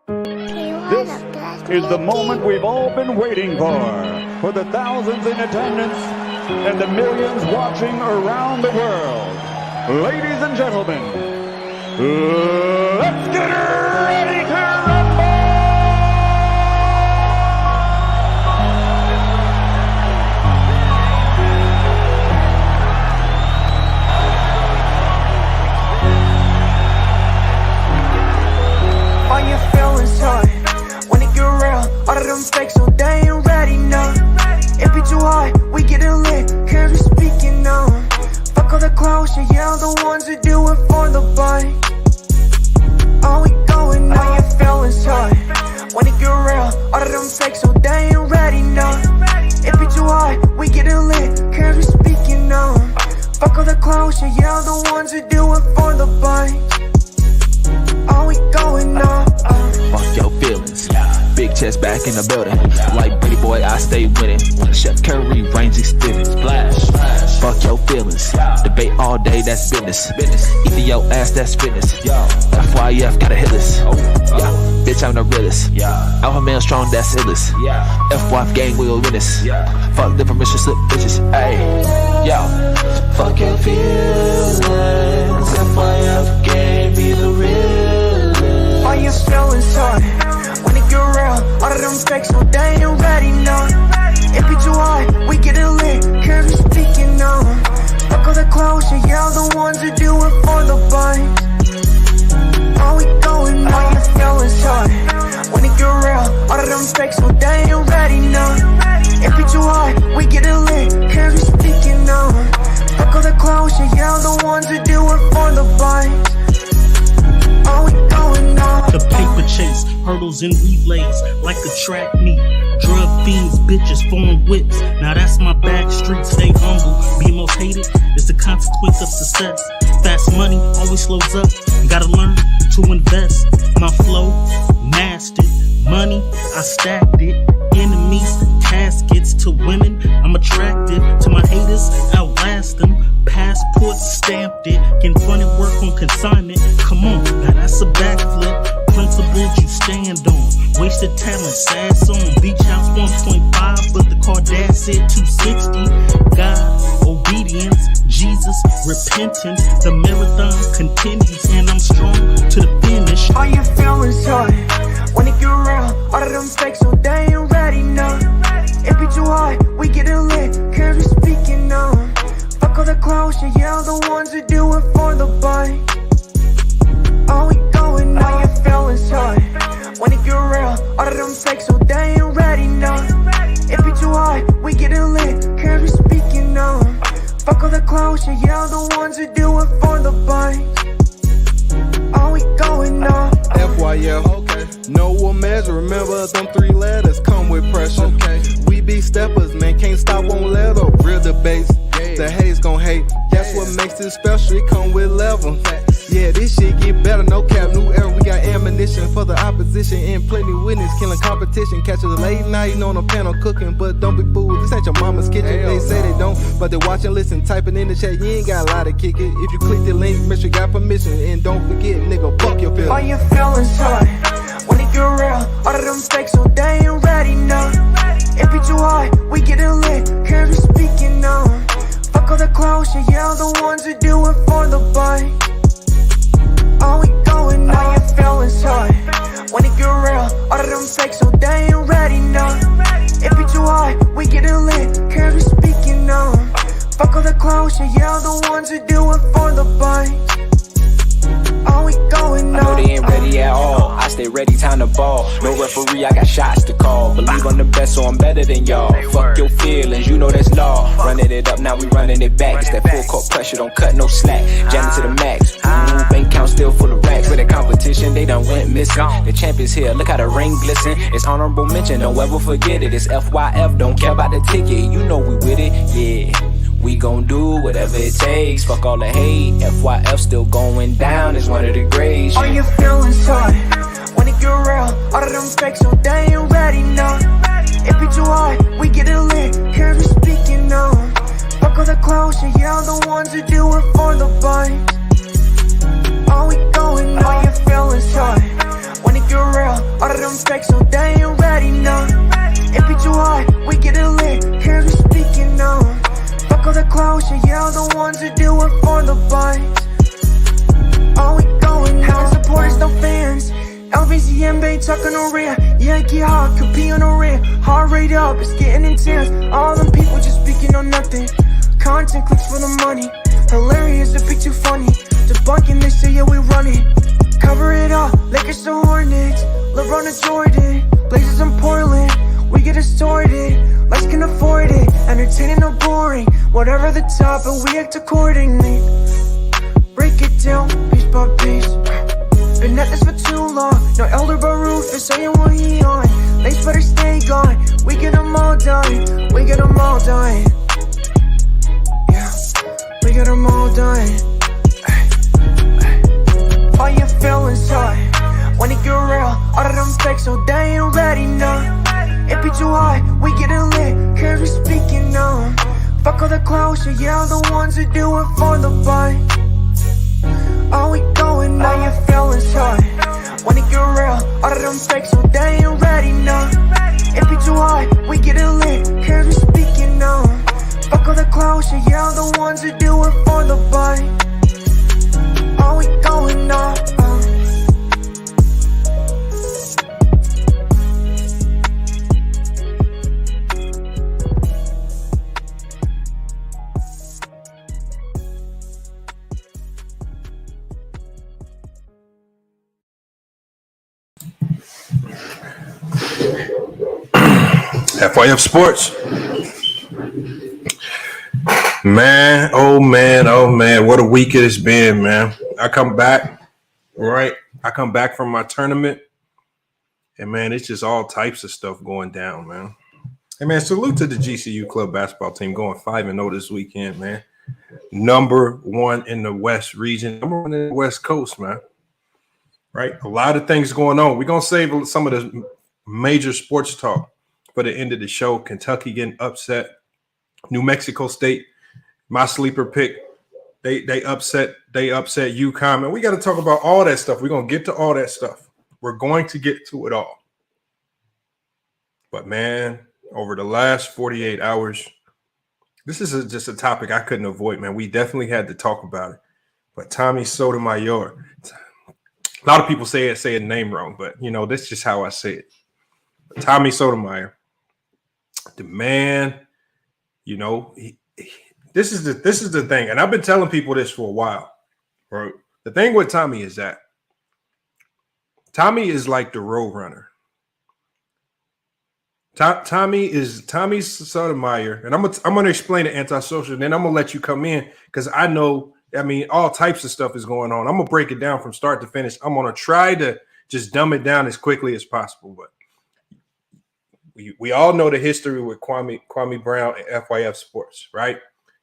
This is the moment we've all been waiting for the thousands in attendance and the millions watching around the world. Ladies and gentlemen, let's get ready to rumble! All your feelings hurt when it get real. All of them fakes, so they ain't ready, no. It be too hard, we getting lit, cause we speaking on. Fuck all the clowns, yeah, the ones who do it for the bite. All we going on, all your feelings hurt when it get real. All of them fakes, so they ain't ready, no. It be too hard, we getting lit, cause we speaking on. Fuck all the clowns, yeah, the ones who do it for the bite. All we going on. Fuck your feelings. Big chest back in the building. Like Brady boy, I stay winning. Chef Curry, range extended. Splash. Fuck your feelings. Debate all day, that's business. Eating your ass, that's fitness. FYF, gotta hit us. Bitch, I'm the realest. Alpha male strong, that's illest. FYF gang, we will win this. Fuck the permission slip bitches. Ayy, yo. Fuck your feelings. FYF gang, be the realest. All your feelings hurt when it get real. All of them fakes, so they ain't ready, no. It be too hard, we getting lit, cause we speaking on. Fuck all the clowns, yeah, the ones who do it for the bite. All we going on. All your feelings hurt when it get real. All of them fakes, so they ain't ready, no. It be too hard, we getting lit, cause we speaking on. Fuck all the clowns, yeah, the ones who do it for the bite. All we going on. The paper chase, hurdles and relays, like a track meet. Drug fiends, bitches, foreign whips. Now that's my back street, stay humble. Being most hated is the consequence of success. Fast money always slows up. Gotta learn to invest. My flow, mastered. Money, I stacked it. Enemies, caskets to women. I'm attracted to my haters, outlast them. Passport stamped it. Confronted work on consignment. Come on, now that's a backflip. Principles you stand on. Wasted talent, sad song. Beach house 1.5, but the car dad said 260. God, obedience, Jesus, repentance. The marathon continues, and I'm strong to the finish. All your feelings hurt when it get real. All of them fakes, so they ain't ready, no. It be too hard, we getting lit, cause we speaking on. Fuck all the clowns, yeah, the ones who do it for the bite. All we going on. All your feelings hurt when it get real. All of them fakes, so they ain't ready, no. It be too hard, we getting lit, cause we speaking on. Fuck all the clowns, yeah, the ones who do it for the bite. All we going on. FYF, okay. No one measure, remember them 3 letters come with pressure. Okay. We be steppers, man, can't stop, won't let up. Real debates, the haters gon' hate. That's what makes it special, it come with level. Yeah, this shit get better, no cap, new era. We got ammunition for the opposition and plenty witness, killing competition. Catch us late night on the panel cooking, but don't be fooled. This ain't your mama's kitchen. They say they don't, but they watch and listen. Typing in the chat, you ain't got a lot to kick it. If you click the link, make sure you got permission. And don't forget, nigga, fuck your feelings. All your feelings hurt when it get real. All of them fakes, so they ain't ready, no. It be too hard, we getting lit, cause we speaking on. Fuck all the clowns, yeah, the ones who do it for the bite. All we going on. All your feelings hurt when it get real. All of them fakes, so they ain't ready, no. It be too hard, we getting lit, cause we speaking on. Fuck all the clowns, yeah, the ones who do it for the bite. All we going on. I know they ain't ready at all. I stay ready, time to ball. No referee, I got shots to call. Believe I'm the best, so I'm better than y'all. Fuck your feelings, you know that's law. Running it up, now we running it back. It's that full court pressure, don't cut no slack. Jam it to the max. Ooh, bank account still full of racks. For the competition, they done went missing. The champ is here, look how the ring glisten. It's honorable mention, don't ever forget it. It's FYF, don't care about the ticket. You know we with it, yeah. We gon' do whatever it takes. Fuck all the hate. FYF still going down. It's one of the greats. All your feelings hurt when it get real. All of them fakes, so they ain't ready, no. It be too hard, we getting lit, cause we speaking on. Fuck all the clowns, yeah, the ones who do it for the bite. All we going on. All your feelings hurt when it get real. Yambe talking on rear. Yeah, get hard, could be on the rear. Heart rate up, it's getting intense. All them people just speaking on nothing. Content clicks for the money. Hilarious, a bit too funny. Debunking this shit, yeah, we run it. Cover it up, Lakers to Hornets. LeBron to Jordan, Blazers in Portland. We get it sorted, lights can afford it. Entertaining or boring, whatever the top, but we act accordingly. Break it down, piece by piece. Been at this for too long. No Elder Baruch is saying what he on. Lace better stay gone. We get them all done. We get them all done. Yeah, we get them all done. All your feelings hurt when it get real. All of them fakes, so they ain't ready now. It be too hot, we get it lit, cause we speaking now. Fuck all the clowns, yeah, the ones who do it for the buy. Are we going now? All your feelings hurt when it get real. All of them fakes, so they ain't ready now. It be too hot, we get it lit, cause we speaking now. Fuck all the clowns, yeah, the ones who do it for the buy. Are we going now? FYF Sports. Man, oh man, what a week it has been, man. I come back from my tournament, and man, it's just all types of stuff going down, man. Hey man, salute to the GCU club basketball team going 5-0 this weekend, man. Number one in the West region, number one in the West Coast, man. Right? A lot of things going on. We're gonna save some of the major sports talk for the end of the show. Kentucky getting upset. New Mexico State, my sleeper pick. They upset UConn. And we got to talk about all that stuff. We're going to get to all that stuff. We're going to get to it all. But man, over the last 48 hours, this is just a topic I couldn't avoid, man. We definitely had to talk about it. But Tommy Sotomayor, a lot of people say the name wrong, but you know, that's just how I say it. But Tommy Sotomayor, the man, you know, this is the thing, and I've been telling people this for a while. Right? The thing with Tommy is that Tommy is like the road runner. Tommy Sotomayor, and I'm gonna explain the antisocial, then I'm gonna let you come in because I know, I mean, all types of stuff is going on. I'm gonna break it down from start to finish. I'm gonna try to just dumb it down as quickly as possible, but we all know the history with Kwame Brown and FYF Sports, right?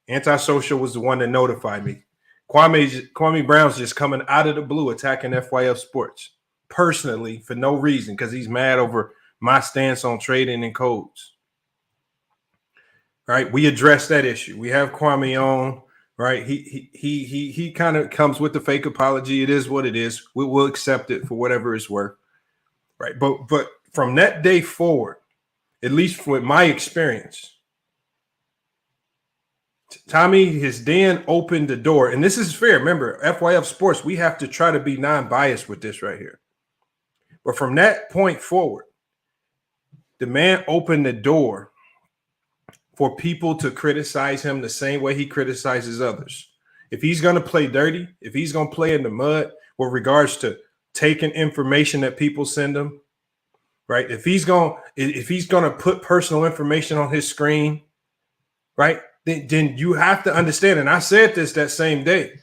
Antisocial was the one that notified me. Kwame Brown's just coming out of the blue attacking FYF Sports personally for no reason because he's mad over my stance on trading and codes. Right? We addressed that issue. We have Kwame on, right? He kind of comes with the fake apology. It is what it is. We will accept it for whatever it's worth. Right? But from that day forward, at least with my experience, Tommy has then opened the door, and this is fair. Remember, FYF Sports, we have to try to be non-biased with this right here. But from that point forward, the man opened the door for people to criticize him the same way he criticizes others. If he's going to play dirty, if he's going to play in the mud with regards to taking information that people send him, right? If he's going to put personal information on his screen, right? Then you have to understand. And I said this that same day.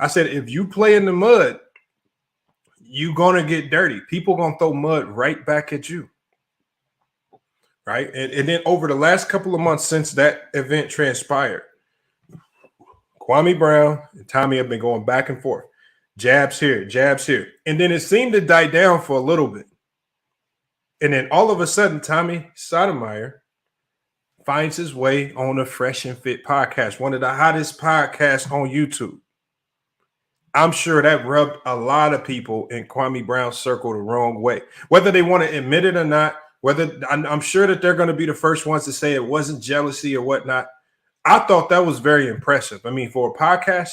I said, if you play in the mud, you're going to get dirty. People going to throw mud right back at you. Right. And then over the last couple of months since that event transpired, Kwame Brown and Tommy have been going back and forth. Jabs here, jabs here. And then it seemed to die down for a little bit. And then all of a sudden, Tommy Sotomayor finds his way on the Fresh and Fit podcast, one of the hottest podcasts on YouTube. I'm sure that rubbed a lot of people in Kwame Brown's circle the wrong way, whether they want to admit it or not. Whether I'm sure that they're going to be the first ones to say it wasn't jealousy or whatnot. I thought that was very impressive. I mean, for a podcast,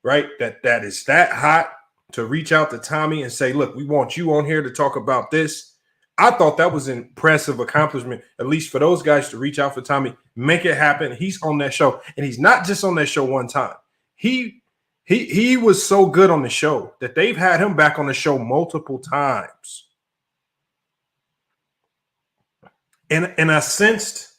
right, that is that hot, to reach out to Tommy and say, look, we want you on here to talk about this. I thought that was an impressive accomplishment, at least for those guys to reach out for Tommy, make it happen. He's on that show. And he's not just on that show one time. He was so good on the show that they've had him back on the show multiple times. And I sensed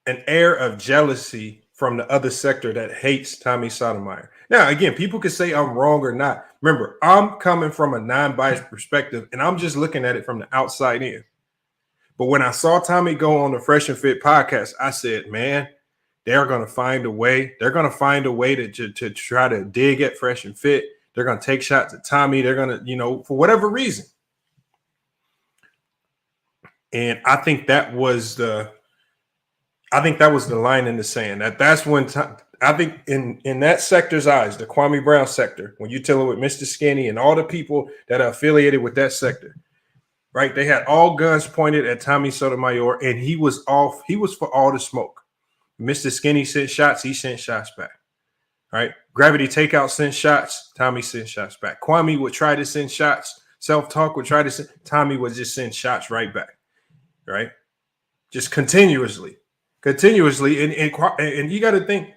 an air of jealousy from the other sector that hates Tommy Sotomayor. Now, again, people could say I'm wrong or not. Remember, I'm coming from a non-biased perspective, and I'm just looking at it from the outside in. But when I saw Tommy go on the Fresh and Fit podcast, I said, man, they're going to find a way. They're going to find a way to try to dig at Fresh and Fit. They're going to take shots at Tommy. They're going to, for whatever reason. And I think that was the line in the sand. That's when I think in that sector's eyes, the Kwame Brown sector, when you're dealing with Mr. Skinny and all the people that are affiliated with that sector, right? They had all guns pointed at Tommy Sotomayor, and he was for all the smoke. Mr. Skinny sent shots, he sent shots back. Right? Gravity Takeout sent shots, Tommy sent shots back. Kwame would try to send shots, Self-Talk would try to send, Tommy would just send shots right back. Right? Just continuously. And you got to think,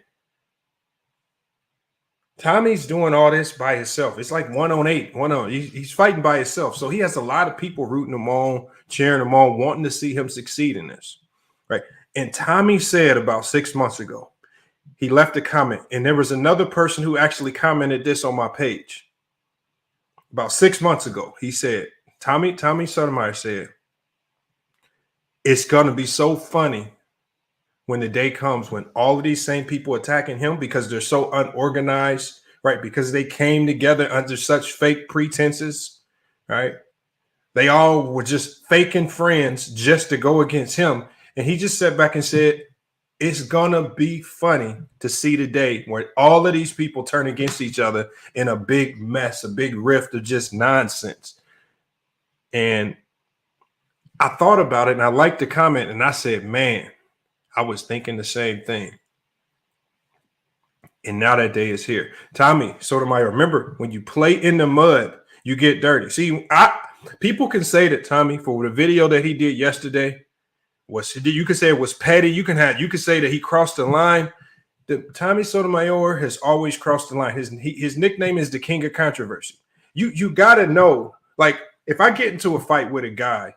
Tommy's doing all this by himself. It's like 1-on-8. He's fighting by himself. So he has a lot of people rooting him on, cheering him on, wanting to see him succeed in this. Right. And Tommy said about 6 months ago, he left a comment, and there was another person who actually commented this on my page. About 6 months ago, he said, Tommy Sotomayor said, it's going to be so funny when the day comes when all of these same people attacking him because they're so unorganized, right? Because they came together under such fake pretenses, right? They all were just faking friends just to go against him. And he just sat back and said, it's going to be funny to see the day where all of these people turn against each other in a big mess, a big rift of just nonsense. And I thought about it and I liked the comment and I said, man, I was thinking the same thing. And now that day is here. Tommy Sotomayor, remember, when you play in the mud, you get dirty. See, people can say that Tommy, for the video that he did yesterday, you could say it was petty. You could say that he crossed the line. Tommy Sotomayor has always crossed the line. His nickname is the King of Controversy. You got to know, like, if I get into a fight with a guy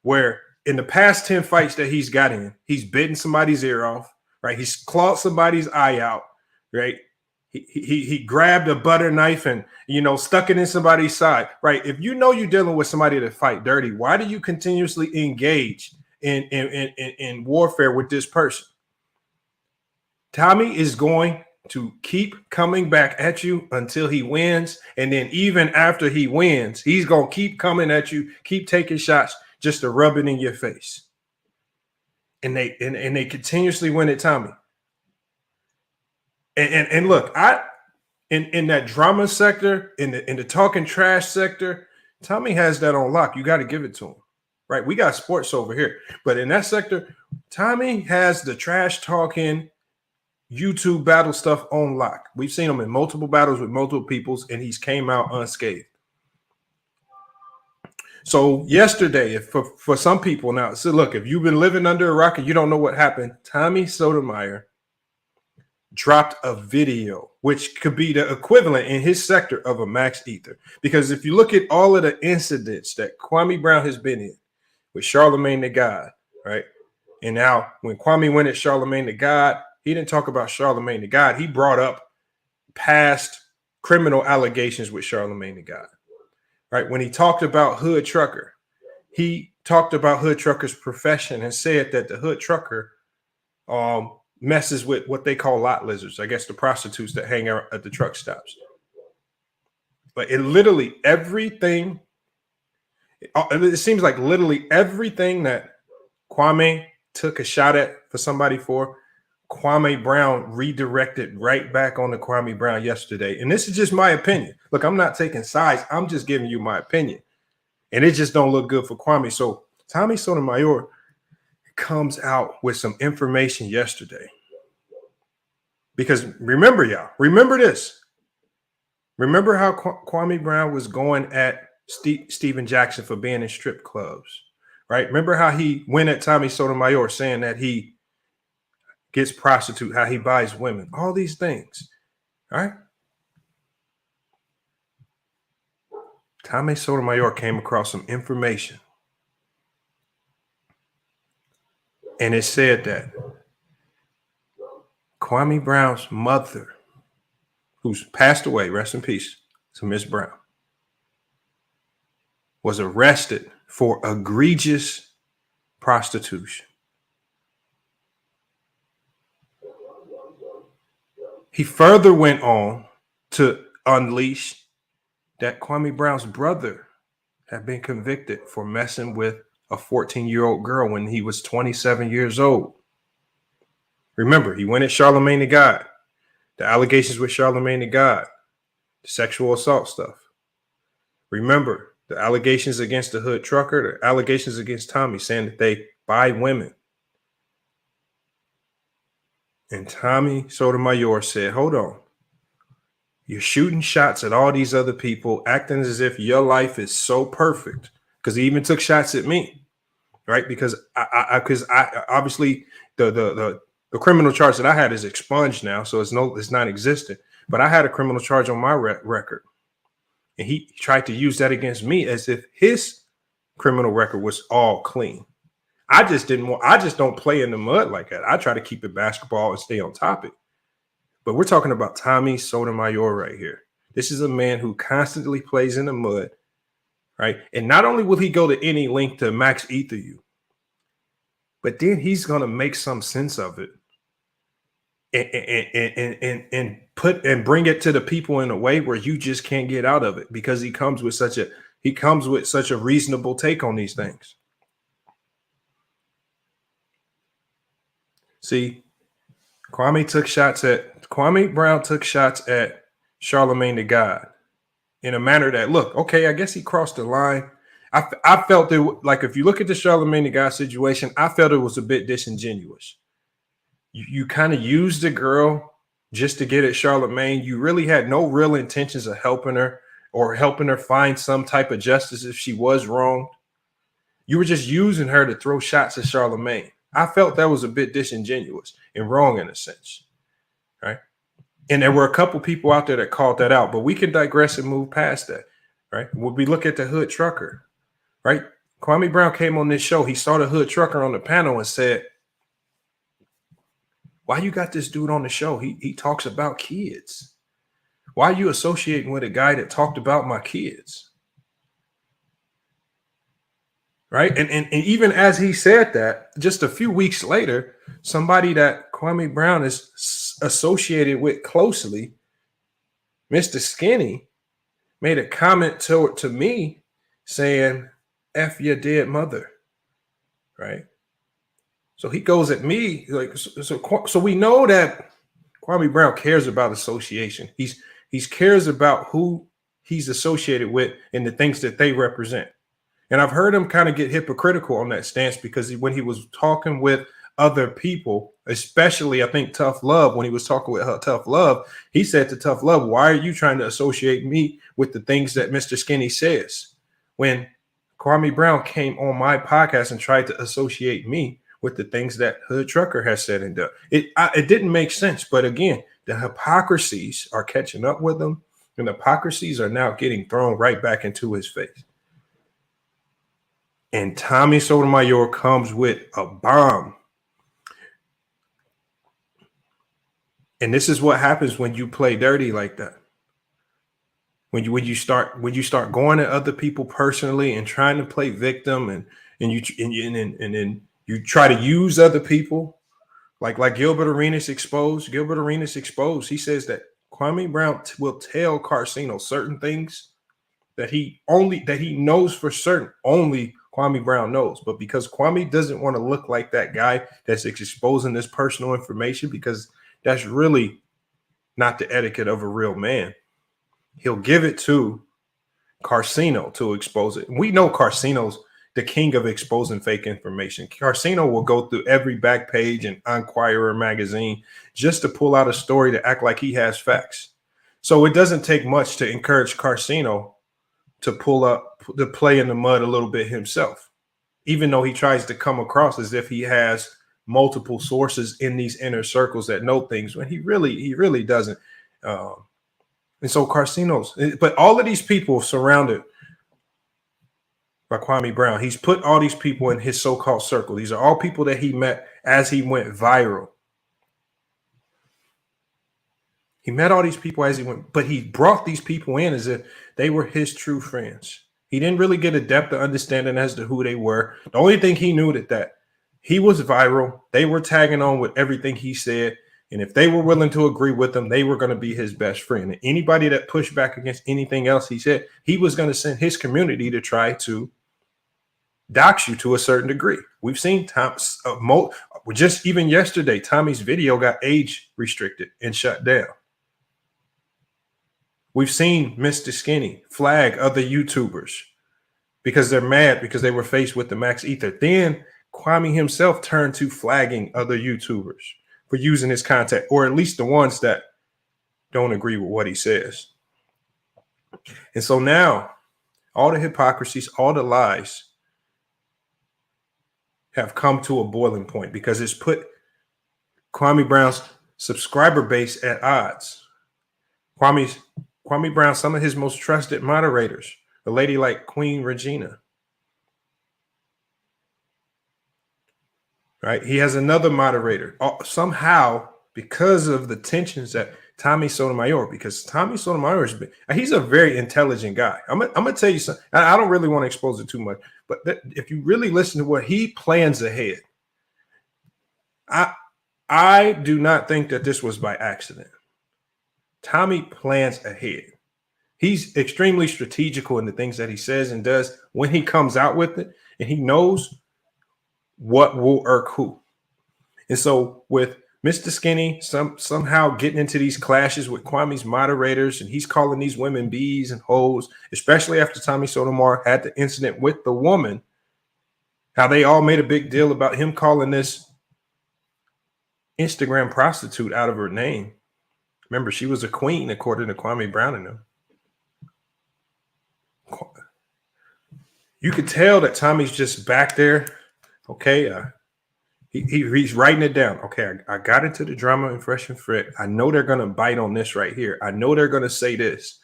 where in the past 10 fights that he's got in, he's bitten somebody's ear off, right? He's clawed somebody's eye out, right? He grabbed a butter knife and, stuck it in somebody's side, right? If you know you're dealing with somebody that fight dirty, why do you continuously engage in warfare with this person? Tommy is going to keep coming back at you until he wins. And then even after he wins, he's going to keep coming at you, keep taking shots just to rub it in your face. And they continuously win at Tommy. And look, in that drama sector, in the talking trash sector, Tommy has that on lock. You got to give it to him, right? We got sports over here, but in that sector, Tommy has the trash talking YouTube battle stuff on lock. We've seen him in multiple battles with multiple peoples, and he's came out unscathed. So yesterday, for some people now, so look, if you've been living under a rock and you don't know what happened, Tommy Sotomayor dropped a video, which could be the equivalent in his sector of a max ether. Because if you look at all of the incidents that Kwame Brown has been in with Charlemagne the God, right? And now when Kwame went at Charlemagne the God, he didn't talk about Charlemagne the God. He brought up past criminal allegations with Charlemagne the God, right? When he talked about Hood Trucker, he talked about Hood Trucker's profession and said that the Hood Trucker messes with what they call lot lizards. I guess the prostitutes that hang out at the truck stops. But it literally everything, it seems like literally everything that Kwame took a shot at for somebody for, Kwame Brown redirected right back on the Kwame Brown yesterday. And this is just my opinion. Look, I'm not taking sides. I'm just giving you my opinion. And it just don't look good for Kwame. So Tommy Sotomayor comes out with some information yesterday. Because remember, y'all, remember this. Remember how Kwame Brown was going at Stephen Jackson for being in strip clubs, right? Remember how he went at Tommy Sotomayor saying that he gets prostitute, how he buys women, all these things, right? Tommy Sotomayor came across some information, and it said that Kwame Brown's mother, who's passed away, rest in peace to Miss Brown, was arrested for egregious prostitution. He further went on to unleash that Kwame Brown's brother had been convicted for messing with a 14-year-old girl when he was 27 years old. Remember, he went at Charlemagne the God, the allegations with Charlemagne the God, the sexual assault stuff. Remember, the allegations against the hood trucker, the allegations against Tommy saying that they buy women. And Tommy Sotomayor said, hold on. You're shooting shots at all these other people, acting as if your life is so perfect. Because he even took shots at me, right? Because I obviously the criminal charge that I had is expunged now, so it's not existent. But I had a criminal charge on my record, and he tried to use that against me as if his criminal record was all clean. I just don't play in the mud like that. I try to keep it basketball and stay on topic. But we're talking about Tommy Sotomayor right here. This is a man who constantly plays in the mud, right? And not only will he go to any length to max ether you, but then he's going to make some sense of it and bring it to the people in a way where you just can't get out of it, because he comes with such a reasonable take on these things. See, Kwame Brown took shots at Charlemagne the God in a manner that, look, okay, I guess he crossed the line. I felt it, like, if you look at the Charlemagne the God situation, I felt it was a bit disingenuous. You kind of used the girl just to get at Charlemagne. You really had no real intentions of helping her or helping her find some type of justice if she was wronged. You were just using her to throw shots at Charlemagne. I felt that was a bit disingenuous and wrong in a sense, right? And there were a couple people out there that called that out, but we can digress and move past that, right? When we look at the hood trucker, right? Kwame Brown came on this show. He saw the hood trucker on the panel and said, why you got this dude on the show? He talks about kids. Why are you associating with a guy that talked about my kids? Right. And even as he said that, just a few weeks later, somebody that Kwame Brown is associated with closely, Mr. Skinny, made a comment to me saying, F your dead mother. Right. So he goes at me like, so we know that Kwame Brown cares about association. He's cares about who he's associated with and the things that they represent. And I've heard him kind of get hypocritical on that stance, because when he was talking with other people, especially I think Tough Love, when he was talking with Tough Love, he said to Tough Love, why are you trying to associate me with the things that Mr. Skinny says? When Kwame Brown came on my podcast and tried to associate me with the things that Hood Trucker has said and done. It didn't make sense. But again, the hypocrisies are catching up with him, and the hypocrisies are now getting thrown right back into his face. And Tommy Sotomayor comes with a bomb. And this is what happens when you play dirty like that. When you start going at other people personally and trying to play victim, and then you try to use other people, like Gilbert Arenas exposed. Gilbert Arenas exposed. He says that Kwame Brown will tell Carcino certain things that he knows for certain only Kwame Brown knows. But because Kwame doesn't want to look like that guy that's exposing this personal information, because that's really not the etiquette of a real man, he'll give it to Carcino to expose it. We know Carcino's the king of exposing fake information. Carcino will go through every back page in Enquirer magazine just to pull out a story to act like he has facts. So it doesn't take much to encourage Carcino to pull up, to play in the mud a little bit himself, even though he tries to come across as if he has multiple sources in these inner circles that know things when he really doesn't. And so Carcino's, but all of these people surrounded by Kwame Brown, he's put all these people in his so-called circle. These are all people that he met as he went viral. He met all these people as he went, but he brought these people in as if they were his true friends. He didn't really get a depth of understanding as to who they were. The only thing he knew that he was viral. They were tagging on with everything he said. And if they were willing to agree with him, they were going to be his best friend. And anybody that pushed back against anything else he said, he was going to send his community to try to dox you to a certain degree. We've seen just even yesterday, Tommy's video got age restricted and shut down. We've seen Mr. Skinny flag other YouTubers because they're mad because they were faced with the max ether. Then Kwame himself turned to flagging other YouTubers for using his content, or at least the ones that don't agree with what he says. And so now all the hypocrisies, all the lies have come to a boiling point because it's put Kwame Brown's subscriber base at odds. Kwame Brown, some of his most trusted moderators, a lady like Queen Regina, right? He has another moderator. Somehow, because of the tensions that Tommy Sotomayor, because Tommy Sotomayor he's a very intelligent guy. I'm gonna tell you something. I don't really want to expose it too much, but if you really listen to what he plans ahead, I do not think that this was by accident. Tommy plans ahead. He's extremely strategical in the things that he says and does when he comes out with it, and he knows what will irk who. And so with Mr. Skinny somehow getting into these clashes with Kwame's moderators, and he's calling these women bees and hoes, especially after Tommy Sotomayor had the incident with the woman, how they all made a big deal about him calling this Instagram prostitute out of her name. Remember, she was a queen, according to Kwame Brown and them. You could tell that Tommy's just back there. Okay, he's writing it down. Okay, I got into the drama in Fresh and Fit. I know they're going to bite on this right here. I know they're going to say this.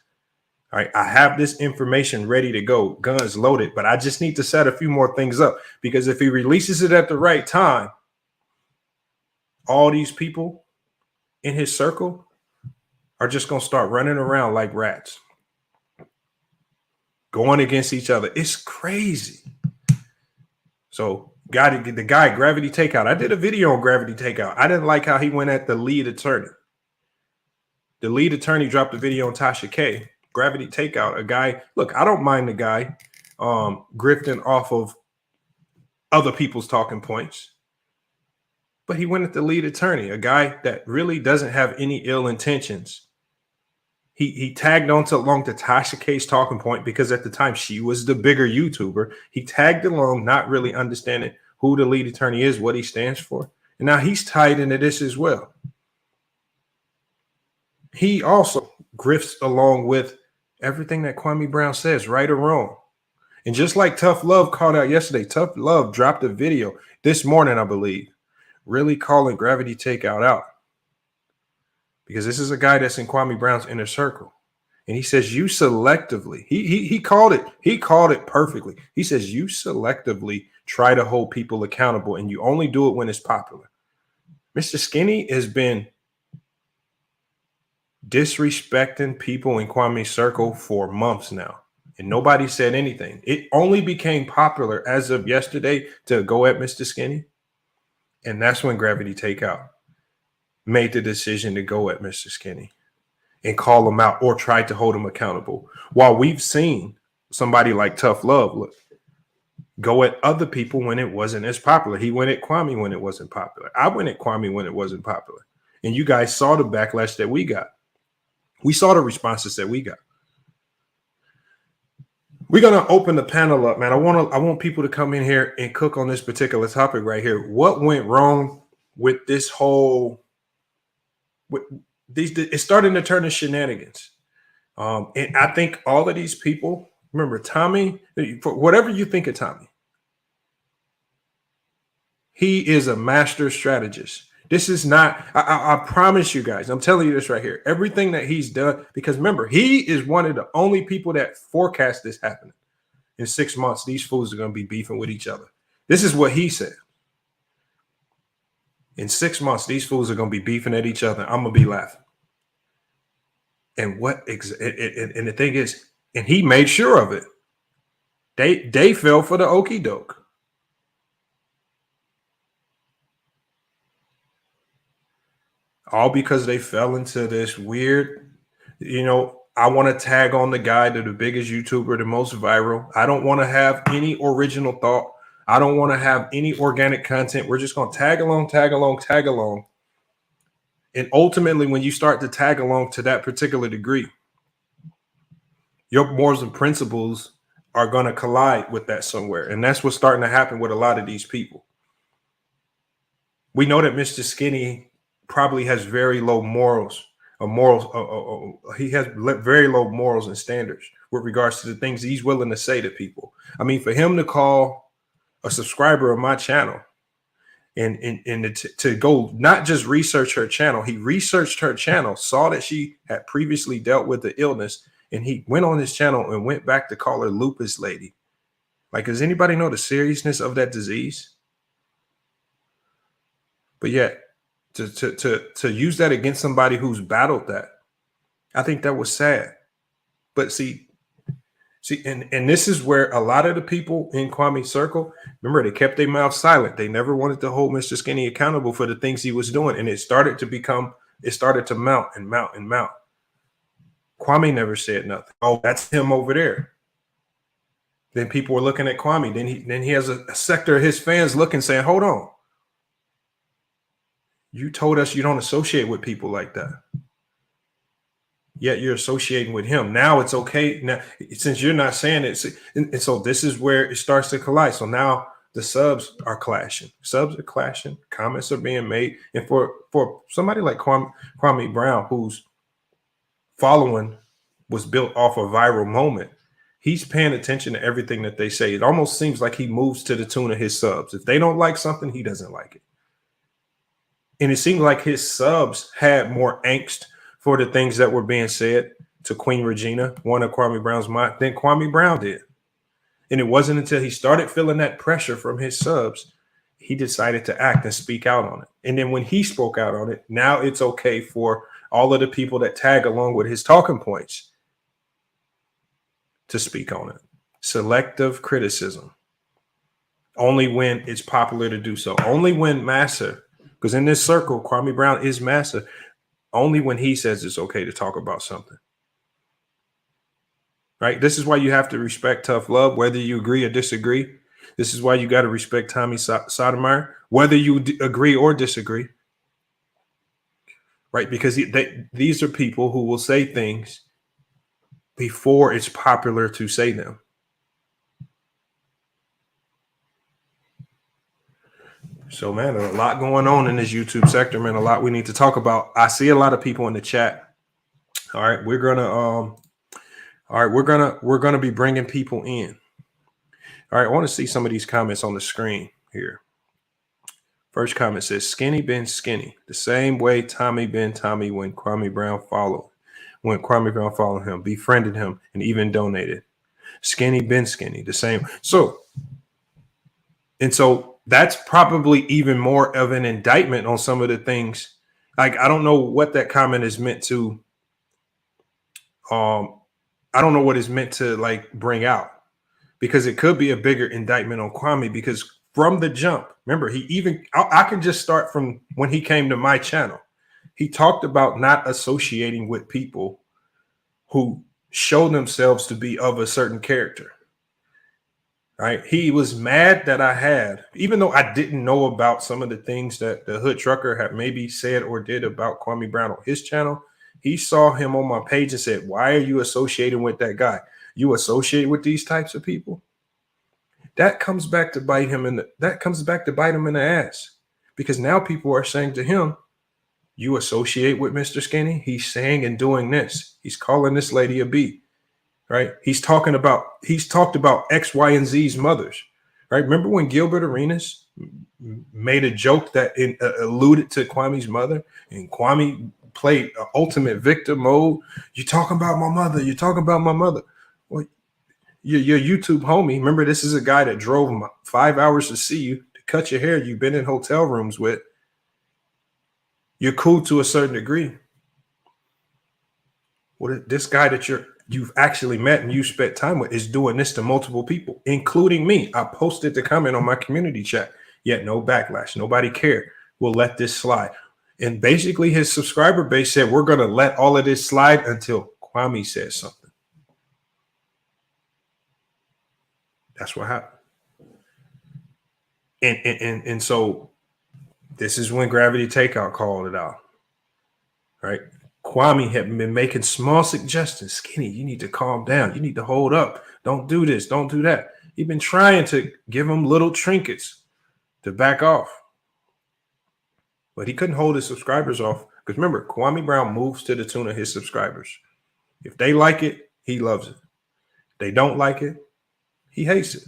All right, I have this information ready to go, guns loaded, but I just need to set a few more things up, because if he releases it at the right time, all these people in his circle are just going to start running around like rats, going against each other. It's crazy. So the guy, Gravity Takeout. I did a video on Gravity Takeout. I didn't like how he went at the lead attorney. The lead attorney dropped a video on Tasha K. Gravity Takeout, a guy. Look, I don't mind the guy grifting off of other people's talking points. But he went at the lead attorney, a guy that really doesn't have any ill intentions. He tagged along to Tasha K's talking point because at the time she was the bigger YouTuber. He tagged along, not really understanding who the lead attorney is, what he stands for. And now he's tied into this as well. He also grifts along with everything that Kwame Brown says, right or wrong. And just like Tough Love called out yesterday, Tough Love dropped a video this morning, I believe, really calling Gravity Takeout out. Because this is a guy that's in Kwame Brown's inner circle. And he says you selectively, he called it perfectly. He says you selectively try to hold people accountable, and you only do it when it's popular. Mr. Skinny has been disrespecting people in Kwame's circle for months now, and nobody said anything. It only became popular as of yesterday to go at Mr. Skinny, and that's when Gravity Takeout made the decision to go at Mr. Skinny and call him out or try to hold him accountable. While we've seen somebody like Tough Love go at other people when it wasn't as popular. He went at Kwame when it wasn't popular. I went at Kwame when it wasn't popular. And you guys saw the backlash that we got. We saw the responses that we got. We're going to open the panel up, man. I want people to come in here and cook on this particular topic right here. What went wrong with this whole it's starting to turn to shenanigans. And I think all of these people, remember Tommy, for whatever you think of Tommy, he is a master strategist. This is not, I promise you guys, I'm telling you this right here. Everything that he's done, because remember, he is one of the only people that forecast this happening. In 6 months, these fools are going to be beefing with each other. This is what he said. In 6 months, these fools are going to be beefing at each other. I'm going to be laughing. And and the thing is, and he made sure of it. They fell for the okie doke. All because they fell into this weird, I want to tag on the guy to the biggest YouTuber, the most viral. I don't want to have any original thought. I don't want to have any organic content. We're just going to tag along, tag along, tag along. And ultimately, when you start to tag along to that particular degree, your morals and principles are going to collide with that somewhere. And that's what's starting to happen with a lot of these people. We know that Mr. Skinny probably has very low morals. He has very low morals and standards with regards to the things he's willing to say to people. I mean, for him to call a subscriber of my channel and to go not just research her channel, he researched her channel, saw that she had previously dealt with the illness, and he went on his channel and went back to call her lupus lady. Like, does anybody know the seriousness of that disease? But yet, to use that against somebody who's battled that, I think that was sad. But see, and this is where a lot of the people in Kwame's circle, remember, they kept their mouth silent. They never wanted to hold Mr. Skinny accountable for the things he was doing. And it started to mount and mount and mount. Kwame never said nothing. Oh, that's him over there. Then people were looking at Kwame. Then he has a sector of his fans looking, saying, hold on. You told us you don't associate with people like that. Yet you're associating with him. Now it's okay. Now, since you're not saying it, and so this is where it starts to collide. So now the subs are clashing. Subs are clashing. Comments are being made. And for somebody like Kwame Brown, whose following was built off a viral moment, he's paying attention to everything that they say. It almost seems like he moves to the tune of his subs. If they don't like something, he doesn't like it. And it seemed like his subs had more angst for the things that were being said to Queen Regina, one of Kwame Brown's mind, than Kwame Brown did. And it wasn't until he started feeling that pressure from his subs, he decided to act and speak out on it. And then when he spoke out on it, now it's okay for all of the people that tag along with his talking points to speak on it. Selective criticism. Only when it's popular to do so. Only when massa, because in this circle, Kwame Brown is massa, only when he says it's okay to talk about something. Right? This is why you have to respect tough love, whether you agree or disagree. This is why you got to respect Tommy Sotomayor, whether you agree or disagree. Right? Because these are people who will say things before it's popular to say them. So, man, a lot going on in this YouTube sector, man. A lot we need to talk about. I see a lot of people in the chat. All right, we're gonna be bringing people in. All right, I want to see some of these comments on the screen here. First comment says, "Skinny been skinny, the same way Tommy been Tommy when Kwame Brown followed him, befriended him, and even donated. Skinny been skinny, the same." So that's probably even more of an indictment on some of the things. Like, I don't know what that comment is meant to. I don't know what it's meant to like bring out, because it could be a bigger indictment on Kwame, because from the jump, remember, I can just start from when he came to my channel. He talked about not associating with people who show themselves to be of a certain character. Right. He was mad that I had, even though I didn't know about some of the things that the Hood Trucker had maybe said or did about Kwame Brown on his channel. He saw him on my page and said, "Why are you associating with that guy? You associate with these types of people?" That comes back to bite him in the ass, because now people are saying to him, you associate with Mr. Skinny, he's saying and doing this. He's calling this lady a B, right? He's talked about X, Y, and Z's mothers, right? Remember when Gilbert Arenas made a joke that alluded to Kwame's mother, and Kwame played ultimate victim mode? You're talking about my mother. You're talking about my mother. Well, your YouTube homie. Remember, this is a guy that drove 5 hours to see you, to cut your hair. You've been in hotel rooms with. You're cool to a certain degree. Well, this guy that you've actually met and you spent time with is doing this to multiple people, including me. I posted the comment on my community chat, yet no backlash. Nobody cared. We'll let this slide. And basically his subscriber base said, we're going to let all of this slide until Kwame says something. That's what happened. And so this is when Gravity Takeout called it out, right? Kwame had been making small suggestions. Skinny, you need to calm down. You need to hold up. Don't do this. Don't do that. He'd been trying to give him little trinkets to back off. But he couldn't hold his subscribers off. Because remember, Kwame Brown moves to the tune of his subscribers. If they like it, he loves it. If they don't like it, he hates it.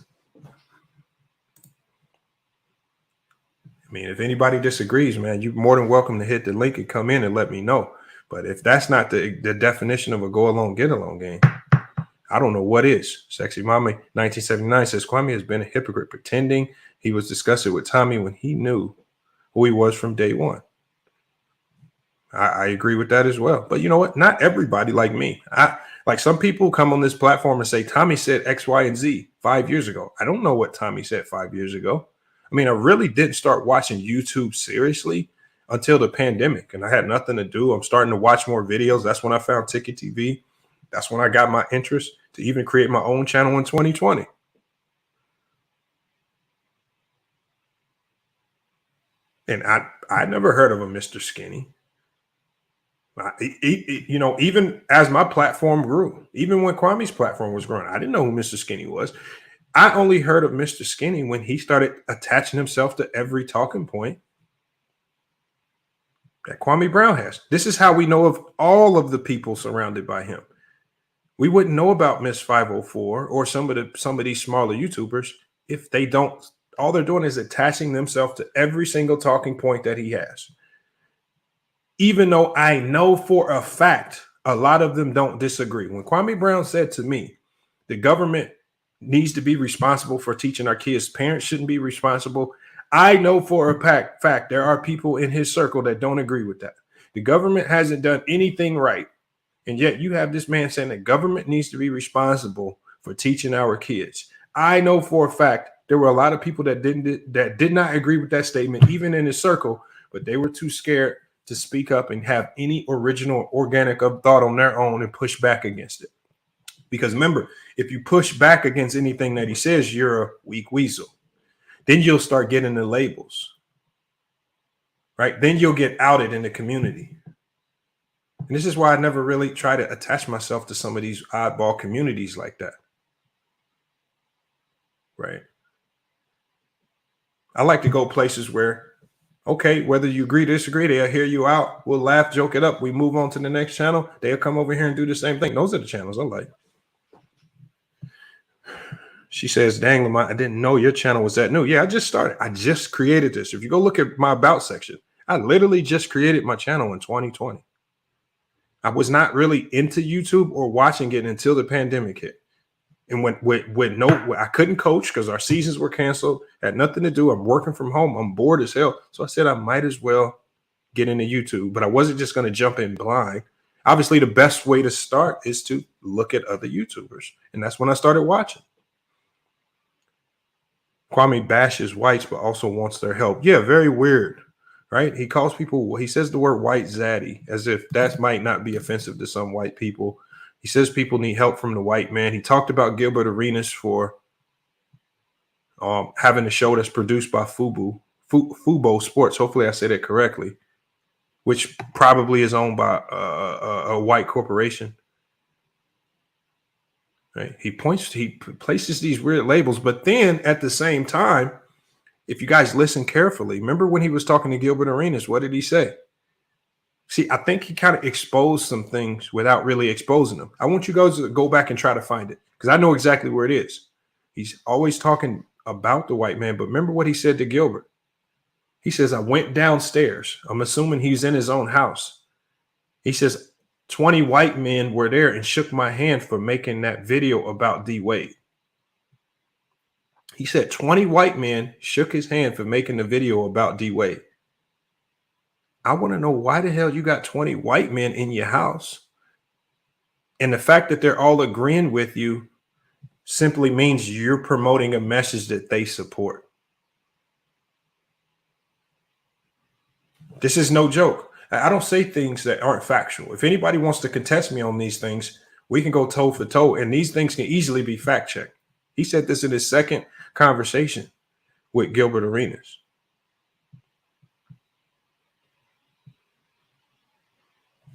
I mean, if anybody disagrees, man, you're more than welcome to hit the link and come in and let me know. But if that's not the definition of a go along, get along game, I don't know what is. Sexy Mommy 1979 says Kwame has been a hypocrite, pretending he was discussing with Tommy when he knew who he was from day one. I agree with that as well. But you know what? Not everybody like me. Like some people come on this platform and say, Tommy said X, Y, and Z 5 years ago. I don't know what Tommy said 5 years ago. I mean, I really didn't start watching YouTube seriously until the pandemic, and I had nothing to do. I'm starting to watch more videos. That's when I found Ticket TV. That's when I got my interest to even create my own channel in 2020. And I never heard of a Mr. Skinny. You know, even as my platform grew, even when Kwame's platform was growing, I didn't know who Mr. Skinny was. I only heard of Mr. Skinny when he started attaching himself to every talking point that Kwame Brown has. This is how we know of all of the people surrounded by him. We wouldn't know about Miss 504 or some of these smaller YouTubers if they don't. All they're doing is attaching themselves to every single talking point that he has. Even though I know for a fact a lot of them don't disagree. When Kwame Brown said to me, the government needs to be responsible for teaching our kids, parents shouldn't be responsible, I know for a fact there are people in his circle that don't agree with that. The government hasn't done anything right. And yet you have this man saying that government needs to be responsible for teaching our kids. I know for a fact there were a lot of people that did not agree with that statement, even in his circle, but they were too scared to speak up and have any original organic of thought on their own and push back against it. Because remember, if you push back against anything that he says, you're a weak weasel. Then you'll start getting the labels, right? Then you'll get outed in the community. And this is why I never really try to attach myself to some of these oddball communities like that, right? I like to go places where, okay, whether you agree or disagree, they'll hear you out. We'll laugh, joke it up. We move on to the next channel. They'll come over here and do the same thing. Those are the channels I like. She says, dang, Lamont, I didn't know your channel was that new. Yeah, I just started. I just created this. If you go look at my about section, I literally just created my channel in 2020. I was not really into YouTube or watching it until the pandemic hit. And I couldn't coach because our seasons were canceled, had nothing to do. I'm working from home. I'm bored as hell. So I said I might as well get into YouTube, but I wasn't just going to jump in blind. Obviously, the best way to start is to look at other YouTubers. And that's when I started watching. Kwame bashes whites, but also wants their help. Yeah, very weird, right? He calls people, he says the word white zaddy, as if that might not be offensive to some white people. He says people need help from the white man. He talked about Gilbert Arenas for having a show that's produced by Fubo Sports. Hopefully I said it correctly, which probably is owned by a white corporation. Right? He places these weird labels, but then at the same time, if you guys listen carefully, remember when he was talking to Gilbert Arenas, what did he say? See, I think he kind of exposed some things without really exposing them. I want you guys to go back and try to find it because I know exactly where it is. He's always talking about the white man, but remember what he said to Gilbert. He says, I went downstairs. I'm assuming he's in his own house. He says, 20 white men were there and shook my hand for making that video about D. Wade. He said 20 white men shook his hand for making the video about D. Wade. I want to know why the hell you got 20 white men in your house. And the fact that they're all agreeing with you simply means you're promoting a message that they support. This is no joke. I don't say things that aren't factual. If anybody wants to contest me on these things, we can go toe for toe, and these things can easily be fact checked. He said this in his second conversation with Gilbert Arenas.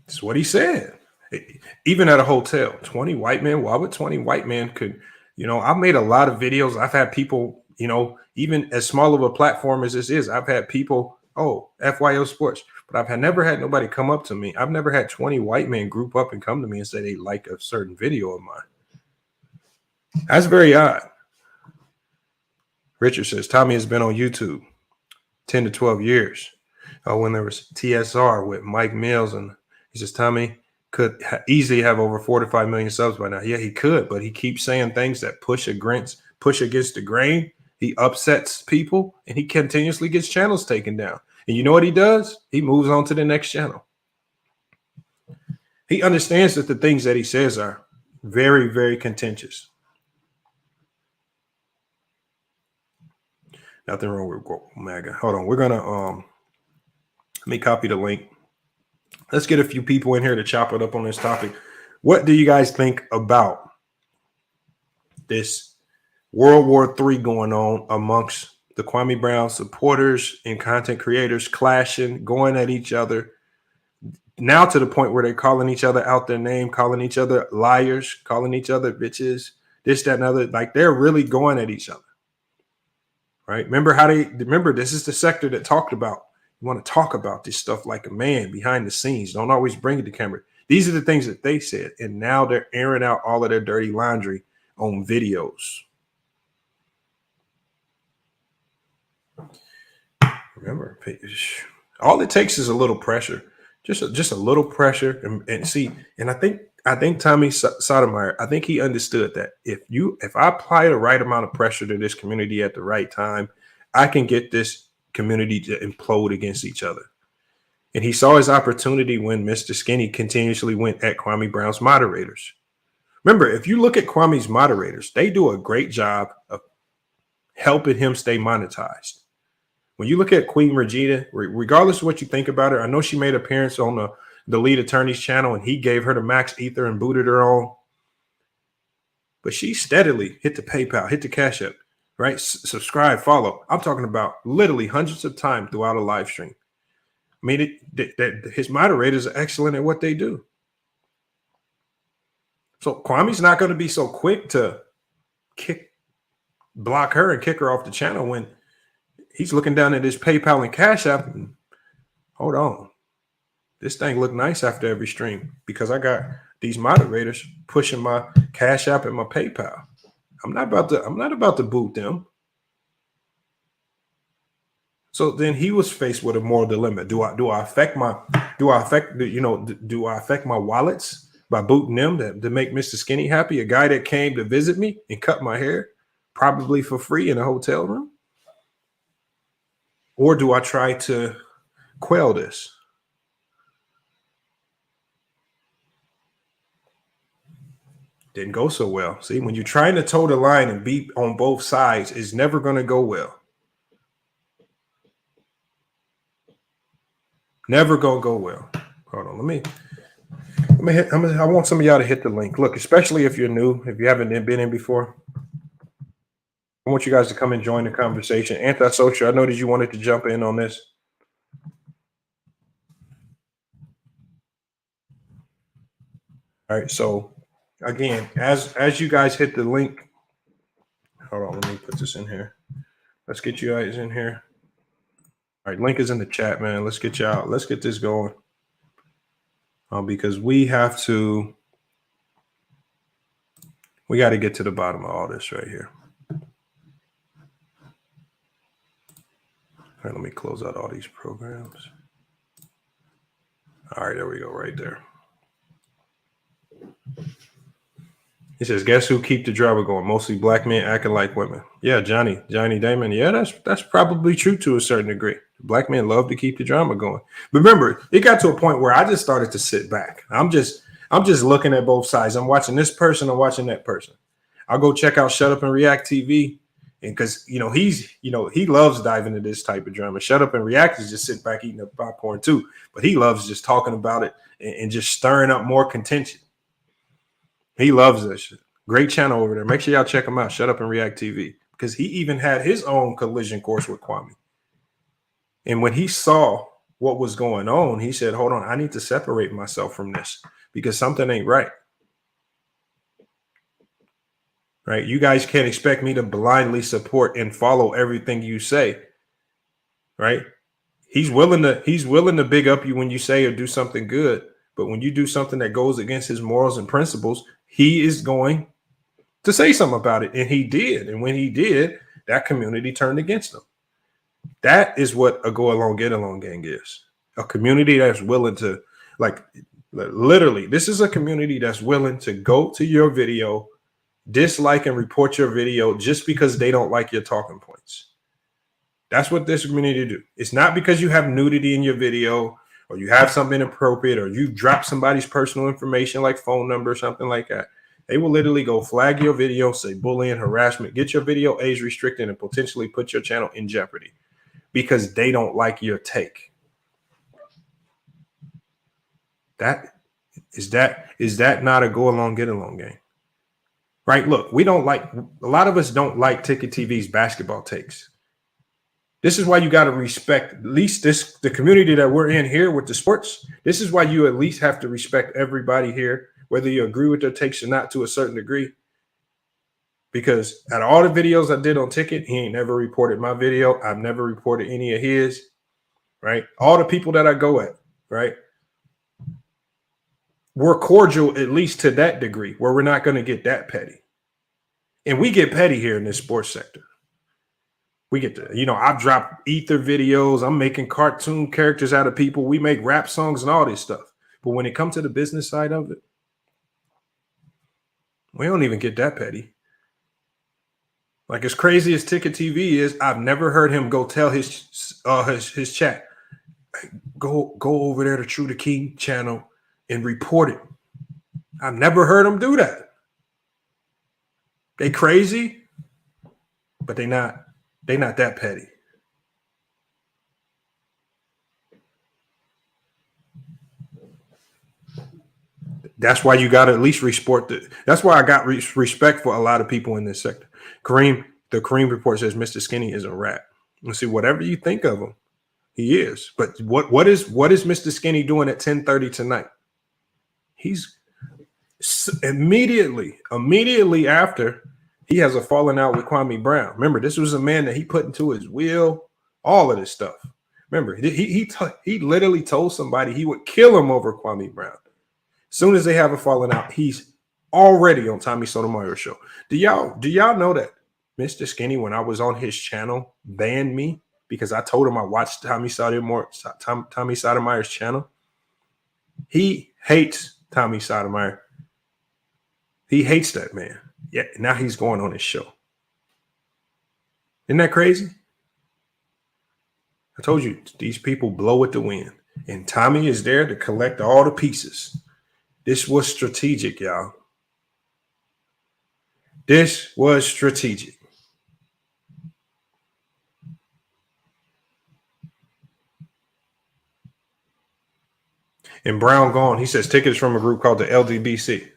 That's what he said. Even at a hotel, 20 white men. Why would 20 white men could, I've made a lot of videos. I've had people, even as small of a platform as this is, I've had people, FYO Sports, but I've never had nobody come up to me. I've never had 20 white men group up and come to me and say they like a certain video of mine. That's very odd. Richard says, Tommy has been on YouTube 10 to 12 years. When there was TSR with Mike Mills, and he says, Tommy could easily have over 4 to 5 million subs by now. Yeah, he could, but he keeps saying things that push against the grain. He upsets people, and he continuously gets channels taken down. And you know what he does? He moves on to the next channel. He understands that the things that he says are very, very contentious. Nothing wrong with MAGA. Hold on. We're going to let me copy the link. Let's get a few people in here to chop it up on this topic. What do you guys think about this World War III going on amongst the Kwame Brown supporters and content creators clashing, going at each other, now to the point where they're calling each other out their name, calling each other liars, calling each other bitches, this, that, and other. Like, they're really going at each other. Right? Remember this is the sector that talked about, you want to talk about this stuff like a man behind the scenes. Don't always bring it to camera. These are the things that they said. And now they're airing out all of their dirty laundry on videos. Remember, all it takes is a little pressure, just a little pressure, and see. And I think Tommy Sotomayor, I think he understood that if I apply the right amount of pressure to this community at the right time, I can get this community to implode against each other. And he saw his opportunity when Mr. Skinny continuously went at Kwame Brown's moderators. Remember, if you look at Kwame's moderators, they do a great job of helping him stay monetized. When you look at Queen Regina, regardless of what you think about her, I know she made an appearance on the lead attorney's channel, and he gave her the max ether and booted her on. But she steadily hit the PayPal, hit the Cash App, right? Subscribe, follow. I'm talking about literally hundreds of times throughout a live stream. I mean, his moderators are excellent at what they do. So Kwame's not going to be so quick to block her and kick her off the channel when he's looking down at his PayPal and Cash App and hold on. This thing look nice after every stream because I got these moderators pushing my Cash App and my PayPal. I'm not about to boot them. So then he was faced with a moral dilemma. Do I affect my wallets by booting them to make Mr. Skinny happy? A guy that came to visit me and cut my hair, probably for free in a hotel room? Or do I try to quell this? Didn't go so well. See, when you're trying to toe the line and be on both sides, it's never going to go well. Never going to go well. Hold on. Let me hit. I want some of y'all to hit the link. Look, especially if you're new, if you haven't been in before. I want you guys to come and join the conversation. Antisocial, I know that you wanted to jump in on this. All right, so again, as you guys hit the link, hold on, let me put this in here. Let's get you guys in here. All right, link is in the chat, man. Let's get you out. Let's get this going. because we got to get to the bottom of all this right here. All right, let me close out all these programs. All right, there we go, right there. He says, guess who keep the drama going? Mostly black men acting like women. Yeah, Johnny Damon. Yeah, that's probably true to a certain degree. Black men love to keep the drama going. But remember, it got to a point where I just started to sit back. I'm just looking at both sides. I'm watching this person, I'm watching that person. I'll go check out Shut Up and React TV. And because he loves diving into this type of drama. Shut Up and React is just sitting back eating a popcorn too. But he loves just talking about it and just stirring up more contention. He loves that shit. Great channel over there. Make sure y'all check him out. Shut Up and React TV. Because he even had his own collision course with Kwame. And when he saw what was going on, he said, hold on, I need to separate myself from this because something ain't right. Right? You guys can't expect me to blindly support and follow everything you say. Right? He's willing to big up you when you say or do something good. But when you do something that goes against his morals and principles, he is going to say something about it. And he did. And when he did, that community turned against him. That is what a go along, get along gang is. A community that's willing to, like, literally, this is a community that's willing to go to your video, dislike and report your video just because they don't like your talking points. That's what this community do. It's not because you have nudity in your video or you have something inappropriate or you drop somebody's personal information like phone number or something like that. They will literally go flag your video, say bullying, harassment, get your video age restricted, and potentially put your channel in jeopardy because they don't like your take. Is that not a go along, get along game? Right? Look, a lot of us don't like Ticket TV's basketball takes. This is why you got to respect at least the community that we're in here with the sports. This is why you at least have to respect everybody here, whether you agree with their takes or not to a certain degree. Because out of all the videos I did on Ticket, he ain't never reported my video. I've never reported any of his, right? All the people that I go at, right? We're cordial at least to that degree where we're not going to get that petty. And we get petty here in this sports sector. We get to, I've dropped ether videos. I'm making cartoon characters out of people. We make rap songs and all this stuff. But when it comes to the business side of it, we don't even get that petty. Like as crazy as Ticket TV is, I've never heard him go tell his chat, go over there to True the King channel and report it. I've never heard him do that. They crazy, but they not that petty. That's why you got to at least respect that's why I got respect for a lot of people in this sector. The Kareem report says Mr. Skinny is a rat. Let's see, whatever you think of him, he is. But what is Mr. Skinny doing at 10:30 tonight? He's immediately after he has a falling out with Kwame Brown. Remember, this was a man that he put into his will, all of this stuff. Remember, he literally told somebody he would kill him over Kwame Brown. As soon as they have a falling out, he's already on Tommy Sotomayor show. Do y'all know that Mr. Skinny, when I was on his channel, banned me because I told him I watched Tommy Sotomayor's channel? He hates Tommy Sotomayor. He hates that man. Yeah, now he's going on his show. Isn't that crazy? I told you, these people blow with the wind. And Tommy is there to collect all the pieces. This was strategic, y'all. This was strategic. And Brown gone. He says tickets from a group called the LDBC.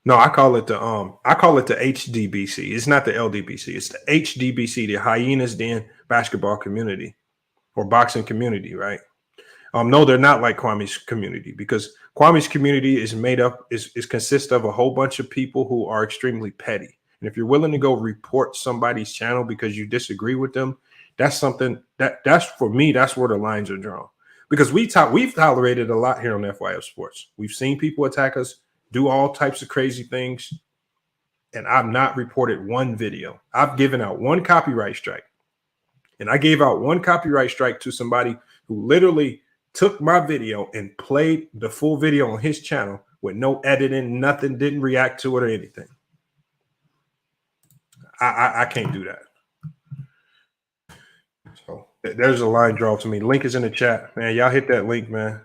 No, I call it the HDBC. It's not the LDBC. It's the HDBC, the Hyenas Den Basketball Community or Boxing Community, right? No, they're not like Kwame's community because Kwame's community is consists of a whole bunch of people who are extremely petty. And if you're willing to go report somebody's channel because you disagree with them, that's something that's for me, that's where the lines are drawn. because we've tolerated a lot here on FYF Sports. We've seen people attack us, do all types of crazy things, and I've not reported one video. I've given out one copyright strike, and I gave out one copyright strike to somebody who literally took my video and played the full video on his channel with no editing, nothing, didn't react to it or anything. I can't do that. So there's a line draw to me. Link is in the chat, man. Y'all hit that link, man.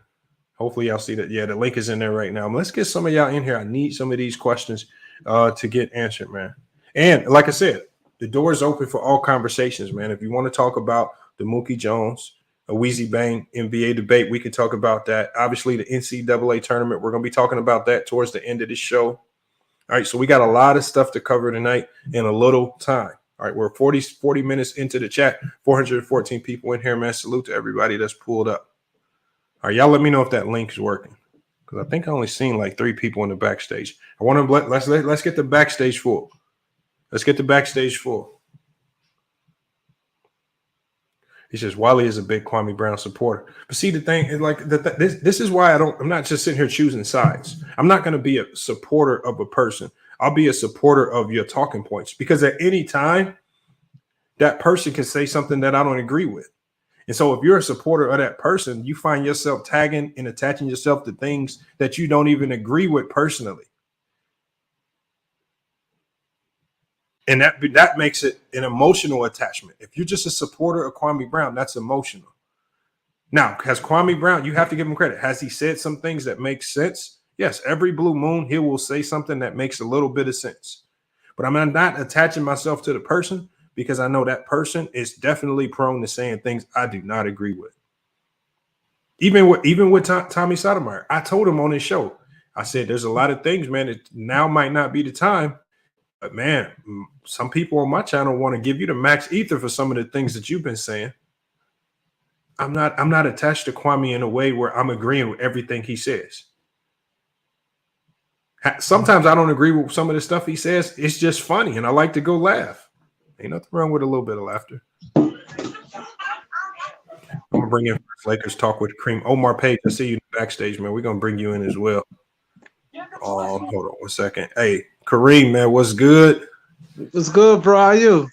Hopefully y'all see that. Yeah, the link is in there right now. Let's get some of y'all in here. I need some of these questions to get answered, man. And like I said, the door is open for all conversations, man. If you want to talk about the Mookie Jones, a Weezy Bang NBA debate, we can talk about that. Obviously, the NCAA tournament, we're going to be talking about that towards the end of the show. All right, so we got a lot of stuff to cover tonight in a little time. All right, we're 40 minutes into the chat. 414 people in here, man. Salute to everybody that's pulled up. All right, y'all let me know if that link is working, because I think I only seen like 3 people in the backstage. I want to let's get the backstage full. Let's get the backstage full. He says Wally is a big Kwame Brown supporter. But see, the thing is, like, this is why I'm not just sitting here choosing sides. I'm not going to be a supporter of a person. I'll be a supporter of your talking points, because at any time that person can say something that I don't agree with. And so if you're a supporter of that person, you find yourself tagging and attaching yourself to things that you don't even agree with personally. And that makes it an emotional attachment. If you're just a supporter of Kwame Brown, that's emotional. Now, has Kwame Brown, you have to give him credit. Has he said some things that make sense? Yes, every blue moon, he will say something that makes a little bit of sense. But I'm not attaching myself to the person, because I know that person is definitely prone to saying things I do not agree with. Even with Tommy Sotomayor, I told him on his show, I said, there's a lot of things, man, that now might not be the time. But man, some people on my channel want to give you the max ether for some of the things that you've been saying. I'm not attached to Kwame in a way where I'm agreeing with everything he says. Sometimes I don't agree with some of the stuff he says. It's just funny, and I like to go laugh. Ain't nothing wrong with a little bit of laughter. I'm gonna bring in Lakers Talk with Cream. Omar Page, I see you backstage, man. We're gonna bring you in as well. Hold on 1 second. Hey, Kareem, man, what's good? What's good, bro? How are you?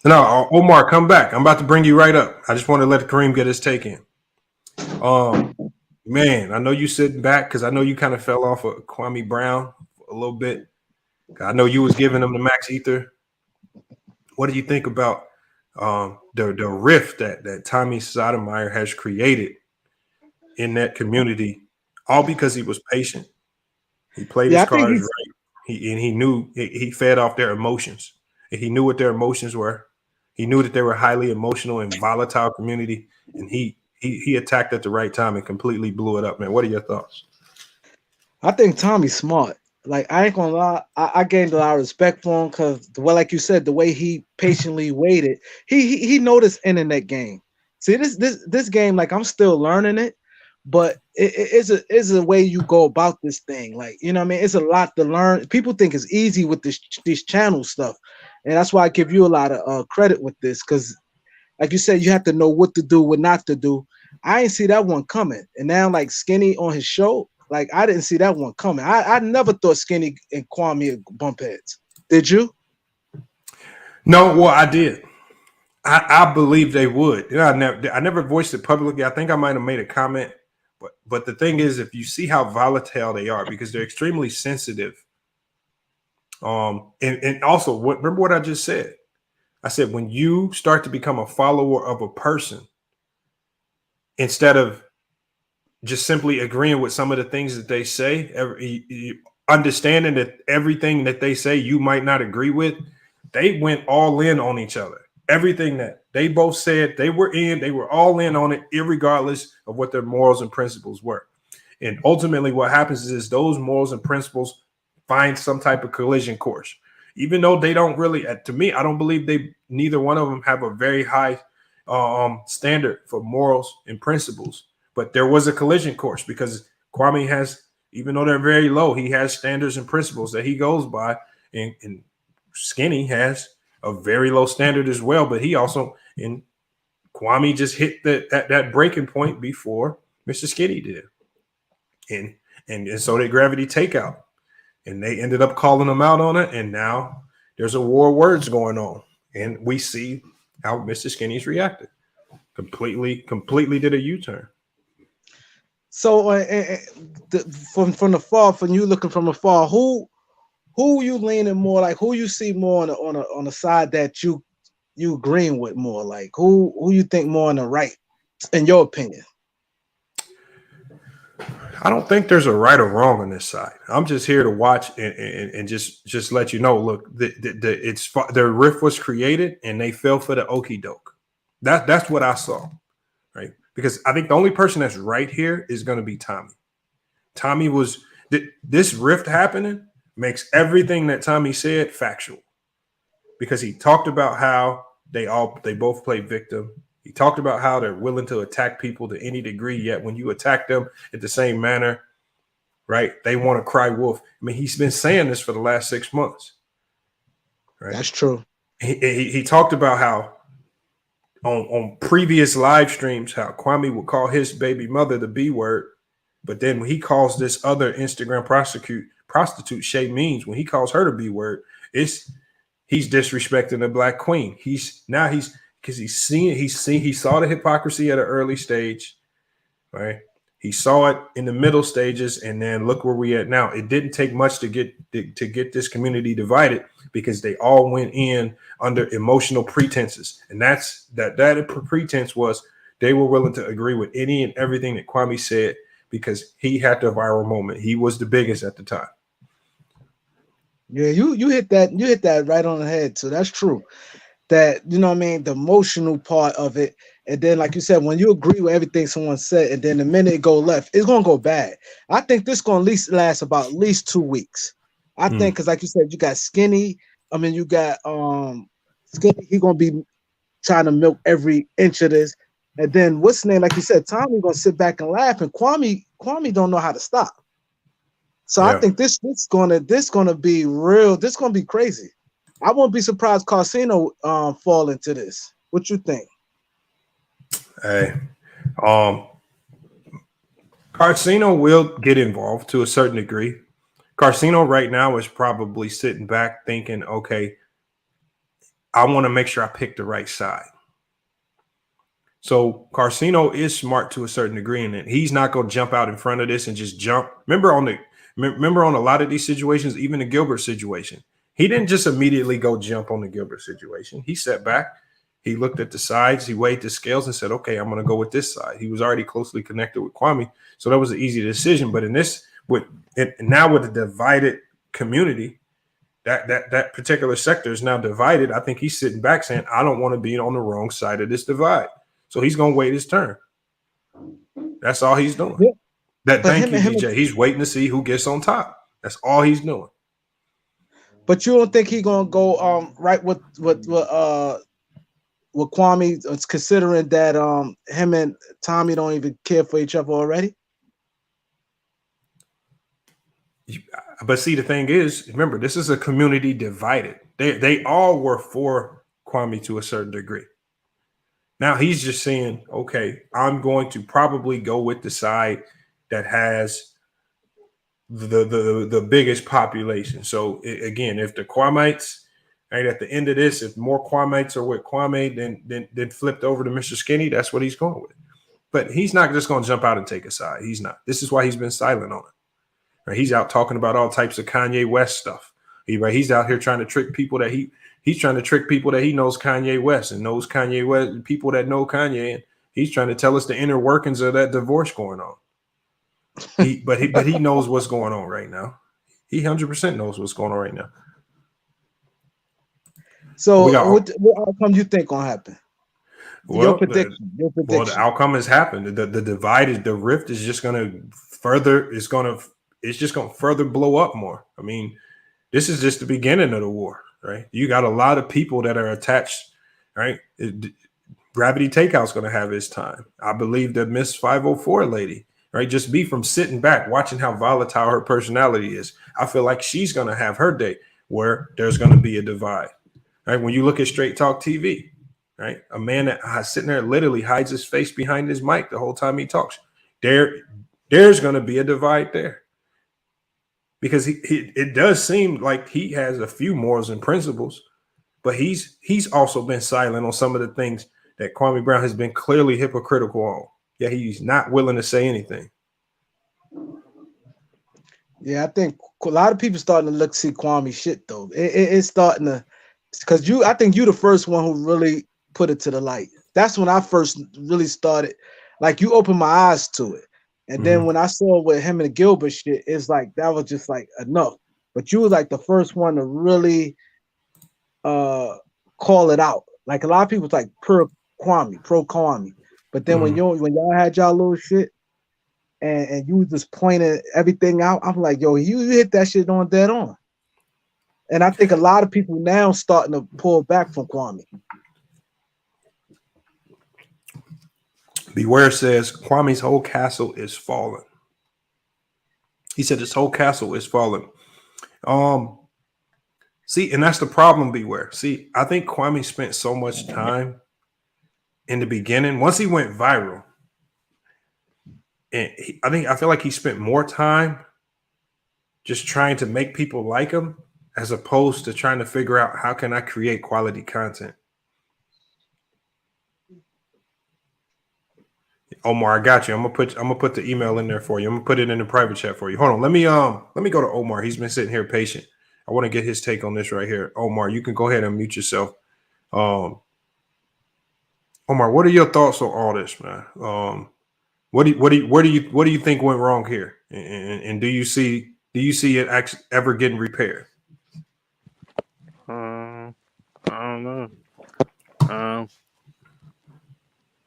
No, Omar, come back. I'm about to bring you right up. I just want to let Kareem get his take in. Man, I know you sitting back because I know you kind of fell off of Kwame Brown a little bit. I know you was giving him the max ether. What do you think about the rift that Tommy Sotomayor has created in that community, all because he was patient? He played his cards right. He knew he fed off their emotions. He knew what their emotions were. He knew that they were highly emotional and volatile community, and he attacked at the right time and completely blew it up, man. What are your thoughts? I think Tommy's smart. Like, I ain't gonna lie, I gained a lot of respect for him because, well, like you said, the way he patiently waited, he know this internet game. See, this game, like, I'm still learning it, but it's a way you go about this thing. Like, you know what I mean? It's a lot to learn. People think it's easy with this channel stuff, and that's why I give you a lot of credit with this, because, like you said, you have to know what to do, what not to do. I ain't see that one coming, and now, like, Skinny on his show, like, I didn't see that one coming. I never thought Skinny and Kwame bump heads. Did you? No, well, I did. I believe they would. You know, I never voiced it publicly. I think I might have made a comment, but the thing is, if you see how volatile they are, because they're extremely sensitive. And also, remember what I just said? I said, when you start to become a follower of a person, instead of just simply agreeing with some of the things that they say, understanding that everything that they say you might not agree with, they went all in on each other. Everything that they both said, they were all in on it, irregardless of what their morals and principles were. And ultimately what happens is those morals and principles find some type of collision course. Even though they don't really, to me, I don't believe neither one of them have a very high standard for morals and principles. But there was a collision course because Kwame has, even though they're very low, he has standards and principles that he goes by. And Skinny has a very low standard as well. But he also, and Kwame just hit that breaking point before Mr. Skinny did, and so did Gravity Takeout, and they ended up calling him out on it, and now there's a war of words going on, and we see how Mr. Skinny's reacted. Completely did a U-turn. So from the far, from you looking from afar, who you leaning more, like who you see more on the side that you agreeing with more, like who you think more on the right, in your opinion? I don't think there's a right or wrong on this side. I'm just here to watch and just let you know. Look, the riff was created and they fell for the okie doke. That's what I saw, right? Because I think the only person that's right here is going to be Tommy. Tommy was this rift happening makes everything that Tommy said factual, because he talked about how they both play victim. He talked about how they're willing to attack people to any degree, yet when you attack them in the same manner, right, they want to cry wolf. I mean, he's been saying this for the last 6 months. Right? That's true. He talked about how on previous live streams, how Kwame would call his baby mother the B word, but then when he calls this other Instagram prostitute Shay Means, when he calls her the B word, he's disrespecting the Black queen. He saw the hypocrisy at an early stage, right? He saw it in the middle stages, and then look where we at now. It didn't take much to get this community divided, because they all went in under emotional pretenses, and that pretense was they were willing to agree with any and everything that Kwame said because he had the viral moment. He was the biggest at the time. Yeah, you hit that right on the head. So that's true. That, you know what I mean, the emotional part of it. And then, like you said, when you agree with everything someone said, and then the minute it go left, it's gonna go bad. I think this gonna last about at least 2 weeks. I think, because like you said, you got Skinny. I mean, you got Skinny. He gonna be trying to milk every inch of this. And then what's the name? Like you said, Tommy gonna sit back and laugh, and Kwame don't know how to stop. So yeah. I think this gonna be real. This gonna be crazy. I won't be surprised Carsino fall into this. What you think? Hey, Carsino will get involved to a certain degree. Carsino right now is probably sitting back thinking, okay, I want to make sure I pick the right side. So Carsino is smart to a certain degree, and he's not going to jump out in front of this and just jump. Remember on a lot of these situations, even the Gilbert situation, he didn't just immediately go jump on the Gilbert situation. He sat back, he looked at the sides, he weighed the scales and said, okay, I'm going to go with this side. He was already closely connected with Kwame, so that was an easy decision. But in this, now with the divided community, that particular sector is now divided. I think he's sitting back saying, I don't want to be on the wrong side of this divide. So he's going to wait his turn. That's all he's doing. Yeah. Thank you, DJ. He's waiting to see who gets on top. That's all he's doing. But you don't think he's gonna go right with Kwame, considering that him and Tommy don't even care for each other already? But see, the thing is, remember, this is a community divided. They all were for Kwame to a certain degree. Now he's just saying, okay, I'm going to probably go with the side that has the biggest population. So again, if the Kwamites, right, at the end of this, if more Kwamites are with Kwame than flipped over to Mr. Skinny, that's what he's going with. But he's not just going to jump out and take a side. He's not. This is why he's been silent on it. Right? He's out talking about all types of Kanye West stuff. He's out here trying to trick people that he's trying to trick people that he knows Kanye West and knows Kanye West, people that know Kanye, and he's trying to tell us the inner workings of that divorce going on. But he knows what's going on right now. He 100% knows what's going on right now. So what outcome do you think gonna happen? Well, your prediction. Well, the outcome has happened. The divide is, the rift is just gonna further. It's just gonna further blow up more. I mean, this is just the beginning of the war, right? You got a lot of people that are attached, right? Gravity Takeout's gonna have his time. I believe that Miss 504 lady, right? Just be from sitting back, watching how volatile her personality is. I feel like she's gonna have her day where there's gonna be a divide. Right? When you look at Straight Talk TV, right? A man that sitting there literally hides his face behind his mic the whole time he talks. There's going to be a divide there. Because it does seem like he has a few morals and principles, but he's also been silent on some of the things that Kwame Brown has been clearly hypocritical on. Yeah, he's not willing to say anything. Yeah, I think a lot of people starting to see Kwame shit though. It's starting to, because I think you the first one who really put it to the light. That's when I first really started. Like you opened my eyes to it. And then when I saw with him and Gilbert shit, it's like that was just like enough. But you was like the first one to really call it out. Like a lot of people was like pro Kwame. But then when y'all had y'all little shit and you was just pointing everything out, I'm like, yo, you hit that shit on dead on. And I think a lot of people now starting to pull back from Kwame. Beware says Kwame's whole castle is falling. He said his whole castle is falling. See, and that's the problem, Beware. See, I think Kwame spent so much time in the beginning. Once he went viral, and I feel like he spent more time just trying to make people like him as opposed to trying to figure out how can I create quality content. Omar, I got you. I'm gonna put the email in there for you. I'm gonna put it in the private chat for you. Hold on. Let me go to Omar. He's been sitting here patient. I want to get his take on this right here. Omar, you can go ahead and mute yourself. Omar, what are your thoughts on all this, man? What do you think went wrong here? And do you see it actually ever getting repaired? I don't know.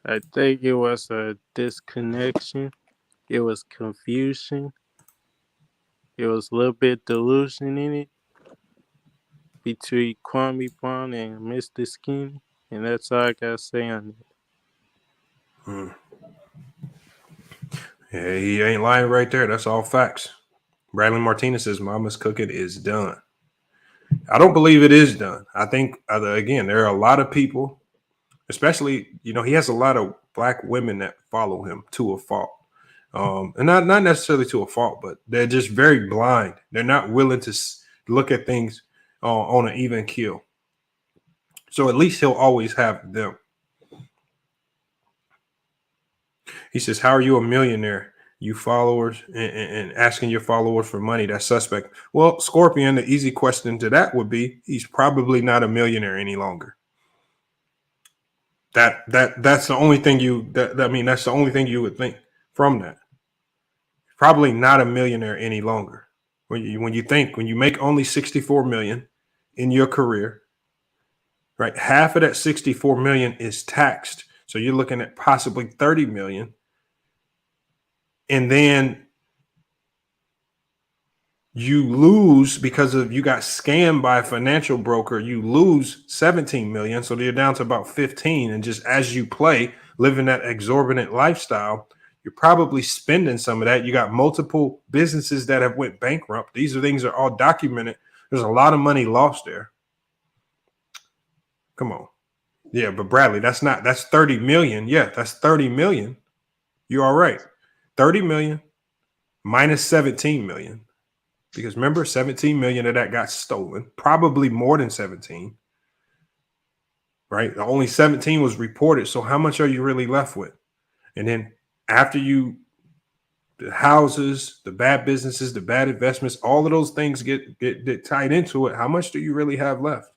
I think it was a disconnection. It was confusion. It was a little bit delusion in it between Kwame Brown and Mr. Skinny. And that's all I got to say on it. Yeah, he ain't lying right there. That's all facts. Bradley Martinez says Mama's cooking is done. I don't believe it is done. I think, again, there are a lot of people, especially, he has a lot of black women that follow him to a fault. And not necessarily to a fault, but they're just very blind. They're not willing to look at things on an even keel. So at least he'll always have them. He says, how are you a millionaire? You followers and asking your followers for money, that's suspect. Well, Scorpion, the easy question to that would be, he's probably not a millionaire any longer. That's the only thing that's the only thing you would think from that. Probably not a millionaire any longer. When you make only 64 million in your career, right? Half of that 64 million is taxed. So you're looking at possibly 30 million. And then you lose because you got scammed by a financial broker. You lose 17 million. So you're down to about 15. And just as you play, living that exorbitant lifestyle, you're probably spending some of that. You got multiple businesses that have went bankrupt. These things are all documented. There's a lot of money lost there. Come on. Yeah, but Bradley, that's 30 million. Yeah, that's 30 million. You're all right. 30 million minus 17 million. Because remember, 17 million of that got stolen, probably more than 17, right? Only 17 was reported. So how much are you really left with? And then after the houses, the bad businesses, the bad investments, all of those things get tied into it. How much do you really have left?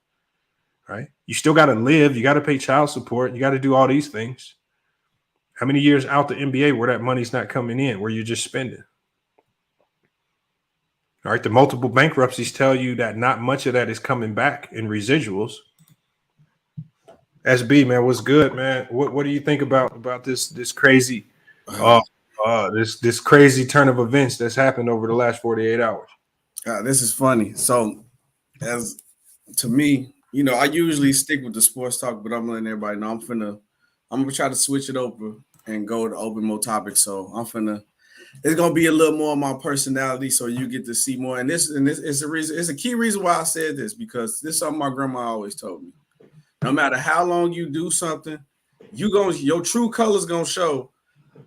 Right? You still got to live. You got to pay child support. You got to do all these things. How many years out the NBA where that money's not coming in, where you're just spending? All right. The multiple bankruptcies tell you that not much of that is coming back in residuals. SB, man, what's good, man? What do you think about this crazy this crazy turn of events that's happened over the last 48 hours? This is funny. So, as to me, I usually stick with the sports talk, but I'm letting everybody know I'm gonna try to switch it over and go to open more topics. So it's gonna be a little more of my personality, so you get to see more. And this is the reason. It's a key reason why I said this, because this is something my grandma always told me. No matter how long you do something, your true colors gonna show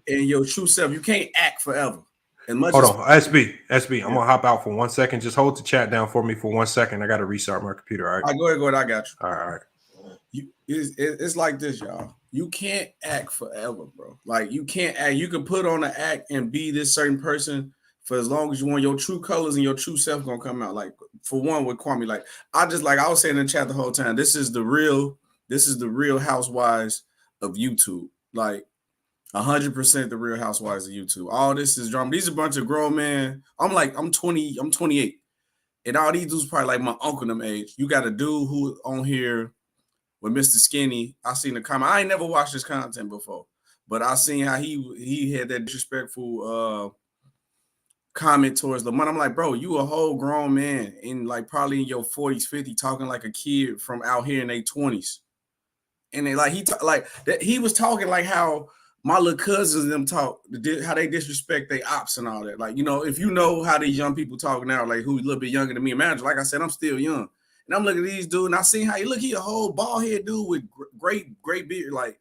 and your true self. You can't act forever. As much Hold as on, SB. I'm gonna hop out for 1 second. Just hold the chat down for me for 1 second. I gotta restart my computer. All right. Go ahead. I got you. All right. It's like this, y'all. You can't act forever, bro. Like you can't act. You can put on an act and be this certain person for as long as you want. Your true colors and your true self gonna come out. Like for one, with Kwame, like I was saying in the chat the whole time. This is the real housewives of YouTube. Like 100% the real housewives of YouTube. All this is drama. These are a bunch of grown men. I'm 28, and all these dudes probably like my uncle them age. You got a dude who on here with Mr. Skinny. I seen the comment. I ain't never watched his content before, but I seen how he had that disrespectful comment towards Lamont. I'm like, bro, you a whole grown man in like probably in your 40s, 50s, talking like a kid from out here in their 20s. And they like he was talking like how my little cousins and them talk, how they disrespect their ops and all that. Like, you know, if you know how these young people talk now, like who's a little bit younger than me, imagine, like I said, I'm still young. And I'm looking at these dudes and I seen how he a whole bald head dude with great beard. Like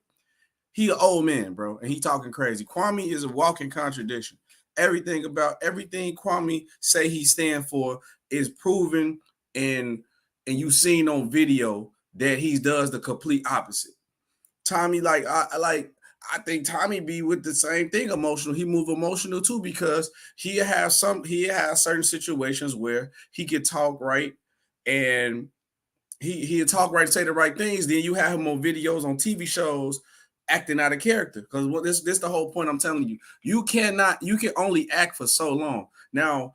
he an old man, bro. And he talking crazy. Kwame is a walking contradiction. Everything Kwame say he stand for is proven and you seen on video that he does the complete opposite. Tommy, I think Tommy be with the same thing, emotional. He move emotional too because he has certain situations where he could talk right and he'll talk right, say the right things. Then you have him on videos on TV shows acting out of character. Because this the whole point I'm telling you. You can only act for so long. Now,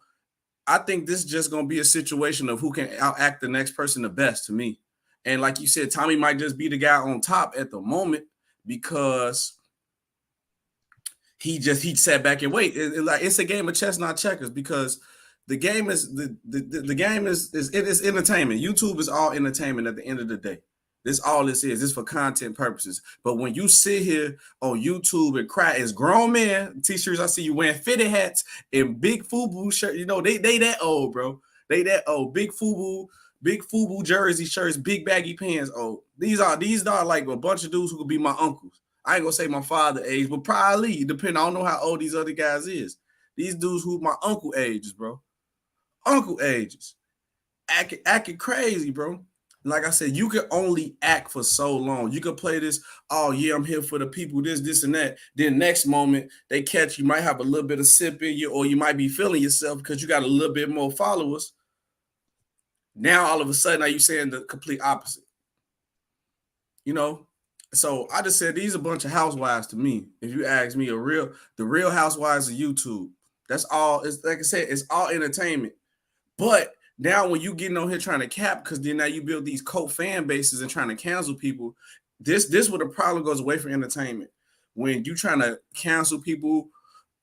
I think this is just gonna be a situation of who can outact the next person the best to me. And like you said, Tommy might just be the guy on top at the moment because he sat back and wait. It's a game of chess, not checkers, because the game is the game is entertainment. YouTube is all entertainment at the end of the day. This all this is. It's for content purposes. But when you sit here on YouTube and cry as grown men, t-shirts, I see you wearing fitted hats and big FUBU shirt. You know, they that old, bro. They that old. Big FUBU jersey shirts, big baggy pants. Oh, these are like a bunch of dudes who could be my uncles. I ain't gonna say my father age, but probably depending. I don't know how old these other guys is. These dudes who my uncle ages, bro. Uncle ages. Acting crazy, bro. Like I said, you can only act for so long. You can play this, oh yeah, I'm here for the people, this, and that. Then next moment, they catch you, might have a little bit of sip in you, or you might be feeling yourself because you got a little bit more followers. Now, all of a sudden, are you saying the complete opposite? You know? So I just said these are a bunch of housewives to me. If you ask me, the real housewives of YouTube. That's all. It's like I said, it's all entertainment. But now when you getting on here trying to cap, because then now you build these cult fan bases and trying to cancel people, this where the problem goes away from entertainment. When you trying to cancel people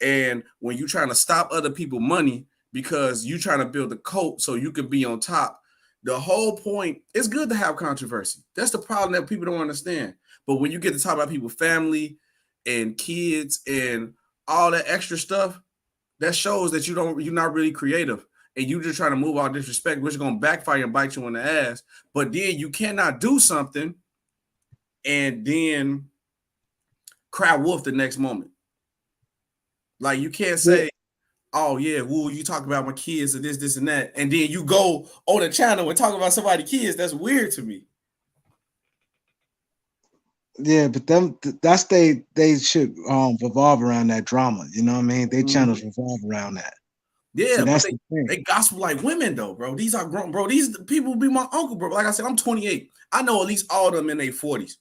and when you trying to stop other people money because you trying to build a cult so you can be on top. The whole point, it's good to have controversy. That's the problem that people don't understand. But when you get to talk about people's family and kids and all that extra stuff, that shows that you're not really creative. And you just trying to move all disrespect, which is going to backfire and bite you in the ass. But then you cannot do something and then cry wolf the next moment. Like you can't say, oh yeah, woo, you talk about my kids and this, and that. And then you go on the channel and talk about somebody's kids. That's weird to me. Yeah, but that's they should revolve around that drama. You know what I mean? They channels revolve around that. Yeah, so but they gospel like women though, bro. These are grown, bro. These people be my uncle, bro. Like I said, I'm 28. I know at least all of them in their 40s.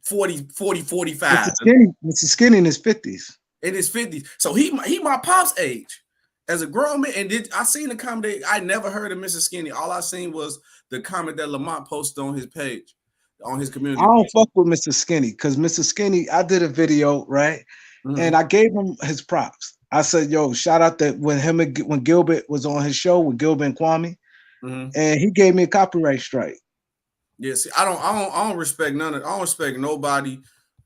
40, 45. Mr. Skinny in his 50s. In his 50s. So he my pop's age. As a grown man, and I seen the comment. I never heard of Mr. Skinny. All I seen was the comment that Lamont posted on his page, on his community. I don't fuck with Mr. Skinny because Mr. Skinny, I did a video, right? And I gave him his props. I said, yo, shout out that when Gilbert was on his show with Gilbert and Kwame, and he gave me a copyright strike. Yeah, see, I don't respect none of it. I don't respect nobody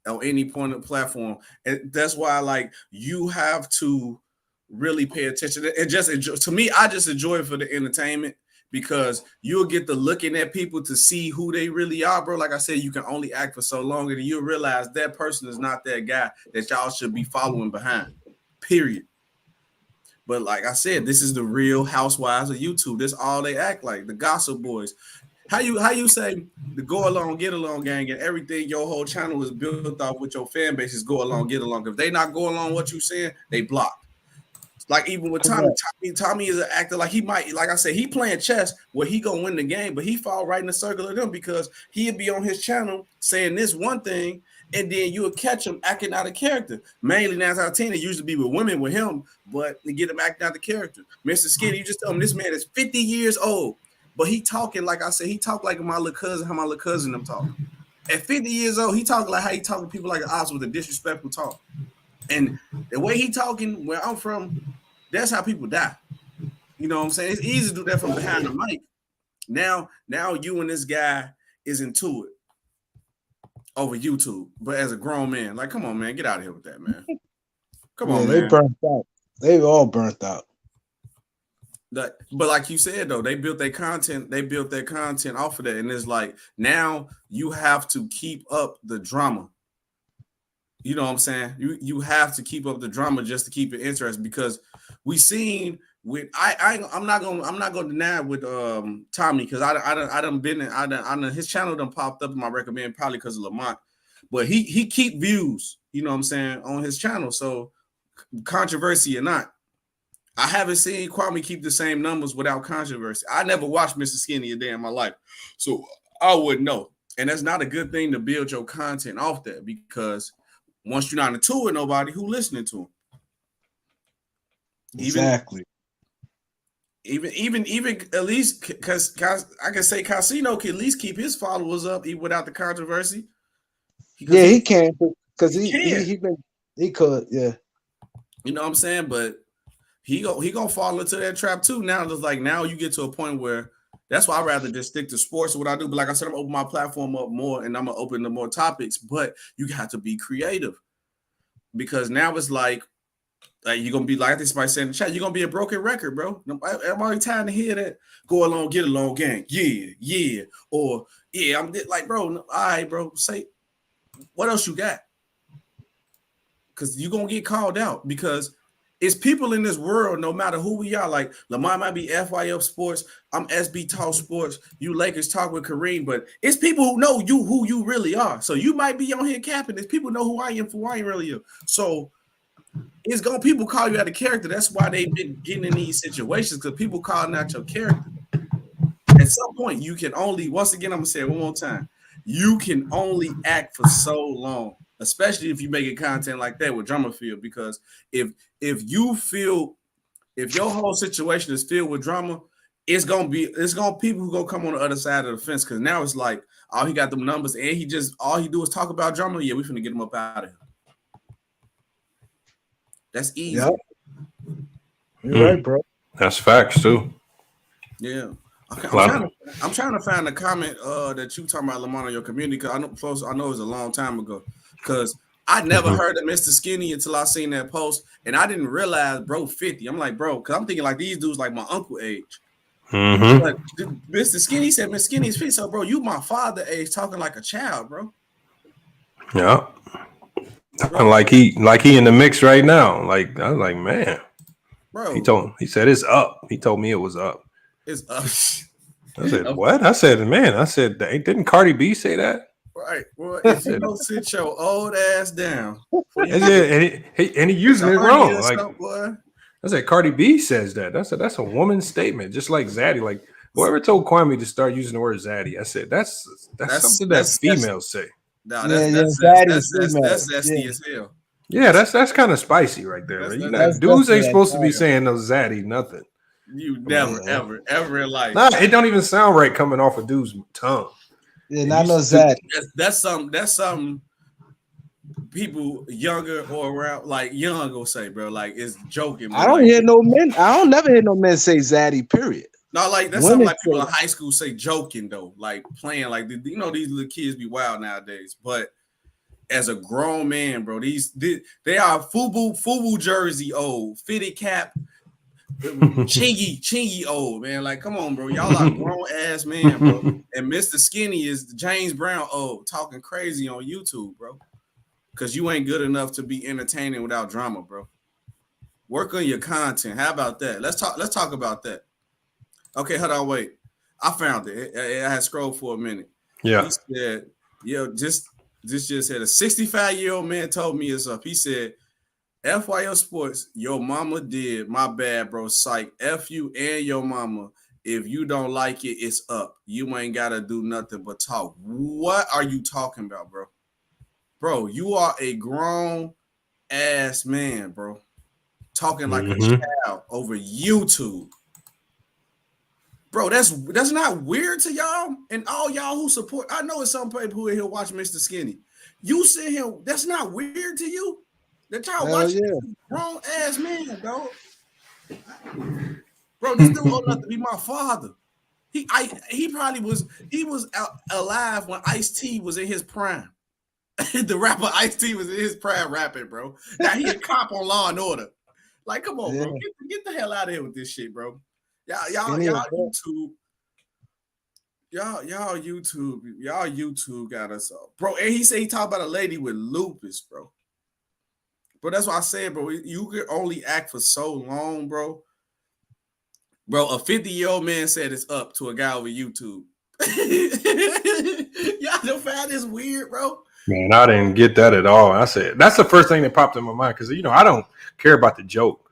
on any point of the platform. And that's why like you have to really pay attention and just enjoy. To me, I just enjoy it for the entertainment because you'll get to looking at people to see who they really are, bro. Like I said, you can only act for so long, and you'll realize that person is not that guy that y'all should be following behind. Period. But like I said, this is the real housewives of YouTube. This all they act like, the gossip boys. How you say the go along, get along gang, and everything your whole channel is built off with your fan base is go along, get along. If they not go along what you saying, they block. Like even with Tommy is an actor. Like he might, like I said, he playing chess where he gonna win the game, but he fall right in the circle of them because he'd be on his channel saying this one thing, and then you'll catch him acting out of character. Mainly 9 out of 10, it usually be with women with him, but to get him acting out of character. Mr. Skinny, you just tell him this man is 50 years old, but he talking like I said, he talk like my little cousin, how my little cousin them talking. At 50 years old, he talking like how he talking to people like an ops with a disrespectful talk. And the way he talking, where I'm from, that's how people die. You know what I'm saying? It's easy to do that from behind the mic. Now you and this guy is into it over YouTube, but as a grown man, like, come on, man, get out of here with that, man. Come on, man. They burnt out. They all burnt out. But like you said, though, they built their content off of that, and it's like now you have to keep up the drama. You know what I'm saying? You have to keep up the drama just to keep it interesting, because we seen with I'm not gonna deny with Tommy, because I done been in, his channel done popped up in my recommend probably because of Lamont, but he keep views, you know what I'm saying, on his channel. So controversy or not, I haven't seen Kwame keep the same numbers without controversy. I never watched Mr. Skinny a day in my life, so I wouldn't know. And that's not a good thing to build your content off that, because once you're not into it, nobody who listening to him. Exactly. Even at least, because I can say Casino can at least keep his followers up even without the controversy. He can, because he could, yeah. You know what I'm saying? But he gonna fall into that trap too. Now it's like now you get to a point where that's why I'd rather just stick to sports or what I do. But like I said, I'm gonna open my platform up more, and I'm gonna open to more topics. But you have to be creative, because now it's like you're gonna be like this by saying in the chat, you're gonna be a broken record, bro. I'm already tired to hear that go along, get along gang. Yeah. Or yeah, I'm like, bro, all right, bro. Say what else you got? Because you're gonna get called out, because it's people in this world, no matter who we are. Like Lamar might be FYF Sports, I'm SB Talk Sports, you Lakers Talk with Kareem, but it's people who know you who you really are. So you might be on here capping. There's people know who I am for who I really am. So it's gonna people call you out of character. That's why they've been getting in these situations, because people calling out your character. At some point, you can only, once again, I'm gonna say it one more time, you can only act for so long, especially if you make content like that with drama field. Because if your whole situation is filled with drama, it's gonna people who gonna come on the other side of the fence. Because now it's like, oh, he got them numbers, and all he do is talk about drama. Yeah, we finna get him up out of here. That's easy. Yep. You're right, bro. That's facts too. Yeah. I'm trying to find a comment that you talking about Lamont on your community, because I know it was a long time ago. Because I never heard of Mr. Skinny until I seen that post, and I didn't realize bro 50. I'm like, bro, because I'm thinking like these dudes like my uncle age. Mm-hmm. But Mr. Skinny said, Mr. Skinny's 50. So bro, you my father age, talking like a child, bro. Yeah. Like he in the mix right now. Like I was like, man, bro. He said it's up. He told me it was up. It's up. I said, what? I said, man. I said, didn't Cardi B say that? Right. Well, if you don't sit your old ass down, and he using it wrong. Like, I said, Cardi B says that. That's a woman's statement, just like Zaddy. Like whoever told Kwame to start using the word Zaddy, I said that's something that females say. No, that's zesty as hell. Yeah, that's kind of spicy right there. Dudes ain't supposed to be saying no Zaddy nothing. You never, ever in life. Nah, it don't even sound right coming off a dude's tongue. Yeah, not no Zaddy. That's something people younger or around like young will say, bro. Like it's joking. I don't hear no men. I don't never hear no men say Zaddy. Period. No, like that's something like people in high school say joking though, like playing like these little kids be wild nowadays. But as a grown man, bro, they are FUBU jersey old, fitted cap, Chingy old, man. Like, come on, bro. Y'all are grown ass man, bro. And Mr. Skinny is James Brown old, talking crazy on YouTube, bro. Because you ain't good enough to be entertaining without drama, bro. Work on your content. How about that? Let's talk about that. Okay, hold on, wait. I found it. I had scrolled for a minute. Yeah. He said, this just said a 65-year-old man told me it's up. He said, FYO Sports, your mama did. My bad, bro. Psych. F you and your mama. If you don't like it, it's up. You ain't got to do nothing but talk. What are you talking about, bro? Bro, you are a grown ass man, bro. Talking like a child over YouTube. Bro, that's not weird to y'all. And all y'all who support, I know it's some people who are here watch Mr. Skinny. You sit here, that's not weird to you? That y'all watching grown ass man, dog. Bro, this dude old enough to be my father. He was alive when Ice-T was in his prime. The rapper Ice-T was in his prime rapping, bro. Now he a cop on Law and Order. Like, come on, bro. Get the hell out of here with this shit, bro. Y'all YouTube got us up. Bro, and he said he talked about a lady with lupus, bro. But that's what I said, bro. You can only act for so long, bro. Bro, a 50-year-old man said it's up to a guy over YouTube. Y'all don't find this weird, bro? Man, I didn't get that at all. I said that's the first thing that popped in my mind because I don't care about the joke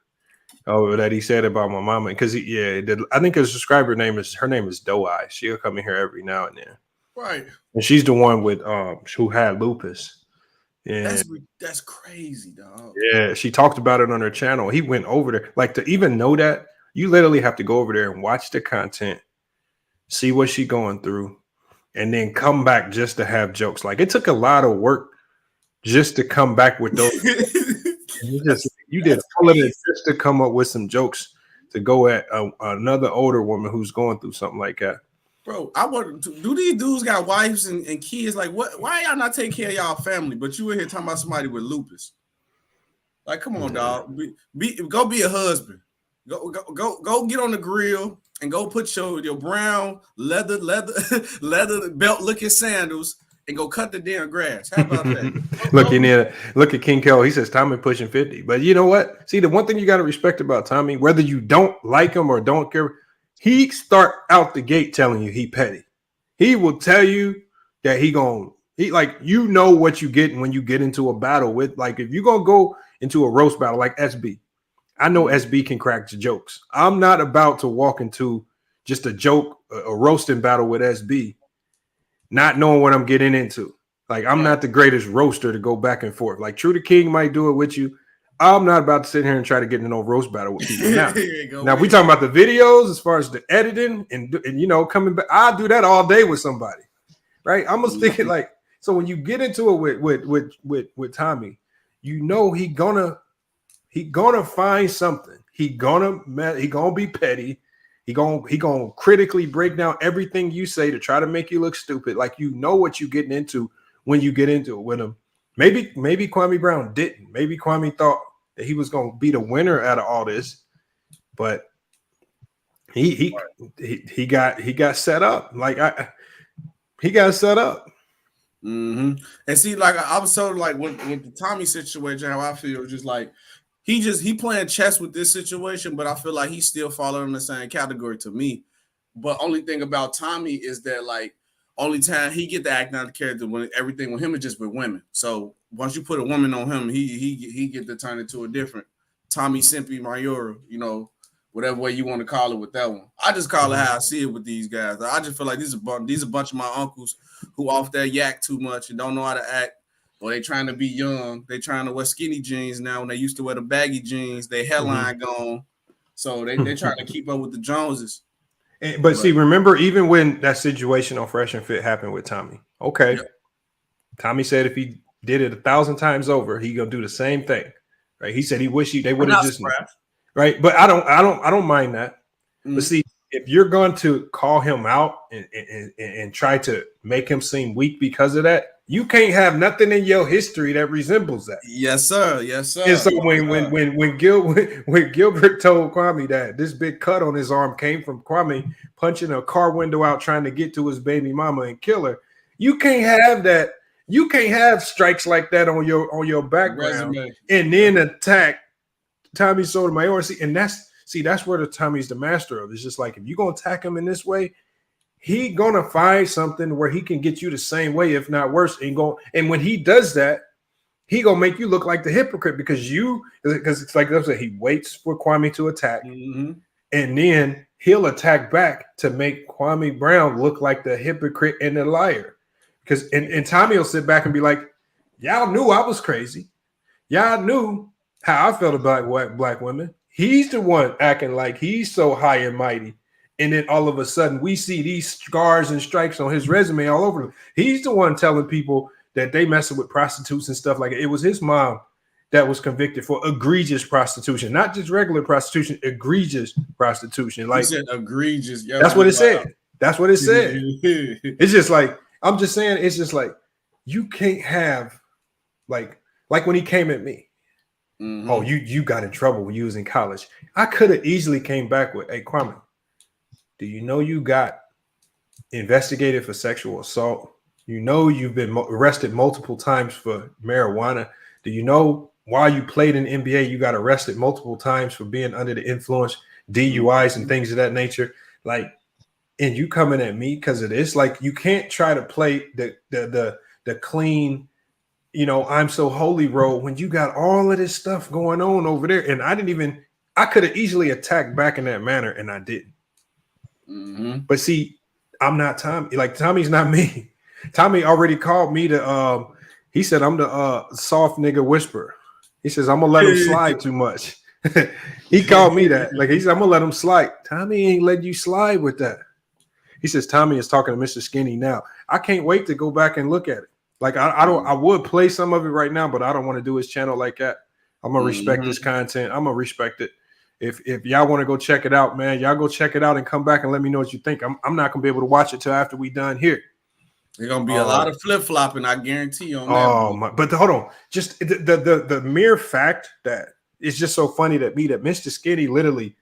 that he said about my mama because I think his subscriber name is Doe-Eye. She'll come in here every now and then, right? And she's the one with who had lupus. Yeah, that's crazy, dog. Yeah, she talked about it on her channel. He went over there, like to even know that you literally have to go over there and watch the content, see what she's going through. And then come back just to have jokes. Like it took a lot of work just to come back with those. you did all of it just to come up with some jokes to go at another older woman who's going through something like that. Bro, I want to do these dudes got wives and kids? Like, what? Why y'all not take care of y'all family? But you in here talking about somebody with lupus. Like, come on, dog. Go be a husband. Go get on the grill. And go put your brown leather belt looking sandals and go cut the damn grass. How about that? Look at King Kel. He says Tommy pushing 50. But you know what? See, the one thing you got to respect about Tommy, whether you don't like him or don't care, he start out the gate telling you he petty. He will tell you that he like what you get when you get into a battle with. Like if you're gonna go into a roast battle like SB. I know SB can crack the jokes. I'm not about to walk into just a joke, a roasting battle with SB, not knowing what I'm getting into. Like, I'm not the greatest roaster to go back and forth. Like, True the King might do it with you. I'm not about to sit here and try to get into no roast battle with people. Now we talking about the videos as far as the editing and coming back. I'll do that all day with somebody, right? I'm gonna stick it like so. When you get into it with Tommy, he gonna find something. He gonna be petty. He gonna critically break down everything you say to try to make you look stupid. Like what you're getting into when you get into it with him. Maybe Kwame Brown didn't. Maybe Kwame thought that he was gonna be the winner out of all this, but he got set up. He got set up. Mm-hmm. And see, like I was so like with the Tommy situation, how I feel just like. He playing chess with this situation, but I feel like he's still following the same category to me. But only thing about Tommy is that like only time he get to act out the character when everything with him is just with women. So once you put a woman on him, he get to turn into a different Tommy Simpy Mayura, whatever way you want to call it with that one. I just call it how I see it with these guys. I just feel like these are a bunch of my uncles who off their yak too much and don't know how to act. Or they trying to be young. They trying to wear skinny jeans now when they used to wear the baggy jeans. They hairline gone. So they trying to keep up with the Joneses. But see, remember, even when that situation on Fresh and Fit happened with Tommy, okay. Yeah. Tommy said if he did it 1,000 times over, he gonna do the same thing. Right. He said he wish they would have just right. But I don't mind that. Mm-hmm. But see, if you're going to call him out and try to make him seem weak because of that, you can't have nothing in your history that resembles that. Yes, sir. Yes, sir. And so when Gilbert told Kwame that this big cut on his arm came from Kwame punching a car window out trying to get to his baby mama and kill her, you can't have that. You can't have strikes like that on your background and then attack Tommy Sotomayor. And that's where the Tommy's the master of. It's just like, if you're gonna attack him in this way, he gonna find something where he can get you the same way, if not worse. And when he does that, he gonna make you look like the hypocrite because it's like I said, he waits for Kwame to attack, and then he'll attack back to make Kwame Brown look like the hypocrite and the liar. Because and Tommy will sit back and be like, y'all knew I was crazy. Y'all knew how I felt about black women. He's the one acting like he's so high and mighty. And then all of a sudden we see these scars and stripes on his resume all over him. He's the one telling people that they messing with prostitutes and stuff like that. It was his mom that was convicted for egregious prostitution, not just regular prostitution, egregious prostitution. Like, you said egregious. Yeah, that's what it said. That's what it said. It's just like, I'm just saying, it's just like, you can't have like when he came at me. Oh, you got in trouble when you was in college. I could have easily came back with, hey, Kwame, do you know you got investigated for sexual assault? You know you've been arrested multiple times for marijuana. Do you know while you played in the NBA, you got arrested multiple times for being under the influence, DUIs and things of that nature? Like, and you coming at me because of this? Like, you can't try to play the clean, I'm so holy role when you got all of this stuff going on over there. And I could have easily attacked back in that manner, and I didn't. But see, I'm not Tommy. Like, Tommy's not me. Tommy already called me he said I'm the soft nigga whisperer. He says I'm gonna let him slide too much. He called me that. Like, he said I'm gonna let him slide. Tommy ain't letting you slide with that. He says Tommy is talking to Mr. Skinny now. I can't wait to go back and look at it. Like, I would play some of it right now, but I don't want to do his channel like that. I'm gonna respect his content. I'm gonna respect it. If y'all want to go check it out, man, y'all go check it out and come back and let me know what you think. I'm not gonna be able to watch it till after we done here. There's gonna be a lot of flip flopping, I guarantee you on that. Oh my! But hold on, just the mere fact that it's just so funny that Mr. Skinny literally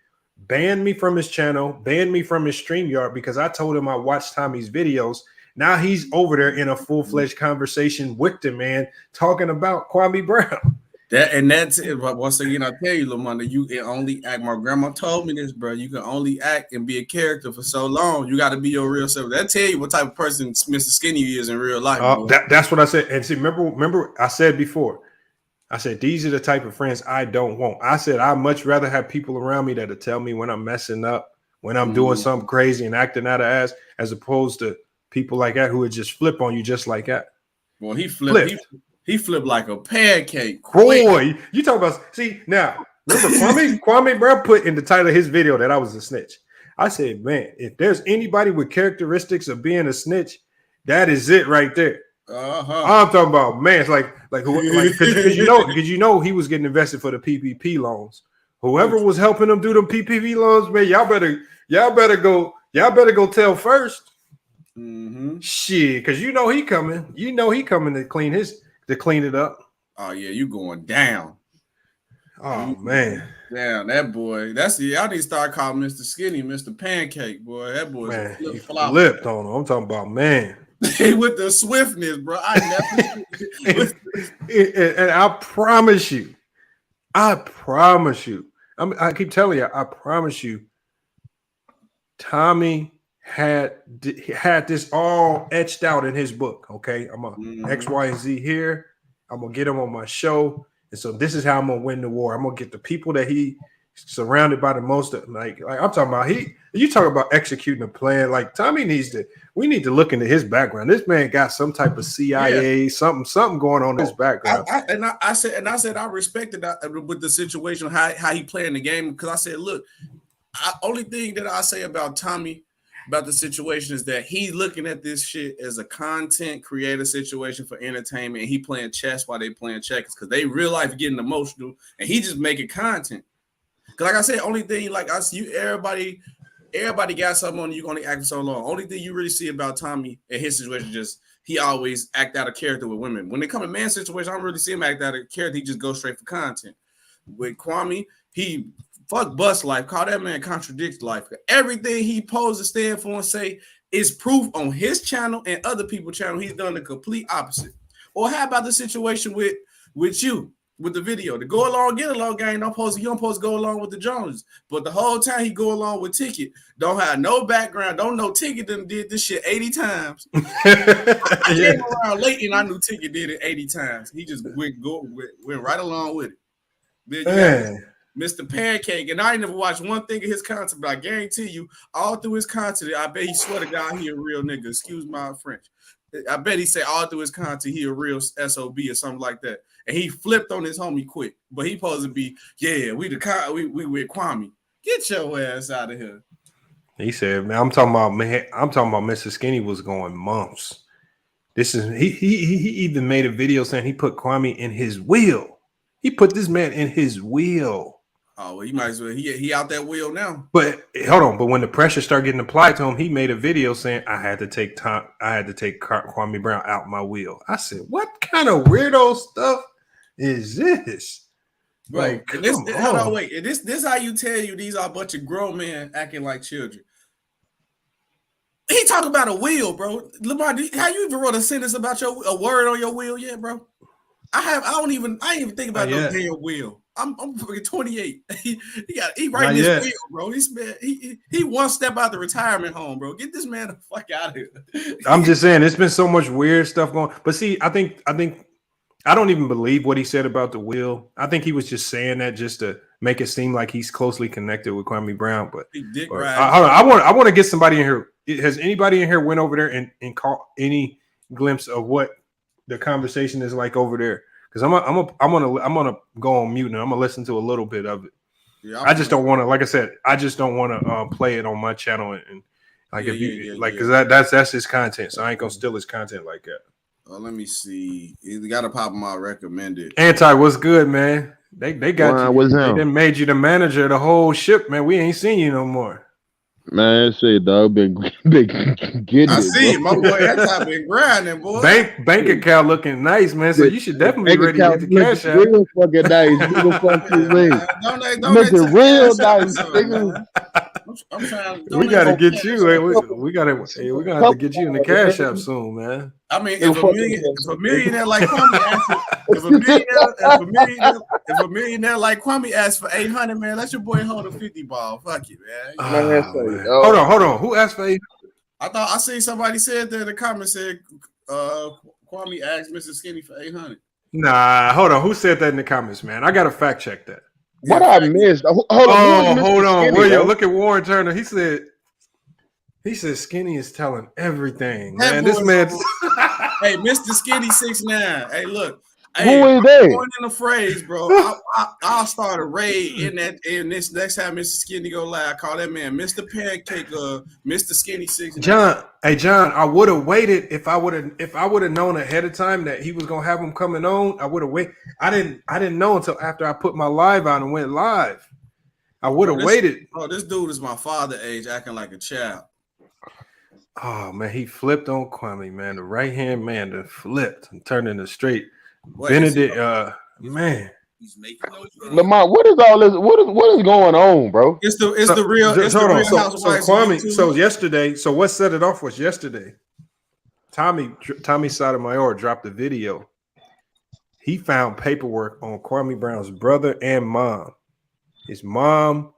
banned me from his channel, banned me from his StreamYard because I told him I watched Tommy's videos. Now he's over there in a full-fledged conversation with the man talking about Kwame Brown. That's it. But once again, I tell you, Lamunda, you can only act. My grandma told me this, bro. You can only act and be a character for so long. You got to be your real self. That tell you what type of person Mr. Skinny is in real life. That's what I said. And see, remember, I said before. I said these are the type of friends I don't want. I said I'd much rather have people around me that'll tell me when I'm messing up, when I'm doing something crazy and acting out of ass, as opposed to people like that who would just flip on you just like that. Well, he flipped. He flipped like a pancake. Boy, you talk about. See, now, remember Kwame Brown put in the title of his video that I was a snitch. I said, man, if there's anybody with characteristics of being a snitch, that is it right there. I'm talking about, man. It's like because you know he was getting invested for the PPP loans. Whoever was helping him do the PPP loans, man, y'all better go tell first. Shit, because you know he coming to clean it up. Oh yeah, you going down. Oh man, damn that boy. Y'all need to start calling Mr. Skinny Mr. Pancake, boy. That boy's man, he flipped on him. I'm talking about, man. With the swiftness, bro. And I promise you, I keep telling you, I promise you, Tommy had this all etched out in his book. Okay, I'm a X, Y, and Z here. I'm gonna get him on my show, and so this is how I'm gonna win the war. I'm gonna get the people that he surrounded by the most. Like I'm talking about, you talk about executing a plan. Like Tommy we need to look into his background. This man got some type of CIA, something going on in his background. I said I respected that with the situation, how he playing the game, because I said, look, only thing that I say about Tommy about the situation is that he's looking at this shit as a content creator situation for entertainment, and he playing chess while they playing checkers because they real life getting emotional, and he just making content. Because like I said, only thing like I see everybody everybody got something on you. You're gonna act for so long. Only thing you really see about Tommy and his situation, just he always act out of character with women. When they come to man situation, I don't really see him act out of character. He just goes straight for content. With Kwame, he fuck bust life. Call that man contradicts life. Everything he poses, stand for, and say is proof on his channel and other people's channel. He's done the complete opposite. Or how about the situation with you? With the video, to go along, get along, gang. You don't supposed to go along with the Joneses, but the whole time he go along with Ticket, don't have no background, don't know Ticket done did this shit 80 times. I came around late and I knew Ticket did it 80 times. He just went right along with it. Then you Mr. Pancake, and I ain't never watched one thing of his content, but I guarantee you, all through his content, I bet he swear to God he a real nigga. Excuse my French. I bet he say all through his content he a real SOB or something like that. And he flipped on his homie quick. But he supposed to be, we with Kwame. Get your ass out of here. He said, man, I'm talking about Mr. Skinny was going months. This is he even made a video saying he put Kwame in his wheel. He put this man in his wheel. Oh, well, he might as well. He out that wheel now. But hold on. But when the pressure started getting applied to him, he made a video saying, I had to take Kwame Brown out my wheel. I said, what kind of weirdo stuff is this? Bro, like, hold on, wait. This how you tell you these are a bunch of grown men acting like children. He talking about a wheel, bro. Lamar, how you even wrote a sentence about a word on your wheel yet, bro? I ain't even think about no damn wheel. I'm fucking 28. He writing his wheel, bro. He one step out the retirement home, bro. Get this man the fuck out of here. I'm just saying, there's been so much weird stuff going. But see, I think I don't even believe what he said about the wheel. I think he was just saying that just to make it seem like he's closely connected with Kwame Brown. But I want to get somebody in here. Has anybody in here went over there and caught any glimpse of what the conversation is like over there? Because I'm gonna go on mute and I'm gonna listen to a little bit of it. Yeah, I just don't want to, like I said, I just don't want to play it on my channel and because that's his content. So I ain't gonna steal his content like that. Let me see. You got to pop my recommended. Anti, what's good, man? They got you. They done made you the manager of the whole ship, man. We ain't seen you no more. Man, shit, dog, been getting I see it, my boy. Anti been grinding, boy. Bank account looking nice, man. So you should definitely be ready to get the cash out. Real fucking nice. Don't real nice, nigga. I'm trying. We gotta get you. We gotta have to get you in the cash app soon, man. I mean, if a millionaire like Kwame if a millionaire like Kwame asks for 800, man, let your boy hold a 50 ball. Fuck it, man. Hold on. Who asked for 800? I seen somebody said that in the comments said Kwame asked Mr. Skinny for 800. Nah, hold on. Who said that in the comments, man? I gotta fact check that. What I missed? Hold on. Look at Warren Turner. He said Skinny is telling everything, man. This man. Hey, Mr. Skinny 6'9". Hey, look. Who is that? Going in the phrase, bro. I'll start a raid in this next time Mr. Skinny go live. Call that man Mr. Pancake, Mr. Skinny 6'9". John, I would have waited if I would have known ahead of time that he was gonna have him coming on. I would have waited. I didn't know until after I put my live on and went live. I would have waited. Oh, this dude is my father age, acting like a child. Oh man, he flipped on Kwame, man. The right hand man that flipped and turned into straight. Benedict, man. He's making those. Lamont, what is all this? What is going on, bro? It's the real Kwame. So yesterday, so what set it off was yesterday. Tommy Sotomayor dropped a video. He found paperwork on Kwame Brown's brother and mom. His mom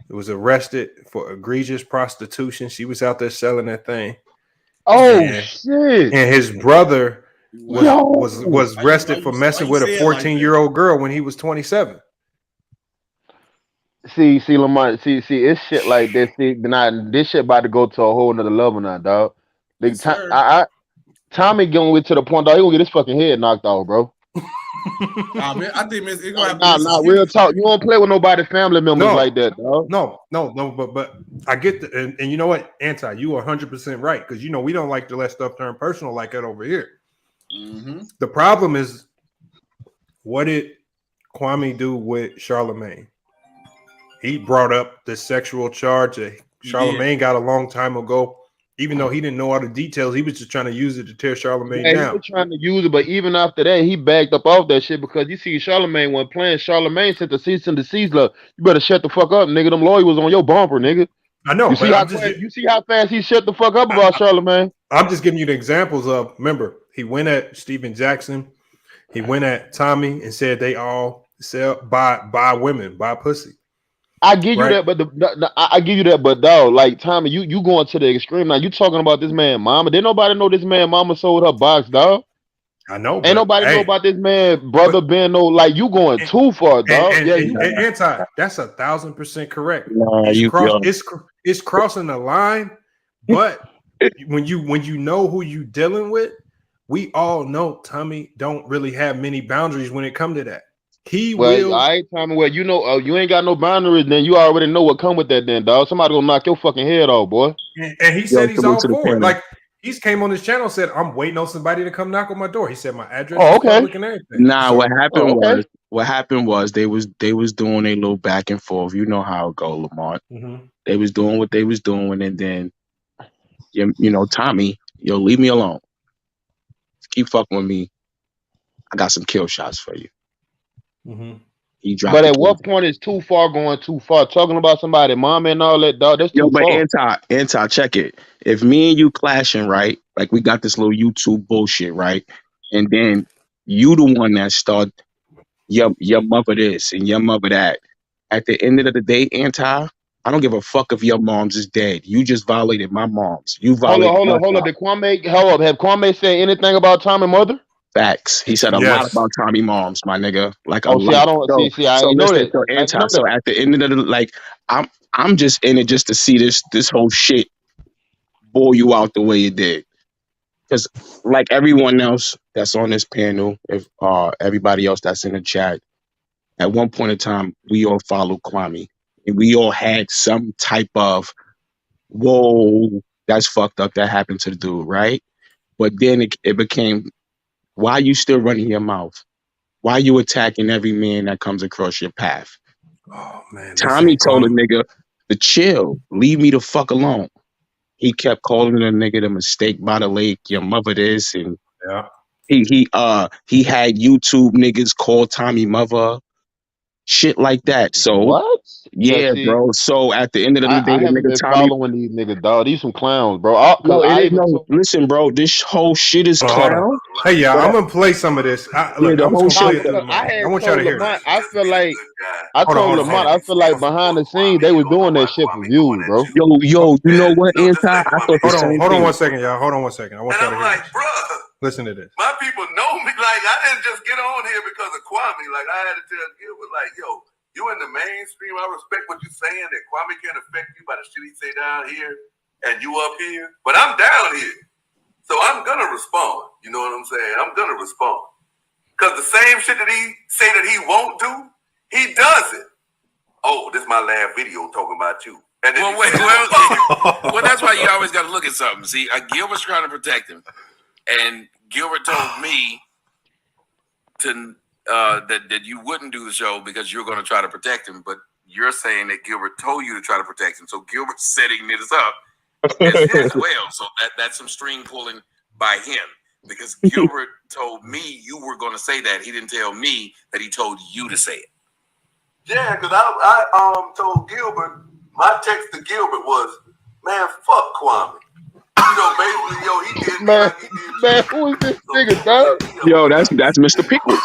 was arrested for egregious prostitution. She was out there selling that thing. Oh shit! And his brother was arrested for messing with a 14-year-old girl when he was 27. See, Lamont, see, it's shit like this. See, this shit about to go to a whole nother level now, dog. Tommy going to the point, dog. He gonna get his fucking head knocked off, bro. Man, I think it's gonna have real talk. You won't play with nobody family members like that, dog. No, but I get the and you know what, Anti, you are 100% right, because we don't like to let stuff turn personal like that over here. Mm-hmm. The problem is, what did Kwame do with Charlemagne? He brought up the sexual charge of Charlemagne got a long time ago. Even though he didn't know all the details, he was just trying to use it to tear Charlemagne Yeah, down. he was trying to use it, but even after that, he backed up off that shit because you see Charlemagne wasn't playing. Charlemagne sent the cease and desist. Look, you better shut the fuck up, nigga. Them lawyers was on your bumper, nigga. I know. You see how fast he shut the fuck up about Charlemagne? I'm just giving you the examples of. Remember, he went at Steven Jackson. He went at Tommy and said they all sell buy women, buy pussy. I give you that, but I give you that, but dog, like Tommy, you going to the extreme now. You talking about this man mama? Didn't nobody know this man mama sold her box, dog? I know. Ain't nobody know about this man brother Ben. No, like you going too far, dog. Anti, that's 1,000% correct. Nah, It's crossing the line, but when you know who you dealing with, we all know Tommy don't really have many boundaries when it come to that. Will. I ain't Tommy. Well, you know, you ain't got no boundaries. Then you already know what come with that. Then, dog, somebody gonna knock your fucking head off, boy. And he said he's all for it. Like he's came on his channel and said, "I'm waiting on somebody to come knock on my door." He said my address. Oh, okay. Is and everything. Nah, so, what happened was they was doing a little back and forth. You know how it go, Lamar. Mm-hmm. They was doing what they was doing, and then you know, Tommy, leave me alone. Keep fucking with me. I got some kill shots for you. Mm-hmm. But at what point is too far going too far? Talking about somebody, mom and all that, dog. That's too far. But anti, check it. If me and you clashing, right? Like we got this little YouTube bullshit, right? And then you the one that start your mother this and your mother that. At the end of the day, anti, I don't give a fuck if your mom's is dead. You just violated my mom's. You violated. Hold up. Did Kwame have Kwame said anything about Tommy mother? Facts. He said a lot about Tommy moms, my nigga. Like I know that. So at the end of the I'm just in it just to see this whole shit bore you out the way it did. Because like everyone else that's on this panel, if everybody else that's in the chat, at one point in time we all followed Kwame, and we all had some type of whoa, that's fucked up. That happened to the dude, right? But then it became. Why you still running your mouth? Why you attacking every man that comes across your path? Oh man! Tommy told a nigga to chill, leave me the fuck alone. He kept calling the nigga the mistake by the lake, your mother this, and he had YouTube niggas call Tommy mother, shit like that. So what? Yeah, bro. So at the end of the day, I haven't been following these niggas, dog. These some clowns, bro. Listen, bro. This whole shit is clown. Hey, I'm gonna play some of this. I want y'all to hear it. I feel like I told Lamont. I feel like behind the scenes they was doing that shit for views, bro. Yo, you know what, Anti? I thought the same thing. Hold on 1 second, y'all. Hold on 1 second. I want y'all to hear this. Listen to this. My people know me. Like, I didn't just get on here because of Kwame. Like, I had to tell Gilbert, like, yo, you in the mainstream. I respect what you're saying, that Kwame can't affect you by the shit he say down here and you up here. But I'm down here. So I'm going to respond. You know what I'm saying? I'm going to respond. Because the same shit that he say that he won't do, he does it. Oh, this is my last video talking about you. And then well, that's why you always got to look at something. See, Gilbert's trying to protect him. And Gilbert told me to that you wouldn't do the show because you're going to try to protect him, but you're saying that Gilbert told you to try to protect him. So Gilbert's setting this up as well. So that's some string pulling by him because Gilbert told me you were going to say that. He didn't tell me that he told you to say it. Yeah, because I told Gilbert, my text to Gilbert was, man, fuck Kwame. You know, basically, he did. Man, who is this nigga, dog? Yo, that's Mr. Pickles.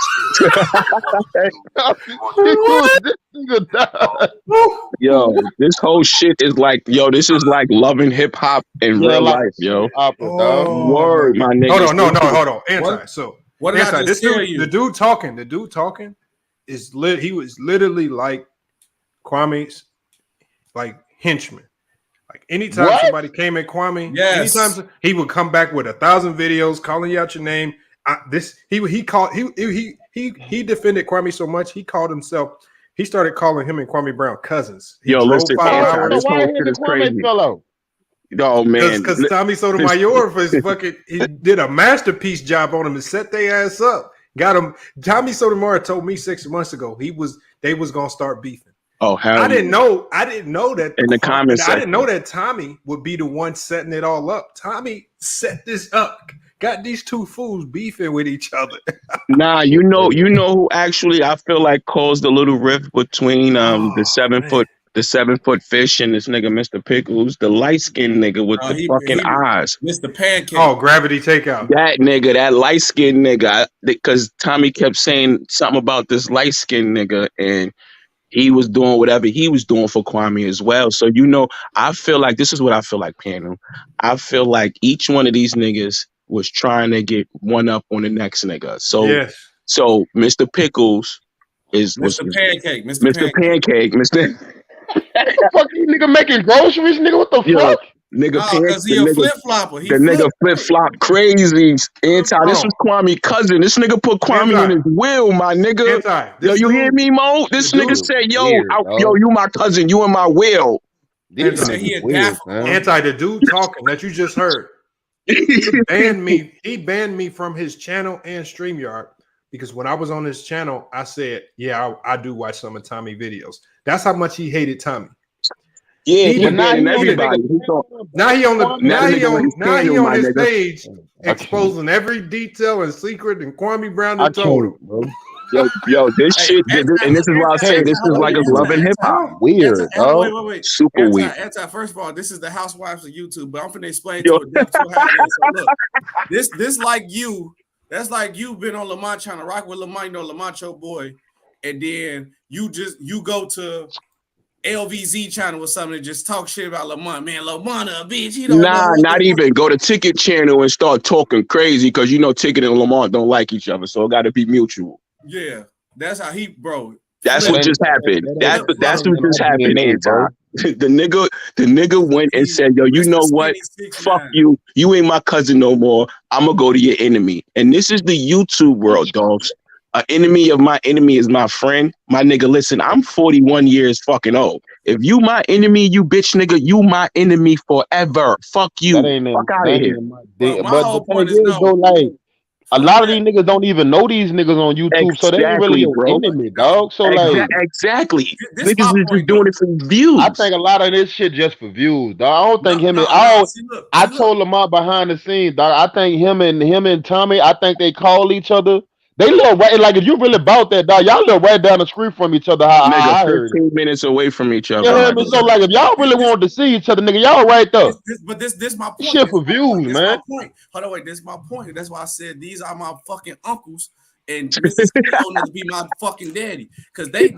Yo, this whole shit is like, this is like loving hip hop in real life, yo. Word, my nigga. Hold on. Anti. So what did I just tell you? The dude talking is lit. He was literally like Kwame's like henchman. Like anytime somebody came at Kwame, anytime he would come back with 1,000 videos calling you out your name. He defended Kwame so much he called himself. He started calling him and Kwame Brown cousins. Yo, listen, this whole shit is crazy. Oh man, because Tommy Sotomayor was fucking. He did a masterpiece job on him and set their ass up. Got him. Tommy Sotomayor told me 6 months ago they was gonna start beefing. Oh hell! I didn't know that In the comments I didn't know section. that Tommy would be the one setting it all up. Tommy set this up. Got these two fools beefing with each other. Nah, you know who actually I feel like caused a little rift between the 7 foot fish and this nigga Mr. Pickles, the light skinned nigga with the fucking eyes. Mr. Pancake. Oh, Gravity Takeout. That nigga, that light skinned nigga, because Tommy kept saying something about this light skinned nigga, and he was doing whatever he was doing for Kwame as well. So, I feel like this is what I feel like, Panel. I feel like each one of these niggas was trying to get one up on the next nigga. So, Yes. so Mr. Pickles was Pancake. Mr. Pancake. the fuck you nigga making groceries, nigga? What the fuck? Nigga, because he a flip-flopper. The nigga flip-flop crazy. This was Kwame's cousin. This nigga put Kwame in his will, my nigga. Yo, you hear me, Mo? This nigga said, yo, you my cousin. You in my will. Anti, the dude talking that you just heard. He banned me from his channel and StreamYard because when I was on his channel, I said, yeah, I do watch some of Tommy videos. That's how much he hated Tommy. Yeah, he's banning everybody. Now he on his page exposing every detail and secret, and Kwame Brown told him. Yo, this shit, and this is why I say this is like a love and hip hop. Weird, wait. Super weird. First of all, this is the housewives of YouTube, but I'm finna explain to it. So look, this like you. That's like you been on Lamont trying to rock with Lamont, Lamont your boy, and then you go to LVZ channel or something and just talk shit about Lamont. Man, Lamont a bitch. He don't know not even. Go to Ticket channel and start talking crazy because Ticket and Lamont don't like each other, so it got to be mutual. Yeah, that's how bro. That's what just happened. That's what just happened, Anton. The nigga went and said, yo, you know what? Fuck you. You ain't my cousin no more. I'm gonna go to your enemy. And this is the YouTube world, dogs. An enemy of my enemy is my friend. My nigga, listen, I'm 41 years fucking old. If you my enemy, you bitch nigga, you my enemy forever. Fuck you. Fuck out of here. But the thing is, though, like, a lot of these niggas don't even know these niggas on YouTube, so they ain't really your enemy, dog. So exactly. Niggas is just doing it for views. I think a lot of this shit just for views, dog. I don't think I told Lamont behind the scenes, dog. I think him and Tommy, I think they call each other. They live right, like if you really about that, dog, y'all live right down the street from each other. Nigga, 15 minutes away from each other. You hear me? So like, if y'all really wanted to see each other, nigga, y'all right there. This my point. Shit for views, man. Hold on, wait. This is my point. That's why I said these are my fucking uncles, and Mississippi to be my fucking daddy, because they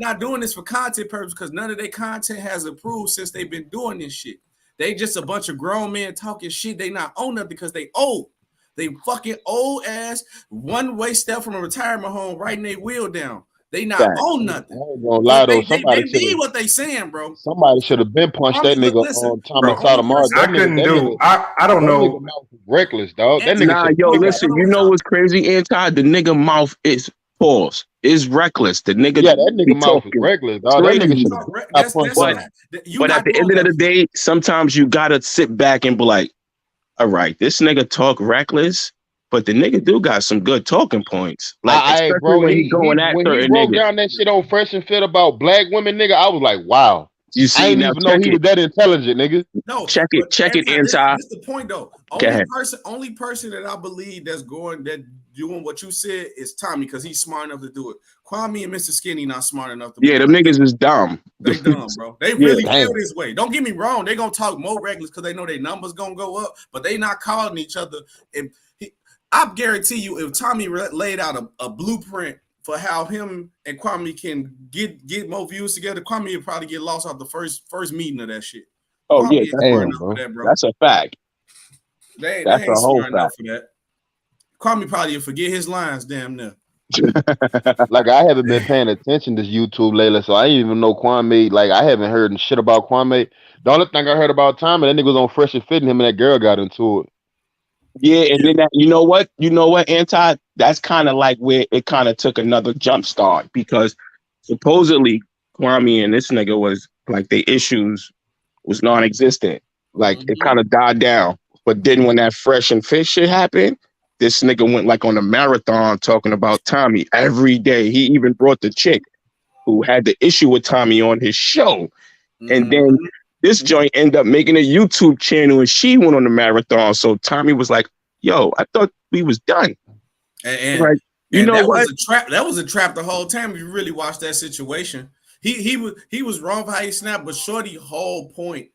not doing this for content purposes, because none of their content has improved since they've been doing this shit. They just a bunch of grown men talking shit. They not own nothing because they old. They fucking old ass, one way step from a retirement home, writing their wheel down. They not own nothing. I ain't gonna lie though. They mean what they saying, bro. Somebody should have been punched that nigga on Tommy Sotomayor. I don't know. Reckless, dog. That nigga. Yo, listen. You know what's crazy, Anti? The nigga mouth is pause. Is reckless. The nigga. Yeah, that nigga mouth is reckless, dog. That nigga should. But at the end of the day, sometimes you gotta sit back and be like, all right, this nigga talk reckless, but the nigga do got some good talking points. Like, especially bro, when he going at when certain he broke niggas. down that shit on Fresh and Fit about black women, nigga, I was like, wow. You see, I didn't even know he was that intelligent, nigga. No, check it, Anti. That's the point, though. Only person that I believe that's doing what you said is Tommy, because he's smart enough to do it. Kwame and Mr. Skinny not smart enough to do it. Yeah, them niggas is dumb. They dumb, bro. They really feel this way. Don't get me wrong. They gonna talk more reckless because they know their numbers gonna go up, but they not calling each other. And I guarantee you, if Tommy laid out a blueprint for how him and Kwame can get more views together, Kwame would probably get lost off the first meeting of that shit. Oh Kwame yeah, that's a fact. That's a whole fact. For that. Kwame probably will forget his lines, damn near. Like, I haven't been paying attention to YouTube lately, so I didn't even know Kwame. Like, I haven't heard shit about Kwame. The only thing I heard about Tommy, that nigga was on Fresh and Fit, and him and that girl got into it. Yeah, and then you know what, Anti? That's kind of like where it kind of took another jump start, because supposedly Kwame and this nigga was like, the issues was non-existent. Like, it kind of died down. But then when that Fresh and Fit shit happened, this nigga went like on a marathon talking about Tommy every day. He even brought the chick who had the issue with Tommy on his show. And then this joint ended up making a YouTube channel and she went on the marathon. So Tommy was like, yo, I thought we was done. And like, you know that what? was a trap. That was a trap the whole time. If you really watch that situation, he was wrong for how he snapped, but Shorty whole point,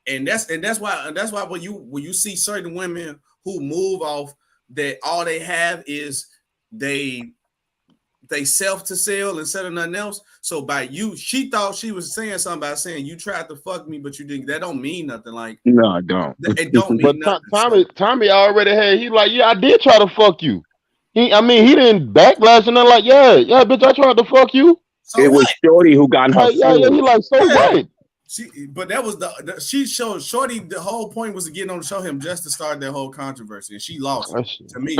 and that's why when you see certain women who move off that all they have is they self to sell instead of nothing else. So by you, she thought she was saying something by saying you tried to fuck me, but you didn't. That don't mean nothing. Like no, I don't. It don't mean nothing. Tommy already had. He like, yeah, I did try to fuck you. He didn't backlash and nothing. Like, yeah, bitch, I tried to fuck you. So it was Shorty who got her. Yeah, he like, so what? But that was she showed Shorty. The whole point was to get on to show him just to start that whole controversy, and she lost to me.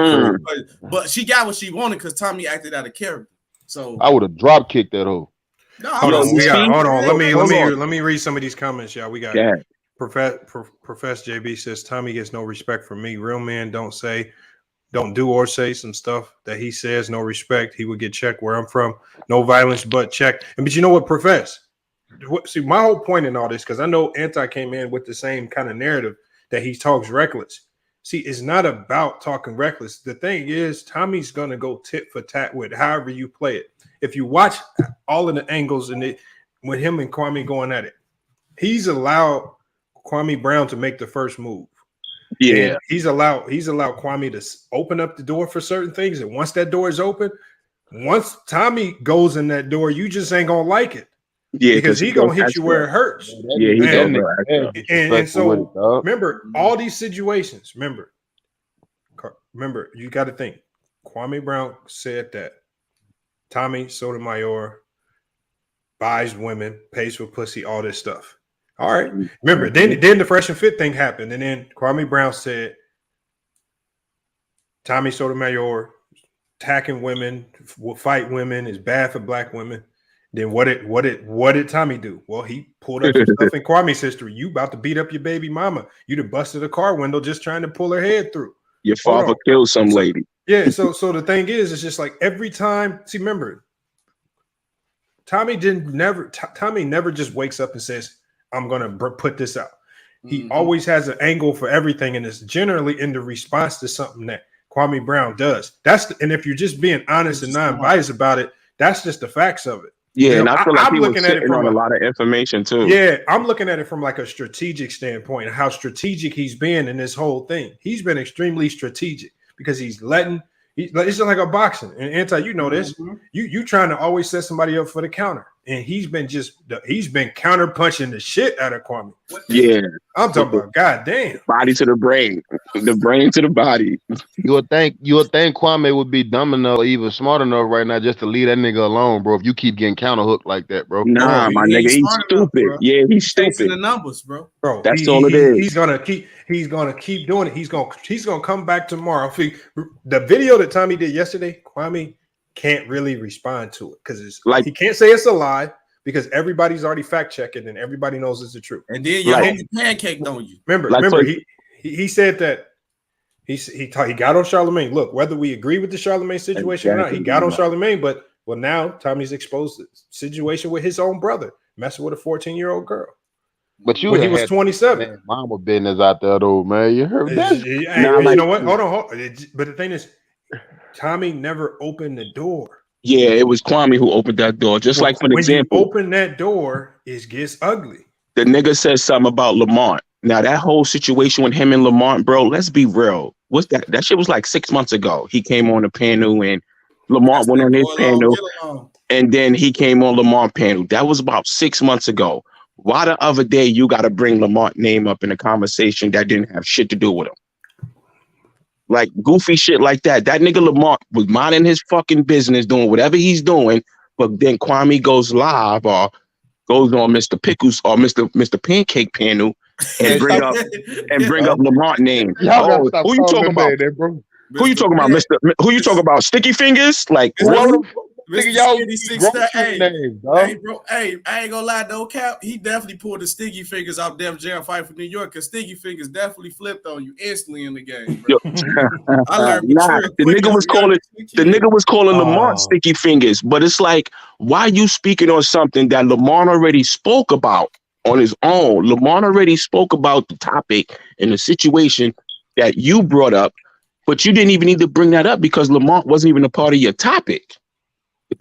But she got what she wanted because Tommy acted out of character. So I would have drop kicked that hoe. Hold on. Let me read some of these comments, y'all. We got Profess JB says Tommy gets no respect from me. Real men don't do or say some stuff that he says. No respect. He would get checked where I'm from. No violence, but check. But you know what, Profess? See, my whole point in all this, because I know Anti came in with the same kind of narrative that he talks reckless. See, it's not about talking reckless. The thing is, Tommy's going to go tit for tat with however you play it. If you watch all of the angles in it with him and Kwame going at it, he's allowed Kwame Brown to make the first move. Yeah, and he's allowed Kwame to open up the door for certain things. And once that door is open, once Tommy goes in that door, you just ain't going to like it. Yeah, because he's gonna hit you where it hurts. Yeah, and so remember all these situations. Remember, you got to think. Kwame Brown said that Tommy Sotomayor buys women, pays for pussy, all this stuff. All right. Remember, then the Fresh and Fit thing happened, and then Kwame Brown said Tommy Sotomayor attacking women, will fight women, is bad for black women. Then what did Tommy do? Well, he pulled up some stuff in Kwame's history. You about to beat up your baby mama. You done busted a car window just trying to pull her head through. Your father killed some lady. Yeah, so the thing is, it's just like every time. See, remember, Tommy never just wakes up and says, I'm gonna put this out. He always has an angle for everything, and it's generally in the response to something that Kwame Brown does. And if you're just being honest and non-biased about it, that's just the facts of it. Yeah, and I feel like I'm looking at it from a lot of information too. Yeah, I'm looking at it from like a strategic standpoint, how strategic he's been in this whole thing. He's been extremely strategic because it's just like a boxing. And Anti, you know this. You trying to always set somebody up for the counter, and he's been counter punching the shit out of Kwame. Yeah, I'm talking about goddamn body to the brain, the brain to the body. You would think Kwame would be dumb enough or even smart enough right now just to leave that nigga alone, bro. If you keep getting counter hooked like that, bro. Nah, my nigga, he's stupid. Yeah, he's stupid. The numbers, bro. That's all it is. He's gonna keep doing it. He's gonna come back tomorrow. The video that Tommy did yesterday, Kwame can't really respond to it because he can't say it's a lie because everybody's already fact checking and everybody knows it's the truth. And then you pancaked on you. Remember, he said that he got on Charlemagne. Look, whether we agree with the Charlemagne situation or not, he got on Charlemagne. But now Tommy's exposed the situation with his own brother messing with a 14-year-old girl. But he was 27. Mama business out there though, man. You heard that? You know what? Hold on. But the thing is, Tommy never opened the door. Yeah, it was Kwame who opened that door. Just like, for example, you open that door, it gets ugly. The nigga says something about Lamont. Now, that whole situation with him and Lamont, bro, let's be real. What's that? That shit was like 6 months ago. He came on the panel and Lamont went on his panel. And then he came on Lamont panel. That was about 6 months ago. Why the other day you got to bring Lamont name up in a conversation that didn't have shit to do with him? Like goofy shit like that. That nigga Lamont was minding his fucking business, doing whatever he's doing. But then Kwame goes live or goes on Mr. Pickles or Mr. Pancake panel and bring up Lamont name. Who you talking about? Who you talking about, Mr. Who you talking about? Sticky Fingers? Like what? Nigga, y'all Skinny grocery 6'9". names, dog. Hey, bro. Hey, I ain't gonna lie, no cap. He definitely pulled the Sticky Fingers off Def Jam fight for New York, because Sticky Fingers definitely flipped on you instantly in the game, bro. I learned the nigga was calling Lamont Sticky Fingers, but it's like, why you speaking on something that Lamont already spoke about on his own? Lamont already spoke about the topic and the situation that you brought up, but you didn't even need to bring that up because Lamont wasn't even a part of your topic.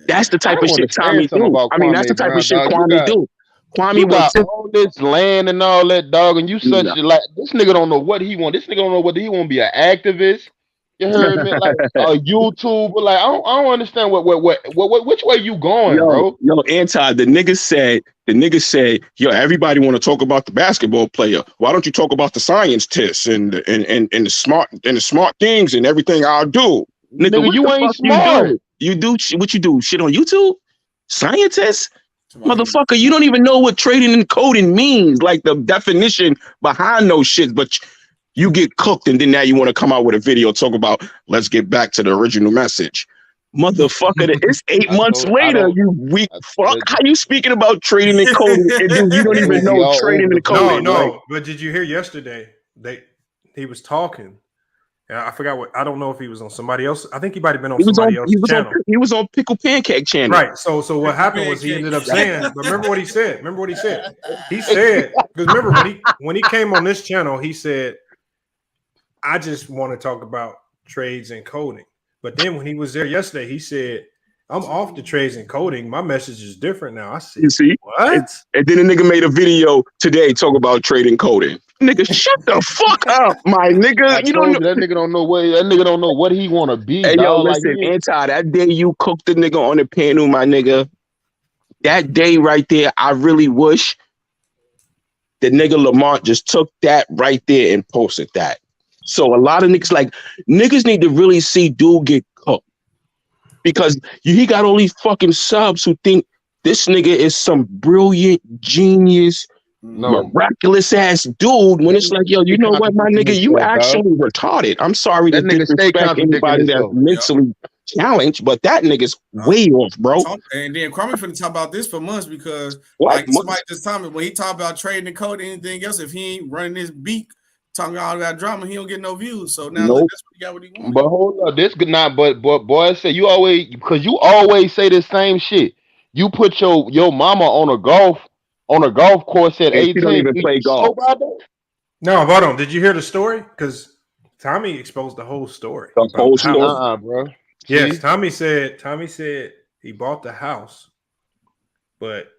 That's the type of shit Tommy do. I mean, that's the type of shit Kwame do. Kwame got all this land and all that, dog, and you such like this nigga don't know what he want. This nigga don't know whether he want to be an activist. You heard me? Like a YouTuber. Like I don't understand what which way you going, bro? Yo, Anti, the nigga said, yo, everybody want to talk about the basketball player. Why don't you talk about the science tests and the smart things and everything I'll do? Nigga, you ain't smart. You do what you do? Shit on YouTube? Scientists? Motherfucker, you don't even know what trading and coding means, like the definition behind those shit, but you get cooked and then now you want to come out with a video talk about let's get back to the original message. Motherfucker, it's 8 months later, you weak fuck. How you speaking about trading and coding and then you don't even know trading and coding? No, but did you hear yesterday? He was talking. I forgot what. I don't know if he was on somebody else. I think he might have been on somebody else's channel. He was on Pickle Pancake channel. Right. So what happened was he ended up saying. But remember what he said. He said because remember when he came on this channel, he said, "I just want to talk about trades and coding." But then when he was there yesterday, he said, "I'm off the trades and coding. My message is different now." I said, "You see what?" And then the nigga made a video today talk about trading coding. Nigga, shut the fuck up, my nigga. You don't know that nigga don't know what he want to be. Hey, yo, listen, like, Anti, that day you cooked the nigga on the panel, my nigga. That day right there, I really wish the nigga Lamont just took that right there and posted that. So a lot of niggas need to really see dude get cooked. Because he got all these fucking subs who think this nigga is some brilliant genius, miraculous ass dude. When it's like, yo, you know what, my nigga, you actually retarded. I'm sorry to disrespect anybody that's mentally challenged, but that nigga's way off, bro. And then Kwame finna talk about this for months because somebody just told me when he talk about trading and code anything else, if he ain't running his beak, talking all that drama, he don't get no views. So now look, that's what he got what he wants. But hold up, this good not. But boy, say you always say the same shit. You put your mama on a golf course at 18. She don't even play golf. No, hold on. Did you hear the story? Because Tommy exposed the whole story. The whole story, bro. Yes, Tommy said he bought the house, but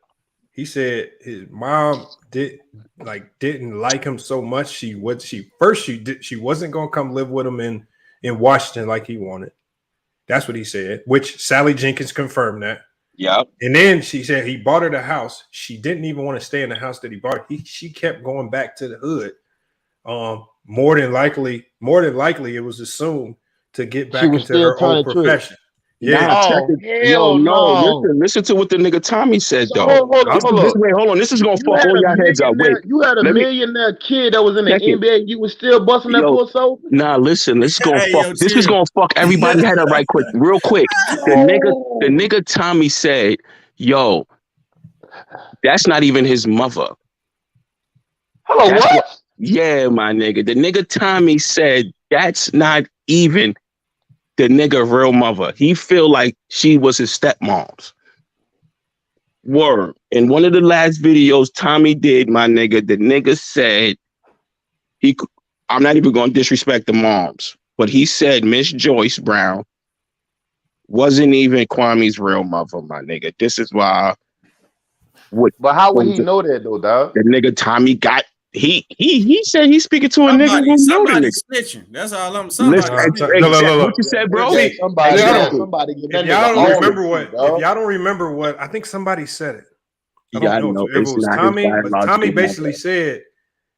he said his mom didn't like him so much. She wasn't gonna come live with him in Washington like he wanted. That's what he said. Which Sally Jenkins confirmed that. Yeah. And then she said he bought her the house. She didn't even want to stay in the house that he bought. She kept going back to the hood. More than likely, it was assumed to get back into her old profession. Yeah. Listen to what the nigga Tommy said, though. Hold on. This is gonna fuck all y'all heads up. Wait, you had a millionaire kid that was in the NBA. You was still busting that puss open. Nah, listen. This is gonna fuck everybody head up right quick, real quick. The nigga Tommy said, "Yo, that's not even his mother." Hello, what? Yeah, my nigga. The nigga Tommy said that's not even the nigga real mother. He feel like she was his stepmom's. Word. In one of the last videos Tommy did, my nigga, the nigga said I'm not even going to disrespect the moms, but he said Miss Joyce Brown wasn't even Kwame's real mother, my nigga. This is why. But how would he know that though, dog? The nigga Tommy got. He said he's speaking to a nigga who know the nigga. Snitching. That's all I'm saying. What you said, bro? If y'all don't remember what I think somebody said it. I don't know if it was Tommy, but Tommy basically said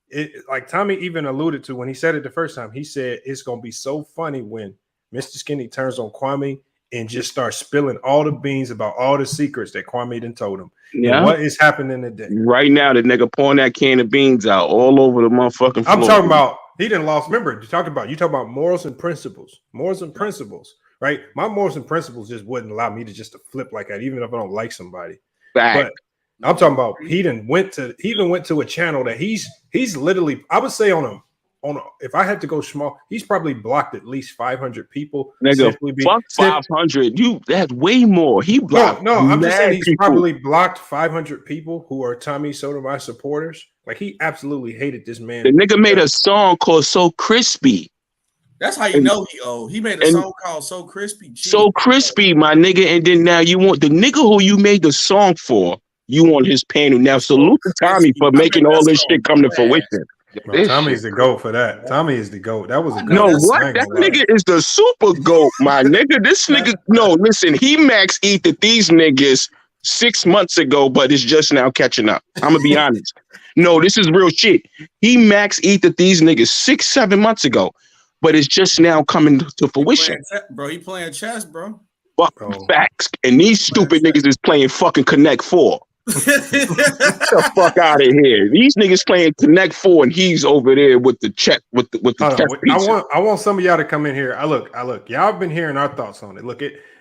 it. Like Tommy even alluded to when he said it the first time. He said it's gonna be so funny when Mr. Skinny turns on Kwame and just starts spilling all the beans about all the secrets that Kwame done told him. Yeah. What is happening today? Right now, the nigga pouring that can of beans out all over the motherfucking floor. I'm talking about he didn't lost. Remember, you talk about morals and principles. Morals and principles. right? My morals and principles just wouldn't allow me to just to flip like that, even if I don't like somebody. Fact. But I'm talking about he even went to a channel that he's literally, I would say if I had to go small, he's probably blocked at least 500 people. Nigga, fuck 500. That's way more. He blocked. No, I'm just saying he's people. probably blocked 500 people who are Tommy Sotomayor supporters. Like, he absolutely hated this man. The nigga made a song called "So Crispy." That's how you know he old. He made a song called "So Crispy." Jeez. So crispy, my nigga. And then now you want the nigga who you made the song for. You on his panel now. Salute to Tommy for making all this shit come to fruition. Bro, Tommy's the GOAT for that. Tommy is the GOAT. That was a GOAT. No, what? That nigga is the super GOAT, my nigga. This nigga, no, listen, he max eated these niggas 6 months ago, but it's just now catching up. I'm gonna be honest. No, this is real shit. He max eated these niggas 6-7 months ago, but it's just now coming to fruition. He playing chess, bro. Fuck facts. And these stupid niggas is playing fucking Connect 4. Get the fuck out of here. These niggas playing Connect 4 and he's over there with the check with the chess pieces. I want some of y'all to come in here. I look. Y'all been hearing our thoughts on it.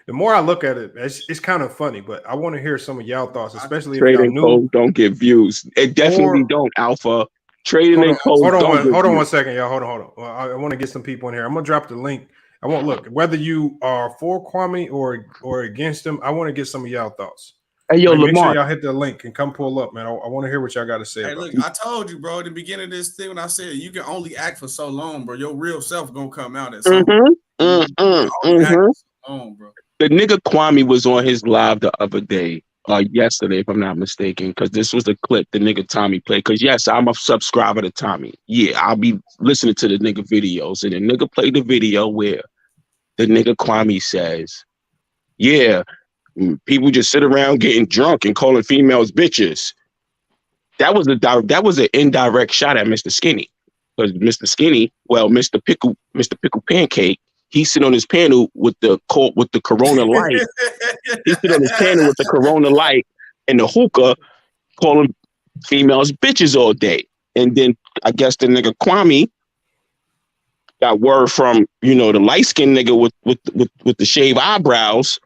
The more I look at it, it's kind of funny, but I want to hear some of y'all thoughts, especially if y'all new. Don't get views. It definitely don't, Alpha. Trading and code. Hold on one second, y'all. Hold on. I want to get some people in here. I'm gonna drop the link. I want look whether you are for Kwame or against him. I want to get some of y'all thoughts. Hey, yo, make Lamar. sure y'all hit the link and come pull up, man. I want to hear what y'all got to say. Hey, look, I told you, bro, at the beginning of this thing when I said you can only act for so long, bro. Your real self gonna come out at some point. The nigga Kwame was on his live the other day, yesterday, if I'm not mistaken, because this was the clip the nigga Tommy played. Because yes, I'm a subscriber to Tommy. Yeah, I'll be listening to the nigga videos, and the nigga played the video where the nigga Kwame says, "Yeah, people just sit around getting drunk and calling females bitches." That was an indirect shot at Mr. Skinny, because Mr. Skinny, Mr. Pickle Pancake, he sit on his panel with the Corona light. He sit on his panel with the Corona light and the hookah, calling females bitches all day. And then I guess the nigga Kwame got word from the light skinned nigga with the shaved eyebrows,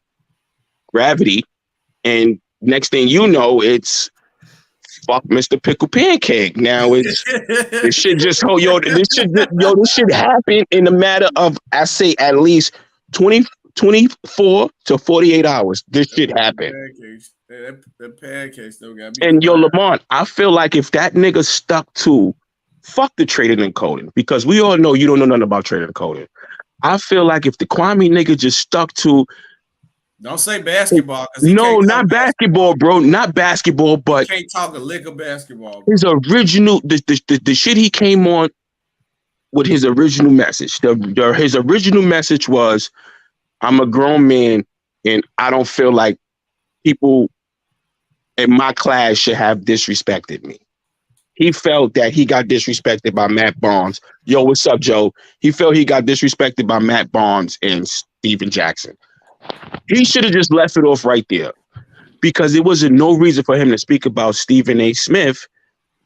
Gravity, and next thing you know, it's fuck Mr. Pickle Pancake. Now it's this shit just this shit happened in a matter of, I say, at least 24 to 48 hours. This shit happened. That pancake still got me. And yo, Lamont, I feel like if that nigga stuck to fuck the trading and coding, because we all know you don't know nothing about trading and coding. I feel like if the Kwame nigga just stuck to, don't say basketball. No, not basketball, bro. Not basketball, but you can't talk a lick of basketball. His original, the shit he came on with his original message. His original message was, I'm a grown man and I don't feel like people in my class should have disrespected me. He felt that he got disrespected by Matt Barnes. Yo, what's up, Joe? He felt he got disrespected by Matt Barnes and Steven Jackson. He should have just left it off right there, because it wasn't no reason for him to speak about Stephen A. Smith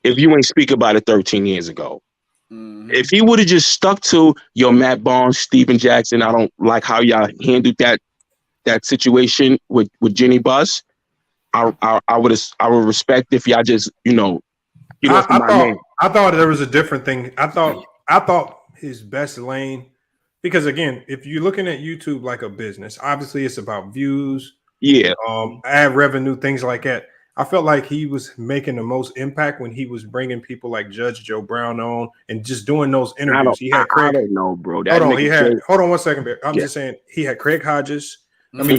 if you ain't speak about it 13 years ago. Mm-hmm. If he would have just stuck to Matt Barnes, Steven Jackson, I don't like how y'all handled that situation with Jenny Buss. I would respect if y'all just I thought there was a different thing. I thought his best lane. Because again, if you're looking at YouTube like a business, obviously it's about views, ad revenue, things like that. I felt like he was making the most impact when he was bringing people like Judge Joe Brown on and just doing those interviews. He had Craig. I don't know, bro. Hold on one second, Bear. I'm just saying he had Craig Hodges. I mean,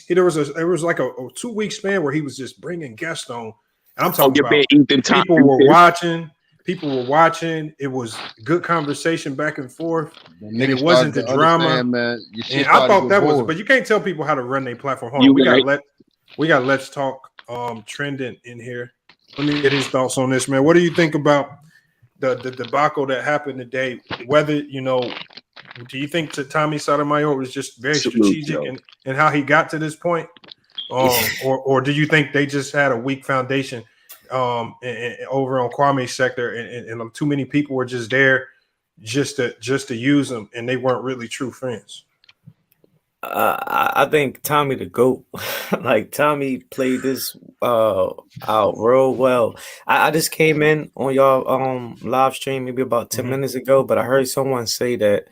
there was like a 2-week span where he was just bringing guests on, and I'm talking about people were watching. People were watching. It was good conversation back and forth, and it wasn't the drama. Man, and I thought that was, but you can't tell people how to run their platform. Hold on, we got Let's Talk trending in here. Let me get his thoughts on this, man. What do you think about the debacle that happened today? Whether do you think that Tommy Sotomayor was just very strategic in how he got to this point, or do you think they just had a weak foundation? Over on Kwame's sector, and too many people were just there just to use them, and they weren't really true friends? I think Tommy the GOAT. Like Tommy played this out real well. I just came in on y'all live stream maybe about 10 minutes ago, but I heard someone say that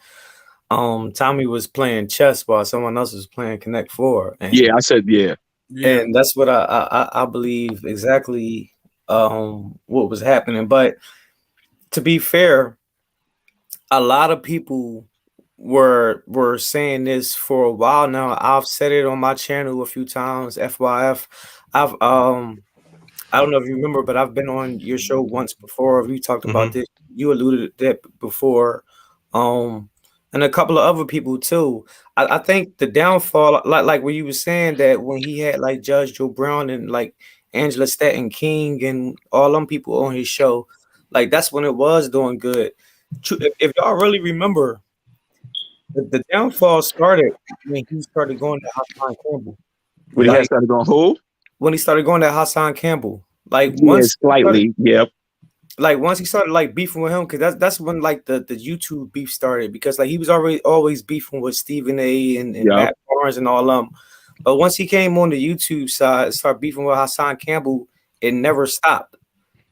Tommy was playing chess while someone else was playing Connect Four. And Yeah, I said yeah. and that's what I believe exactly what was happening. But to be fair, a lot of people were saying this for a while now. I've said it on my channel a few times. FYF. I've I don't know if you remember, but I've been on your show once before. We talked about this. You alluded to that before. And a couple of other people too. I think the downfall, like what you were saying, that when he had like Judge Joe Brown and like Angela Stanton King and all them people on his show, like that's when it was doing good. If y'all really remember, the downfall started when he started going to Hassan Campbell. When he started going who? When he started going to Hassan Campbell. Like slightly, yep. Like once he started like beefing with him, because that's when like the YouTube beef started, because like he was always beefing with Stephen A and Matt Barnes and all them. But once he came on the YouTube side, started beefing with Hassan Campbell, it never stopped.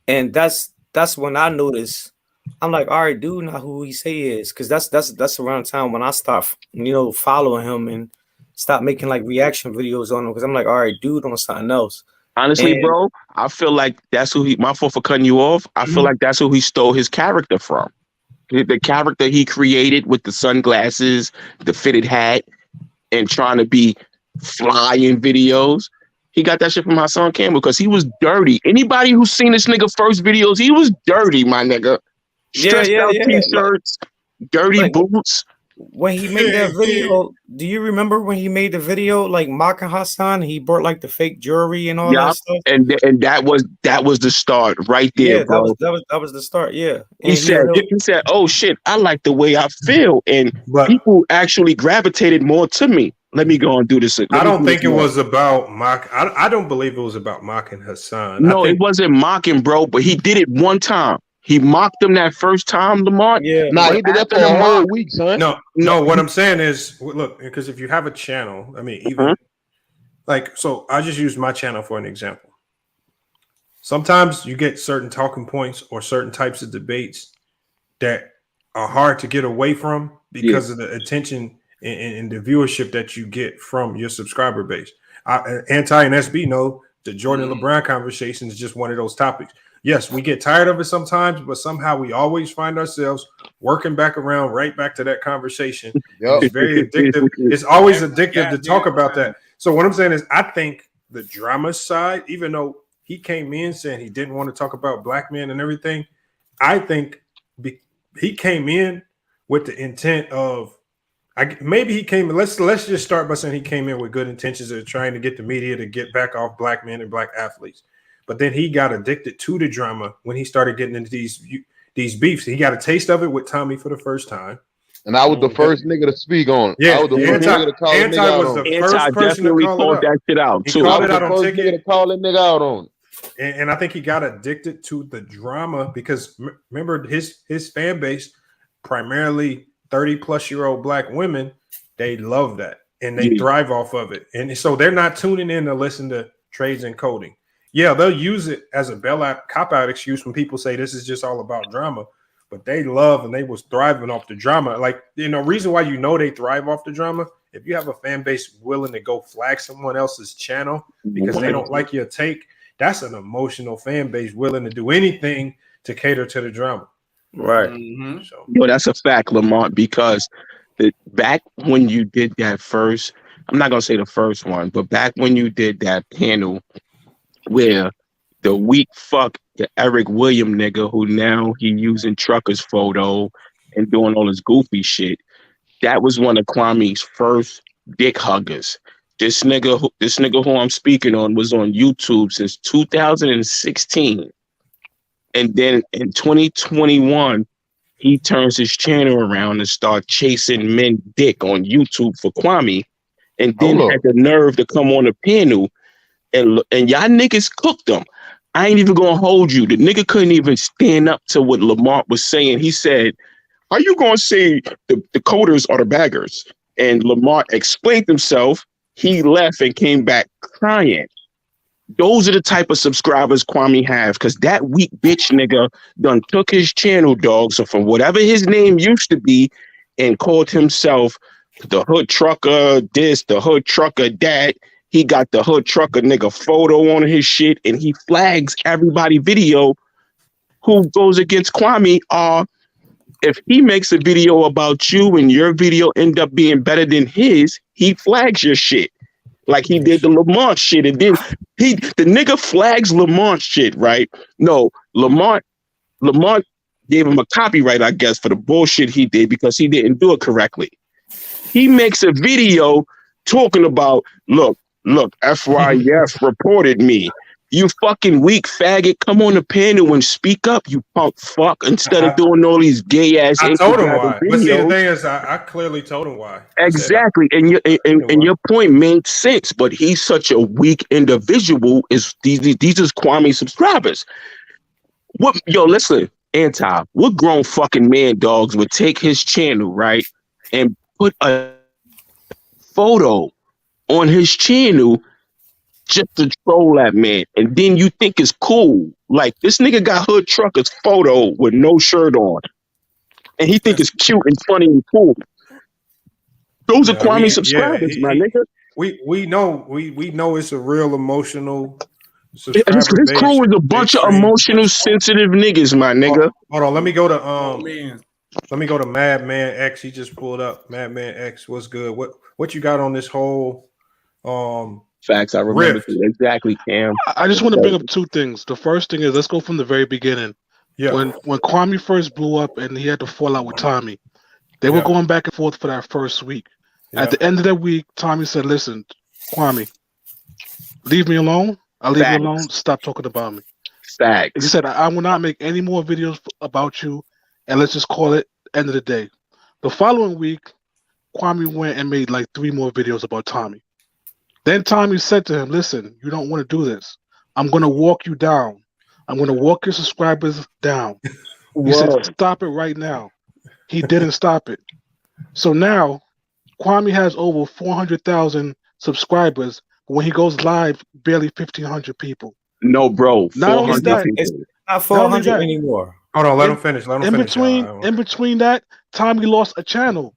And that's when I noticed, I'm like, all right, dude, not who he say he is, because that's around the time when I start following him and stop making like reaction videos on him, because I'm like, all right, dude, on something else. Honestly, bro, I feel like that's who he. My fault for cutting you off. I feel like that's who he stole his character from. The character he created with the sunglasses, the fitted hat, and trying to be fly in videos. He got that shit from Hassan Campbell because he was dirty. Anybody who's seen this nigga first videos, he was dirty, my nigga. Stressed out t-shirts, dirty boots. When he made that video, do you remember when he made the video like mocking Hassan? He brought like the fake jewelry and all that stuff. And that was the start right there, bro. That was the start. Yeah. And he said, "Oh shit, I like the way I feel," and people actually gravitated more to me. Let me go and do this. I don't think it was about mock. I don't believe it was about mocking Hassan. No, it wasn't mocking, bro. But he did it one time. He mocked him that first time, Lamar. Yeah, nah, he did that for a whole week, son. No. What I'm saying is, look, because if you have a channel, I mean, even like, so I just use my channel for an example. Sometimes you get certain talking points or certain types of debates that are hard to get away from because of the attention and the viewership that you get from your subscriber base. Anti and SB know the Jordan LeBron conversation is just one of those topics. Yes, we get tired of it sometimes, but somehow we always find ourselves working back around right back to that conversation. It's very addictive. It's always addictive to talk about that. So what I'm saying is, I think the drama side, even though he came in saying he didn't want to talk about black men and everything, I think he came in with the intent of, maybe he came. Let's just start by saying he came in with good intentions of trying to get the media to get back off black men and black athletes. But then he got addicted to the drama when he started getting into these beefs. He got a taste of it with Tommy for the first time. And I was the first nigga to speak on it. Yeah, I was the first nigga to call that nigga out on it. Anti definitely called that shit out, too. He called it out on Ticket. To call that nigga out on it. And I think he got addicted to the drama because remember his fan base, primarily 30-plus-year-old black women, they love that and they thrive off of it. And so they're not tuning in to listen to Trades and Coding. Yeah, they'll use it as a cop-out excuse when people say this is just all about drama, but they love and they was thriving off the drama. Like, reason why they thrive off the drama, if you have a fan base willing to go flag someone else's channel because they don't like your take, that's an emotional fan base willing to do anything to cater to the drama. Right. So, that's a fact, Lamont, because back when you did that first, I'm not going to say the first one, but back when you did that panel where the weak fuck, the Eric William nigga, who now he using trucker's photo and doing all this goofy shit, that was one of Kwame's first dick huggers. This nigga who I'm speaking on was on YouTube since 2016. And then in 2021, he turns his channel around and starts chasing men dick on YouTube for Kwame. And then had the nerve to come on the panel and y'all niggas cooked them. I ain't even gonna hold you. The nigga couldn't even stand up to what Lamont was saying. He said, "Are you gonna say the coders are the baggers?" and Lamar explained himself. He left and came back crying. Those are the type of subscribers Kwame have, because that weak bitch nigga done took his channel, dog. So from whatever his name used to be, and called himself the hood trucker this, the hood trucker that. He got the hood trucker nigga photo on his shit, and he flags everybody video who goes against Kwame. If he makes a video about you and your video end up being better than his, he flags your shit. Like he did the Lamont shit, and then the nigga flags Lamont shit, right? No, Lamont gave him a copyright, I guess, for the bullshit he did because he didn't do it correctly. He makes a video talking about, look, FYF reported me. You fucking weak faggot. Come on the panel and speak up, you punk fuck, instead of doing all these gay ass. I told him why. But see, the thing is, I clearly told him why. Exactly, and your point made sense. But he's such a weak individual. These is Kwame subscribers. What? Yo, listen, what grown fucking man dogs would take his channel, right, and put a photo on his channel just to troll that man, and then you think it's cool? Like, this nigga got hood trucker's photo with no shirt on, and he think it's cute and funny and cool. Those are Kwame subscribers, my nigga. We know it's a real emotional subscriber base. His crew is a bunch of emotional, sensitive niggas, my nigga. Hold on, let me go to Madman X. He just pulled up. Madman X, what's good? What you got on this whole facts? I remember exactly, Cam. I just want to bring up two things. The first thing is, let's go from the very beginning. Yeah. When Kwame first blew up and he had to fall out with Tommy, they were going back and forth for that first week. Yeah. At the end of that week, Tommy said, "Listen, Kwame, leave me alone. I'll leave you alone. Stop talking about me." Facts. He said, "I will not make any more videos about you, and let's just call it end of the day." The following week, Kwame went and made like 3 more videos about Tommy. Then Tommy said to him, "Listen, you don't want to do this. I'm going to walk you down. I'm going to walk your subscribers down." He said, "Stop it right now." He didn't stop it. So now Kwame has over 400,000 subscribers. But when he goes live, barely 1,500 people. No, bro. Not only that, it's not 400 anymore. Hold on, let him finish. In between that, Tommy lost a channel.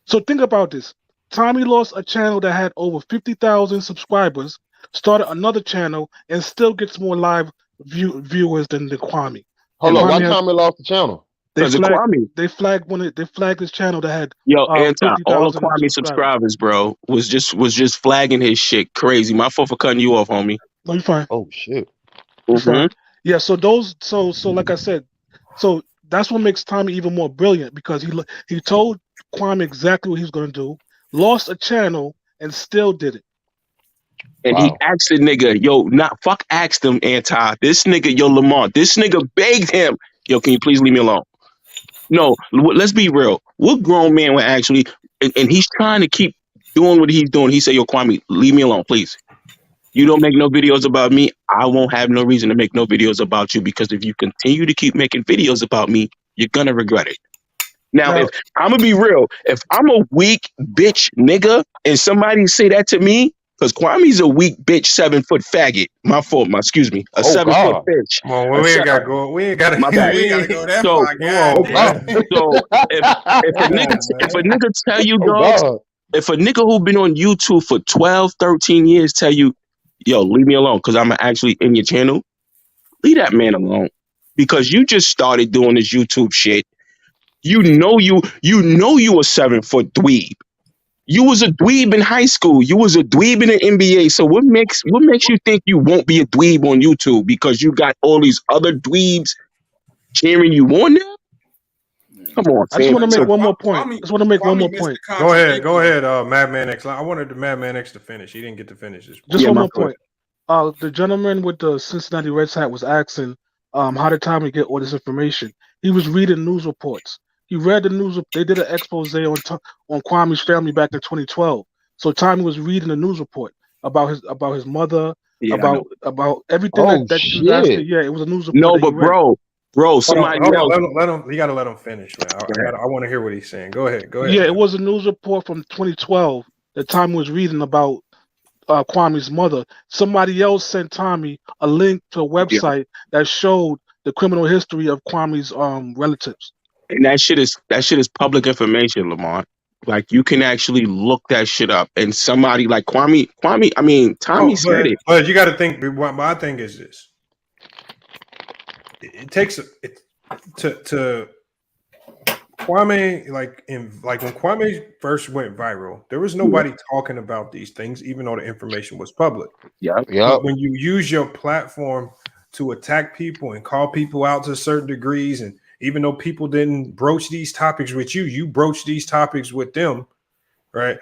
So think about this. Tommy lost a channel that had over 50,000 subscribers, started another channel, and still gets more live viewers than the Kwame. Hold on, why Tommy lost the channel? They flagged his channel that had all of Kwame subscribers, bro, was just flagging his shit. Crazy. My fault for cutting you off, homie. No, you're fine. Oh shit. Mm-hmm. Yeah, so like I said, so that's what makes Tommy even more brilliant, because he told Kwame exactly what he was gonna do, lost a channel, and still did it. And he asked the nigga, asked him, this nigga, Lamont, this nigga begged him, can you please leave me alone? No, let's be real. What grown man would actually, and he's trying to keep doing what he's doing. He said, Kwame, leave me alone, please. You don't make no videos about me, I won't have no reason to make no videos about you, because if you continue to keep making videos about me, you're gonna regret it. Now, if I'm gonna be real, if I'm a weak bitch nigga and somebody say that to me, because Kwame's a weak bitch 7-foot faggot. My fault, excuse me. A 7-foot bitch. Well, we ain't gotta go that far. So if a nigga tell you, dogs, if a nigga who been on YouTube for 12, 13 years tell you, leave me alone because I'm actually in your channel, leave that man alone. Because you just started doing this YouTube shit. You know you a 7-foot dweeb. You was a dweeb in high school. You was a dweeb in the NBA. So what makes you think you won't be a dweeb on YouTube? Because you got all these other dweebs cheering you on now? Come on, I just want to make one more point. Go ahead, Madman X. I wanted the Madman X to finish. He didn't get to finish this. Just one more point. The gentleman with the Cincinnati Reds hat was asking, how did Tommy get all this information? He was reading news reports. He read the news. They did an expose on Kwame's family back in 2012. So Tommy was reading the news report about his mother, about everything that he was asking. Yeah, it was a news report. No, but bro, Bro, somebody else. Let him. You gotta let him finish, man. I want to hear what he's saying. Go ahead. Yeah, it was a news report from 2012 that Tommy was reading about Kwame's mother. Somebody else sent Tommy a link to a website that showed the criminal history of Kwame's relatives. And that shit is public information, Lamont. Like you can actually look that shit up. And somebody like Kwame, I mean, Tommy said it. But you got to think. My thing is this: it takes to Kwame, like when Kwame first went viral, there was nobody talking about these things, even though the information was public. Yeah. But when you use your platform to attack people and call people out to certain degrees, and even though people didn't broach these topics with you, you broach these topics with them, right?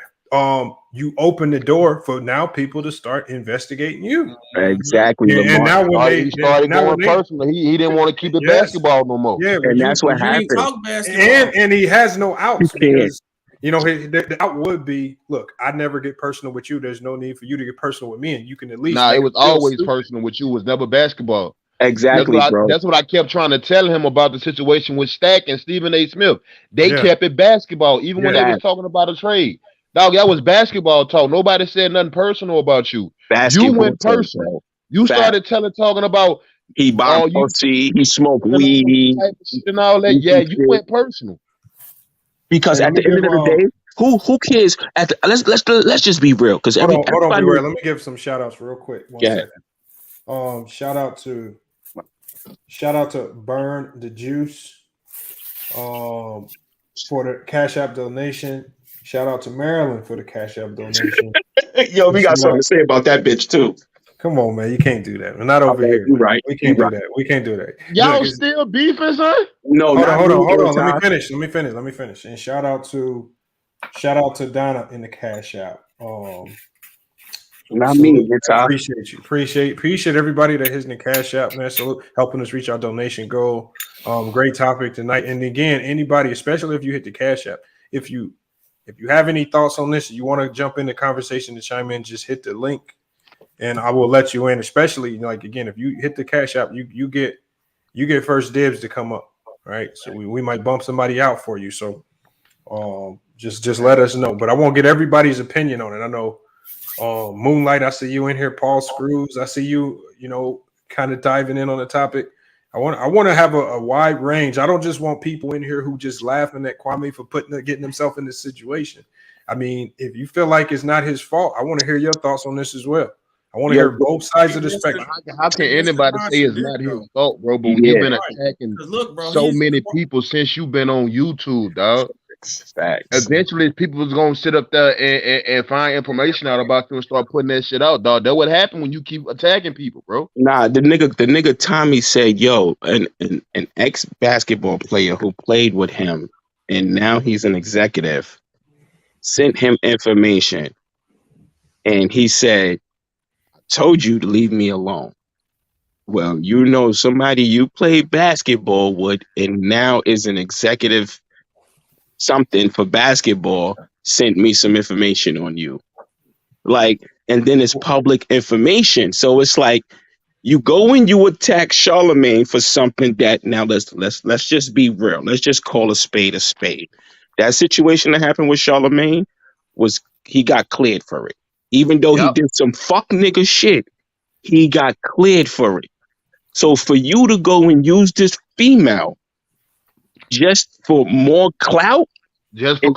You open the door for now people to start investigating you. Exactly. And now when he started going personal, he didn't want to keep it basketball no more. Yeah, and that's what happened. And he has no outs because the out would be, look, I never get personal with you. There's no need for you to get personal with me, and you can at least. Nah, it was always personal with you. It was never basketball. Exactly, bro. That's what I kept trying to tell him about the situation with Stack and Stephen A. Smith. They kept it basketball, even when they was talking about a trade. Dog, that was basketball talk. Nobody said nothing personal about you. Basketball you went personal. You started talking about he bought pussy, he smoked weed, and all that. Yeah, you went personal. Because at the end of the day, who cares? Let's just be real. Because hold on, let me give some shout outs real quick. One second. Shout out to Burn the Juice for the Cash App donation. Shout out to Maryland for the Cash App donation. Yo, we got something to say about that bitch too. Come on, man. You can't do that. We're not over here. You're right. We can't do that. We can't do that. Y'all still beefing, son? No, hold on. Let me finish. And shout out to Donna in the Cash App. Not me. Appreciate you. Appreciate everybody that is in the Cash App, man. So helping us reach our donation goal. Great topic tonight. And again, anybody, especially if you hit the Cash App, if you have any thoughts on this, you want to jump in the conversation to chime in, just hit the link and I will let you in. Especially like again, if you hit the Cash App, you get first dibs to come up. Right. So we might bump somebody out for you. So just let us know. But I won't get everybody's opinion on it. I know Moonlight, I see you in here. Paul Screws, I see you, kind of diving in on the topic. I want to have a wide range. I don't just want people in here who just laughing at Kwame for getting himself in this situation. I mean, if you feel like it's not his fault, I want to hear your thoughts on this as well. I want to hear both sides of the spectrum. How can anybody say it's not his fault, bro? But you've been attacking so many people since you've been on YouTube, dog. Facts. Eventually, people was gonna sit up there and find information out about you and start putting that shit out, dog. That's what happened when you keep attacking people, bro. Nah, the nigga Tommy said, yo, an ex basketball player who played with him and now he's an executive sent him information, and he said, "I told you to leave me alone." Well, somebody you played basketball with and now is an executive something for basketball sent me some information on you. Like, and then it's public information. So it's like you go and you attack Charlemagne for something that now let's just be real. Let's just call a spade a spade. That situation that happened with Charlemagne was he got cleared for it. Even though he did some fuck nigga shit, he got cleared for it. So for you to go and use this female just for more clout, exactly,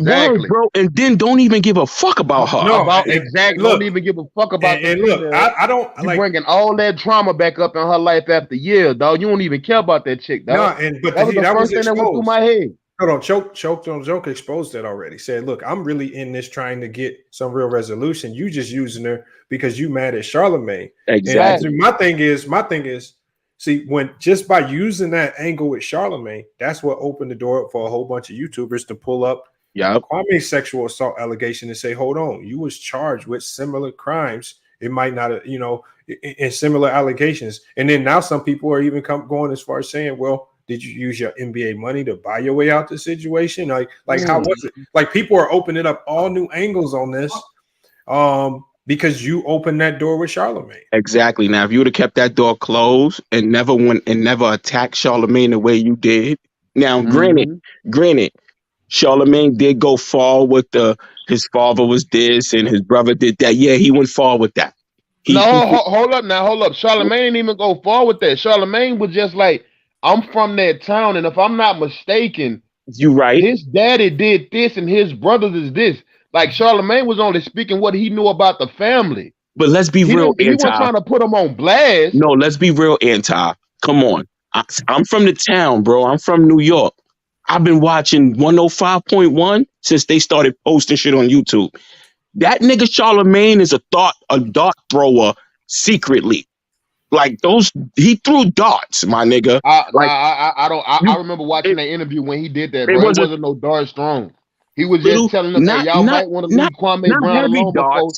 word, bro, and then don't even give a fuck about her. Exactly. Don't even give a fuck about. And look, I don't. You bringing all that drama back up in her life after years, dog. You don't even care about that chick, dog. But that was the first thing that went through my head. Hold on, Choke on Joke exposed that already. Said, look, I'm really in this trying to get some real resolution. You just using her because you mad at Charlemagne. Exactly. And my thing is, see, when just by using that angle with Charlemagne, that's what opened the door up for a whole bunch of YouTubers to pull up Kwame's sexual assault allegation and say, hold on, you was charged with similar crimes. It might not, in similar allegations. And then now some people are even going as far as saying, well, did you use your NBA money to buy your way out the situation? Like how was it? Like people are opening up all new angles on this. because you opened that door with Charlemagne. Exactly. Now, if you would have kept that door closed and never attacked Charlemagne the way you did. Now, granted, Charlemagne did go far with his father was this and his brother did that. Yeah, he went far with that. Hold up. Charlemagne didn't even go far with that. Charlemagne was just like, I'm from that town, and if I'm not mistaken, you right. His daddy did this, and his brothers is this. Like Charlemagne was only speaking what he knew about the family. But let's be real, He wasn't trying to put them on blast. No, let's be real, Anti. Come on. I'm from the town, bro. I'm from New York. I've been watching 105.1 since they started posting shit on YouTube. That nigga Charlemagne is a dart thrower secretly. Like he threw darts, my nigga. I remember watching that interview when he did that, bro. It wasn't no dart thrown. He was just telling them that y'all might want to leave Kwame Brown alone before.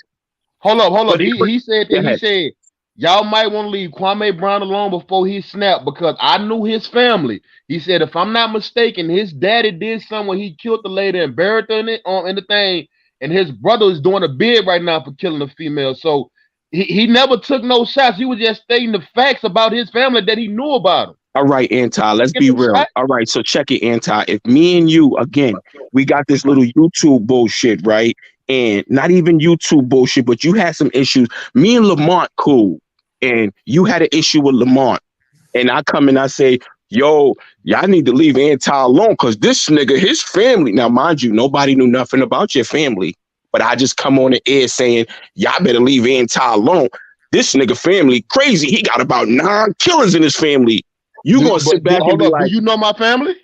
Hold up. He said that. He said y'all might want to leave Kwame Brown alone before he snapped because I knew his family. He said, if I'm not mistaken, his daddy did something where he killed the lady and buried her in the thing, and his brother is doing a bid right now for killing a female. So he never took no shots. He was just stating the facts about his family that he knew about him. All right, Anti, let's be real. All right, so check it, Anti. If me and you, again, we got this little YouTube bullshit, right? And not even YouTube bullshit, but you had some issues. Me and Lamont cool, and you had an issue with Lamont. And I come and I say, yo, y'all need to leave Anti alone because this nigga, his family. Now, mind you, nobody knew nothing about your family. But I just come on the air saying, y'all better leave Anti alone. This nigga family crazy. He got about 9 killers in his family. You gonna sit back and be like, do you know my family?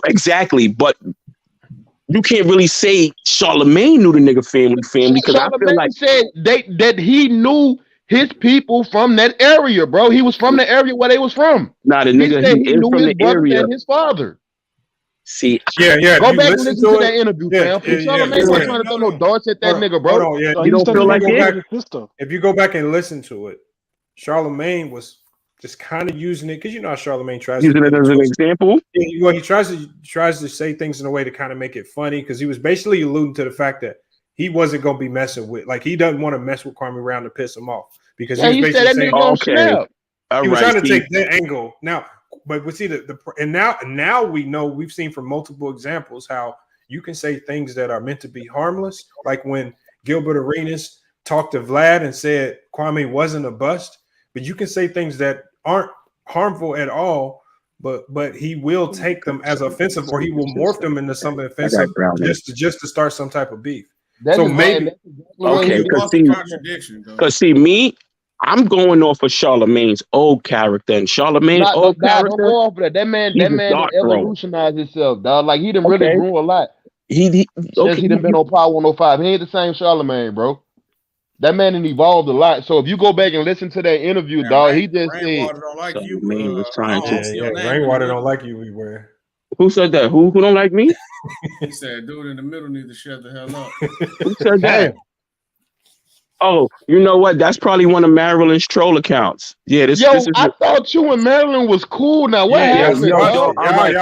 Exactly, but you can't really say Charlemagne knew the nigga family because I feel like said that he knew his people from that area, bro. He was from the area where they was from. Nah, the nigga he knew from the area and his father. See, yeah. Go back and listen to that interview, fam. Charlemagne wasn't trying to throw no darts at that nigga, bro. Hold on, yeah. You don't feel like if you go back and listen to it, Charlemagne was just kind of using it because you know how Charlemagne tries using it as an example. Yeah, well, he tries to say things in a way to kind of make it funny because he was basically alluding to the fact that he wasn't gonna be messing with, like he doesn't want to mess with Kwame Brown to piss him off because he was basically saying, he was trying to take that angle. Now, but we see and now we know we've seen from multiple examples how you can say things that are meant to be harmless, like when Gilbert Arenas talked to Vlad and said Kwame wasn't a bust, but you can say things that aren't harmful at all, but he will take them as offensive, or he will morph them into something offensive just to start some type of beef. So maybe because see me, I'm going off of Charlemagne's old character, and Charlemagne's old character. Don't go off of that. That man evolutionized himself, dog. Like he done really grew a lot. He done been on Power 105. He ain't the same Charlemagne, bro. That man done evolved a lot. So if you go back and listen to that interview, dog, he just said don't like you. Rainwater don't like you. Beware. Who said that? Who don't like me? He said, dude in the middle need to shut the hell up. Who said that? Oh, you know what? That's probably one of Marilyn's troll accounts. Yeah, this is I thought you and Marilyn was cool. Now what happened? Y'all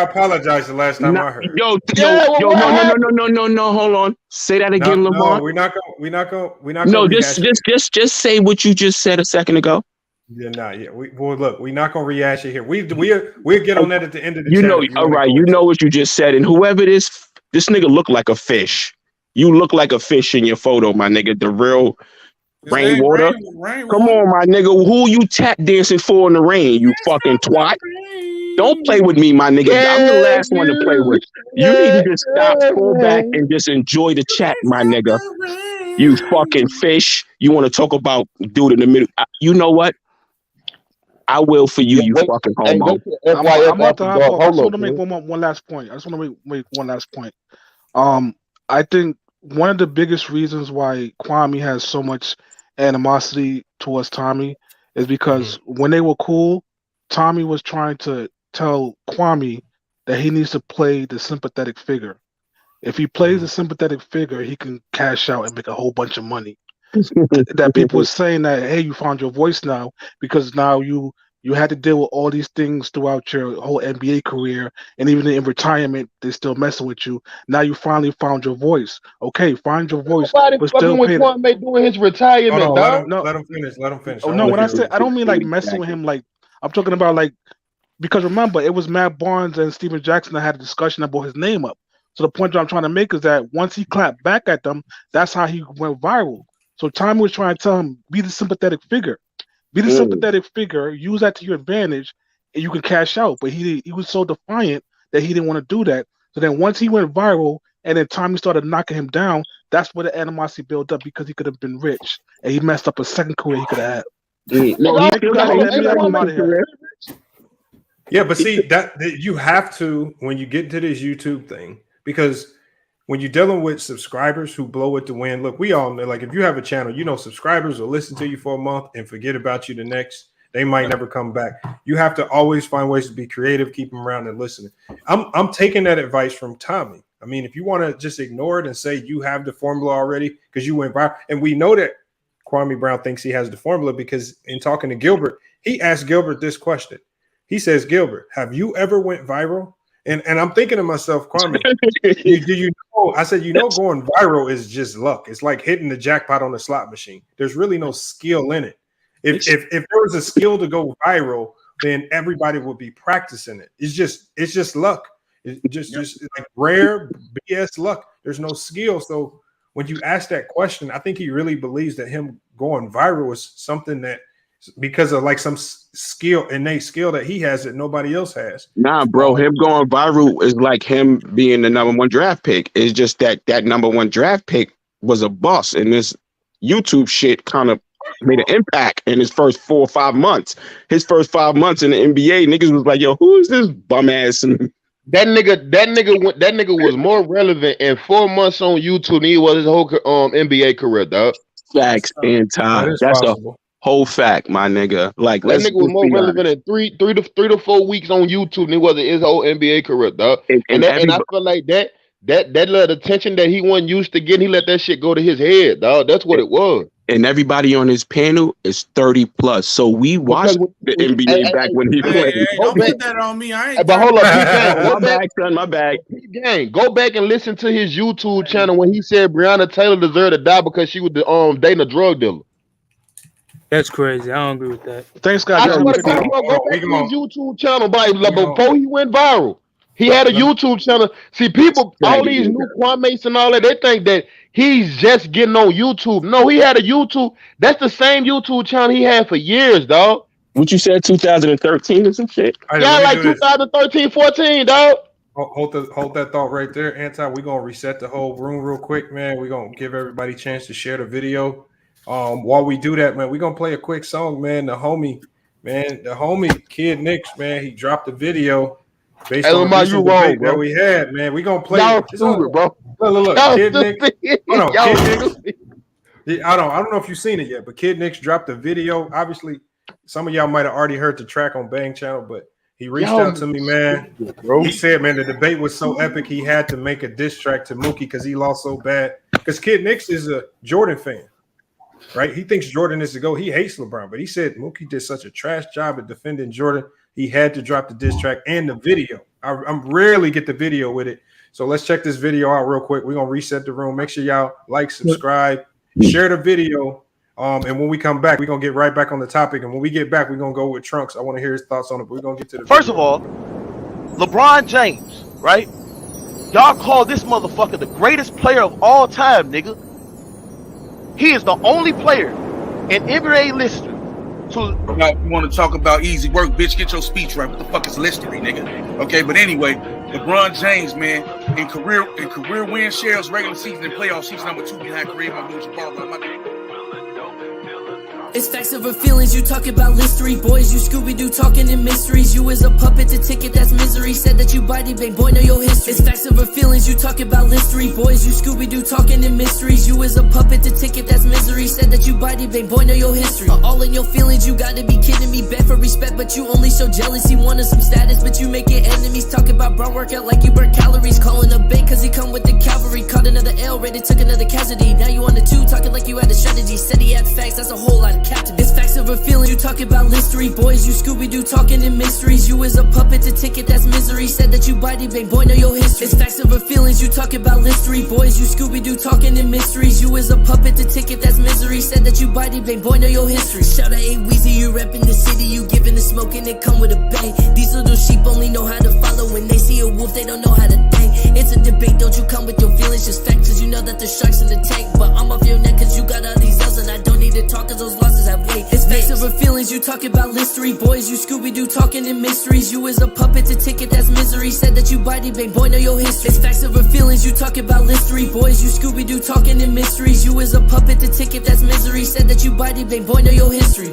apologized the last time I heard. No, hold on. Say that again, Lamont. No, we're not gonna. No, just say what you just said a second ago. Yeah, look, we're not gonna rehash it here. We'll get on that at the end of the. All right. You know what you just said, and whoever this nigga look like a fish. You look like a fish in your photo, my nigga. The real. Rainwater. Come on, my nigga. Who you tap dancing for in the rain, you fucking twat? Don't play with me, my nigga. I'm the last one to play with. You need to just stop, pull back, and just enjoy the chat, my nigga. You fucking fish. You want to talk about dude in the middle? You know what? I will for you, you fucking homo. I just want to make one last point. I think one of the biggest reasons why Kwame has so much animosity towards Tommy is because when they were cool, Tommy was trying to tell Kwame that he needs to play the sympathetic figure. If he plays the sympathetic figure, he can cash out and make a whole bunch of money. That people were saying that, hey, you found your voice now because now you You had to deal with all these things throughout your whole NBA career, and even in retirement, they're still messing with you. Now you finally found your voice. Okay, find your voice, Nobody but fucking still with pay. Kwame doing his Hold retirement, on, dog. let him finish. Let him finish. Oh no, when I say I don't mean like messing with him, like I'm talking about like because remember it was Matt Barnes and Steven Jackson that had a discussion about his name up. So the point that I'm trying to make is that once he clapped back at them, that's how he went viral. So Tommy was trying to tell him, be the sympathetic figure. Be the sympathetic figure, use that to your advantage, and you can cash out. But he was so defiant that he didn't want to do that. So then once he went viral and then Tommy started knocking him down, that's where the animosity built up because he could have been rich and he messed up a second career he could have had. Yeah, but see that you have to when you get into this YouTube thing, because when you're dealing with subscribers who blow it to win, look, we all know, like if you have a channel, you know, subscribers will listen to you for a month and forget about you the next. They might never come back. You have to always find ways to be creative, keep them around and listening. I'm taking that advice from Tommy. I mean, if you want to just ignore it and say you have the formula already because you went viral, and we know that Kwame Brown thinks he has the formula because in talking to Gilbert, he asked Gilbert this question. He says, Gilbert, have you ever went viral? And I'm thinking to myself, Kwame, do you know? I said, you know, going viral is just luck. It's like hitting the jackpot on the slot machine. There's really no skill in it. If there was a skill to go viral, then everybody would be practicing it. It's just luck. It's just like rare BS luck. There's no skill. So when you ask that question, I think he really believes that him going viral is something that because of like some innate skill that he has that nobody else has. Nah, bro, him going viral is like him being the #1 draft pick. It's just that #1 draft pick was a bust, and this YouTube shit kind of made an impact in his first 4 or 5 months. His first 5 months in the NBA, niggas was like, yo, who is this bum ass? That nigga was more relevant in 4 months on YouTube than he was his whole NBA career, dog. Facts, anti. That's possible. A whole fact, my nigga. Like that nigga was more relevant in three to 4 weeks on YouTube than he was in his whole NBA career, dog. And I feel like that little attention that he wasn't used to getting, he let that shit go to his head, dog. That's what it was. And everybody on his panel is 30 plus. So we watched the NBA back when he played. Don't put that on me. I ain't. But hold up, my bag. Gang, go back and listen to his YouTube channel when he said Breonna Taylor deserved to die because she was dating a drug dealer. That's crazy. I don't agree with that. Thanks, God. Go back to his YouTube channel, before he went viral. He had a YouTube channel. See, people, all these new Kwames and all that, they think that he's just getting on YouTube. No, he had a YouTube. That's the same YouTube channel he had for years, dog. What you said, 2013 or some shit? Yeah, like 2013, 14, dog. Hold that thought right there, Anti. We're going to reset the whole room real quick, man. We're going to give everybody a chance to share the video. While we do that, man, we're going to play a quick song, man. The homie, Kid Nix, man, he dropped a video based on the debate that we had, man. We're going to play y'all stupid, bro. Look, Kid Nix. Hold on, Kid Nix. I don't know if you've seen it yet, but Kid Nix dropped a video. Obviously, some of y'all might have already heard the track on Bang Channel, but he reached out to me, man. He said, man, the debate was so epic, he had to make a diss track to Mookie because he lost so bad. Because Kid Nix is a Jordan fan, right? He thinks Jordan is the GOAT. He hates LeBron, but he said Mookie did such a trash job at defending Jordan. He had to drop the diss track and the video. I rarely get the video with it. So let's check this video out real quick. We're going to reset the room. Make sure y'all like, subscribe, share the video. And when we come back, we're going to get right back on the topic. And when we get back, we're going to go with Trunks. I want to hear his thoughts on it, but we're going to get to the First of all, LeBron James, right? Y'all call this motherfucker the greatest player of all time, nigga. He is the only player in NBA history. So you want to talk about easy work, bitch? Get your speech right. What the fuck is history, nigga? Okay, but anyway, LeBron James, man, in career win shares, regular season and playoff season, number 2 behind Kareem Abdul-Jabbar. It's facts over feelings, you talk about history. Boys, you Scooby-Doo talking in mysteries. You is a puppet to ticket, that's misery. Said that you body bang, boy, know your history. It's facts over feelings, you talk about history. Boys, you Scooby-Doo talking in mysteries. You is a puppet to ticket, that's misery. Said that you body bang, boy, know your history. All in your feelings, you gotta be kidding me. Bad for respect, but you only show jealousy. Wanted some status, but you make it enemies. Talk about bro workout like you burn calories. Calling a bait cause he come with the cavalry. Caught another L, rated, took another casualty. Now you on the 2, talking like you had a strategy. Said he had facts, that's a whole lot. a captain. It's facts over feelings. You talk about history, boys. You Scooby-Doo talking in mysteries. You is a puppet to ticket, that's misery. Said that you body bang, boy, know your history. It's facts over feelings. You talk about history, boys. You Scooby-Doo talking in mysteries. You is a puppet to ticket, that's misery. Said that you body bang, boy, know your history. Shout out A-Weezy, you reppin' the city. You giving the smoke and it come with a bang. These little sheep only know how to follow. When they see a wolf, they don't know how to dang. It's a debate, don't you come with your feelings. Just fact, cause you know that the shark's in the tank. But I'm off your neck cause you got all these L's. And I don't need to talk cause those losses have weight. It's facts over feelings. You talk about history, boys. You Scooby-Doo talking in mysteries. You is a puppet to ticket, that's misery. Said that you body bang, boy, know your history. It's facts over feelings. You talk about history, boys. You Scooby-Doo talking in mysteries. You is a puppet to ticket, that's misery. Said that you body bang, boy, know your history.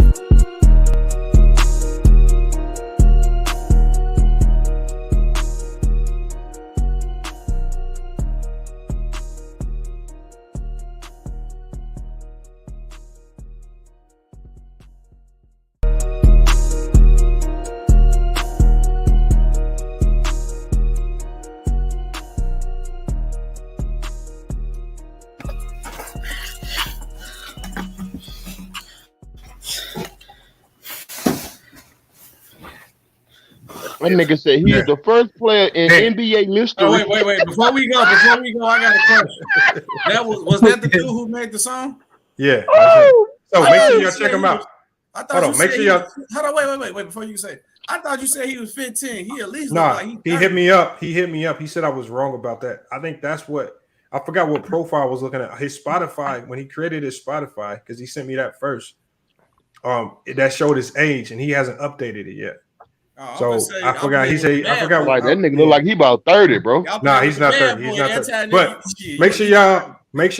That nigga said he is the first player in NBA history. Oh, wait. Before we go, I got a question. Was that the dude who made the song? Yeah. Oh, so make sure y'all check him out. I thought Hold on, make sure y'all. Hold on, wait. Before you say, I thought you said he was 15. He at least Nah, like he hit me up. He said I was wrong about that. I think that's what I forgot what profile I was looking at. His Spotify, when he created his Spotify, because he sent me that first. That showed his age, and he hasn't updated it yet. So I forgot. He said I forgot. Like that nigga look like he about 30, bro. Nah, he's not 30. He's not 30. But make sure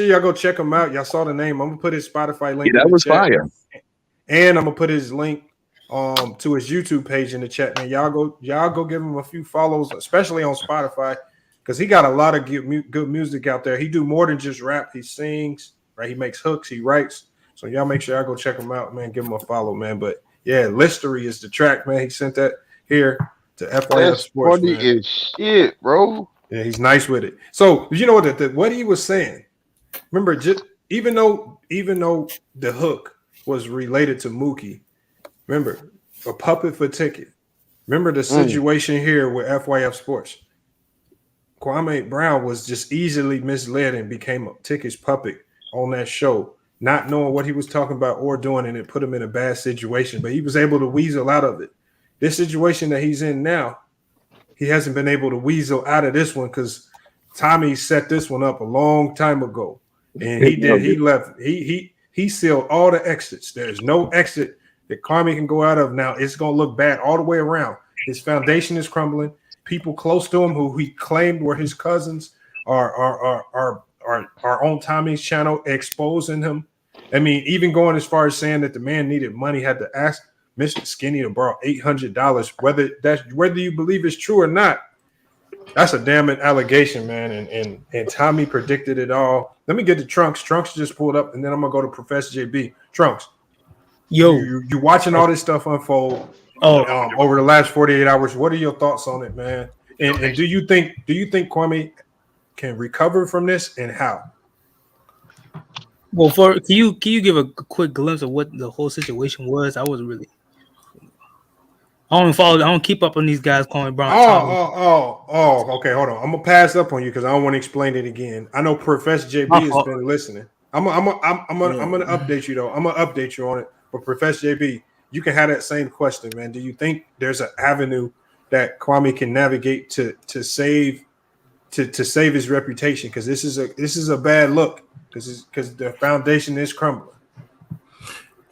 y'all go check him out. Y'all saw the name. I'm gonna put his Spotify link. Yeah, that in the was chat. fire. And I'm gonna put his link to his YouTube page in the chat. Man, y'all go give him a few follows, especially on Spotify, because he got a lot of good music out there. He do more than just rap. He sings, right? He makes hooks. He writes. So y'all make sure y'all go check him out, man. Give him a follow, man. But yeah, Listery is the track, man. He sent that here to FYF That's Sports. Funny man. as shit, bro. Yeah, he's nice with it. So you know what he was saying? Remember, just even though the hook was related to Mookie, remember a puppet for ticket. Remember the situation here with FYF Sports. Kwame Brown was just easily misled and became a ticket's puppet on that show, not knowing what he was talking about or doing, and it put him in a bad situation. But he was able to weasel out of it. This situation that he's in now, he hasn't been able to weasel out of this one because Tommy set this one up a long time ago. And he left. He sealed all the exits. There's no exit that Kwame can go out of now. It's gonna look bad all the way around. His foundation is crumbling. People close to him who he claimed were his cousins are on Tommy's channel exposing him. I mean, even going as far as saying that the man needed money, had to ask Mr. Skinny to borrow $800. Whether you believe it's true or not, that's a damn allegation, man. And Tommy predicted it all. Let me get to Trunks. Trunks just pulled up, and then I'm gonna go to Professor JB. Trunks, you watching all this stuff unfold over the last 48 hours. What are your thoughts on it, man? And do you think Kwame can recover from this, and how? Well, can you give a quick glimpse of what the whole situation was? I wasn't really. I don't keep up on these guys calling Brown. Okay. Hold on. I'm gonna pass up on you because I don't want to explain it again. I know Professor JB has been listening. I'm gonna update you though. I'm gonna update you on it. But Professor JB, you can have that same question, man. Do you think there's an avenue that Kwame can navigate to save his reputation? Because this is a bad look. Because the foundation is crumbling.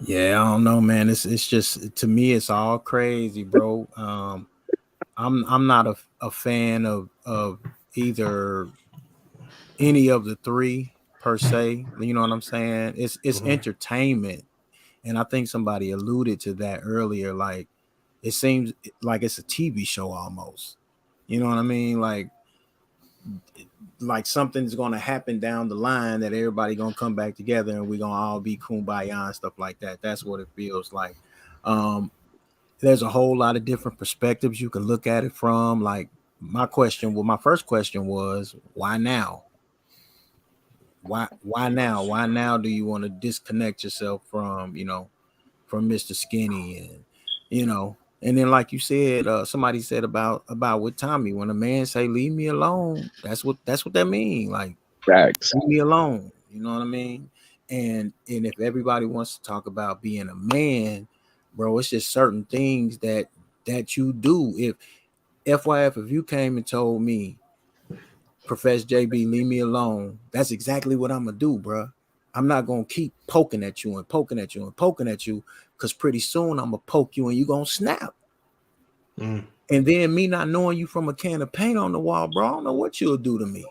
Yeah, I don't know, man. It's just, to me, it's all crazy, bro. I'm not a fan of either any of the three per se. You know what I'm saying? It's entertainment, and I think somebody alluded to that earlier. Like, it seems like it's a TV show almost. You know what I mean? Like something's going to happen down the line that everybody going to come back together and we're going to all be kumbaya and stuff like that. That's what it feels like. There's a whole lot of different perspectives you can look at it from. Like my first question was, why now? Why now? Why now do you want to disconnect yourself from, from Mr. Skinny, and you know, and then like you said, somebody said about with Tommy, when a man say leave me alone, that's what that means. Like facts. Leave me alone. You know what I mean? And if everybody wants to talk about being a man, bro, it's just certain things that you do. If FYF, if you came and told me, Professor JB, leave me alone, that's exactly what I'm gonna do, bro. I'm not gonna keep poking at you and poking at you and poking at you, because pretty soon I'm gonna poke you and you gonna snap. And then me not knowing you from a can of paint on the wall, bro, I don't know what you'll do to me.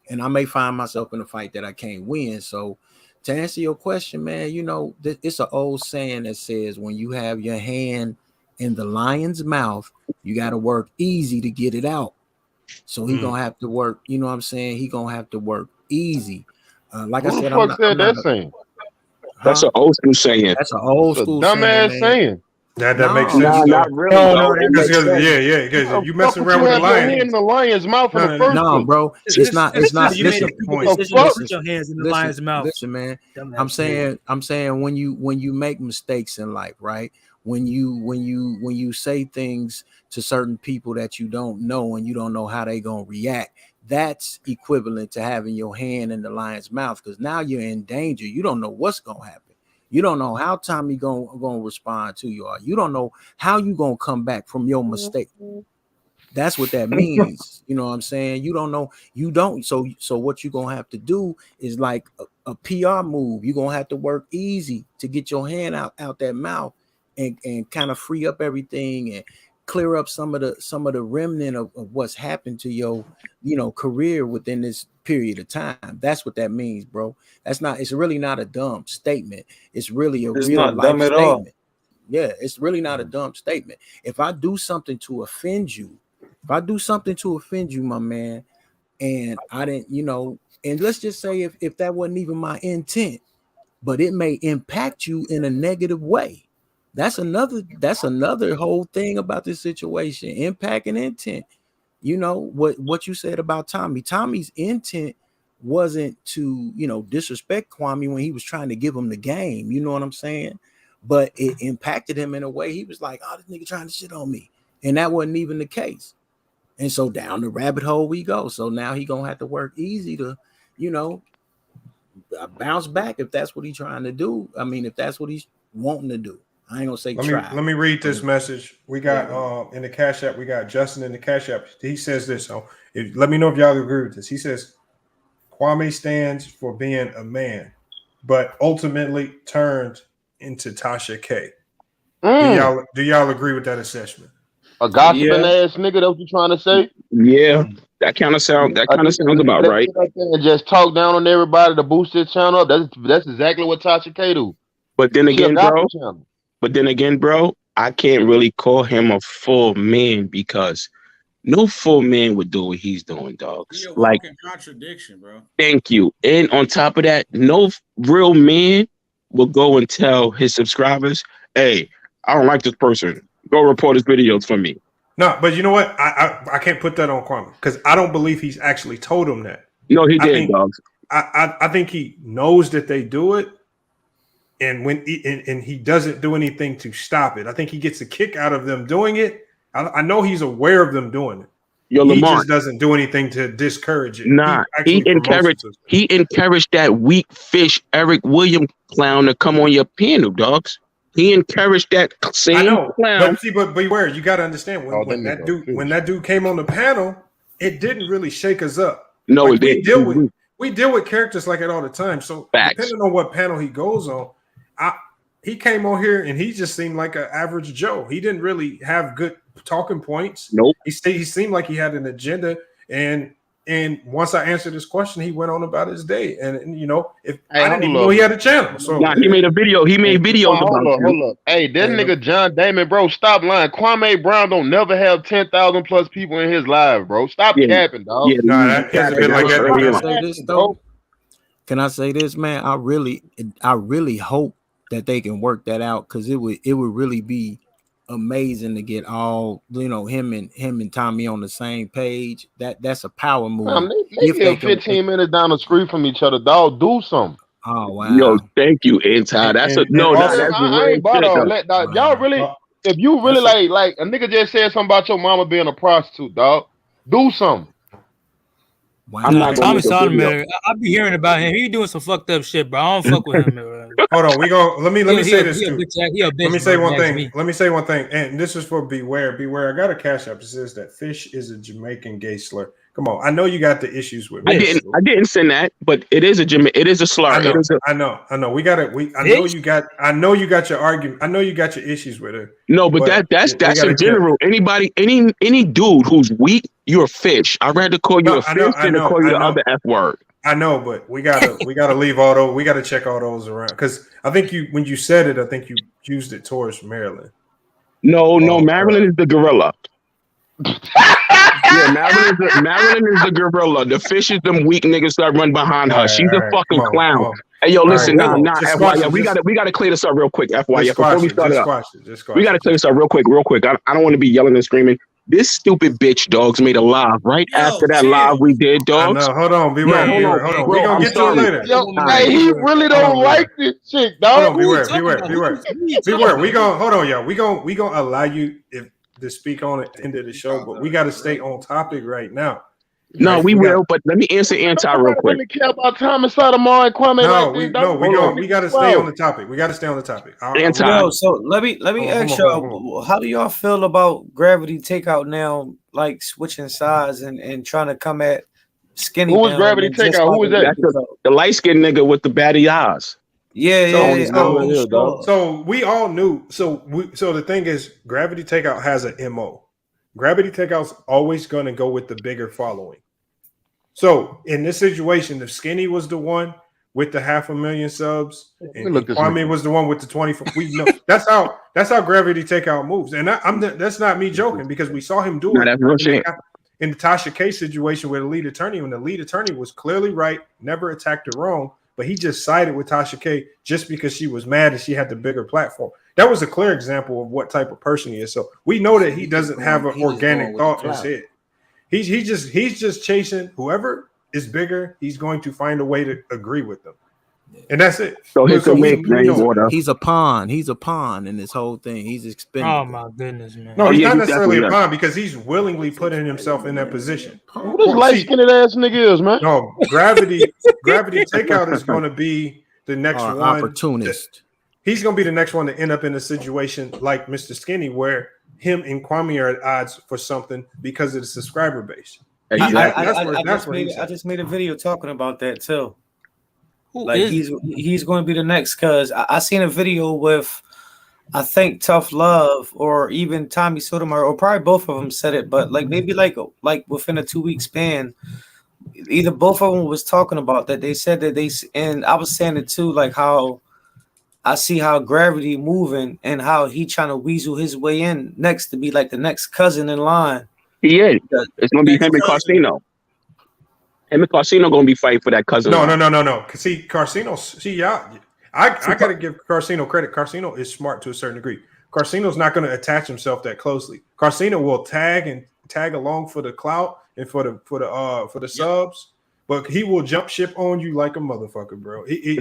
And I may find myself in a fight that I can't win. So to answer your question, man, you know, it's an old saying that says when you have your hand in the lion's mouth, you got to work easy to get it out. So he gonna have to work, you know what I'm saying? He gonna have to work easy. Like Who I said, the fuck said that saying? That's an old school saying. That's an old school dumbass saying. That makes sense. Nah, though. not really. No, that makes sense. Yeah, because you messing around with the Your hand lion. in the lion's mouth in the first No, place. bro, it's not. It's not. You made Listen, a stupid decision to put your hands in the lion's mouth. Listen, man. I'm saying when you make mistakes in life, right? When you say things to certain people that you don't know and you don't know how they gonna react, that's equivalent to having your hand in the lion's mouth, because now you're in danger. You don't know what's gonna happen. You don't know how Tommy gonna respond to you, or you don't know how you gonna come back from your mistake. That's what that means. You know what I'm saying? You don't know. You don't. So what you're gonna have to do is like a PR move. You're gonna have to work easy to get your hand out that mouth and kind of free up everything and clear up some of the remnant of what's happened to your career within this period of time. That's what that means, bro. It's really not a dumb statement. It's really It's real not life dumb at all. statement. Yeah, it's really not a dumb statement. If I do something to offend you, my man, and I didn't, and let's just say if that wasn't even my intent, but it may impact you in a negative way. That's another whole thing about this situation. Impact and intent. You know what you said about Tommy. Tommy's intent wasn't to, disrespect Kwame when he was trying to give him the game. You know what I'm saying? But it impacted him in a way. He was like, "Oh, this nigga trying to shit on me," and that wasn't even the case. And so down the rabbit hole we go. So now he gonna have to work easy to, bounce back if that's what he's trying to do. I mean, if that's what he's wanting to do. I ain't gonna say try. Let me read this message. We got in the Cash App, we got Justin in the Cash App. He says this. So let me know if y'all agree with this. He says Kwame stands for being a man, but ultimately turned into Tasha K. Do y'all agree with that assessment? A gossiping ass nigga, that's what you trying to say? Yeah, that kind of sounds about right. And just talk down on everybody to boost his channel up. That's exactly what Tasha K do. But then again, bro, I can't really call him a full man because no full man would do what he's doing, dogs. Like contradiction, bro. Thank you. And on top of that, no real man will go and tell his subscribers, "Hey, I don't like this person. Go report his videos for me." No, but you know what? I can't put that on Kwame because I don't believe he's actually told him that. No, he did, dogs. I think he knows that they do it, and he doesn't do anything to stop it. I think he gets a kick out of them doing it. I know he's aware of them doing it. Yo, he Lamar just doesn't do anything to discourage it. Nah, he encouraged that weak fish Eric Williams clown to come on your panel, dogs. He encouraged that same clown. But beware, you got to understand when that dude came on the panel, it didn't really shake us up. No, it didn't. We deal with characters like it all the time. So depending on what panel he goes on, he came on here and he just seemed like an average Joe. He didn't really have good talking points. Nope. He seemed like he had an agenda. And once I answered this question, he went on about his day. And I didn't even know he had a channel. So he made a video. He made videos about it. Hold up. Hey, that nigga John Damon, bro, stop lying. Kwame Brown don't never have 10,000 plus people in his live, bro. Stop capping, dog. Yeah, that hasn't been like that. Can I say this, man? I really hope that they can work that out, because it would really be amazing to get all him and Tommy on the same page. That's a power move. They 15 minutes down the street from each other, dog. Do something. Oh wow. Yo, thank you, Anti. That's And also, that's I real ain't about shit. all Though. that, dog. Y'all really, if you really like a nigga just said something about your mama being a prostitute, dog, do something. I'm not gonna Tommy make a video. Sotomayor, I be hearing about him. He doing some fucked up shit, bro. I don't fuck with him, bro. hold on, let me say this He a too. bitch, he a bitch, Let me say bro, one if you ask thing. me. Let me say one thing, and this is for Beware. Beware. I got a cash app. It says that fish is a Jamaican gay slur. Come on, I know you got the issues with. I didn't send that, but it is a slur. I know, It is a, I know. We got it. I know you got your argument. I know you got your issues with her. no, but that's in general. Anybody, any dude who's weak, you're a fish. I'd rather call you a fish than to call you the other F word. I know, but we gotta leave all those. We gotta check all those around because I think when you said it, I think you used it towards Maryland. No, Maryland is the gorilla. Yeah, Marilyn is the gorilla. The fish is them weak niggas that run behind her. She's a fucking clown. Hey, yo, listen, nah, FYI, we gotta clear this up real quick. FYI, before we start it up, we gotta clear this up real quick. I don't want to be yelling and screaming. This stupid bitch, dogs, made a live right after that live we did, dogs. I know. Hold on, Beware. Hold on. We're gonna get to it later. Yo, hey, he really don't like this chick, dog. Hold on, Beware. We gonna hold on, y'all. We gonna allow you to speak on it at the end of the show, but we gotta stay on topic right now. No, we will, but let me answer Anti real quick. Really care about Thomas Sotomayor and Kwame we gotta stay on the topic. We gotta stay on the topic. Yo, so let me ask y'all, how do y'all feel about Gravity Takeout now, like switching sides and trying to come at Skinny? Who was Gravity Takeout? Who was that? The light skinned nigga with the baddie eyes. So we all knew. So the thing is, Gravity Takeout has an MO. Gravity Takeout's always going to go with the bigger following. So in this situation, if Skinny was the one with the 500,000 subs, and Kwame was the one with the 24, we know that's how Gravity Takeout moves. And that's not me joking because we saw him do it. That's real shit. In the Tasha K situation with the lead attorney, when the lead attorney was clearly right, never attacked her wrong, but he just sided with Tasha K just because she was mad and she had the bigger platform. That was a clear example of what type of person he is. So we know that he doesn't have an organic thought in his head. He's just chasing whoever is bigger. He's going to find a way to agree with them, and that's it. So he's a pawn. He's a pawn in this whole thing. He's expending. Oh my goodness, man! No, he's not necessarily a pawn because he's willingly putting himself in that position. Who this light skinned ass nigga is, man? No, Gravity Takeout is going to be the next one. Opportunist. He's going to be the next one to end up in a situation like Mr. Skinny, where him and Kwame are at odds for something because of the subscriber base. I just made a video talking about that too. He's going to be the next because I seen a video with I think Tough Love or even Tommy Sotomayor or probably both of them said it, but maybe within a 2-week span, either both of them was talking about that. They said that and I was saying it too, like how I see how Gravity moving and how he trying to weasel his way in next to be like the next cousin in line. He is. It's gonna be him and Carsino. Him and Carsino gonna be fighting for that cousin. No. Cause see, Carsino, I gotta give Carsino credit. Carsino is smart to a certain degree. Carsino's not gonna attach himself that closely. Carsino will tag along for the clout and for the subs. But he will jump ship on you like a motherfucker, bro. He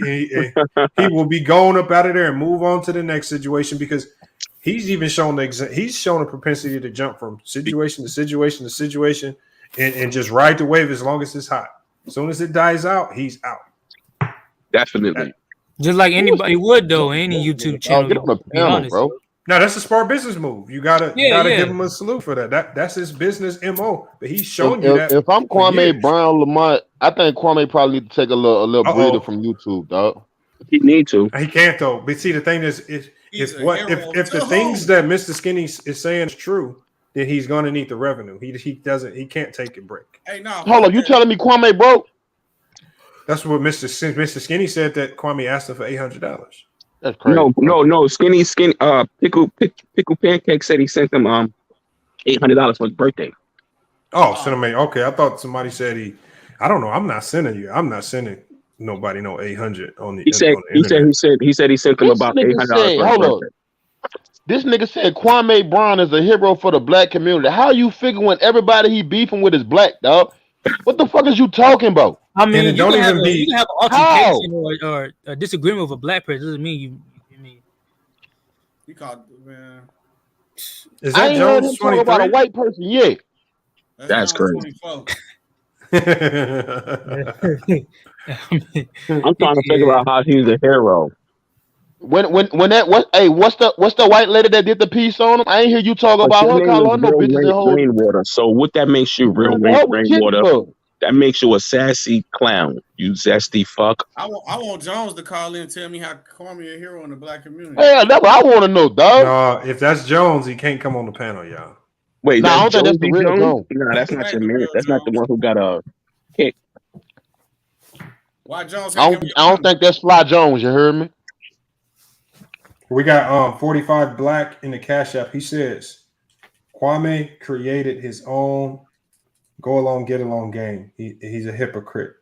will be going up out of there and move on to the next situation because he's even shown a propensity to jump from situation to situation to situation and just ride the wave as long as it's hot. As soon as it dies out, he's out. Definitely. Just like anybody would though, any YouTube channel. Get on the panel, bro. No, that's a smart business move. You gotta give him a salute for that. That's his business MO. But he's showing you that. If I'm Kwame Brown Lamont, I think Kwame probably need to take a little breather from YouTube, dog. He need to. He can't though. But see, the thing is, if the things that Mr. Skinny is saying is true, then he's gonna need the revenue. He can't take a break. Hey, no. Hold on, you telling me Kwame broke? That's what Mr. Skinny said that Kwame asked him for $800. That's crazy. No. Skinny. Pickle Pancake said he sent them $800 for his birthday. Oh, Sotomayor. Okay, I thought somebody said I don't know. I'm not sending nobody no 800 on the. He said he sent them about $800. Hold on. This nigga said Kwame Brown is a hero for the black community. How you figure when everybody he beefing with is black, dog? What the fuck is you talking about? I mean, it don't even be you can have an altercation or a disagreement with a black person. Doesn't mean you. I mean, He called man. Is I that ain't heard Jones him talk about a 23? white person yet. That's Jones crazy. 24. I'm trying to figure out how he's a hero. When that what's the white lady that did the piece on him? I ain't hear you talk But about your her. name Call is her no Real bitches and hoes. Rainwater. So what that makes you, Real Man, the hell with Kid Rainwater? for? That makes you a sassy clown. You zesty fuck. I want Jones to call in and tell me how Kwame a hero in the black community. Hell, that's what I want to know, dog. No, if that's Jones, he can't come on the panel, y'all. Wait, Nah, I that's don't think that's the Jonesy real Jones? Jones. Nah, that's not your man. That's not the one who got a kick. Why Jones? I don't think that's Fly Jones. You heard me? We got 45 Black in the Cash App. He says Kwame created his own go along, get along game. He's a hypocrite.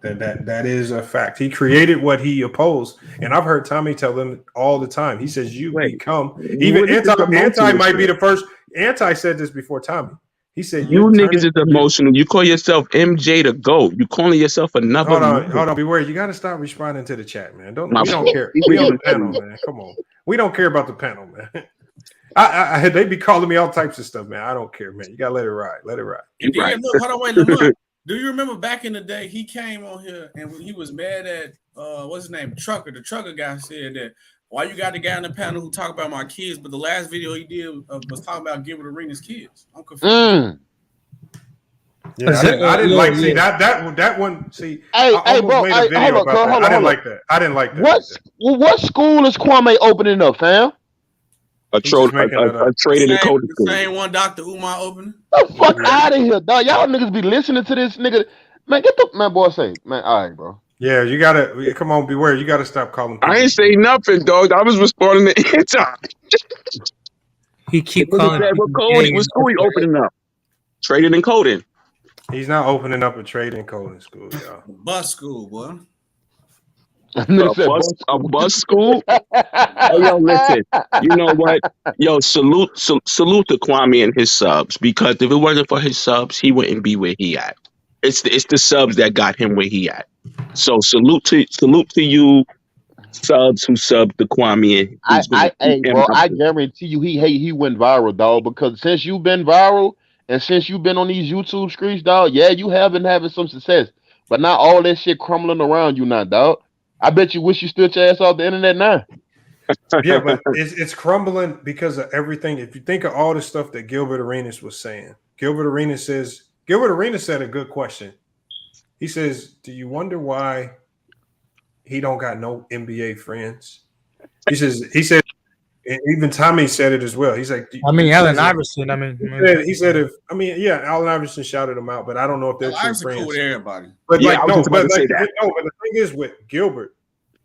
That is a fact. He created what he opposed, and I've heard Tommy tell them all the time. He says you become even anti might be the first. Anti said this before Tommy. He said You niggas is emotional. You call yourself MJ the GOAT. You calling yourself another. Hold on, beware. You got to stop responding to the chat, man. We My don't fault. care. We on the panel, man. Come on. We don't care about the panel, man. They be calling me all types of stuff, man. I don't care, man. You gotta let it ride. Let it ride. And then, look, hold on, wait, Lamont. Do you remember back in the day he came on here and he was mad at what's his name? Trucker. The trucker guy said that why you got the guy on the panel who talk about my kids, but the last video he did was talking about Gilbert Arenas' kids. I'm confused. Yeah, I didn't like see that one. See, I bro, made a video about that. I didn't like that. I didn't like that. What school is Kwame opening up, fam? A trading code The same one Dr. Umar opening. The fuck out of here, dog. Y'all niggas be listening to this nigga. Man, get the man, boy. Say, man, all right, bro. Yeah, you gotta come on, beware. You gotta stop calling people. I ain't say nothing, dog. I was responding to anti. He keep calling. What school he opening up? Trading and coding. He's not opening up a trading coding school, y'all. Bus school, boy. A bus school? Hey, yo, listen. You know what? Yo, salute to Kwame and his subs, because if it wasn't for his subs, he wouldn't be where he at. It's the subs that got him where he at. So salute to you subs who subbed to Kwame. I guarantee you he went viral, dog, because since you've been viral and since you've been on these YouTube streets, dog, yeah, you have been having some success, but not all that shit crumbling around you now, dog. I bet you wish you stood your ass off the internet now. Yeah, but it's crumbling because of everything. If you think of all the stuff that Gilbert Arenas was saying, Gilbert Arenas said a good question. He says, "Do you wonder why he don't got no NBA friends?" He said, and even Tommy said it as well. He's like, Allen Iverson. He said Allen Iverson shouted him out, but I don't know if they're true friends. Cool with everybody. But yeah, but the thing is with Gilbert,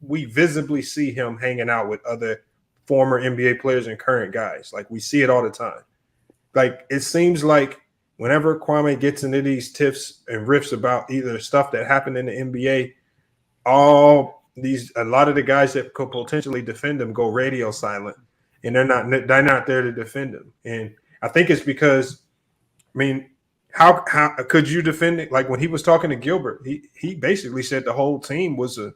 we visibly see him hanging out with other former NBA players and current guys. Like we see it all the time. Like it seems like whenever Kwame gets into these tiffs and riffs about either stuff that happened in the NBA, a lot of the guys that could potentially defend him go radio silent, and they're not there to defend him. And I think it's because, I mean, how could you defend it? Like when he was talking to Gilbert, he basically said the whole team was a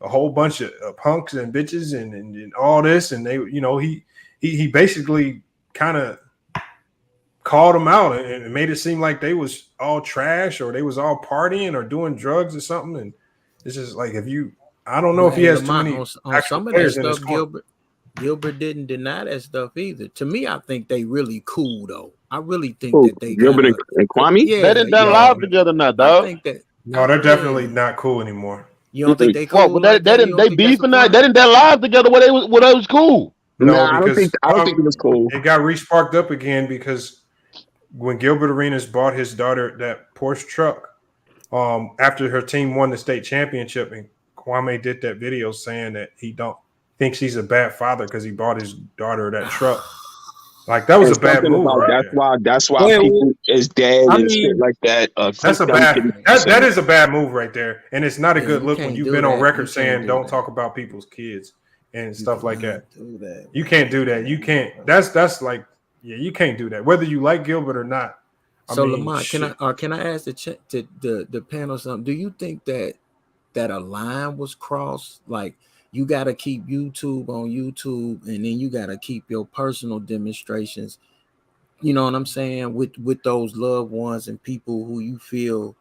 whole bunch of punks and bitches and all this, and they, he basically kind of called them out and made it seem like they was all trash or they was all partying or doing drugs or something. And it's just like I don't know if he has too many on actual some of that players in his stuff. corner. Gilbert didn't deny that stuff either. To me, I think they really cool though. I really think Who, that they Gilbert and Kwame? Yeah, They didn't done live together now, dog. I think that No, they're definitely not cool anymore. You don't think they cool? Well, they beefing now. They didn't live together where they was cool. No, I don't think it was cool. It got re-sparked up again because when Gilbert Arenas bought his daughter that Porsche truck, after her team won the state championship, and Kwame did that video saying that he thinks he's a bad father because he bought his daughter that truck. Like that was a bad move. That's why people is dead and shit like that. That's a bad. That is a bad move right there, and it's not a good look when you've been on record saying don't talk about people's kids and stuff like that. You can't do that. You can't. That's like, yeah, you can't do that. Whether you like Gilbert or not, So Lamont, can I ask the panel something? Do you think that a line was crossed? Like you got to keep YouTube on YouTube, and then you got to keep your personal demonstrations. You know what I'm saying? With those loved ones and people who you feel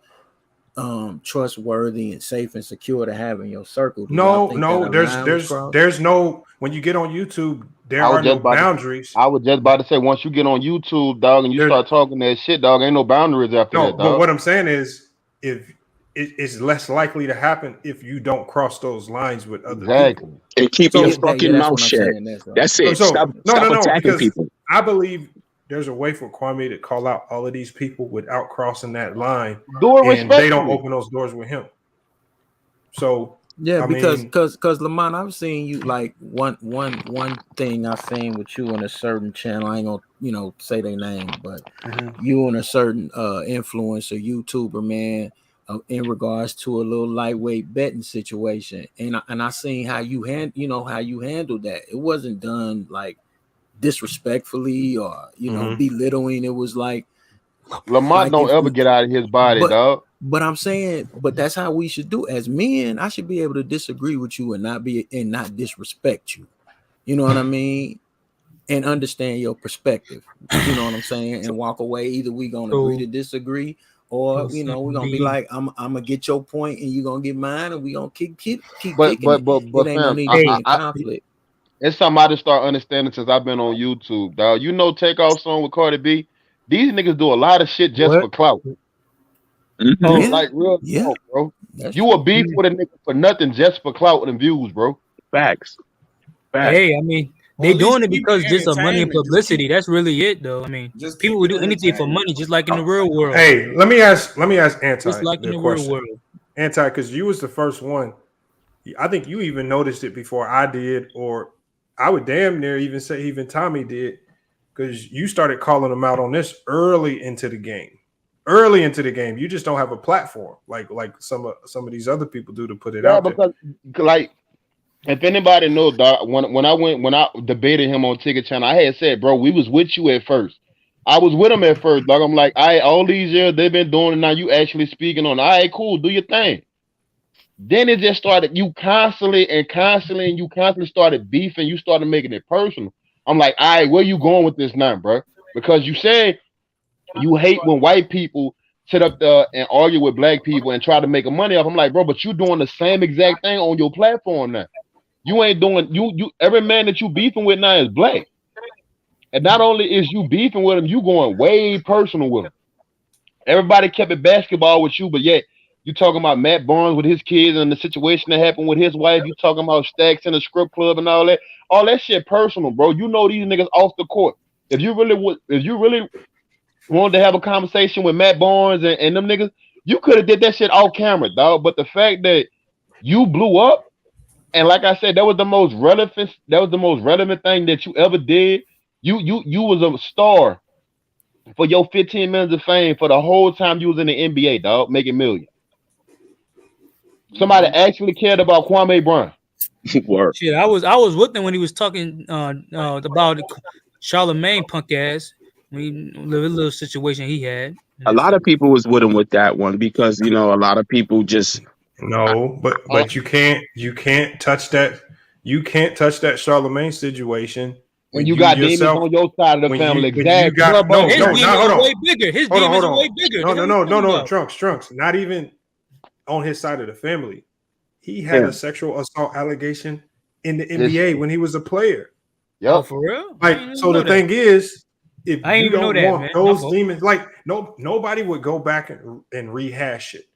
trustworthy and safe and secure to have in your circle. No, there's no, when you get on YouTube, there are no boundaries. I was just about to say, once you get on YouTube, dog, and you start talking that shit, dog, ain't no boundaries after that, dog. But what I'm saying is, if it's less likely to happen if you don't cross those lines with other people. And keep your fucking mouth shut. That's it. Stop attacking people. I believe there's a way for Kwame to call out all of these people without crossing that line, and they don't open those doors with him. So yeah, because Lamont, I've seen you like one thing I've seen with you on a certain channel. I ain't gonna say their name, but you on a certain influencer YouTuber, man, in regards to a little lightweight betting situation, and I seen how you handled that. It wasn't done like disrespectfully or belittling. It was like Lamont don't ever get out of his body, dog. But I'm saying, that's how we should do as men. I should be able to disagree with you and not disrespect you. You know what I mean? And understand your perspective. You know what I'm saying? And walk away. Either we gonna agree to disagree, or we're gonna be like, I'm gonna get your point and you're gonna get mine, and we gonna keep kicking. But conflict. It's something I just start understanding since I've been on YouTube, dog. You know, Takeout song with Cardi B. These niggas do a lot of shit just for clout. Like real talk, bro. You a beef with a nigga for nothing just for clout and views, bro. Facts. Hey, I mean, they doing it because just of money and publicity. That's really it, though. I mean, people would do anything for money, just like in the real world. Hey, let me ask Anti. Just like in the real world. Anti, because you was the first one. I think you even noticed it before I did, or I would damn near even say even Tommy did, because you started calling them out on this early into the game. You just don't have a platform like some of these other people do to put it out. Because like, if anybody knows, dog, when I debated him on Ticket Channel, I had said, bro, we was with you at first. I was with him at first, dog. I'm like, all these years they've been doing it, now you actually speaking on it. All right, cool, do your thing. Then it just started, you constantly started beefing. You started making it personal. I'm like, all right, where you going with this now, bro? Because you said you hate when white people sit up there and argue with black people and try to make money off. I'm like, bro, but you doing the same exact thing on your platform now. You ain't doing you every man that you beefing with now is black. And not only is you beefing with him, you going way personal with him. Everybody kept it basketball with you, but yet you talking about Matt Barnes with his kids and the situation that happened with his wife. You talking about Stacks in the strip club and all that. All that shit personal, bro. You know these niggas off the court. If you really wanted to have a conversation with Matt Barnes and them niggas, you could have did that shit off camera, dog. But the fact that you blew up, and like I said, that was the most relevant thing that you ever did. You was a star for your 15 minutes of fame for the whole time you was in the NBA, dog, making millions. Somebody actually cared about Kwame Brown. Shit, I was with him when he was talking about Charlemagne punk ass. The little situation he had. A lot of people was with him with that one because a lot of people just but you can't touch that. You can't touch that Charlemagne situation when you got demons on your side of the family. His demons are way bigger. His demons are way bigger. No, Trunks. Not even on his side of the family. He had a sexual assault allegation in the NBA when he was a player. Yeah, for real. Like, so the thing is, if you don't want those demons, like nobody would go back and rehash it.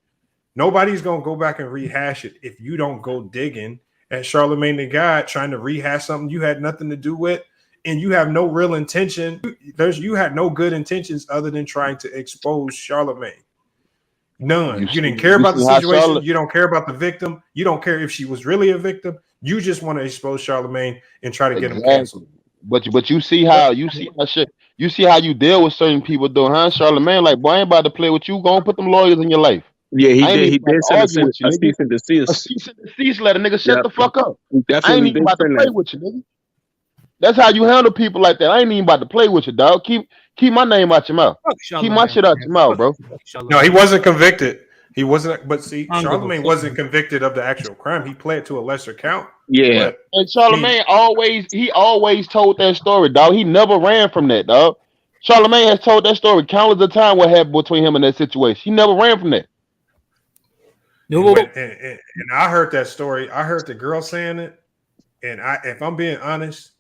Nobody's gonna go back and rehash it if you don't go digging at Charlemagne the God trying to rehash something you had nothing to do with, and you have no real intention. You had no good intentions other than trying to expose Charlemagne. None. You didn't care about the situation. You don't care about the victim. You don't care if she was really a victim. You just want to expose Charlemagne and try to get him canceled. But you see how you see how you deal with certain people though, huh? Charlemagne, like, boy, I ain't about to play with you. Go and put them lawyers in your life. Yeah, he did send a cease and desist. A cease and desist letter, nigga. Shut the fuck up. I ain't even about to play with you, nigga. That's how you handle people like that. I ain't even about to play with you, dog. Keep my name out your mouth. Keep my shit out your mouth, bro. No, he wasn't convicted. He wasn't. But see, I don't give a Charlemagne fuck. wasn't convicted of the actual crime. He pled to a lesser count. Yeah. But And Charlemagne always told that story, dog. He never ran from that, dog. Charlemagne has told that story countless of times what happened between him and that situation. He never ran from that. and I heard that story. I heard the girl saying it, and if I'm being honest,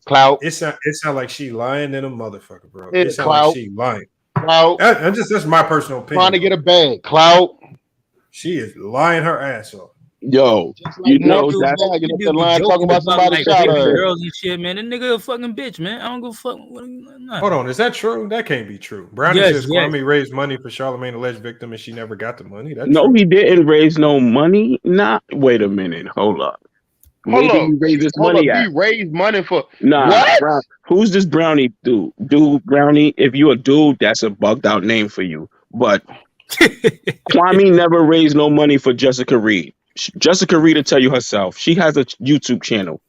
clout. It sound like she lying than a motherfucker, bro. It's It sound clout. like she lying. Clout. That's my personal opinion. Trying to get a bag. Clout. She is lying her ass off. Yo, you know that. talking about somebody shot her. Girls and shit, man. That nigga a fucking bitch, man. I don't give a fuck. Nah. Hold on, is that true? That can't be true. Brownie Yes, says yes. Kwame raised money for Charlemagne alleged victim, and she never got the money. That's No, true. he didn't raise no money. Nah, wait a minute. Hold up. Where Hold did up. he raise this Hold money up. at? He raised money for Nah, what? who's this Brownie dude? Dude Brownie. If you a dude, that's a bugged out name for you. But Kwame never raised no money for Jessica Reed. Jessica Reed will tell you herself. She has a YouTube channel.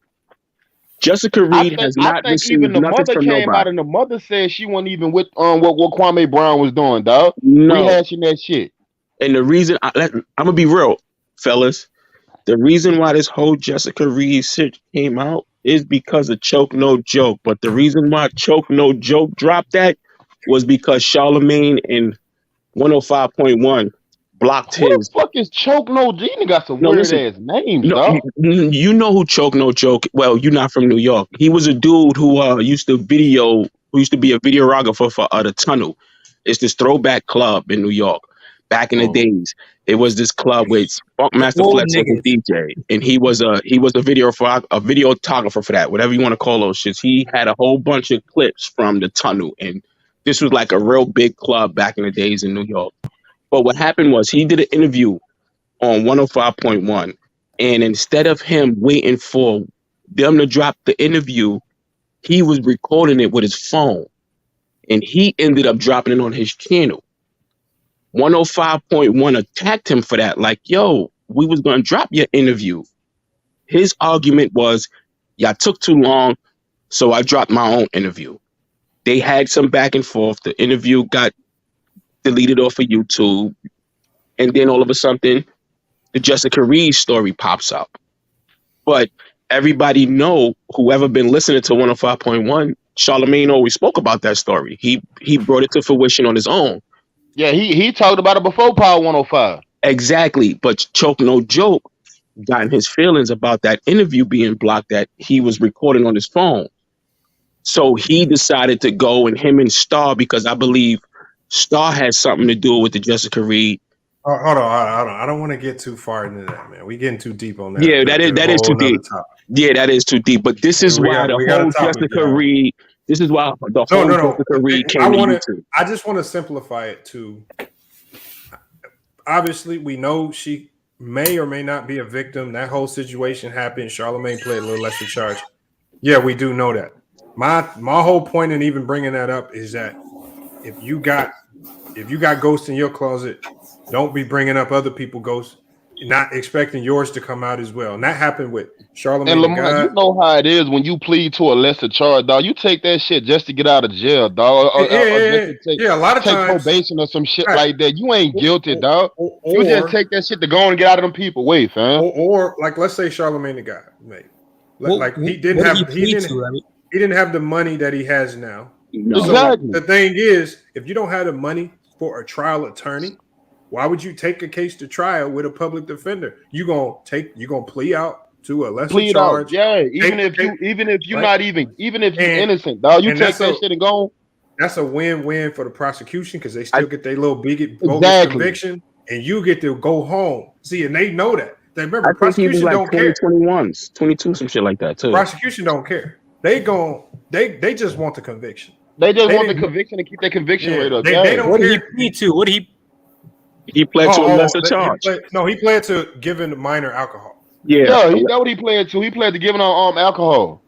Jessica Reed has not I think received even the nothing mother from came nobody. out and the mother said she wasn't even with what Kwame Brown was doing, dog. No. Rehashing that shit. And the reason I'm gonna be real, fellas. The reason why this whole Jessica Reed shit came out is because of Choke No Joke. But the reason why Choke No Joke dropped that was because Charlemagne and 105.1 blocked Who his. the fuck is Choke No G? He got some No, weird listen. ass names, No, dog. you know who Choke No Joke. Well, you're not from New York. He was a dude who used to be a videographer for the Tunnel. It's this throwback club in New York. Back in the days, it was this club with Funkmaster Old Flex was a DJ, and he was a videographer for that. Whatever you want to call those shits. He had a whole bunch of clips from the Tunnel, and this was like a real big club back in the days in New York. But what happened was he did an interview on 105.1, and instead of him waiting for them to drop the interview, he was recording it with his phone, and he ended up dropping it on his channel. 105.1 attacked him for that. Like, yo, we was going to drop your interview. His argument was, y'all took too long, so I dropped my own interview. They had some back and forth. The interview got deleted off of YouTube. And then all of a sudden, the Jessica Reed story pops up. But everybody know, whoever been listening to 105.1, Charlemagne always spoke about that story. He brought it to fruition on his own. Yeah, he talked about it before Power 105. Exactly. But Choke No Joke got in his feelings about that interview being blocked that he was recording on his phone. So he decided to go, and him and Star, because I believe Star has something to do with the Jessica Reed. Hold on. I don't want to get too far into that, man. We getting too deep on that. Yeah, that is too deep. Yeah, that is too deep. But this is why the whole Jessica Reed. This is why the whole Jessica Reed came to YouTube. I just want to simplify it to. Obviously, we know she may or may not be a victim. That whole situation happened. Charlemagne played a little lesser charge. Yeah, we do know that. My whole point in even bringing that up is that if you got ghosts in your closet, don't be bringing up other people's ghosts, not expecting yours to come out as well. And that happened with Charlemagne. And Lamar, you know how it is when you plead to a lesser charge, dog. You take that shit just to get out of jail, dog. Or a lot of take times probation or some shit like that. You ain't guilty, dog. You just take that shit to go and get out of them people. Wait, fam. Or like, let's say Charlemagne the guy, mate. Like he didn't have the money that he has now. No. Exactly. So the thing is, if you don't have the money for a trial attorney, why would you take a case to trial with a public defender? You gonna plea out to a lesser charge. Yeah, even if you're innocent, dog, you take that shit and go. That's a win-win for the prosecution because they still get their little bogus conviction, and you get to go home. See, and they know that. They remember prosecution don't care. 21s, 22, some shit like that too. Prosecution don't care. They just want the conviction. They just want the conviction and keep their conviction rate up. They don't What care. did he plead to? What did he pled to a lesser charge. He pled to giving minor alcohol. Yeah, that's what he pled to. He pled to giving alcohol.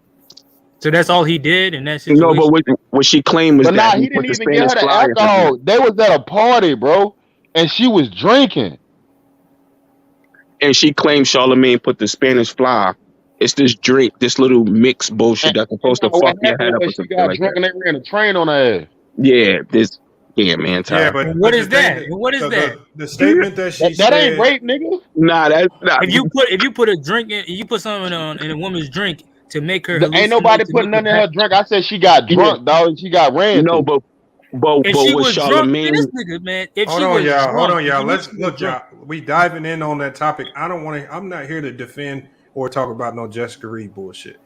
So that's all he did in that situation. No, but what she claimed was that he didn't even get her the alcohol. They was at a party, bro, and she was drinking. And she claimed Charlemagne put the Spanish fly It's this drink, this little mix bullshit that's supposed to What fuck your head happened up or was she something got like drunk that. and they ran a train on her ass. Yeah, man, Yeah, Ty. but What the is thing that? What is that? the statement that she That ain't said. rape, nigga. Nah, that's not. If you put a drink in, you put something in a woman's drink to make her Ain't hallucinate, nobody to putting make her nothing in back. her drink. I said she got Yeah, drunk, dog, and she got ran no, to. but If she with was drunk, man, this Charlemagne, nigga, man. If Hold she on, was y'all. Hold drunk, on, if y'all. you knew Let's she was look, drunk, y'all. We diving in on that topic. I don't want to. I'm not here to defend or talk about no Jessica Reed bullshit.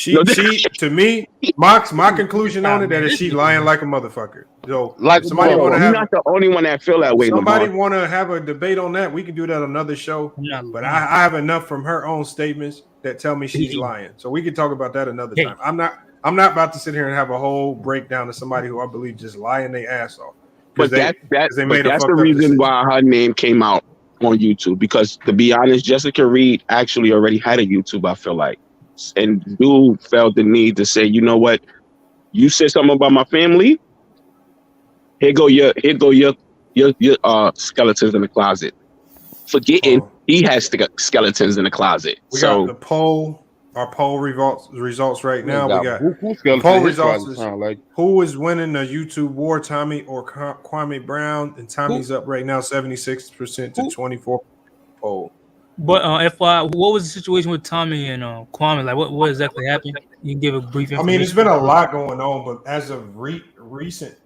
no, She to me, my conclusion on it that man, is this she nigga, lying man. like a motherfucker. So Like if a somebody want bro, to you're motherfucker. not have the only one that feel that way, somebody Lamar. want to have a debate on that, we can do that on another show. I'm not But lying. I have enough from her own statements that tell me she's lying. So we can talk about that another Hey, time. I'm not about to sit here and have a whole breakdown of somebody who I believe just lying their ass off because But they but made a that's the fucked up reason decision. why her name came out on YouTube. Because to be honest, Jessica Reed actually already had a YouTube, I feel like. And dude felt the need to say, you know what? You said something about my family. Here go your skeletons in the closet. Forgetting Oh, he has skeletons in the closet. we got So the our poll results right now. Man We got got buku the skeleton poll in his results closet, is sound like. who is winning the YouTube war, Tommy or Kwame Brown? And who, Tommy's up right now, 76% to who, 24% poll. but FY, what was the situation with Tommy and Kwame? Like, what exactly happened? You can give a brief I mean, it's information. been a lot going on, but as of recent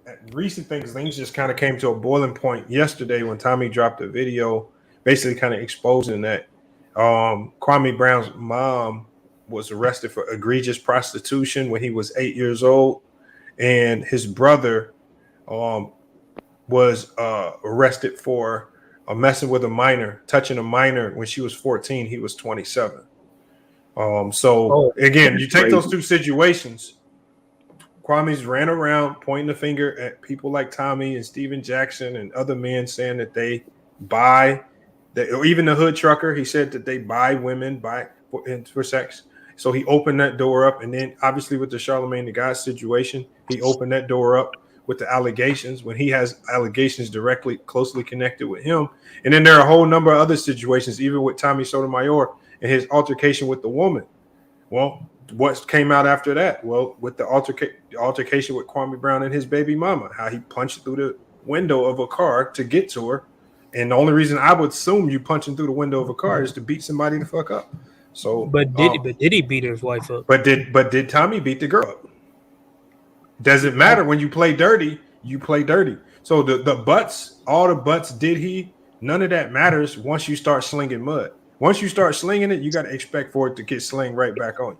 things just kind of came to a boiling point yesterday when Tommy dropped a video, basically kind of exposing that Kwame Brown's mom was arrested for egregious prostitution when he was 8 years old, and his brother was arrested for messing with a minor, touching a minor when she was 14. He was 27. So Oh, again, you take those crazy. two situations. Kwame's ran around pointing the finger at people like Tommy and Steven Jackson and other men saying that they buy that, or even the hood trucker. He said that they buy women for sex. So he opened that door up, and then obviously with the Charlemagne the God situation, he opened that door up with the allegations when he has allegations directly closely connected with him. And then there are a whole number of other situations, even with Tommy Sotomayor and his altercation with the woman. Well, what came out after that? Well, with the altercation with Kwame Brown and his baby mama, how he punched through the window of a car to get to her. And the only reason I would assume you punching through the window of a car is to beat somebody the fuck up. So, but did he beat his wife up? But did Tommy beat the girl up? Doesn't matter when you play dirty, you play dirty. So the butts, all the butts, did he? None of that matters once you start slinging mud. Once you start slinging it, you got to expect for it to get slinged right back on you.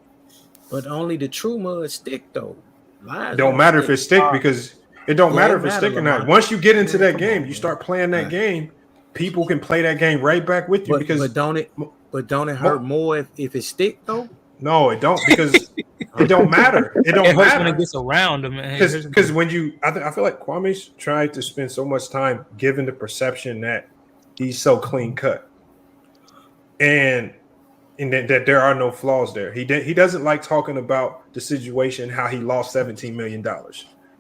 But only the true mud stick though. Lies Don't matter if it's stick because it don't matter if it's stick or not. Once you get into that game, you start playing that game. People can play that game right back with you but don't it hurt more if it stick though? No, it don't because it don't matter. It don't hurts matter when it gets around them. Because when you, I feel like Kwame's tried to spend so much time giving the perception that he's so clean cut, and that there are no flaws there. He doesn't like talking about the situation how he lost $17 million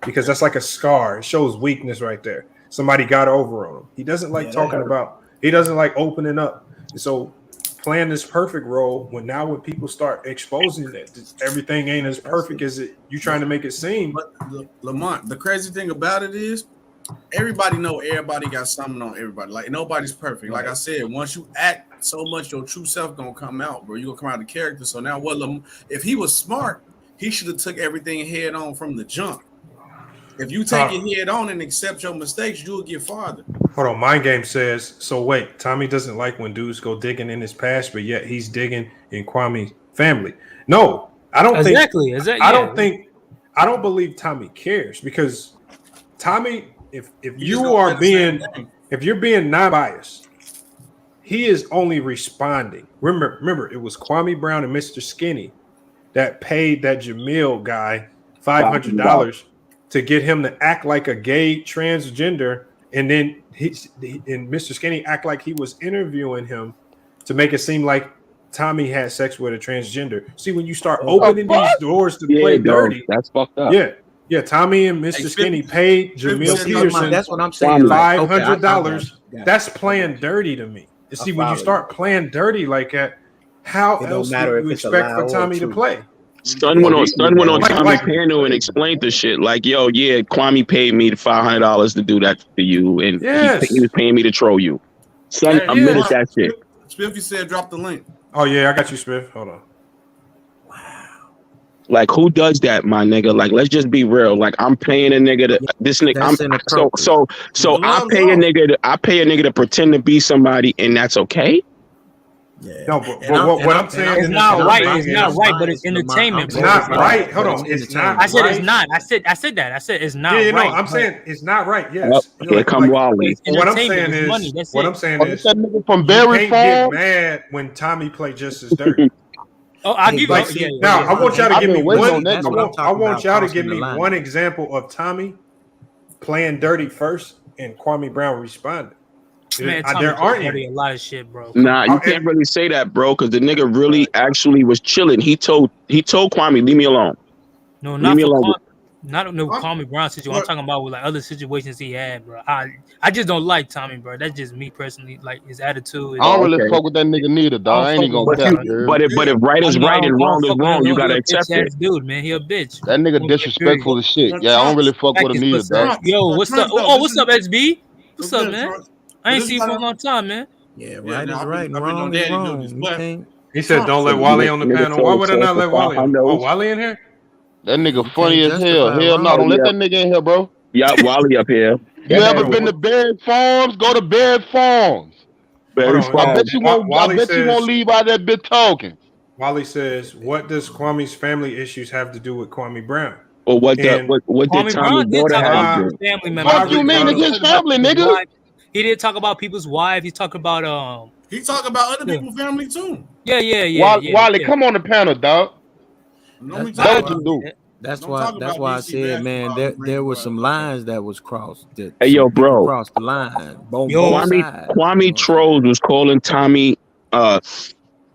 because that's like a scar. It shows weakness right there. Somebody got over on him. He doesn't like talking about. He doesn't like opening up. And so playing this perfect role when people start exposing that everything ain't as perfect as you trying to make it seem. But Lamont, the crazy thing about it is everybody know everybody got something on everybody. Like nobody's perfect. Like I said, once you act so much, your true self gonna come out, bro. You gonna come out of character. So now if he was smart, he should have took everything head on from the jump. If you take it head on and accept your mistakes, you'll get farther. Hold on, Mind Game says, so wait, Tommy doesn't like when dudes go digging in his past, but yet he's digging in Kwame's family. No, I don't think. I don't believe Tommy cares because Tommy, if you're being non-biased, he is only responding. Remember, it was Kwame Brown and Mr. Skinny that paid that Jamil guy $500 to get him to act like a gay transgender, and then and Mr. Skinny act like he was interviewing him to make it seem like Tommy had sex with a transgender. See, when you start opening these doors to play dirty, that's fucked up. Yeah. Tommy and Mr. Skinny paid Jamil Peterson. That's what I'm saying. $500. That's playing dirty to me. You see, when you start playing dirty like that, how It don't else do matter if you it's a expect lie for or Tommy to truth. play? Son went on Like- Tommy's panel and explained the shit. Like, yo, yeah, Kwame paid me $500 to do that to you, and Yes. he was paying me to troll you. Son Hey, admitted that shit. Spiffy said drop the link. Oh yeah, I got you, Smith. Hold on. Like, who does that, my nigga? Like, let's just be real. Like, I'm paying a nigga to this nigga. That's I'm inappropriate. so I pay a nigga to pretend to be somebody, and that's okay. No, but what I'm saying It's is not right. saying It's not is- right, but it's entertainment. It's bro. not right. Hold on. It's not. I said right. it's not. I said that. I said it's not Yeah, right. no, I'm but saying it's not right. Yes. Here come Wally. it's What I'm entertainment, saying it's is, money, that's what it. I'm saying is, that nigga from you Barry can't get Farm. mad when Tommy played just as dirty. Oh, I'll give you. Like, Oh, see, yeah, now yeah. I want y'all to I've give been me waiting one. on that I nigga. want y'all to give crossing the me line. one example of Tommy playing dirty first and Kwame Brown responded. Man, There Tommy aren't dirty any. a lot of shit, bro. Nah, you can't really say that, bro, because the nigga really actually was chilling. He told Kwame, leave me alone. No, Leave not me for alone. not no Kwame Brown situation. I'm talking about with like other situations he had, bro. I just don't like Tommy, bro. That's just me personally. Like his attitude. I don't okay. really fuck with that nigga neither, dog. I ain't even gonna cap, dude. But if right is right and wrong is wrong, you gotta accept He a bitch it. ass dude, man. He a bitch. That nigga disrespectful as shit. Yeah, I don't really fuck with him neither, dog. Yo, what's up? Oh, what's up, SB? What's up, man? I ain't this seen you is for a how- long time, man. Yeah, Yeah, right no, is I've right been and on wrong is daddy wrong. duties, You but can't. He said, "Don't let So Wally on the nigga panel." Why told would I not let Wally on? Oh, $500. Wally in here? That nigga You funny can't as hell. justify Hell no, wrong. don't let yeah. that nigga in here, bro. Yeah, Wally up here. You ever Yo, been to Bed Farms? Go to Bed Farms. Hold Very on. I far. bet you won't. I Wally bet you won't says. leave out that bit talking. Wally says, "What does Kwame's family issues have to do with Kwame Brown?" Or what And did Kwame Tommy's Brown did daughter talk have about to people's do? family members. Fuck you, mean nigga? His family, nigga. He did talk about people's wives. He talked about He talk about other people's family too. Wally, come on the panel, dog. Normally That talk what you about, do. That's don't why. talk That's about why I DC said, man, basketball. there was some lines that was crossed. That Hey, some yo, people bro. crossed the line. Both Kwame sides. Kwame Trolls was calling Tommy,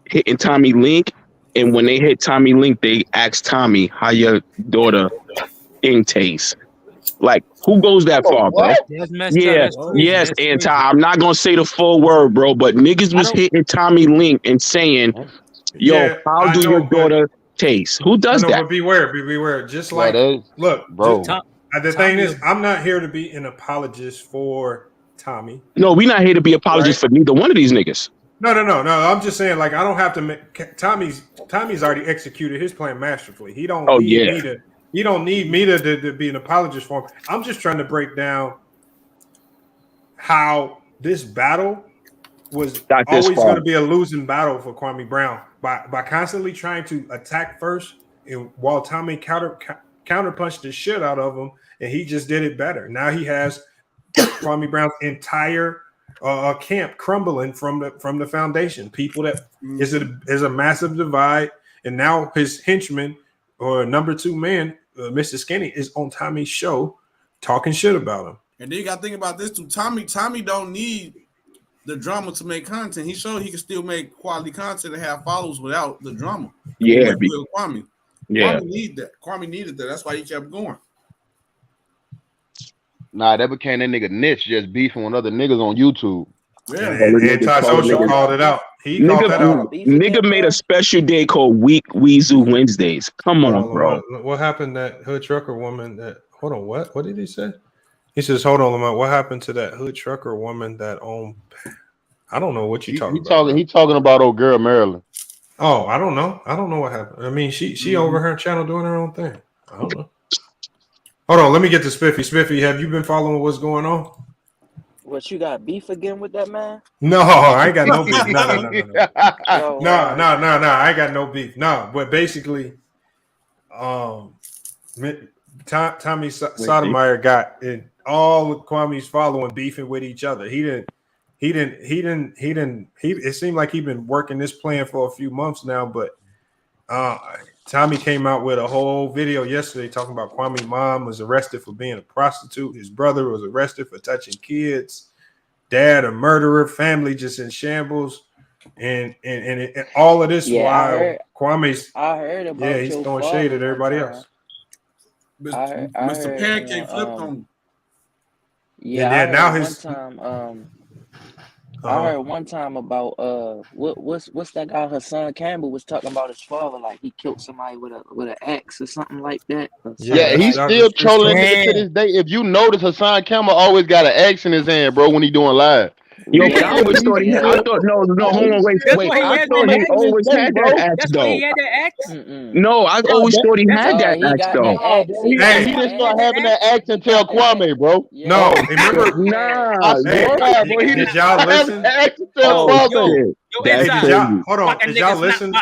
hitting Tommy Link, and when they hit Tommy Link, they asked Tommy how your daughter in taste. Like, who goes that far, bro? That's messed up. Yeah, That's crazy. yes, That's and crazy. I'm not gonna say the full word, bro, but niggas was hitting Tommy Link and saying, "Yo, Yeah, how I do your know, but daughter taste?" Who I does know, that? but beware. Just Yeah, like, that is, look, bro. the thing is, I'm not here to be an apologist for Tommy. No, we not here to be apologists Right. for neither one of these niggas. No. I'm just saying, like, I don't have to make Tommy's already executed his plan masterfully. He don't Oh, need yeah. me to. He don't need me to be an apologist for him. I'm just trying to break down how this battle was Got this always far. going to be a losing battle for Kwame Brown by constantly trying to attack first, and while Tommy counterpunched the shit out of him, and he just did it better. Now he has Kwame Brown's entire camp crumbling from the foundation. People that is a massive divide, and now his henchman or number two man, Mr. Skinny, is on Tommy's show talking shit about him. And then you got to think about this too. Tommy don't need the drama to make content. He showed he can still make quality content and have followers without the drama. Yeah, Kwame. Yeah. Kwame needed that. Kwame needed that. That's why he kept going. Nah, that became that nigga niche just beefing with other niggas on YouTube. Yeah, and Ty Social called it out. He called that out. Nigga made a special day called Week Weasel Wednesdays. Come on, bro. What happened that hood trucker woman that hold on, what did he say? He says, hold on, Lamont. What happened to that hood trucker woman that owned? I don't know what you talking about. He talking about old girl Maryland. Oh, I don't know. I don't know what happened. I mean, she over her channel doing her own thing. I don't know. Hold on, let me get to Spiffy. Spiffy, have you been following what's going on? What, you got beef again with that man? No, I ain't got no beef. No. Yo, No. I ain't got no beef. No, but basically, Tommy Sotomayor got in all of Kwame's following beefing with each other. It seemed like he'd been working this plan for a few months now, but Tommy came out with a whole video yesterday talking about Kwame's mom was arrested for being a prostitute. His brother was arrested for touching kids. Dad, a murderer. Family just in shambles. And all of this while Kwame's I heard about he's your throwing father shade at one everybody time. else. I Mr. heard, Pancake flipped on. Yeah, I now heard his one time I heard one time about what's that guy Hassan Campbell was talking about his father, like he killed somebody with an axe or something like that. Yeah, he's still trolling nigga to this day. If you notice, Hassan Campbell always got an axe in his hand, bro, when he doing live. Yo, but I always thought he had. I thought no, hold on, wait. I thought he always had that axe though. No, I always thought he had that axe though. He didn't start having that axe until Kwame, bro. No, remember? Nah, did y'all listen? That's crazy. Hold on, did y'all listen?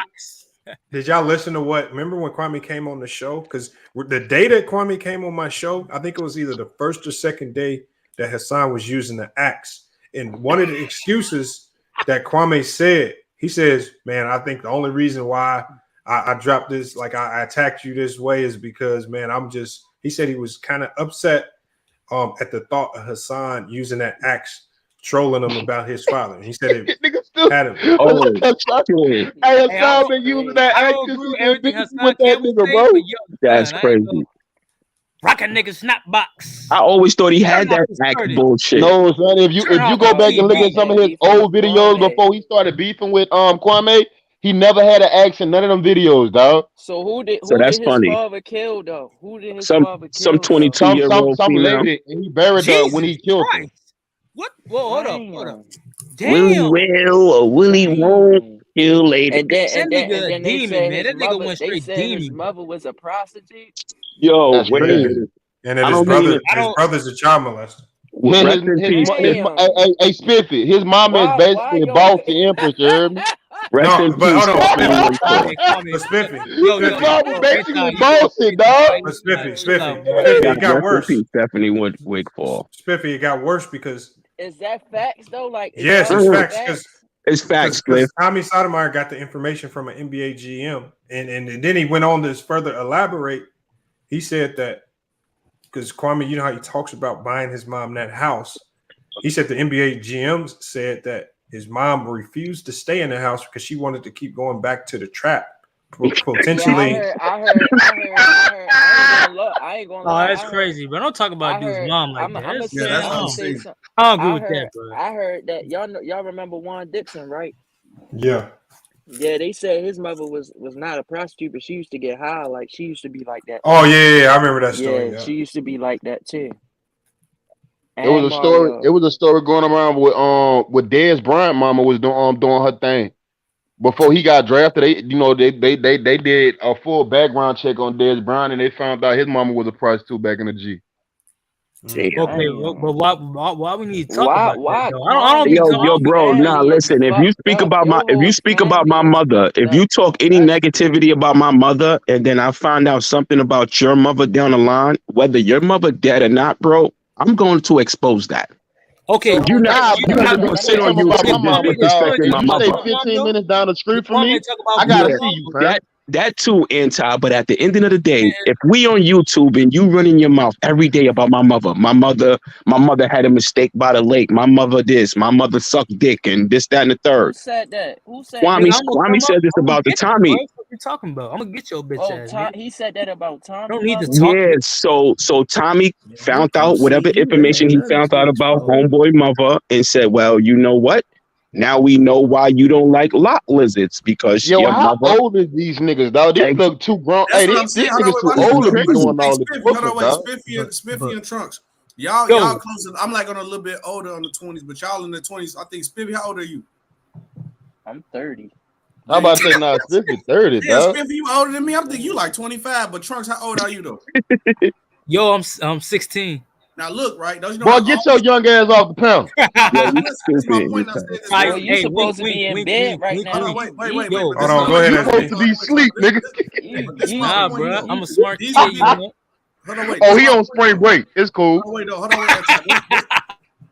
Did y'all listen to what? Remember when Kwame came on the show? Because the day that Kwame came on my show, I think it was either the first or second day that Hassan was using the axe. And one of the excuses that Kwame said, he says, "Man, I think the only reason why I dropped this, like I attacked you this way, is because, man, I'm just." He said he was kind of upset at the thought of Hassan using that axe, trolling him about his father. And he said it had him. Hey, Hassan been using that axe with that nigga, bro. That's crazy. Rock a nigga snap box. I always thought he had that axe bullshit. No, son. If you go back and look at some of his old videos before he started beefing with Kwame, he never had an axe in none of them videos, dog. So who did that's his funny. father kill though? Who did his Some father kill? some 22-year-old some female. lady, and he buried her when he killed her. What? Whoa, hold up. Willie will or Willie won't kill later. And then they demon, said man. That nigga went straight his demon. mother was a prostitute. Yo, That's wait a crazy. minute. And then his brother's a child molester. Hey, Spiffy, his mama is basically boss the Empress, you heard me? Rest in but peace, hold on, Stephanie Spiffy. His mama basically boss it, dog. But Spiffy, it got worse. Rest in peace, Stephanie Wigfall. Spiffy, it got worse because Is that facts though? Like yes, it's facts. It's facts, because Tommy Sotomayor got the information from an NBA GM, and then he went on to further elaborate. He said that because Kwame, you know how he talks about buying his mom that house. He said the NBA GMs said that his mom refused to stay in the house because she wanted to keep going back to the trap. Potentially. I ain't gonna lie. Oh, that's crazy, bro. Don't talk about dude's mom like that. I don't agree with that, bro. I heard that y'all remember Juan Dixon, right? Yeah. Yeah, they said his mother was not a prostitute, but she used to get high. Like she used to be like that. Oh yeah, I remember that story. Yeah, she used to be like that too. It was a story. It was a story going around with Dez Bryant mama was doing her thing before he got drafted. They did a full background check on Dez Bryant and they found out his mama was a prostitute back in the G. Okay, but why we need to talk about that, though? I don't yo, bro. Nah, listen. If you speak about my mother, if you talk any negativity about my mother, and then I find out something about your mother down the line, whether your mother dead or not, bro, I'm going to expose that. Okay, you're not gonna sit on YouTube disrespecting my mother. 15 minutes down the street from me. I gotta see you, man. That too, anti. But at the end of the day, if we on YouTube and you running your mouth every day about my mother had a mistake by the lake. My mother this. My mother sucked dick and this, that, and the third. Who said that? Kwame said this about the Tommy. What you talking about? I'm gonna get your bitch ass. He said that about Tommy. Don't need to talk. Yeah, so Tommy found out whatever information he found out about homeboy mother and said, well, you know what? Now we know why you don't like lot lizards because yo, how old is these niggas, dog? These look too grown. Hey, these niggas too old to be doing all this. Spiffy and Trunks. Y'all close. I'm like on a little bit older on the 20s, but y'all in the 20s. I think Spiffy, how old are you? I'm 30. How about that now? Spiffy 30, dog. Spiffy, you older than me. I'm thinking you like 25, but Trunks, how old are you though? Yo, I'm 16. Now look, right? Don't you know? Boy, get your young ass off the panel. You supposed to be in bed right now. Wait. Hold on, go ahead. You supposed to be asleep, nigga. Nah, bro, I'm a smart kid. Oh, he on spring break. It's cool. Hold on.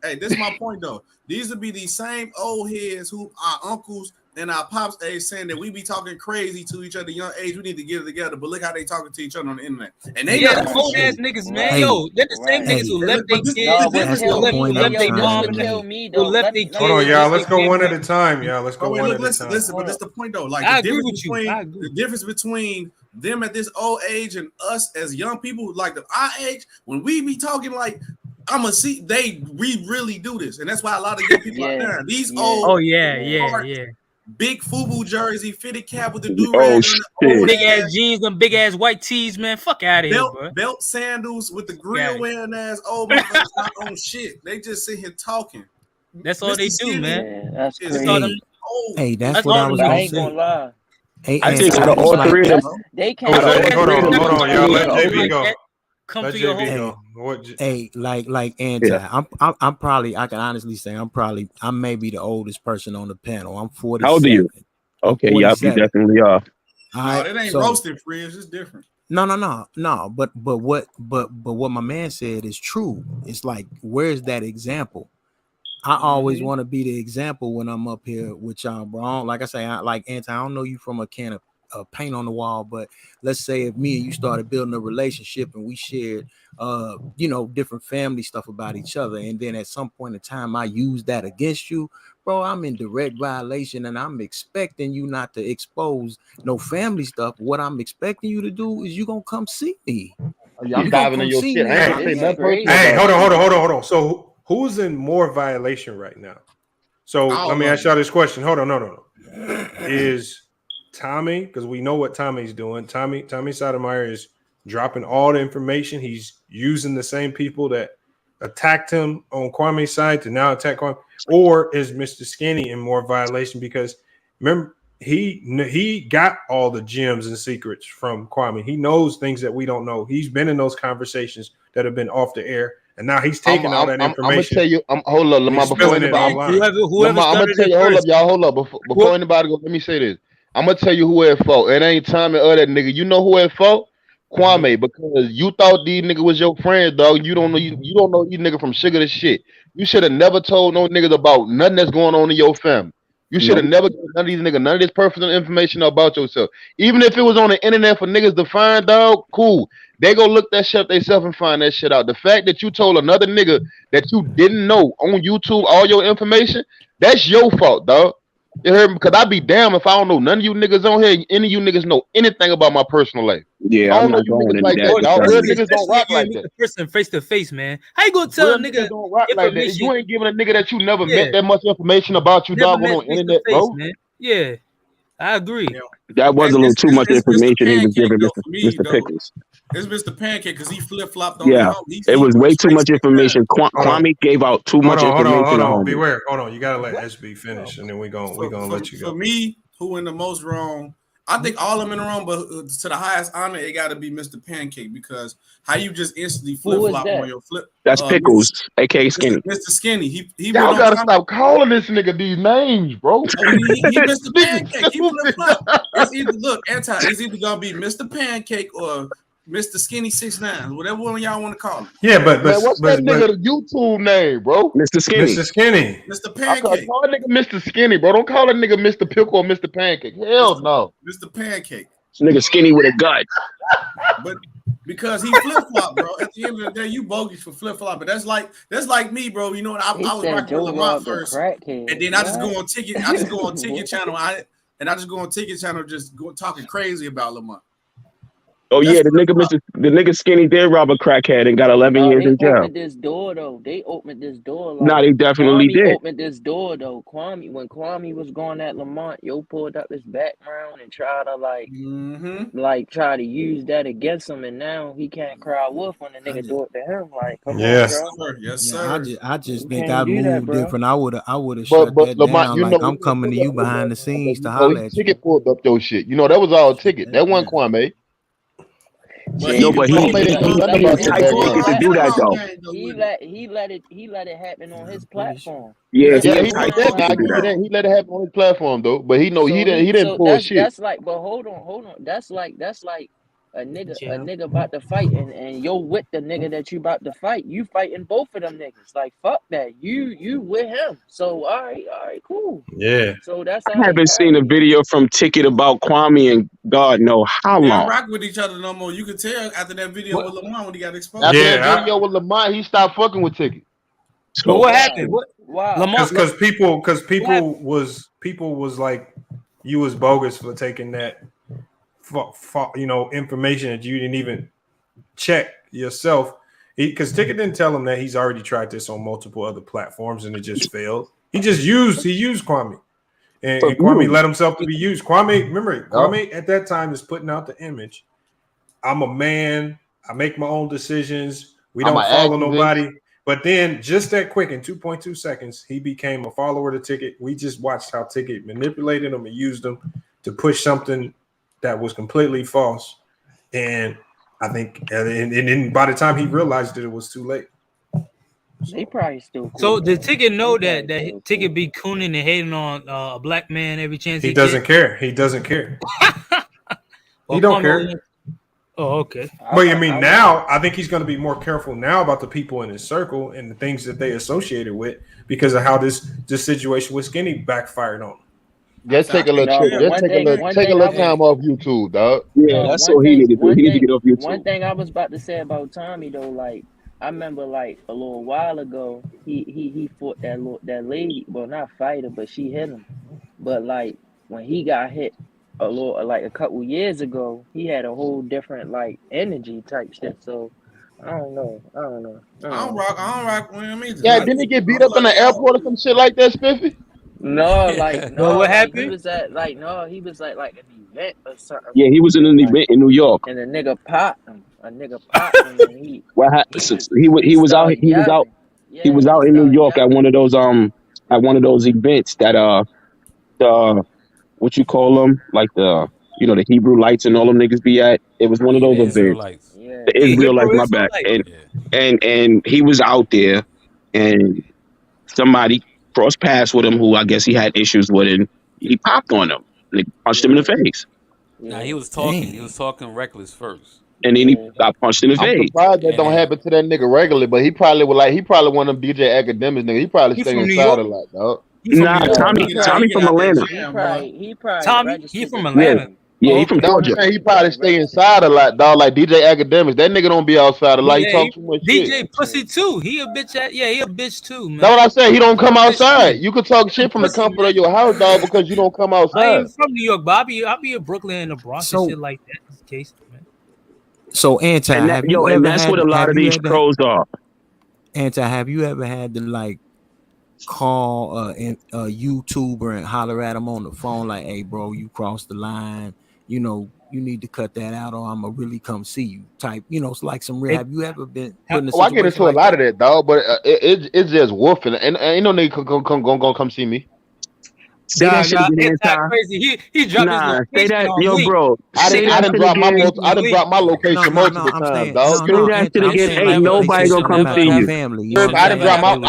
Hey, this is my point though. These would be the same old heads who are uncles and our pops age saying that we be talking crazy to each other young age. We need to get it together, but look how they talking to each other on the internet. And they old ass niggas, man. Yo, they're the same niggas who left their kids, who left their mom, who left their kids. Hold on, y'all. Let's go one at a time, y'all. Let's go one at a time. Listen, but that's the point though. Like I the agree with you. The difference between them at this old age and us as young people, like our age, when we be talking like I'ma see we really do this, and that's why a lot of good people out there. These old, Oh yeah. big FUBU jersey, fitted cap with the do Oh rag on shit. the old Big ass ass jeans, them big ass white tees, man. Fuck out of here, bro. belt sandals with the Fuck grill outta wearing ass old motherfuckers not on shit. They just sit here talking. That's all they do, man. Yeah, that's Is That's all them. crazy. old. Hey, that's That's what all I them. was But I gonna ain't gonna say. lie. Hey, I think anti, out of it's all like three of them, They Jose, can't. They hold can't on, really y'all. say Let that. JB like go. that. Come Let to your JB home. go. What? hey, like anti. yeah. I'm probably, I can honestly say I'm maybe the oldest person on the panel. I'm How old are 47. you? I'm Okay, yep, you 47. definitely are. All No, right. that ain't So roasting friends. It's different. no. But what my man said is true. It's like, where's that example? I always want to be the example when I'm up here with y'all, bro. Like I say, like anti. I don't know you from a can of paint on the wall, but let's say if me and you started building a relationship and we shared, different family stuff about each other, and then at some point in time I use that against you, bro, I'm in direct violation, and I'm expecting you not to expose no family stuff. What I'm expecting you to do is you gonna come see me. Yeah, I'm You gonna diving in come your see shit. me. I But ain't say this nothing personal crazy. Hey, about you. hold on. So who's in more violation right now? So let All me of ask them. y'all this question. Hold on, no. Is Tommy, because we know what Tommy's doing. Tommy Sotomayor is dropping all the information. He's using the same people that attacked him on Kwame's side to now attack Kwame. Or is Mr. Skinny in more violation? Because remember, he got all the gems and secrets from Kwame. He knows things that we don't know. He's been in those conversations that have been off the air, and now he's taking all that I'm gonna information. tell you. Hold up, and Lamar. he's Before spilling it anybody, online. Whoever Lamar, I'm gonna started tell it you. first. Hold up. Before anybody go, let me say this. I'm gonna tell you who at fault. It ain't Tommy or that nigga. You know who at fault? Kwame, because you thought these nigga was your friend, dog. You don't know you don't know these nigga from sugar to shit. You should have never told no niggas about nothing that's going on in your family. You should have Nope. never given none of these niggas none of this personal information about yourself. Even if it was on the internet for niggas to find, dog, cool. They go look that shit up themselves and find that shit out. The fact that you told another nigga that you didn't know on YouTube all your information, that's your fault, dog. You heard me? Because I'd be damned if I don't know none of you niggas on here. Any of you niggas know anything about my personal life. Yeah, I I'm don't know not you going niggas into like that that, with dog. y'all Real niggas. niggas don't Especially if rock you like meet that. the person face to face, man. How you gonna tell a Real nigga niggas don't rock like that. information? You ain't giving a nigga that you never Yeah, met that much information about you, never dog, on met the face to internet, face, bro. man. Yeah, I agree. Yeah. That was And a little too much it's Mr. information he was Pancake giving though. For me Mr. though, Pickles. it's Mr. Pancake because he flip flopped on his Yeah, home. it He was went way too straight much to the time. information. Hold on. Kwame gave out too much information to homie. Beware. Hold on. You gotta let SB finish, and then we gonna let you For go. me, who in the most wrong? I think all of them in the wrong, but to the highest honor, it got to be Mr. Pancake because how you just instantly flip Who is flop on that? your flip. That's Pickles, aka Skinny. Mr. Skinny. He went Y'all on gotta time. stop calling this nigga these names, bro. Oh, he Mr. Nigga Pancake. He flip stupid. flop. It's either it's either gonna be Mr. Pancake or Mr. Skinny 6'9", whatever one y'all want to call him. Yeah, Man, what's that nigga YouTube name, bro? Mr. Skinny. Mr. Skinny. Mr. I call Pancake. a nigga Mr. Skinny, bro. Don't call a nigga Mr. Pickle or Mr. Pancake. Hell no. Mr. Pancake. This nigga Skinny with a gut. But because he flip flop, bro. At the end of the day, you bogus for flip flop. But that's like me, bro. You know what? I He was said rocking with Joe Lamont robbed a first, crackhead. and then I just go What? on ticket. I just go on ticket channel. I just go on ticket channel, just go talking crazy about Lamont. Oh yeah, the nigga Skinny did rob a crackhead and got 11 years They in jail. opened this door though. They opened this door Nah, like they definitely Kwame did. opened this door though. When Kwame was going at Lamont, yo pulled up his background and tried to try to use that against him, and now he can't cry wolf when the nigga do it to him. Like, come on, bro. Yes, Yeah, sir. I just You think can't I do that, moved bro. different. I would have shut But that Lamont, down. you Like, know, I'm coming to you behind the scenes to you know, holler he at you. ticket pulled up your shit. You know, that was all ticket. That wasn't Kwame. But No, but he Kwame didn't do nothing he about that enticed niggas to background. do that though. He let it happen on his platform. Yeah, That's he what Yeah, I'm he did enticed saying. that. niggas Now to I do give you that. that. He let it happen on his platform though. But he didn't pull shit. That's like, but hold on. That's like a nigga about to fight and yo with the nigga that you about to fight. You fighting both of them niggas. Like, fuck that. You with him. So all right, cool. Yeah. So that's I how they haven't seen a video from Ticket about Kwame and God know how they don't long. rock with each other no more. You could tell after that video with Lamont when he got exposed. After that video with Lamont, he stopped fucking with Ticket. But So what happened? What Wow. Lamont? Because people was like, you was bogus for taking that information that you didn't even check yourself, Because Ticket didn't tell him that he's already tried this on multiple other platforms and it just failed. He used Kwame. And Kwame let himself to be used. Kwame at that time is putting out the image. I'm a man. I make my own decisions. We don't follow nobody. But then just that quick, in 2.2 seconds, he became a follower to Ticket. We just watched how Ticket manipulated him and used him to push something that was completely false. And I think, and then by the time he realized it was too late. They probably still cool. So did Ticket know that Ticket be cooning and hating on a black man every chance he doesn't care. He doesn't care. He don't care. Oh, okay. But I mean, now I think he's going to be more careful now about the people in his circle and the things that they associated with because of how this situation with Skinny backfired on him. Just take a little trip. Just take a little time off YouTube, dog. Yeah, that's all he needed to do. He needed to get off YouTube. One thing I was about to say about Tommy though, like I remember like a little while ago, he fought that lady. Well, not fighter, but she hit him. But like when he got hit a couple years ago, he had a whole different like energy type shit. So I don't know. I don't rock with him either. Yeah, didn't he get beat up in the airport or some shit like that, Spiffy? No, like no. What happened? He was at like an event or something. Yeah, he was in an event in New York. And a nigga popped him. And he what happened? He was out in New York at one of those events that the what you call them, like the Hebrew lights and all them niggas be at. It was one of those events. The Israelites, my bad. And he was out there, and somebody crossed paths with him who I guess he had issues with, and he popped on him and he punched him in the face. Now he was talking. He was talking reckless first, and then he got punched in the face. I'm surprised that don't happen to that nigga regularly, but he probably one of them DJ Academics niggas. He probably stay inside a lot, dog. Nah, Tommy from Atlanta. He from Atlanta. Yeah, he from Georgia. He probably stay inside a lot, dog. Like DJ Academics, that nigga don't be outside a lot. He talk too much DJ shit. Pussy too. He a bitch. He a bitch too, man. That's what I said. He don't come outside. You can talk shit from the comfort of your house, dog, because you don't come outside. I ain't from New York, but I be in Brooklyn and the Bronx and shit like that. In this case, man. So Anti, and that's what a lot of these pros are. Anti, have you ever had to like call a YouTuber and holler at him on the phone like, "Hey, bro, you crossed the line. You need to cut that out, or I'm gonna really come see you." Type, it's like some real. Have you ever been? I get into a lot of that, dog, but it's just woofing, and ain't no nigga gonna come see me. Say that shit again, crazy. He dropped his say that, yo, bro. I didn't drop my location multiple times, dog. Say that shit again. Ain't nobody gonna come see you. I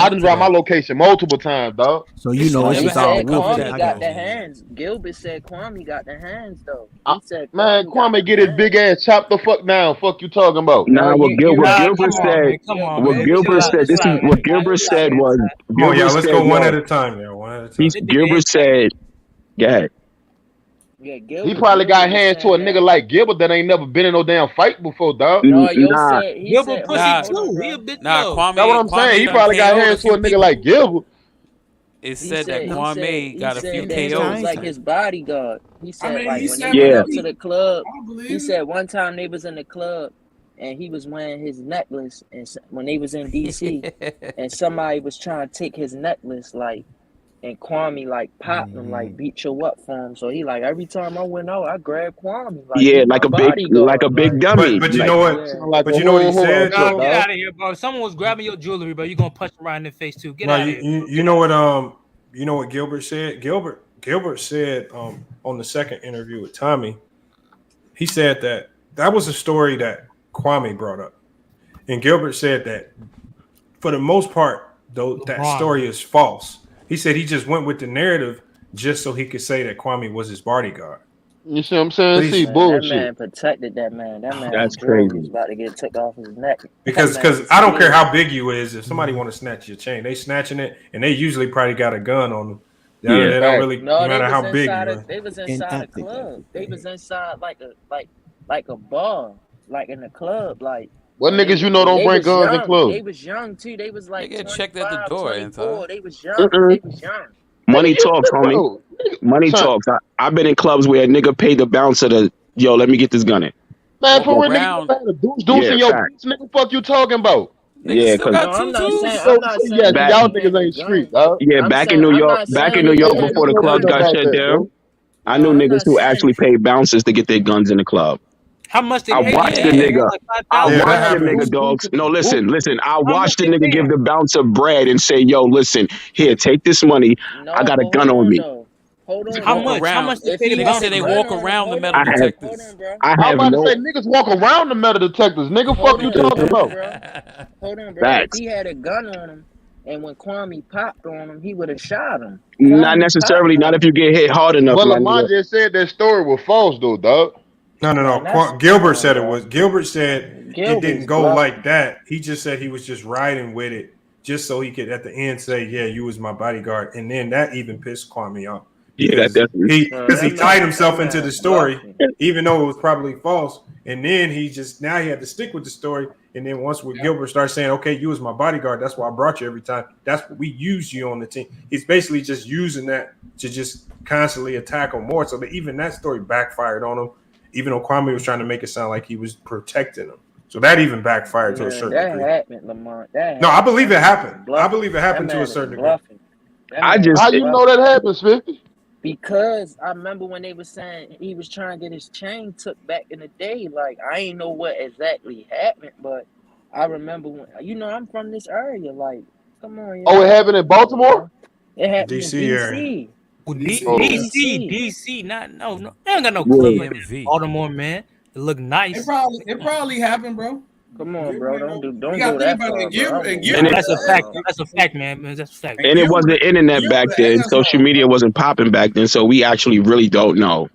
didn't drop my location multiple times, dog. So it's just all Kwame got the hands. Gilbert said Kwame got the hands though. He said Kwame get his big ass chopped the fuck down. Fuck you talking about? Nah, what Gilbert said. This is what Gilbert said was. Oh yeah, let's go one at a time. Yeah, one at a time. Gilbert said. Yeah. He probably got hands to a nigga like Gilbert that ain't never been in no damn fight before, dog. Gilbert pussy too. He a bitch. Kwame. That's what I'm saying. He probably got hands to a nigga like Gilbert. It said that Kwame got a few KOs. He was like his bodyguard. He said when they went up to the club. He said one time they was in the club and he was wearing his necklace, and when they was in DC, and somebody was trying to take his necklace, like. And Kwame like popped him, like beat you up for him. So he like every time I went out, I grabbed Kwame. Like a big dummy. But you know what? But you know what he said? Get out of here, bro. If someone was grabbing your jewelry, bro, you gonna punch him right in the face too. Get out of here. You know what Gilbert said? Gilbert said on the second interview with Tommy, he said that was a story that Kwame brought up, and Gilbert said that for the most part, though, that story is false. He said he just went with the narrative just so he could say that Kwame was his bodyguard. You see what I'm saying? See, bullshit. That man protected that man. That man That's crazy. was about to get took off his neck. Because I don't care how big you is. If somebody want to snatch your chain, they snatching it, and they usually probably got a gun on them. They don't really matter how big you are. They was inside a club. They was inside like a bar, like in a club, like. What niggas don't bring guns in clubs? They was young too. They was like they get checked at the door. They was young. They was young. Money talks, homie. Money talks. I've been in clubs where a nigga paid the bouncer to let me get this gun in. Man, for Walk real, nigga, you around. ever had a deuce in your bitch, nigga? Fuck you talking about? Yeah, because I'm not saying Yeah, that y'all he had niggas a ain't gun. street, dog. back in New I'm York, not saying he had before a the Don't clubs know gun. got about shut that, down, bro. I knew I'm niggas not who saying. actually paid bouncers to get their guns in the club. How much they I pay watched you? the nigga. Like I $5,000. Yeah, that watched the happened. nigga, dogs. No, listen. I How much watched the they nigga pay give him? the bouncer bread and say, "Yo, listen, here, take this money. I No, got a but gun hold on on me. though. Hold They on How walk though. much? How much around. they If pay the he Niggas had say a they bouncer? gun walk on him, around the hold metal I on, have, hold detectors. on, bro. I I'm have about to no say niggas walk around the metal detectors, nigga. Fuck you talking about? Bro. Hold on, bro. If facts. he had a gun on him, and when Kwame popped on him, he would have shot him. Not Kwame popped necessarily. Not on if him. you get hit hard enough, But my Lamar nigga. just said that story was false, though, dog. No. Man, that's come Gilbert on, said it was. bro. Gilbert said it didn't Gilbert's go bluffing. like that. He just said he was just riding with it, just so he could at the end say, "Yeah, you was my bodyguard," and then that even pissed Kwame off Yeah, that because definitely. he tied That himself into the man story, bluffing. even though it was probably false, and then he had to stick with the story, and then once Gilbert starts saying, "Okay, you was my bodyguard, that's why I brought you every time. That's what we use you on the team." He's basically just using that to just constantly attack him more, so that even that story backfired on him. Even though Kwame was trying to make it sound like he was protecting him. So that even backfired to a Man, certain that degree. happened, Lamont. That No, I happened. believe That it man is happened. I bluffing. believe it That happened to a man is certain degree. bluffing. That man How is you know bluffing. that happened, Smithy? Because I remember when they were saying he was trying to get his chain took back in the day. Like, I ain't know what exactly happened, but I remember when, I'm from this area. Like, come on, Oh, it y'all. happened in Come on, Baltimore? bro. It happened in DC area. DC. Well, Oh. DC, no. They don't got no Yeah. clubs like that in DMV. Baltimore, man. They look nice. It probably happened, bro. Come on, bro. Don't You go gotta think that about far, it. bro. I'm on And Nah, it, that's a Baltimore, fact. bro. That's a fact, man. That's a fact. and it wasn't internet back then. Social media wasn't popping back then, so we actually really don't know.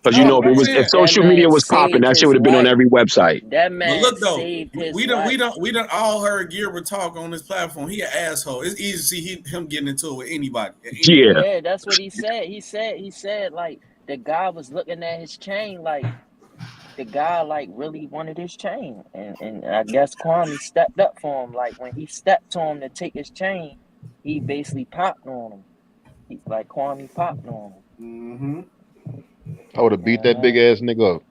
Because That if that social media man was popping, saved that shit his would have been on life. every website. That But man look though, saved his we life. don't all heard Gilbert talk on this platform. He an asshole. It's easy to see him getting into it with anybody at any Yeah. point. Yeah, that's what he said. He said like the guy was looking at his chain like the guy like really wanted his chain. And I guess Kwame stepped up for him. Like when he stepped to him to take his chain, he basically popped on him. He like Kwame popped on him. Mm-hmm. I would have beat that big ass nigga up.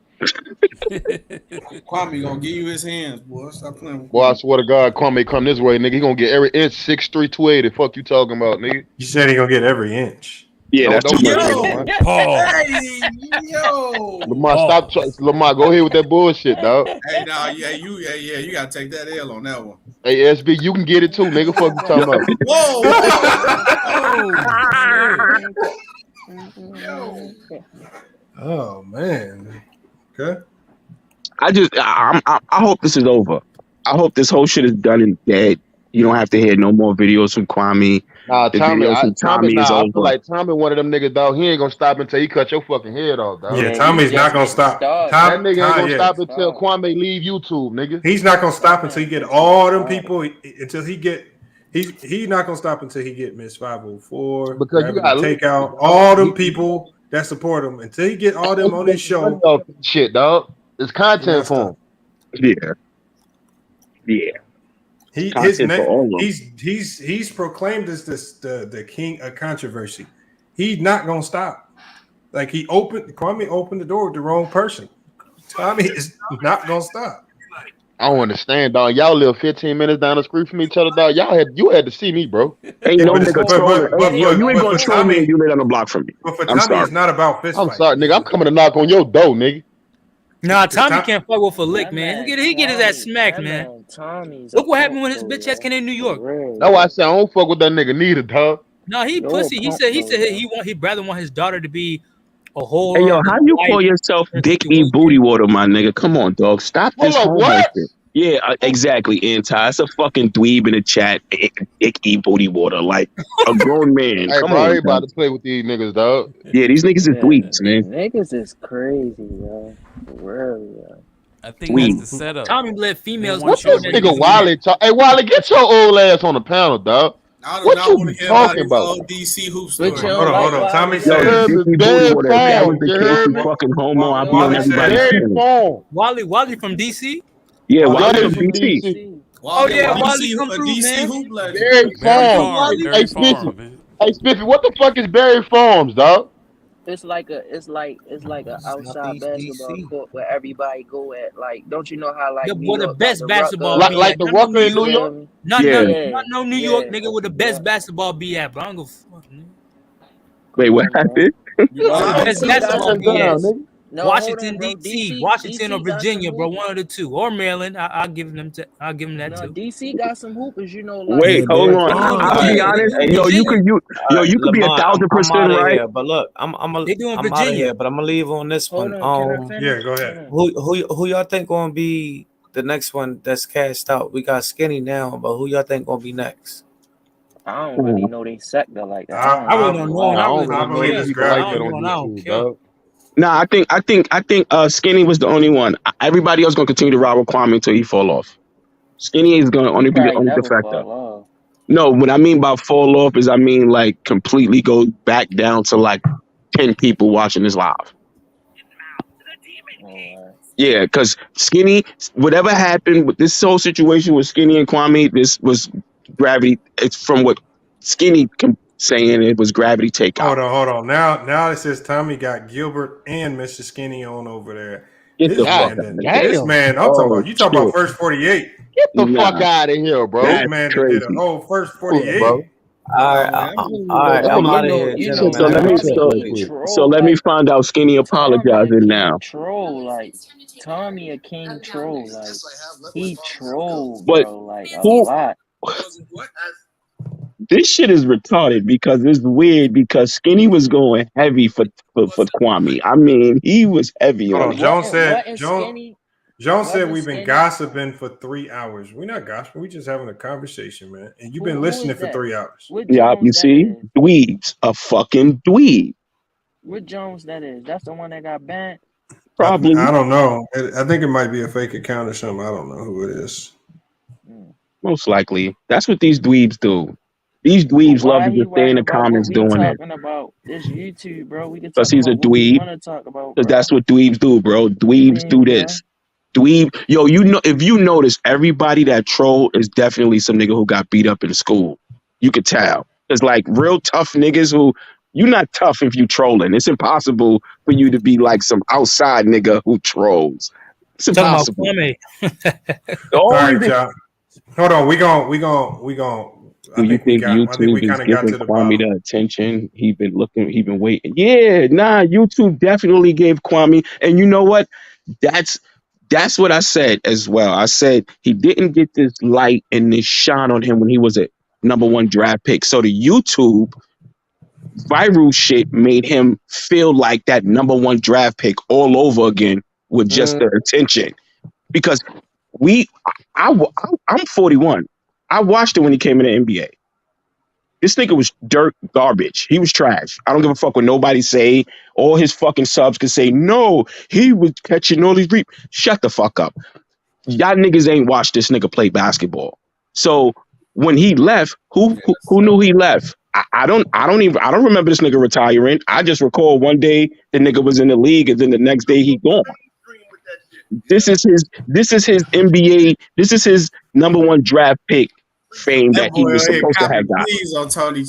Kwame gonna give you his hands, boy. Stop playing with Boy, I Kwame. swear to God, Kwame come this way, nigga. He gonna get every inch 6'3", 280. Fuck you talking about, nigga. You said he gonna get every inch. Yeah, that's too much. Yo, Paul. hey, yo. Lamar, stop. Lamar, go ahead with that bullshit, dog. Hey, nah, you gotta take that L on that one. Hey, SB, you can get it too, nigga. Fuck you talking about. Whoa, Yo. Oh man. Okay. I hope this is over. I hope this whole shit is done and dead. You don't have to hear no more videos from Kwame. Nah, The Tommy, videos from Tommy is I over. feel like Tommy one of them niggas, dog. He ain't gonna stop until he cut your fucking head off, dog. Yeah, Tommy's not gonna stop. That nigga ain't gonna stop until Kwame leave YouTube, nigga. He's not gonna stop until he get all them people. Until he get he's not gonna stop until he get Miss 504 because you got Takeout all them people that support him until he get all them on his show. Shit, dog. It's content for him. Yeah. Yeah. His name, he's proclaimed as the king of controversy. He's not gonna stop. Like Kwame opened the door with the wrong person. Tommy is not gonna stop. I don't understand, dog. Y'all live 15 minutes down the street from each other, dog. You had to see me, bro. Ain't no nigga trolling. You ain't gonna troll me and you live on the block from me. But for I'm Tommy, sorry. it's not about fist I'm fight. sorry, nigga. I'm coming to knock on your door, nigga. Nah, Tommy can't fuck with a lick, man. He get his ass smacked, man. Look what happened when his bitch ass came in New York. That's why I said I don't fuck with that nigga neither, dog. No, he pussy. He said he'd rather want his daughter to be a whore. Hey yo, how you call yourself Dick E Booty Water, my nigga? Come on, dog. Stop this Hold up, homo what? shit. Yeah, exactly, Anti. It's a fucking dweeb in the chat. Dick E Booty Water, like a grown man. Hey, Come bro, I on, ain't about dog. to play with these niggas, dog. Yeah, these niggas is dweebs, man. Niggas is crazy, yo. For real, yo. I think that's the setup. Tommy let females What control this that nigga Wiley talk? Hey, Wiley, get your old ass on the panel, dog. What you be talking about? DC hoop story. Hold on. Tommy Yo, said Dick E Booty Water. If that was the case, you fucking homo. I'll be on everybody's channel. Wally from DC. Yeah, Wally from DC. Oh yeah, Wally come through, DC man. hoop legend. Barry Farms. Hey, Spiffy, what the fuck is Barry Farms, dog? It's like a outside Southeast basketball DC. court where everybody go at. Like, don't you know how like New Where the York got best the basketball Rucker? be Like at? the Not no Rucker New in You New York. York. feel me? Not Yeah. no New York, Yeah. nigga. Where the best basketball be at, bro? I don't go fuck, nigga. Wait, Come what on, bro. happened? You know, Where the best DC got basketball some be at? Down, hoopers. nigga. No, hold on, Washington bro. D.C., DC Washington or DC got some Virginia, bro. hoopers. One of the two, or Maryland. I'll give them. I'll give them that No, too. DC got some hoopers. You know, like Wait, Yeah, hold they're on. They doing I'll be Virginia. They honest. doing fine. Yo, Virginia. you could be Lamont, I'm 1,000% out of right. here. But look, They doing I'm out of Virginia. here. But I'm gonna leave on this Hold one. on, can I Yeah, finish? go ahead. Who y'all think gonna be the next one that's cast out? We got Skinny now, but who y'all think gonna be next? I don't really know they sector like that. I really don't know, and I really I don't believe care, these bro. people like I that don't on know, and I don't YouTube, care. dog. Nah, I think Skinny was the only one. Everybody else gonna continue to ride with Kwame until he fall off. Skinny is gonna He only be the probably only never defector. fall off. No, what I mean by fall off is I mean like completely go back down to like 10 people watching this live. Yeah, because Skinny, whatever happened with this whole situation with Skinny and Kwame, this was gravity. It's from what Skinny saying it was gravity takeout. Hold on. Now it says Tommy got Gilbert and Mr. Skinny on over there. Get the This fuck man, out of this here. man, I'm talking Oh about. You talking about shit. first 48? Get the Nah, fuck out of here, bro. This that's man that did a crazy. whole first Hold on, 48. bro. All right, I'm out of here, gentlemen. So I let got me to check real quick. so let me find out Skinny Tommy a apologizing king now. troll, like Tommy a king troll, like he troll, But bro, like a who lot. this shit is retarded because it's weird because Skinny was going heavy for Kwame. I mean, he was heavy Hold on on, it. Jones said wasn't we've been Skinny- gossiping for 3 hours. We're not gossiping. We just having a conversation, man. And you've been Who listening is for that? 3 hours. What Yeah, Jones you that see, is? dweebs, a fucking dweeb. What Jones that is? That's the one that got banned. Probably. I don't know. I think it might be a fake account or something. I don't know who it is. Most likely. That's what these dweebs do. These But dweebs love why to he just stay in worrying the about what comments we doing it. talking about? This YouTube, bro. We can Because talk he's a about what we dweeb. want to talk about, Because bro. that's what dweebs do, bro. Dweebs do this. Dweeb. Yo, you know, if you notice, everybody that troll is definitely some nigga who got beat up in school. You could tell. It's like real tough niggas who, you're not tough if you trolling. It's impossible for you to be like some outside nigga who trolls. It's Talking about impossible. Kwame. The All only right, thing- y'all. Hold on. We gon' Do you think I think we YouTube is kind of got giving to the Kwame bottom. the attention? He been waiting. Yeah, nah, YouTube definitely gave Kwame. And you know what? That's what I said as well. I said he didn't get this light and this shine on him when he was a #1 draft pick. So the YouTube viral shit made him feel like that #1 draft pick all over again with just the attention. Because I'm 41. I watched it when he came in the NBA. This nigga was dirt garbage. He was trash. I don't give a fuck what nobody say. All his fucking subs could say, no, he was catching all these reap. Shut the fuck up. Y'all niggas ain't watched this nigga play basketball. So when he left, who knew he left? I don't remember this nigga retiring. I just recall one day the nigga was in the league and then the next day he gone. This is his NBA, this is his #1 draft pick fame that he was supposed to have got. Please on Tommy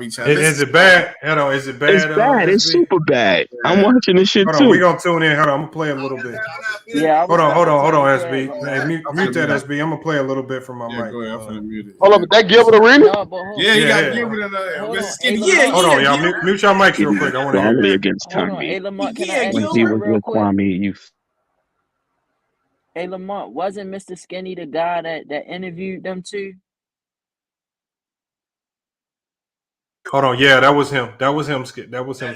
Channel. Is it bad? Hold on. Is it bad? It's bad. It's super bad. I'm watching this shit Hold too. on. We gonna tune in. Hold on. I'm gonna play a little bit. Yeah. Hold on, SB. Hey, mute that, SB. I'm gonna play a little bit from my mic. Go ahead. I'm finna mute it. Hold up, that Gilbert Arena? Yeah, you got Gilbert in there. Hold on, y'all. Mute your mics real quick. I want to hear. Kwame against Tommy. Hey, Lamont, can I ask When you he something was real with quick? Kwame, you Hey, Lamont, wasn't Mr. Skinny the guy that interviewed them two? Hold on. Yeah, that was him. That was him. That was him.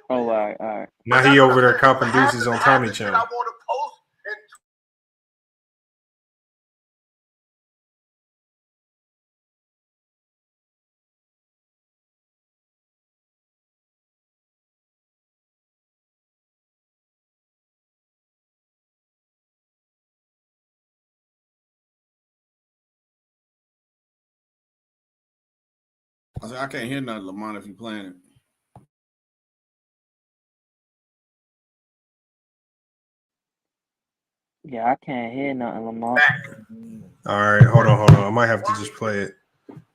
Oh, all right. Now he over there copping deuces on Tommy channel. I can't hear nothing, Lamont, if you're playing it. Yeah, I can't hear nothing, Lamont. All right, hold on. I might have to just play it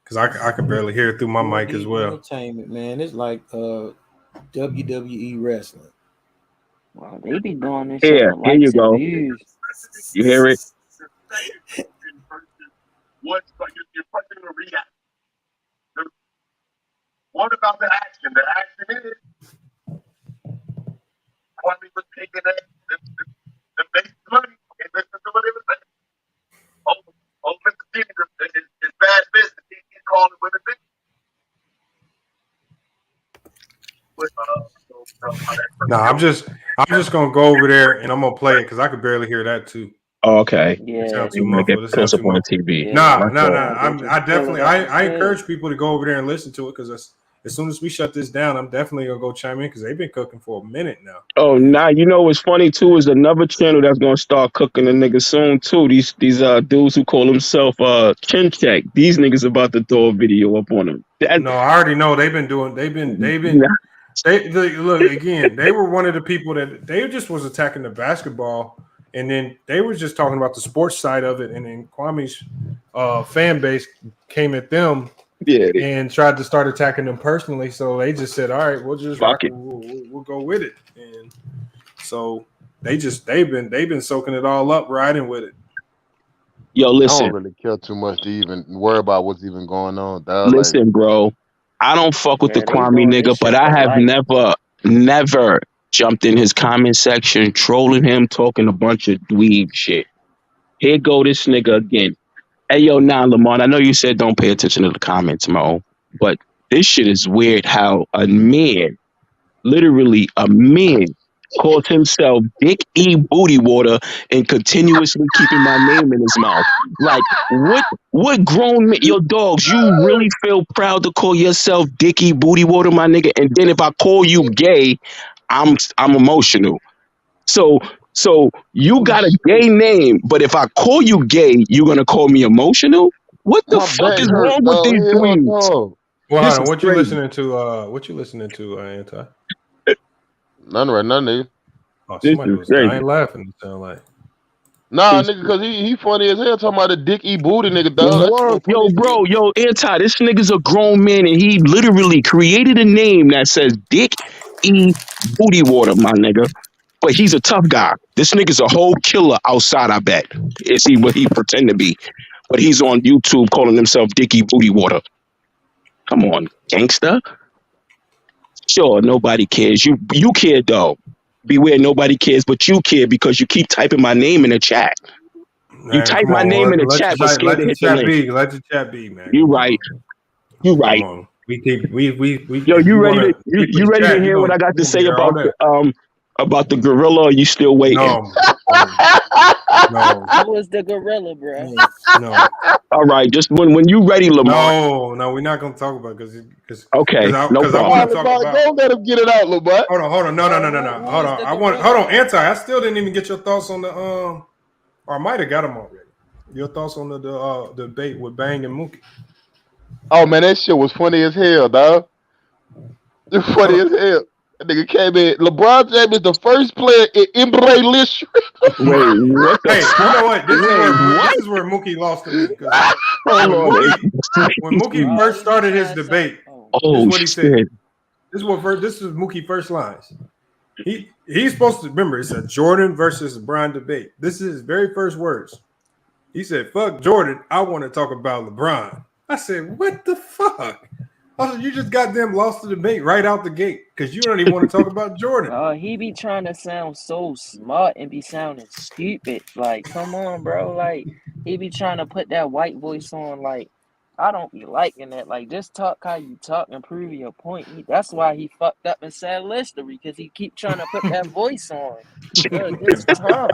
because I could barely hear it through my mic as well. Entertainment, man. It's like WWE wrestling. Wow, they be doing this shit Here for you likes and go. views. You hear it? What you're pushing to react. What about the action? The action is Kwame was taking the base money and listen to what they were saying. Oh, Mr. Jesus is bad business. He called it with a big. No, I'm just gonna go over there and I'm gonna play it because I could barely hear that too. Oh, okay. Yeah, It sounds too I'm gonna get muffled. It close sounds up too on the muffled. TV. I Just definitely pull it up I instead. encourage people to go over there and listen to it because as soon as we shut this down, I'm definitely gonna go chime in because they've been cooking for a minute now. Oh, nah, you know what's funny too is another channel that's gonna start cooking the niggas soon too. These dudes who call themselves Chin Check. These niggas about to throw a video up on them. No, I already know they've been look again. They were one of the people that they just was attacking the basketball, and then they were just talking about the sports side of it, and then Kwame's fan base came at them, and tried to start attacking them personally. So they just said, "All right, we'll just rock it. We'll go with it." And so they've been soaking it all up, riding with it. Yo, I listen. don't really care too much to even worry about what's even going on, dog. Listen, bro. I don't fuck with the Man, they Kwame doing nigga, this but shit I for have likes. never jumped in his comment section, trolling him, talking a bunch of dweeb shit. Here go this nigga again. Hey, yo, now, Lamont, I know you said don't pay attention to the comments, Mo, but this shit is weird how a man, literally a man, calls himself Dick E. Booty Water and continuously keeping my name in his mouth. Like, what grown man, yo, dogs, you really feel proud to call yourself Dick E. Booty Water, my nigga? And then if I call you gay, I'm emotional. So you got a gay name, but if I call you gay, you're gonna call me emotional? What the My fuck back is hurt, wrong with dog. these Hell dudes? no. Well, This hold on. is What you crazy. listening to? What you listening to, Anti? None right now, nigga. Oh, This somebody is was crazy. dying laughing. It sounded like. Nah, nigga, cause he funny as hell talking about the Dick E. Booty nigga, dog. That shit Word. was funny Yo, as bro, hell. Anti, this nigga's a grown man and he literally created a name that says Dick E. Booty Water, my nigga. But he's a tough guy. This nigga's a whole killer outside, I bet. Is he what he pretend to be? But he's on YouTube calling himself Dickie Booty Water. Come on, gangster. Sure, nobody cares. You care though. Beware, nobody cares, but you care because you keep typing my name in the chat. You Man, type come my on. name in the Let chat, but scared to the hit the chat link. be. Let the chat be, man. You right. You right. Come on. We Yo, if you you ready want to to keep you the ready chat, to hear what I got to be say here all day. about the gorilla? Or are you still waiting? No. Who was the gorilla, bro? No. All right, just when you ready, Lamar. No, we're not gonna talk about because Okay, no I problem. want to talk about. Don't let him get it out, little boy. Hold on. No. Hold on. Hold on, Anti. I still didn't even get your thoughts on the or I might have got them already. Your thoughts on the debate with Bang and Mookie. Oh man, that shit was funny as hell, dog. It's funny as hell. That nigga came in. LeBron James is the first player in NBA history. Wait, what the Hey, fuck? you know what? Wait, This is where Mookie lost to me because Hold when Mookie first started his debate, this is what he said. shit. This is Mookie first lines. He's supposed to remember it's a Jordan versus LeBron debate. This is his very first words. He said, "Fuck Jordan, I want to talk about LeBron." I said, "What the fuck?" I said, "You just got them lost the debate right out the gate because you don't even want to talk about Jordan." He be trying to sound so smart and be sounding stupid. Like, come on, bro. Like, he be trying to put that white voice on. Like, I don't be liking that. Like, just talk how you talk and prove your point. That's why he fucked up and said Listery, because he keep trying to put that voice on. Look, it's tough.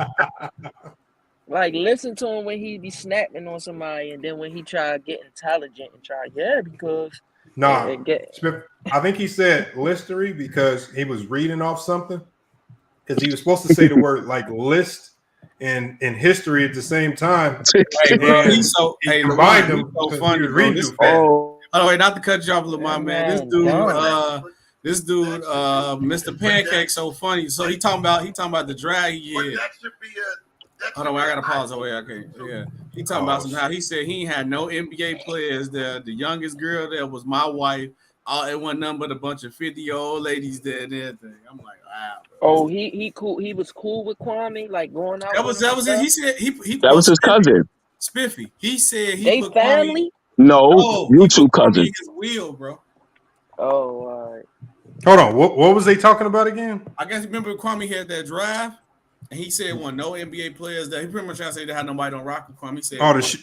Like, listen to him when he be snapping on somebody, and then when he try to get intelligent and try, because Nah, I think he said Listery because he was reading off something because he was supposed to say the word like list and history at the same time. Hey, bro, he's so combined them so because funny, he was bro. reading This, too fast. oh, wait, not to cut you off, Lamar, man. This dude, Mr. Pancake, so funny. So he talking about the drag he had. Hold on, I gotta pause. Oh wait, okay, yeah. He talking about somehow he said he ain't had no NBA players. The youngest girl there was my wife. it wasn't nothing but a bunch of 50-year-old ladies there and everything. I'm like, wow. Oh, he cool. He was cool with Kwame, like going out. That was it. He said he that was his cousin. Spiffy. He said he They put family. Kwame. No, he YouTube put Kwame cousin. in his wheel, bro. Oh, all right. Hold on. What was they talking about again? I guess remember Kwame had that drive, and he said one no NBA players that he pretty much trying to say they had nobody on rock with Kwame. He said,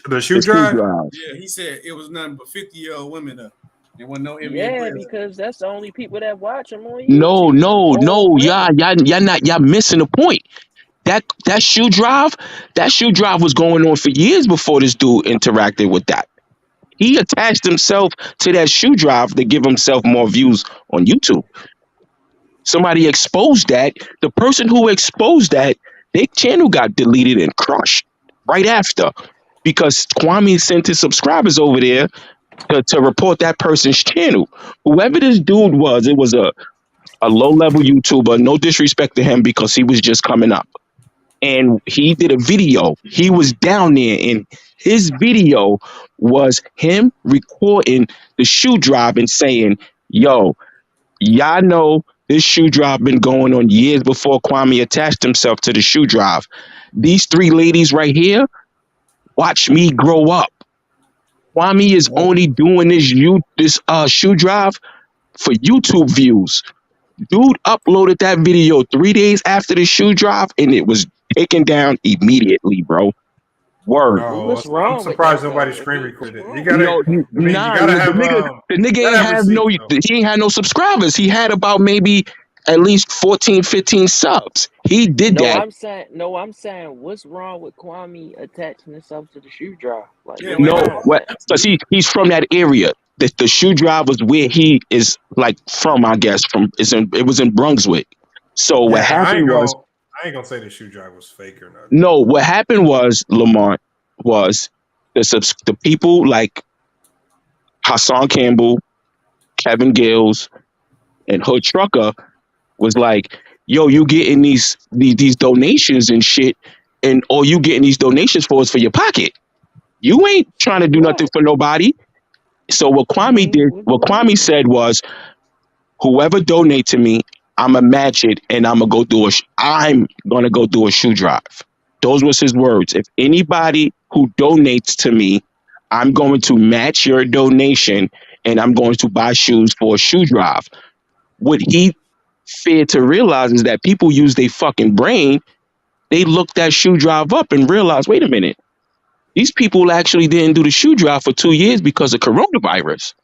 the shoe drive. Yeah, he said it was nothing but 50-year-old women up. There wasn't no NBA players. Because that's the only people that watch him on YouTube. No, y'all missing the point. That shoe drive was going on for years before this dude interacted with that. He attached himself to that shoe drive to give himself more views on YouTube. Somebody exposed that. The person who exposed that, their channel got deleted and crushed right after because Kwame sent his subscribers over there to report that person's channel. Whoever this dude was, it was a low-level YouTuber. No disrespect to him because he was just coming up. And he did a video. He was down there, and his video was him recording the shoe drive and saying, yo, y'all know this shoe drive been going on years before Kwame attached himself to the shoe drive. These three ladies right here, watch me grow up. Kwame is only doing this shoe drive for YouTube views. Dude uploaded that video 3 days after the shoe drive, and it was taken down immediately, bro. Word. What's wrong? I'm surprised nobody screen recorded it. You The nigga he ain't had no subscribers. He had about maybe at least 14, 15 subs. He did that. I'm saying, what's wrong with Kwame attaching himself to the shoe drive? Like, Because he's from that area. The shoe drive was where he is like from, I guess. It was in Brunswick. So what happened was, I ain't gonna say the shoe drive was fake or not. no, what happened was, Lamont, was the people like Hassan Campbell, Kevin Gills, and Hood Trucker was like, yo, you getting these donations and shit, and all you getting these donations for is for your pocket. You ain't trying to do nothing for nobody. So what Kwame said was, whoever donate to me, I'ma match it and I'm gonna go do a shoe drive. Those was his words. If anybody who donates to me, I'm going to match your donation and I'm going to buy shoes for a shoe drive. What he failed to realize is that people use their fucking brain. They looked that shoe drive up and realized, wait a minute, these people actually didn't do the shoe drive for 2 years because of coronavirus.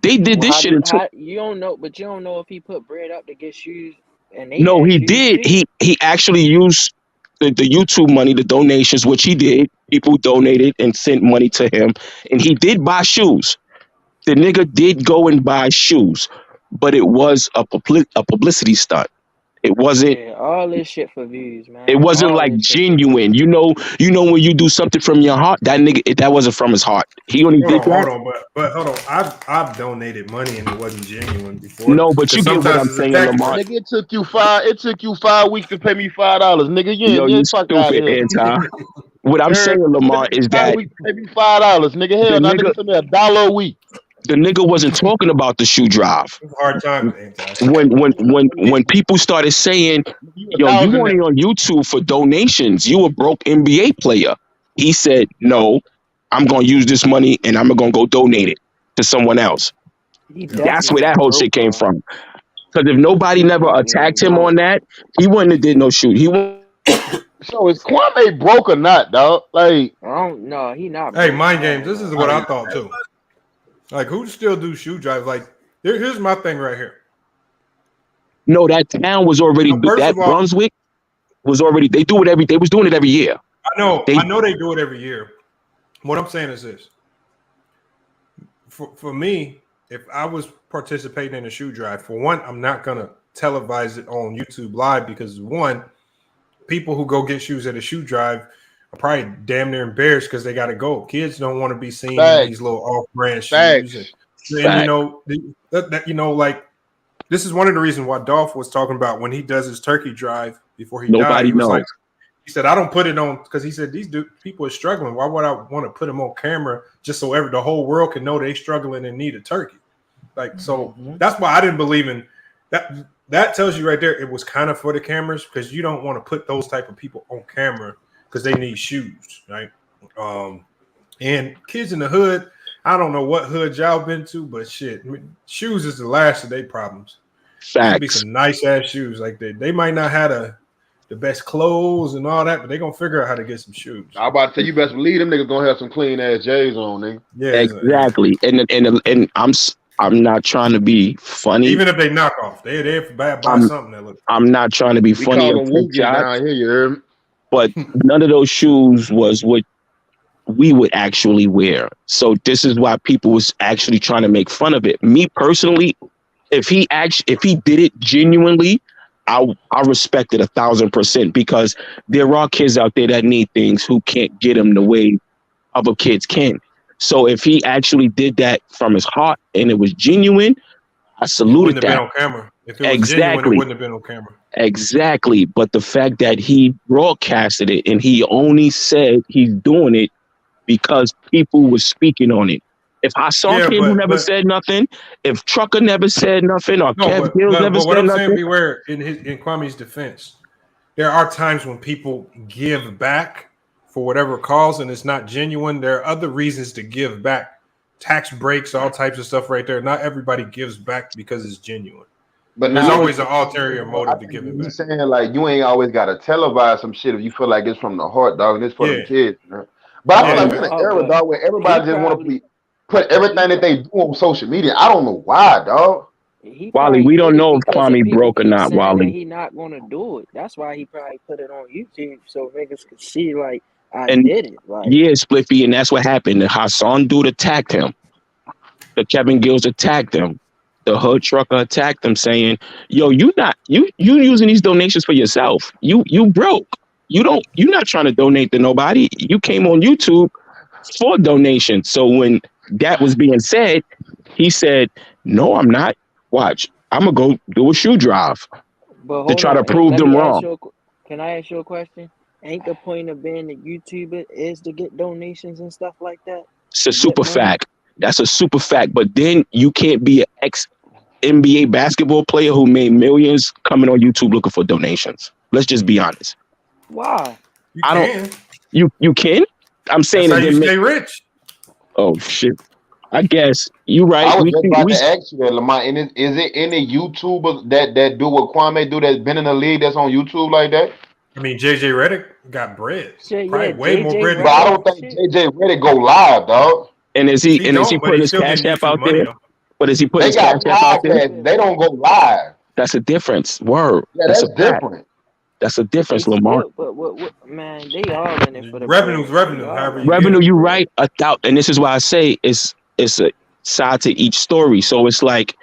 They did this shit you don't know, but you don't know if he put bread up to get shoes. And no, he did. He actually used the YouTube money, the donations, which he did. People donated and sent money to him, and he did buy shoes. The nigga did go and buy shoes, but it was a publicity stunt. It wasn't all this shit for views, man. It wasn't like genuine. You know when you do something from your heart, that nigga, that wasn't from his heart. He only did that. Hold on. I've donated money and it wasn't genuine before. No, but you get what I'm saying, Lamar. Nigga, it took you 5 weeks to pay me $5, nigga. You stupid anti. What I'm saying, Lamar, is that pay me $5, nigga. Hell, that nigga sent me $1 a week. The nigga wasn't talking about the shoe drive. Hard time. When people started saying, yo, you only on YouTube for donations, you a broke NBA player. He said, no, I'm going to use this money and I'm going to go donate it to someone else. That's where that whole shit came from. Because if nobody never attacked him on that, he wouldn't have did no shoot. So is Kwame broke or not, dog? Like, no, he not. Hey, mind games. This is what I thought too. Like, who still do shoe drives? Like, here's my thing right here. No, that town was already Brunswick was already. They was doing it every year. I know they do it every year. What I'm saying is this: for me, if I was participating in a shoe drive, for one, I'm not gonna televise it on YouTube Live because one, people who go get shoes at a shoe drive are probably damn near embarrassed because they got to go. Kids don't want to be seen in these little off-brand shoes. And like this is one of the reasons why Dolph was talking about when he does his turkey drive before he died. He was like, he said, I don't put it on because he said these people are struggling. Why would I want to put them on camera just so the whole world can know they struggling and need a turkey? Like, so that's why I didn't believe in that. That tells you right there it was kind of for the cameras because you don't want to put those type of people on camera because they need shoes, right? And kids in the hood, I don't know what hood y'all been to, but shit, shoes is the last of their problems. Facts. Be some nice ass shoes like that. They might not have the best clothes and all that, but they gonna figure out how to get some shoes. I'm about to tell you, best believe them niggas gonna have some clean ass J's on, nigga. Yeah, exactly. And I'm not trying to be funny. Even if they knock off, they buy something that looks. I'm not trying to be funny or take shots, but none of those shoes was what we would actually wear. So this is why people was actually trying to make fun of it. Me personally, if he did it genuinely, I respect it 1,000% because there are kids out there that need things who can't get them the way other kids can. So if he actually did that from his heart and it was genuine, I saluted that. It wouldn't have been on camera. If it was genuine, it wouldn't have been on camera. Exactly. But the fact that he broadcasted it and he only said he's doing it because people were speaking on it. If Hassan Campbell never said nothing, if Trucker never said nothing, or Kev Gills never said nothing. Saying, beware, in Kwame's defense, there are times when people give back for whatever cause and it's not genuine. There are other reasons to give back. Tax breaks, all types of stuff right there. Not everybody gives back because it's genuine. But there's always an ulterior motive to give it back. You're saying like you ain't always got to televise some shit if you feel like it's from the heart, dog, and it's for the kids. Man. But I feel like we're in an era, dog, where everybody just want to put everything that they do on social media. I don't know why, dog. Wally, we don't know if Kwame broke or not, Wally. He's not gonna do it. That's why he probably put it on YouTube so niggas could see like did it. Like, yeah, Spliffy, and that's what happened. The Hassan dude attacked him. The Kevin Gills attacked him. The hood trucker attacked him, saying, "Yo, you using these donations for yourself. You broke. You're not trying to donate to nobody. You came on YouTube for donations." So when that was being said, he said, "No, I'm not. Watch, I'm gonna go do a shoe drive to try to prove them wrong." Can I ask you a question? Ain't the point of being a YouTuber is to get donations and stuff like that? It's a super fact. That's a super fact. But then you can't be an ex-NBA basketball player who made millions coming on YouTube looking for donations. Let's just be honest. Why? You can? I'm saying that's how you stay rich. Oh shit. I guess you're right. I was just about to ask you that, Lamont. And is it any YouTubers that do what Kwame do that's been in the league that's on YouTube like that? I mean, JJ Redick got bread. Probably way more bread. But I don't think JJ Redick go live, dog. And is he putting his cash app out there? But is he putting his cash app out there? They don't go live. That's a difference. Word. Yeah, that's different. That's a difference, Lamar. But man, they all in it for the revenue. Revenue, you're right. And this is why I say it's a side to each story. So it's like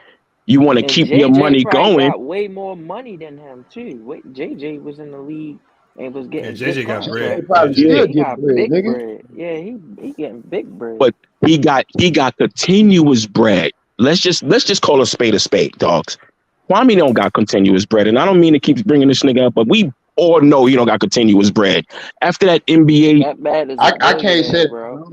you want to keep your money going. Got way more money than him too. JJ was in the league and was getting. JJ got bread. He got big bread. Yeah, he getting big bread. But he got continuous bread. Let's just call a spade, dogs. Kwame don't got continuous bread, and I don't mean to keep bringing this nigga up, but we all know you don't got continuous bread. After that NBA, I can't say, bro.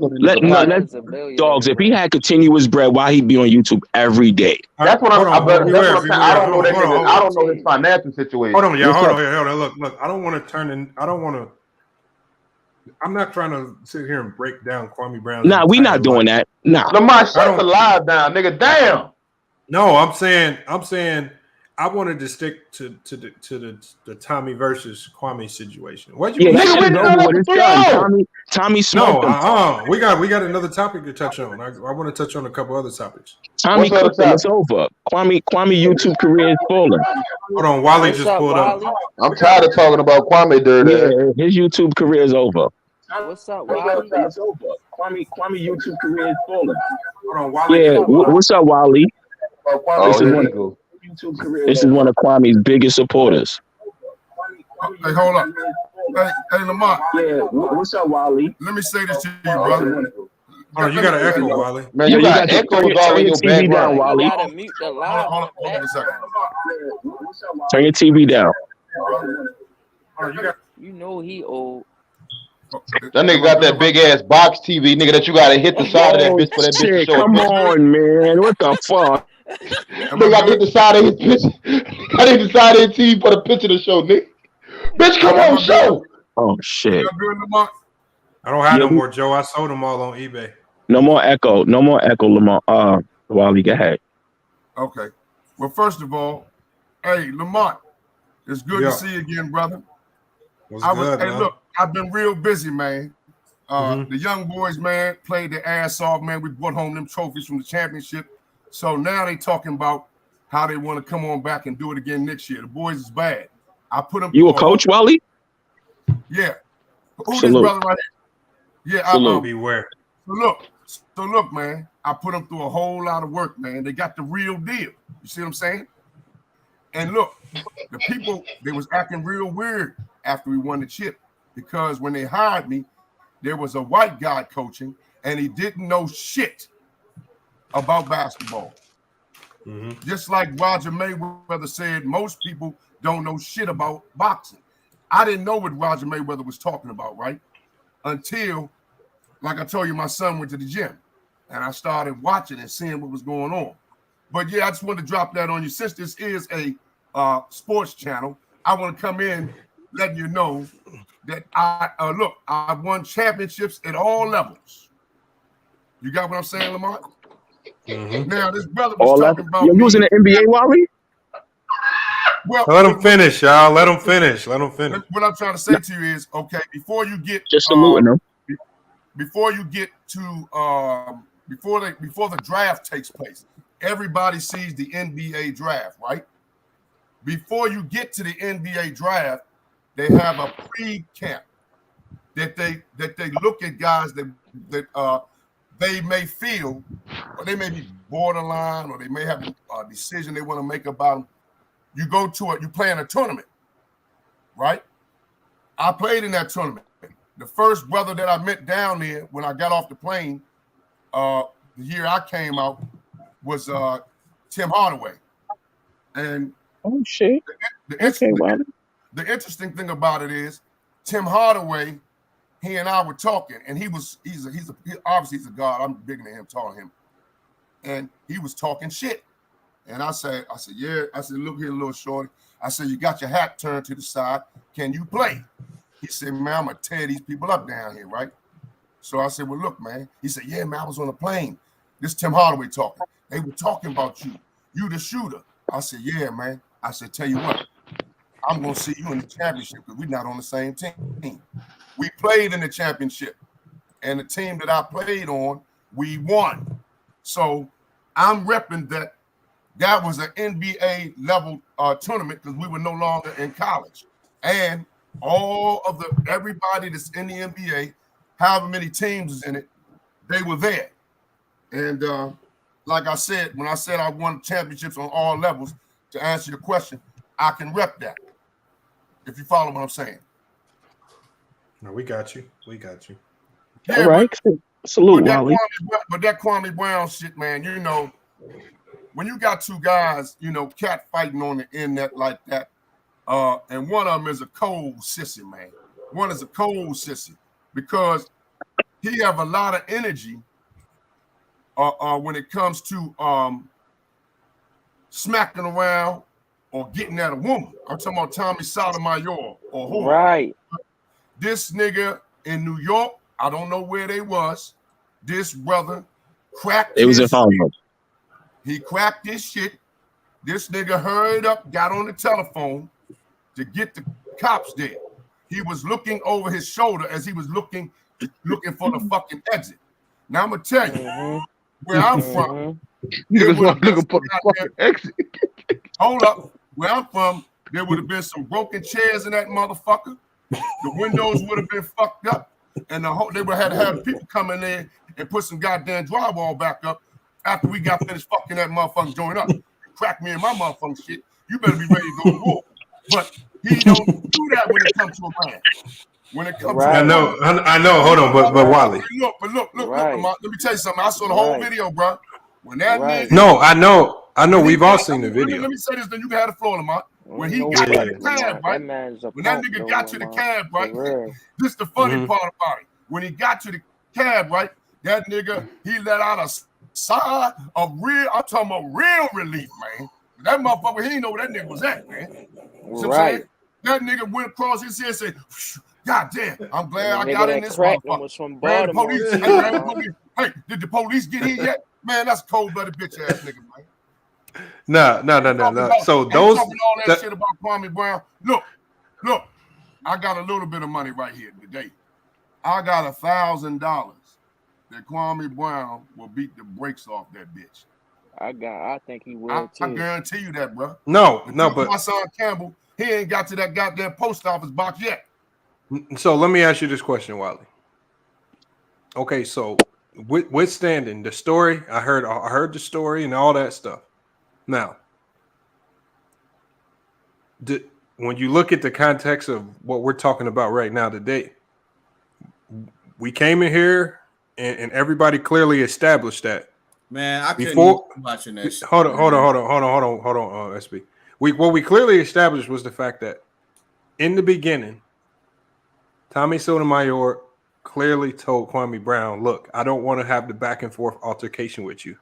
Dogs. If he had continuous bread, why he be on YouTube every day? That's what I'm saying. I don't know that nigga. I don't know his financial situation. Hold on, y'all. Hold on. Look. I don't want to turn in. I don't want to. I'm not trying to sit here and break down Kwame Brown. Nah, we not doing that. Nah. Lamar, shut the live down, nigga. Damn. No, I'm saying I wanted to stick to the Tommy versus Kwame situation. What you mean? Tommy smoked him. We got another topic to touch on. I want to touch on a couple other topics. Tommy cooked him. It's over. Kwame YouTube career is falling. Hold on, Wally just pulled up. I'm tired of talking about Kwame during that. His YouTube career is over. What's up, Wally? It's over. Kwame YouTube career is falling. Hold on, Wally. Yeah, what's up, Wally? This is one of Kwame's biggest supporters. Hey, hold up. Hey, Lamont. Yeah, what's up, Wally? Let me say this to you, brother. Oh, you got an echo, Wally. Man, you got echo all in your background, Wally. You gotta mute the live. Hold on a second. Turn your TV down. You know he old. That nigga got that big ass box TV, nigga, that you gotta hit the side of that bitch for that bitch to show. Come on, man. What the fuck? Nigga, I need the side of his picture. I need the side of his TV for the picture to show, nigga. Bitch, come on, show. Oh shit. I don't have Yeah, no more, Joe. I sold them all on eBay. No more echo. No more echo, Lamar. Wally, go ahead. Okay. Well, first of all, hey, Lamont, it's good Yeah. to see you again, brother. What's good, hey, man? look, I've been real busy, man. Mhm. The young boys, man, played their ass off, man. We brought home them trophies from the championship. So now they talking about how they want to come on back and do it again next year. The boys is bad. I put them. You a coach, Wally? Yeah. Who Salute. this brother right here? Yeah. Salute. Beware. So look, man. I put them through a whole lot of work, man. They got the real deal. You see what I'm saying? And look, the people, they was acting real weird after we won the chip because when they hired me, there was a white guy coaching and he didn't know shit about basketball. Mm-hmm. Just like Roger Mayweather said, most people don't know shit about boxing. I didn't know what Roger Mayweather was talking about, right? Until, like I told you, my son went to the gym and I started watching and seeing what was going on. But yeah, I just wanted to drop that on you. Since this is a sports channel, I want to come in letting you know that I won championships at all levels. You got what I'm saying, Lamont? Mm-hmm. Now, this brother was talking about you was in the NBA, Wally? Well, Let him finish, y'all. Let him finish. Let him finish. What I'm trying to say to you is, okay, before you get just saluting them. Before you get to before the draft takes place, everybody sees the NBA draft, right? Before you get to the NBA draft, they have a pre-camp that they look at guys that they may feel, or they may be borderline, or they may have a decision they want to make about them. You go to it, you play in a tournament, right? I played in that tournament. The first brother that I met down there when I got off the plane, the year I came out, was Tim Hardaway. And oh shit. The interesting thing about it is Tim Hardaway, he and I were talking, and he's obviously he's a god. I'm bigger than him, taller than him. And he was talking shit. And I said, yeah. I said, look here, little shorty. I said, you got your hat turned to the side. Can you play? He said, man, I'm going to tear these people up down here, right? So I said, well, look, man. He said, yeah, man, I was on a plane. This is Tim Hardaway talking. They were talking about you. You the shooter. I said, yeah, man. I said, tell you what, I'm going to see you in the championship because we're not on the same team. We played in the championship. And the team that I played on, we won. So I'm repping that was an NBA level tournament because we were no longer in college. And everybody that's in the NBA, however many teams is in it, they were there. And like I said, when I said I won championships on all levels, to answer your question, I can rep that. If you follow what I'm saying. No, we got you. We got you. Yeah, all right. Salute, Wally. But that Kwame Brown shit, man, you know, when you got two guys, you know, cat fighting on the internet like that, and one of them is a cold sissy, man. One is a cold sissy because he have a lot of energy when it comes to smacking around or getting at a woman. I'm talking about Tommy Sotomayor or who. Right. This nigga in New York, I don't know where they was. This brother cracked It was his in Harlem. He cracked this shit. This nigga hurried up, got on the telephone to get the cops there. He was looking over his shoulder as he was looking for the fucking exit. Now I'm gonna tell you where I'm from. Niggas was looking for the fucking exit. Hold up. Where I'm from, there would have been some broken chairs in that motherfucker. The windows would have been fucked up, and they would have had people come in there and put some goddamn drywall back up after we got finished fucking that motherfucker joint up. Crack me in my motherfucking shit. You better be ready to go to war. But he don't do that when it comes to a man. When it comes to I know. Hold on, but Wally. Look, Lamont, let me tell you something. I saw the whole video, bro. When that nigga, no, I know. We've all seen the video. Let me say this, then you can have the floor, Lamont. When he got to the cab, right? When that nigga got to the cab, right? This is the funny part about it. When he got to the cab, right? That nigga, he let out a sigh of real. I'm talking about real relief, man. That motherfucker, he didn't know where that nigga was at, man. You know what I'm saying? That nigga went across his head and said, God damn, I'm glad I got in this motherfucker. Was from Man, the Baltimore, police, too, hey, man, the police, hey, did the police get here yet? Man, that's a cold-blooded bitch ass nigga, man. No. So those talking all that shit about Kwame Brown. Look, I got a little bit of money right here today. I got $1,000 that Kwame Brown will beat the brakes off that bitch. I think he will too. I guarantee you that, bro. But my son Campbell, he ain't got to that goddamn post office box yet. So let me ask you this question, Wally. Okay, so withstanding the story, I heard the story and all that stuff. Now, when you look at the context of what we're talking about right now today, we came in here and everybody clearly established that. Man, I couldn't Before even watching that shit. Hold on, SB. What we clearly established was the fact that in the beginning, Tommy Sotomayor clearly told Kwame Brown, look, I don't want to have the back and forth altercation with you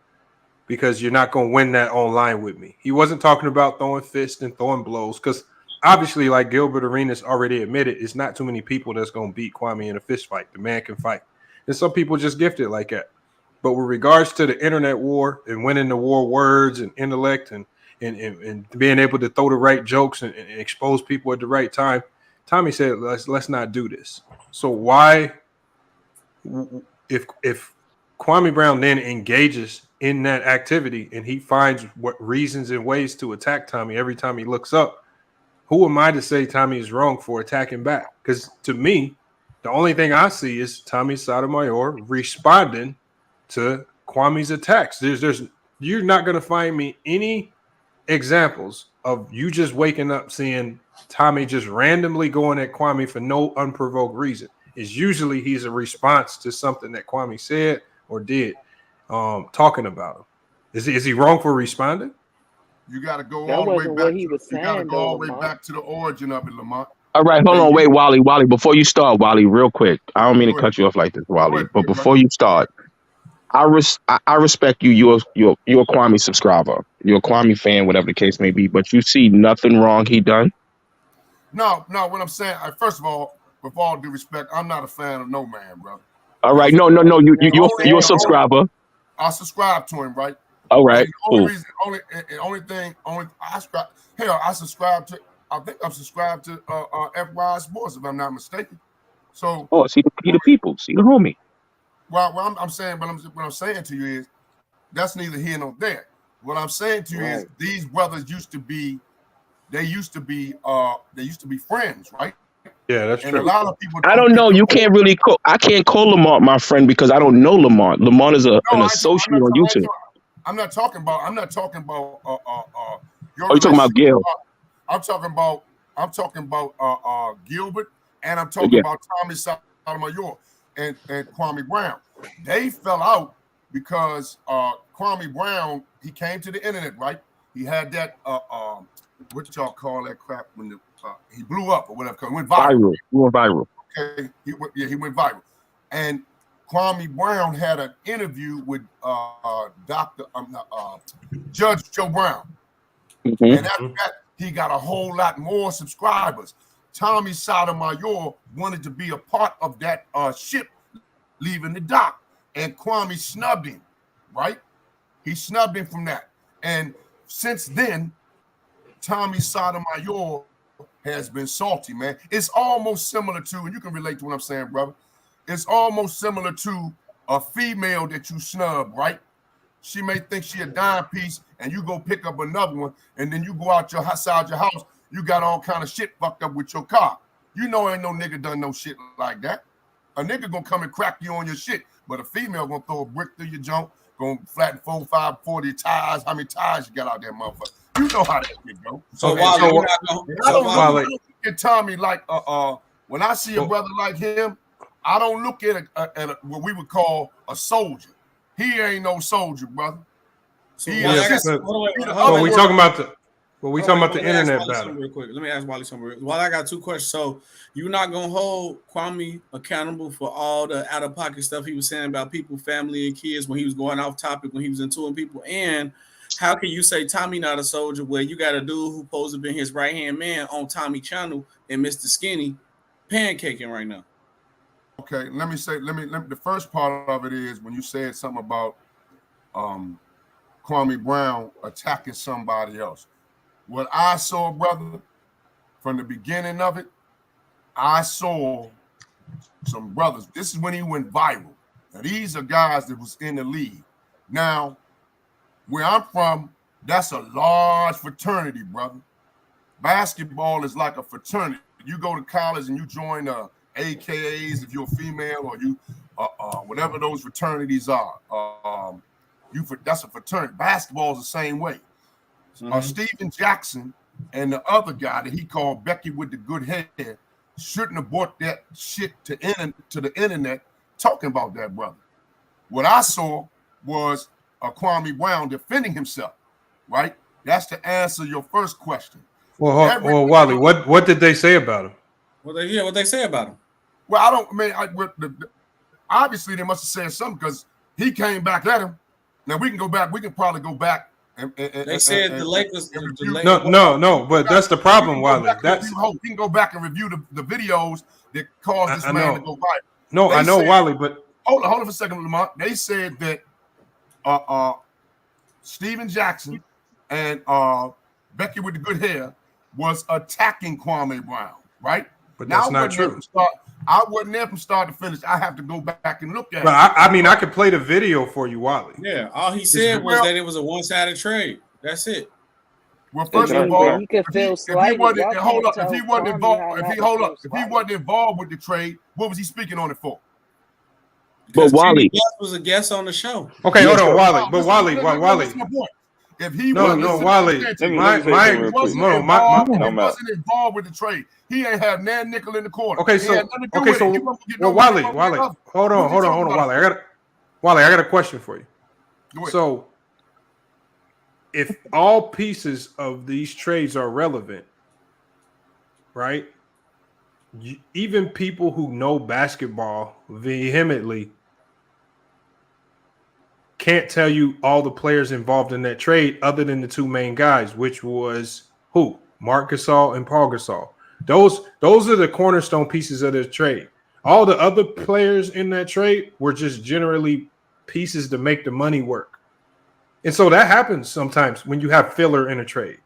because you're not going to win that online with me. He wasn't talking about throwing fists and throwing blows because obviously, like Gilbert Arenas already admitted, it's not too many people that's going to beat Kwame in a fist fight. The man can fight. And some people just gifted like that. But with regards to the internet war and winning the war words and intellect and being able to throw the right jokes and expose people at the right time, Tommy said, let's not do this. So why, if Kwame Brown then engages in that activity and he finds what reasons and ways to attack Tommy every time he looks up, who am I to say Tommy is wrong for attacking back? Because to me, the only thing I see is Tommy Sotomayor responding to Kwame's attacks. You're not going to find me any examples of you just waking up seeing Tommy just randomly going at Kwame for no unprovoked reason. It's usually he's a response to something that Kwame said or did, talking about him. Is he wrong for responding? You got to go all the way back. You got to go all the way back to the origin of it, Lamont. All right, hold on, wait, Wally. Before you start, Wally, real quick. I don't mean to cut you off like this, Wally. But before you start, I respect you. You're a Kwame subscriber. You're a Kwame fan, whatever the case may be. But you see nothing wrong he done. No. What I'm saying, first of all, with all due respect, I'm not a fan of no man, bro. All right, no. You're a subscriber. I subscribe to him, right? All right. I subscribe to. I think I'm subscribed to FY Sports, if I'm not mistaken. So. Oh, see the people, see the homie. Well, what I'm saying to you is that's neither here nor there. What I'm saying to you is these brothers used to be friends, right? Yeah, that's true. A lot of people. I don't know. You can't really call. I can't call Lamont my friend because I don't know Lamont. Lamont is an associate on YouTube. I'm not talking about. Oh, you talking about Gil? I'm talking about Gilbert, and I'm talking about Tommy Sotomayor and Kwame Brown. They fell out because Kwame Brown, he came to the internet, right? He had that what y'all call that crap when he blew up or whatever. He went viral. He went viral. Okay, he went viral. And Kwame Brown had an interview with Judge Joe Brown. Mm-hmm. And after that, he got a whole lot more subscribers. Tommy Sotomayor wanted to be a part of that ship leaving the dock. And Kwame snubbed him, right? He snubbed him from that. And since then, Tommy Sotomayor has been salty, man. It's almost similar to, and you can relate to what I'm saying, brother. It's almost similar to a female that you snub, right? She may think she a dime piece, and you go pick up another one, and then you go outside your house, you got all kind of shit fucked up with your car. You know ain't no nigga done no shit like that. A nigga gonna come and crack you on your shit, but a female gonna throw a brick through your junk, gonna flatten 4, 5, 40 tires. How many tires you got out there, motherfucker? You know how that shit go. So I don't look at Tommy like when I see a brother like him, I don't look at what we would call a soldier. He ain't no soldier, brother. So we talking about Well, we talking about the internet battle. Real quick. Let me ask Wally something real quick. Well, I got two questions. So you're not gonna hold Kwame accountable for all the out of pocket stuff he was saying about people, family, and kids when he was going off topic when he was into people? And how can you say Tommy not a soldier where you got a dude who supposed to be his right hand man on Tommy channel and Mr. Skinny pancaking right now? Okay, let me the first part of it is when you said something about Kwame Brown attacking somebody else. What I saw, brother, from the beginning of it, I saw some brothers. This is when he went viral. Now, these are guys that was in the league. Now, where I'm from, that's a large fraternity, brother. Basketball is like a fraternity. You go to college and you join AKAs if you're a female, or you whatever those fraternities are. That's a fraternity. Basketball is the same way. Steven Jackson and the other guy that he called Becky with the good hair shouldn't have brought that shit to the internet talking about that brother. What I saw was Kwame Brown defending himself, right? That's to answer your first question. Well, Wally, what did they say about him? What they say about him? Well, obviously they must have said something because he came back at him. Now we can probably go back. They said the Lakers. No, but that's the problem, Wally. You can go back and review the videos that caused this man to go viral. No, I know, Wally, but hold on for a second, Lamont. They said that Steven Jackson and Becky with the good hair was attacking Kwame Brown, right? But that's not true. I wasn't there from start to finish. I have to go back and look at it. I mean, I could play the video for you, Wally. Yeah, all he said was that it was a one-sided trade. That's it. Well, first of all, if he wasn't involved with the trade, what was he speaking on it for? But Wally was a guest on the show. Okay, hold on, Wally. But Wally. If he Wally, wasn't involved with the trade, he ain't have nan nickel in the corner. Okay, so Wally, hold on, Wally. I got a question for you. So, if all pieces of these trades are relevant, right? Even people who know basketball vehemently can't tell you all the players involved in that trade other than the two main guys, which was who? Marc Gasol and Paul Gasol. Those are the cornerstone pieces of the trade. All the other players in that trade were just generally pieces to make the money work. And so that happens sometimes when you have filler in a trade.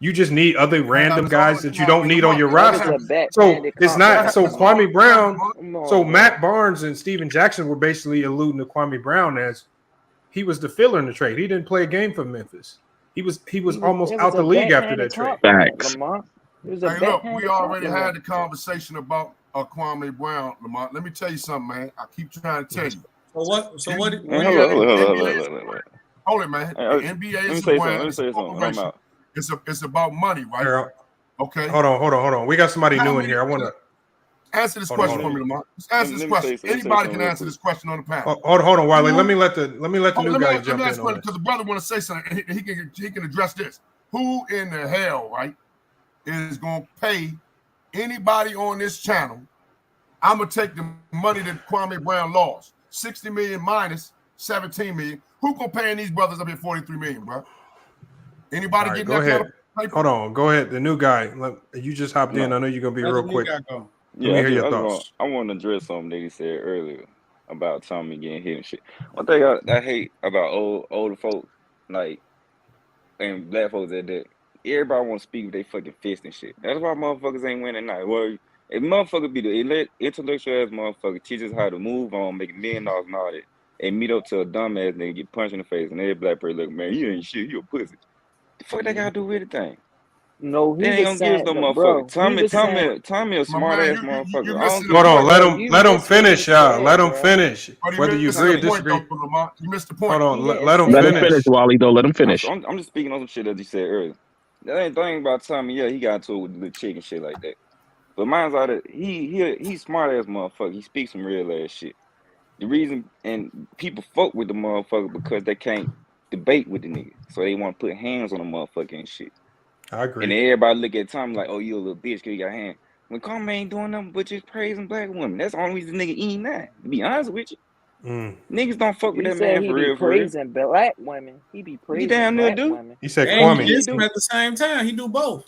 You just need other random guys that you don't need on your roster. So it's not so Kwame Brown. So Matt Barnes and Steven Jackson were basically alluding to Kwame Brown as he was the filler in the trade. He didn't play a game for Memphis. He was almost out the league after that trade. Facts. Hey, look, we already had the conversation about Kwame Brown, Lamont. Let me tell you something, man. I keep trying to tell you. So what? Hold it, man. The NBA is I'm out. It's about money, right? Okay. Hold on. We got somebody new in here. I want to answer this question for me, Lamont. Just answer this question. Anybody can answer this question on the panel. Hold on, Wiley. Let me let the new guy jump in. Because the brother want to say something. He can address this. Who in the hell, right, is going to pay anybody on this channel? I'm going to take the money that Kwame Brown lost. 60 million minus 17 million. Who going to pay these brothers up here 43 million, bro? Anybody getting go that ahead. Hold on. Go ahead. The new guy. You just hopped in. I know you're going to be real quick. Let me hear your thoughts. I want to address something that he said earlier about Tommy getting hit and shit. One thing I hate about older folks, like, and black folks that everybody want to speak with their fucking fist and shit. That's why motherfuckers ain't winning tonight. Well, if motherfucker be the intellectual ass motherfucker teaches how to move on, make $1 million and all that, and meet up to a dumb ass nigga, get punched in the face, and every black person look, man, you ain't shit, you a pussy. The fuck they gotta do with anything? No, they ain't gonna give us no motherfucker. Tommy a smart ass motherfucker. Hold on, let him finish, y'all. Let him finish. Whether you agree or disagree. You missed the point. Hold on, let him finish. Wally, though. Let him finish. I'm just speaking on some shit that you said earlier. That ain't thing about Tommy. Yeah, he got into it with the chick and shit like that. But mine's out of he's smart ass motherfucker. He speaks some real ass shit. The reason and people fuck with the motherfucker because they can't debate with the nigga, so they want to put hands on the motherfucker and shit. I agree. And everybody look at Tommy like, oh, you a little bitch because you got hand. When Kwame ain't doing nothing but just praising black women. That's the only reason nigga eating that. To be honest with you. Niggas don't fuck with He that said man he for be real, for real. praising black women. He be He praising damn near black do. women. He said And Kwame. he diss him at the same time. He do both.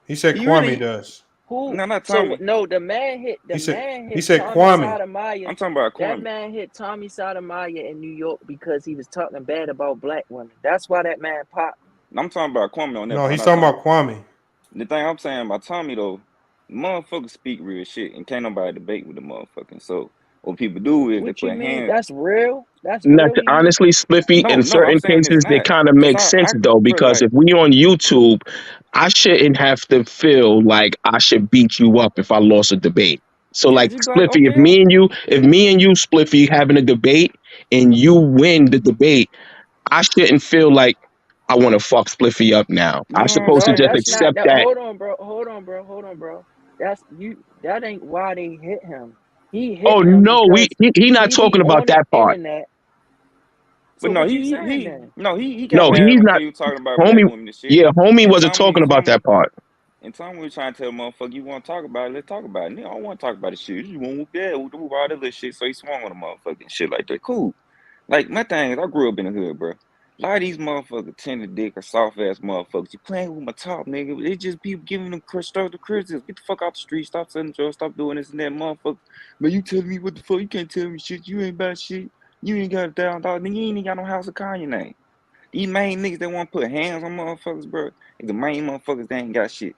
He said He Kwame really does. Who? No, not So Tommy. no, the man hit He said Tommy Kwame. Sotomayor. I'm talking about That Kwame. man hit Tommy Sotomayor in New York because he was talking bad about black women. That's why that man popped. I'm talking about Kwame on that No, part. he's Not talking Tommy. about Kwame. The thing I'm saying about Tommy though, motherfuckers speak real shit and can't nobody debate with the motherfucking. So what people do is they What you put mean? hands. That's real? That's Not real? honestly, Spliffy. No, In no, I'm certain saying it's cases, they not. kind of Cause make sense though, bro, because like, if we on YouTube, I shouldn't have to feel like I should beat you up if I lost a debate. So, yeah, like just be like, Spliffy, okay, if me and you, Spliffy, having a debate and you win the debate, I shouldn't feel like I want to fuck Spliffy up now. I'm supposed to No, just that's not accept that. that. Hold on, bro. That's you. That ain't why they hit him. He hit Oh him no, because he not he be talking about on the that part. internet. but So no, what you saying then? he got No, mad he's when not. he was talking about black Homie, women and shit. yeah, homie And wasn't talking about that part. And Tommy was trying to tell motherfucker, you want to talk about it, let's talk about it. Nigga, I don't want to talk about the shit. You want to whoop that, whoop all that little shit. So he swung on the motherfucking shit like that. Cool. Like, my thing is, I grew up in the hood, bro. A lot of these motherfuckers, tender dick or soft ass motherfuckers, you playing with my top, nigga. It's just people giving them constructive criticism. Get the fuck out the street. Stop selling drugs. Stop doing this and that, motherfucker. But you telling me what the fuck? You can't tell me shit. You ain't about shit. You ain't got $1,000. Nigga, you ain't even got no house or car in your name. These main niggas that want to put hands on motherfuckers, bro, the main motherfuckers, they ain't got shit.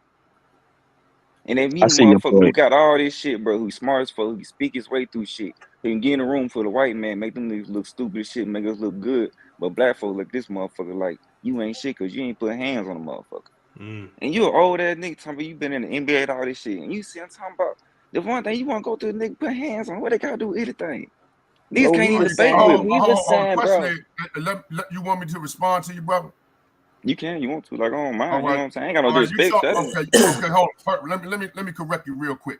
And they meet I a see your motherfucker who point. got all this shit, bro, who's smart as fuck, who can speak his way through shit. He can get in a room full of white men, make them niggas look stupid as shit, make us look good. But black folk like this motherfucker, like, you ain't shit because you ain't put hands on a motherfucker. And you an old ass nigga talking about you been in the NBA and all this shit. And you see I'm talking about the one thing you want to go to the nigga, put hands on. What they got to do with anything? Niggas Bro, can't he even was debate with saying, them. The question bro. is, you want me to respond to you, brother? You can, you want to, like, I don't mind, All you know right. what I'm saying? I ain't got no All right, disrespect for that. okay, hold on. Let me correct you real quick.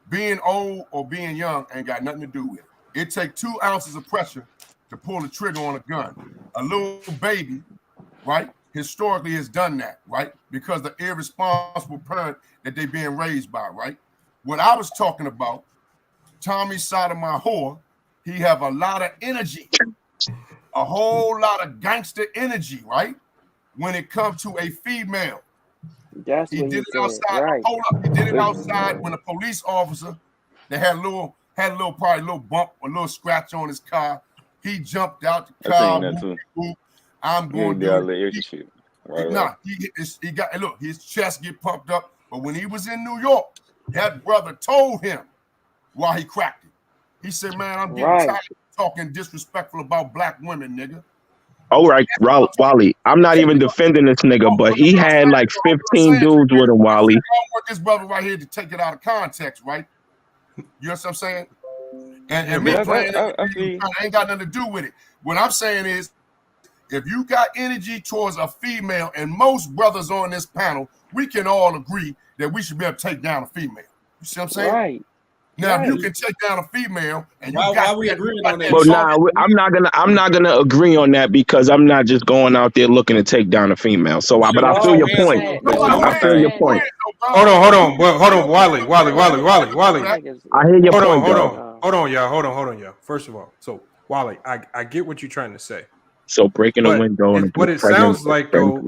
Being old or being young ain't got nothing to do with it. It takes 2 ounces of pressure to pull the trigger on a gun. A little baby, right, historically has done that, right? Because the irresponsible parent that they being raised by, right? What I was talking about, Tommy Sotomayor, he have a lot of energy, a whole lot of gangster energy, right? When it comes to a female. That's He what did he it said. outside. Right. Hold up. He did it outside when a police officer that had a little probably a little bump, a little scratch on his car. He jumped out the I seen car. that too. I'm Yeah, going to they all do little it. extra shit. Right. He got, look, his chest get pumped up. But when he was in New York, that brother told him why he cracked it. He said, man, I'm getting tired of talking disrespectful about black women, nigga. All right, Wally. I'm not even defending this nigga, but he had like 15 dudes with him, Wally. I don't want this brother right here to take it out of context, right? You know what I'm saying? And me playing it ain't got nothing to do with it. What I'm saying is, if you got energy towards a female, and most brothers on this panel, we can all agree that we should be able to take down a female. You see what I'm saying? Right. Now, if you can take down a female, and you why got we agreeing on that? Well, nah, I'm not gonna agree on that because I'm not just going out there looking to take down a female. So, but I feel your point. I feel your point. Hold on, Wally. I hear your point, Hold though. on, y'all. First of all, so Wally, I get what you're trying to say. So breaking the window and what it pregnant. sounds like though,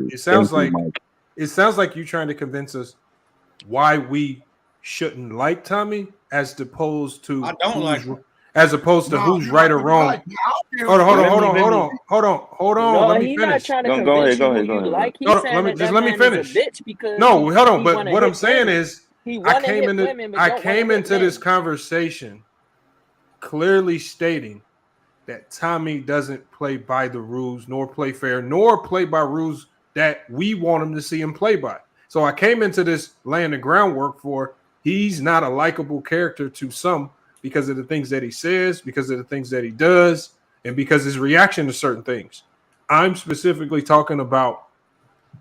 it sounds like you're trying to convince us why we shouldn't like Tommy as opposed to I don't like him. as opposed to who's right or wrong. Hold on. No, Let me he's finish. not trying to convince you who you like. He's saying that let me man finish. is a bitch because no, hold on. he But what I'm saying is, he I want to came hit into women, but don't want to hit this men. conversation clearly stating that Tommy doesn't play by the rules, nor play fair, nor play by rules that we want him to see him play by. So I came into this laying the groundwork for he's not a likable character to some because of the things that he says, because of the things that he does, and because his reaction to certain things. I'm specifically talking about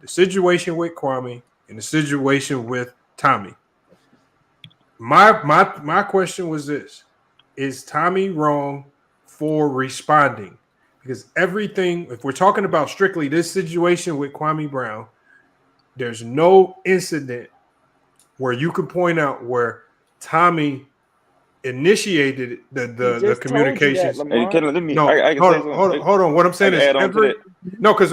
the situation with Kwame and the situation with Tommy. My question was this: is Tommy wrong for responding? Because everything, if we're talking about strictly this situation with Kwame Brown, there's no incident where you could point out where Tommy initiated the communications. Hey, I can hold say on, something. hold on. What I'm saying is because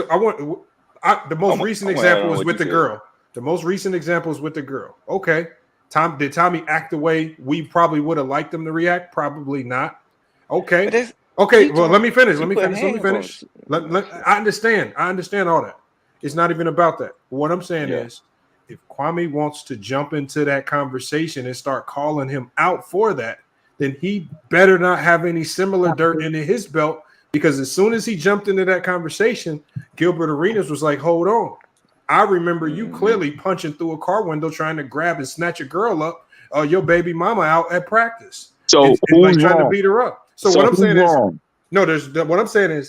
the most recent example was with the girl. The most recent example is with the girl. Okay. Did Tommy act the way we probably would have liked him to react? Probably not. Okay. Okay. Well, let me finish. I understand. I understand all that. It's not even about that. What I'm saying is, if Kwame wants to jump into that conversation and start calling him out for that, then he better not have any similar dirt in his belt, because as soon as he jumped into that conversation, Gilbert Arenas was like, hold on. I remember you clearly punching through a car window trying to grab and snatch a girl up, your baby mama out at practice. So and who's like trying wrong? to beat her up. So what I'm saying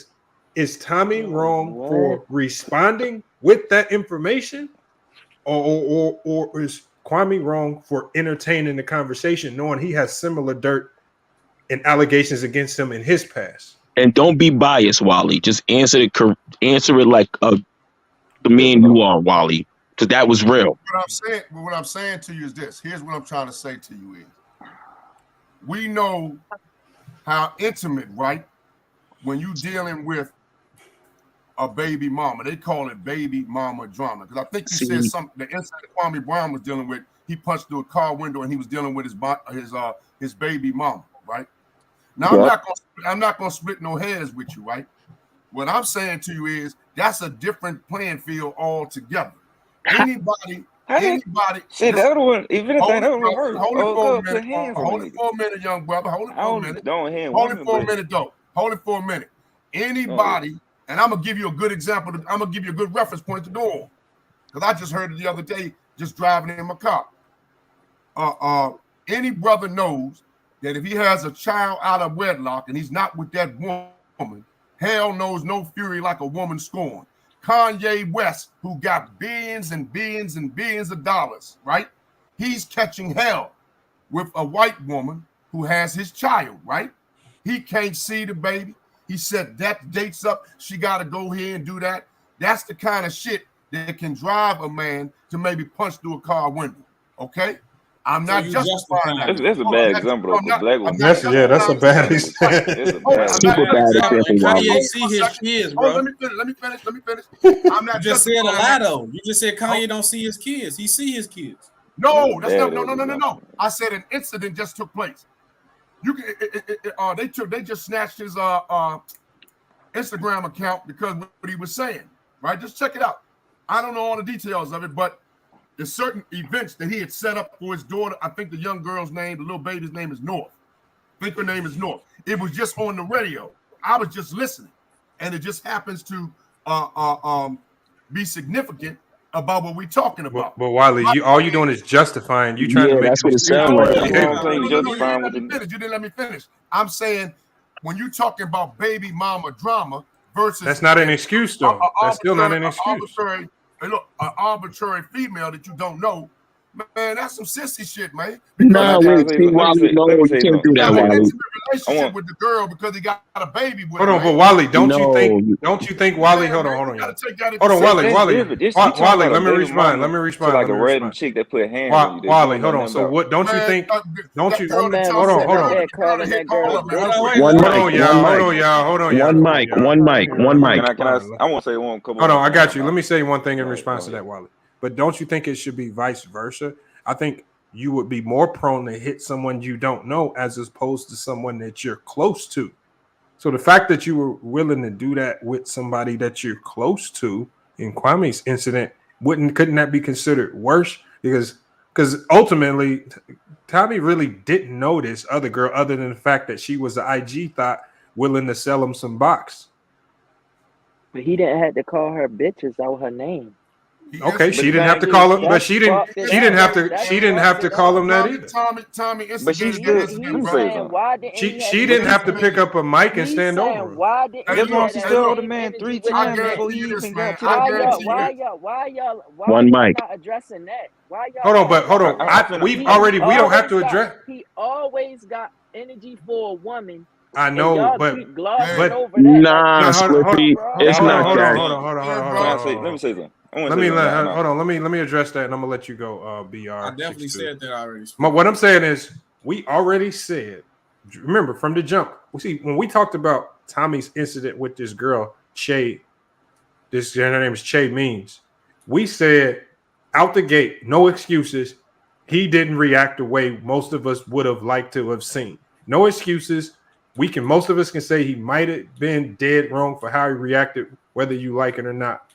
is Tommy wrong for responding with that information? Or is Kwame wrong for entertaining the conversation, knowing he has similar dirt and allegations against him in his past? And don't be biased, Wally. Just answer it like the man you are, Wally, because that was real. What I'm saying to you is this. Here's what I'm trying to say to you is, we know how intimate, right? When you dealing with a baby mama, they call it baby mama drama. Because I think you said something. The incident Kwame Brown was dealing with, he punched through a car window and he was dealing with his baby mama, right? Now I'm not gonna split no hairs with you, right? What I'm saying to you is that's a different playing field altogether. Anybody. Shit, that would, even if that would work. Hold it for a minute, young brother. Hold it for a minute. Hold it for a minute, though. Hold it for a minute. Anybody, and I'm gonna give you a good example. I'm gonna give you a good reference point to do on, because I just heard it the other day, just driving in my car. Any brother knows that if he has a child out of wedlock and he's not with that woman, hell knows no fury like a woman scorned. Kanye West, who got billions and billions and billions of dollars, right? He's catching hell with a white woman who has his child, right? He can't see the baby. He said that dates up. She got to go here and do that. That's the kind of shit that can drive a man to maybe punch through a car window. Okay? I'm not justifying that. That's a bad example of a black woman. That's a bad example. Super bad example. Kanye see his kids, bro. Let me finish. I'm not just saying a lie, though. You just said Kanye don't see his kids. He see his kids. No. I said an incident just took place. You can they just snatched his Instagram account because of what he was saying, right? Just check it out. I don't know all the details of it, but there's certain events that he had set up for his daughter. I think the young girl's name, the little baby's name is North. I think her name is North. It was just on the radio. I was just listening, and it just happens to be significant about what we're talking about. But Wiley, all you're doing is justifying. You trying to make that's what it sounds like. You didn't let me finish. I'm saying when you're talking about baby mama drama versus, that's not an excuse, though. That's still not an excuse. An arbitrary female that you don't know, man, that's some sissy shit, man. No, you can't do that, Wally. Relationship with the girl because he got a baby with her. Hold on, but Wally, don't you think Wally? Hold on, Wally. Let me respond. Like a random chick that put hands on you. Wally, hold on. So what? Don't you think? Don't you? Hold on. One mic. I won't say one. Hold on, I got you. Let me say one thing in response to that, Wally. But don't you think it should be vice versa? I think you would be more prone to hit someone you don't know as opposed to someone that you're close to. So the fact that you were willing to do that with somebody that you're close to in Kwame's incident, couldn't that be considered worse? Because ultimately, Tommy really didn't know this other girl other than the fact that she was an IG thought willing to sell him some box. But he didn't have to call her bitches out her name. Okay, she didn't have to call him, but she didn't have to call him that either. Tommy, but she didn't have to pick up a mic and stand over him. Why didn't she still owed the man 3 times before he even got to that? Why y'all not addressing that? Why y'all? Hold on. We don't have to address. He always got energy for a woman I know, but keep glossing but over that. Nah, Like, Slippy, it's not that. Let me say something. Let me address that, and I'm gonna let you go. Br. I definitely said that already. What I'm saying is, we already said. Remember from the jump. We see when we talked about Tommy's incident with this girl, Che. Her name is Che Means. We said out the gate, no excuses. He didn't react the way most of us would have liked to have seen. No excuses. Most of us can say he might have been dead wrong for how he reacted, whether you like it or not.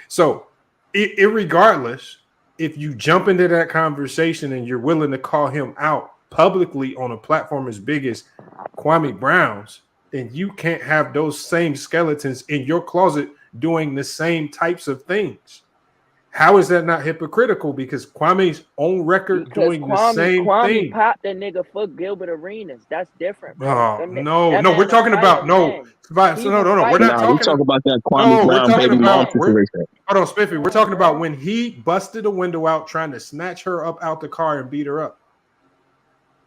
So, irregardless, if you jump into that conversation and you're willing to call him out publicly on a platform as big as Kwame Brown's, then you can't have those same skeletons in your closet doing the same types of things. How is that not hypocritical? Because Kwame's own record doing the same thing. Kwame popped that nigga for Gilbert Arenas. That's different, bro. No, we're talking about no. We're not talking about that Kwame Brown baby mom situation. Hold on, Spiffy. We're talking about when he busted a window out trying to snatch her up out the car and beat her up.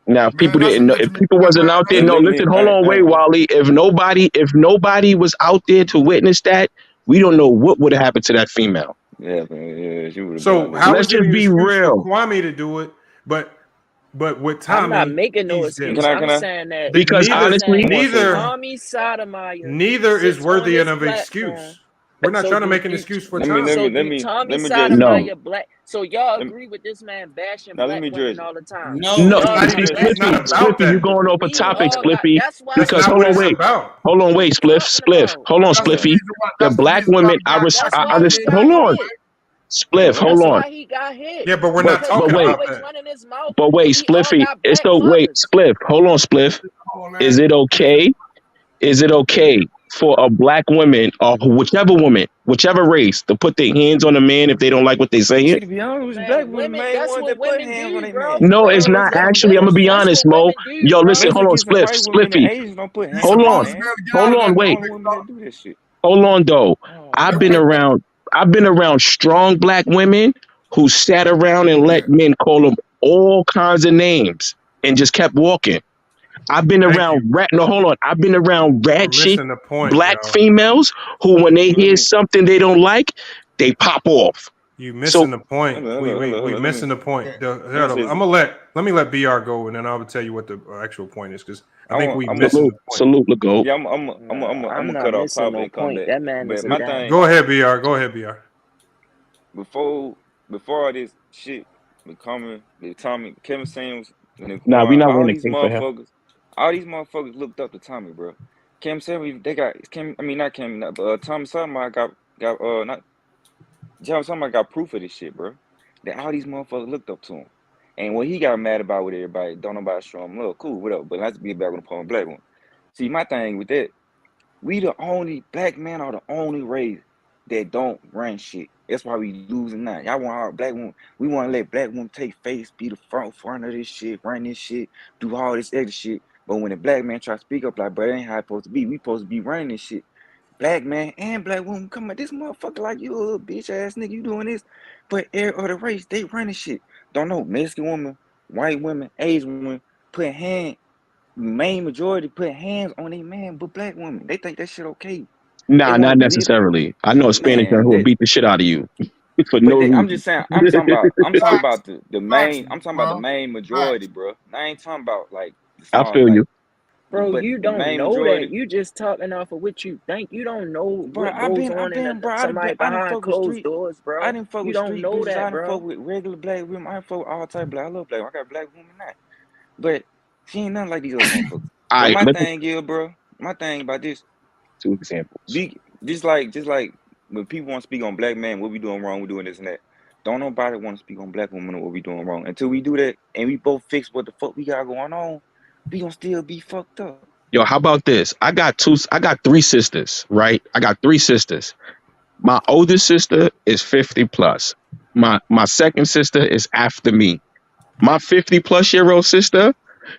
Now, people didn't know. If people wasn't out there, listen. Hold on, wait, Wally. If nobody was out there to witness that, we don't know what would have happened to that female. Yeah, man. Yeah, so how let's just be real. Kwame to do it, but with Tommy, I'm not making no excuse. I'm saying that because honestly, neither is worthy of an excuse. We're not trying to make an excuse for Tommy. Tommy Sotomayor black. So y'all agree with this man bashing black women all the time? No, Spliffy, you're going off a topic, Spliffy. Because hold on, wait, Spliff. Hold on, Spliffy. The black women, I understand. Hold on. Spliff, hold on. He got hit. Yeah, but we're not talking about that. But wait, Spliffy. Spliff. Hold on, Spliff. Is it okay? Is it okay for a black woman or whichever race, to put their hands on a man if they don't like what they're saying? To be honest, black women made ones that put hands on their man. No, it's not actually. I'm gonna be honest, Mo. Yo, listen, hold on, Spliffy. Hold on, wait. Hold on, though. I've been around strong black women who sat around and let men call them all kinds of names and just kept walking. I've been around I've been around ratchet black females who, when they hear something they don't like, they pop off. You missing the point. We missing the point. Let me let BR go, and then I will tell you what the actual point is, because I think we missing the point. Salute, go. Yeah, I'm gonna cut off Tommy and come back. That man is my thing. Go ahead, BR. Before all this shit with Kwame, Tommy, Kevin Samuels, nah, we not running things for him. All these motherfuckers looked up to Tommy, bro. Tommy Sotomayor got proof of this shit, bro. That all these motherfuckers looked up to him. And what he got mad about with everybody, don't nobody show him love. Cool, whatever. But let's be back on the point of black one. See, my thing with that, we the only black men are the only race that don't run shit. That's why we losing now. Y'all want our black women. We want to let black women take face, be the front of this shit, run this shit, do all this extra shit. But when a black man try to speak up, like, bro, that ain't how it's supposed to be. We supposed to be running this shit. Black man and black woman come at this motherfucker like you a little bitch ass nigga, you doing this. But every other race, they running shit. Don't know, Mexican woman, white women, Asian women, main majority put hands on a man, but black women, they think that shit okay. Nah, not necessarily. I know a Spanish girl who will beat the shit out of you. For no reason. I'm just saying, I'm talking about the main majority, bro. I ain't talking about like I feel you. Bro, you don't know that. You just talking off of what you think. You don't know what goes on in somebody behind closed doors, bro. I didn't fuck with street know that, I didn't fuck with regular black women. I didn't fuck with all type of black. I love black. I got black women now. But she ain't nothing like these other motherfuckers. My thing is, bro. My thing about this. 2 examples. Just like when people want to speak on black man, what we doing wrong, we doing this and that. Don't nobody want to speak on black women or what we doing wrong. Until we do that and we both fix what the fuck we got going on, we gonna still be fucked up. Yo, how about this? I got 3 sisters, right? I got 3 sisters. My oldest sister is 50 plus. My second sister is after me. My 50 plus year old sister,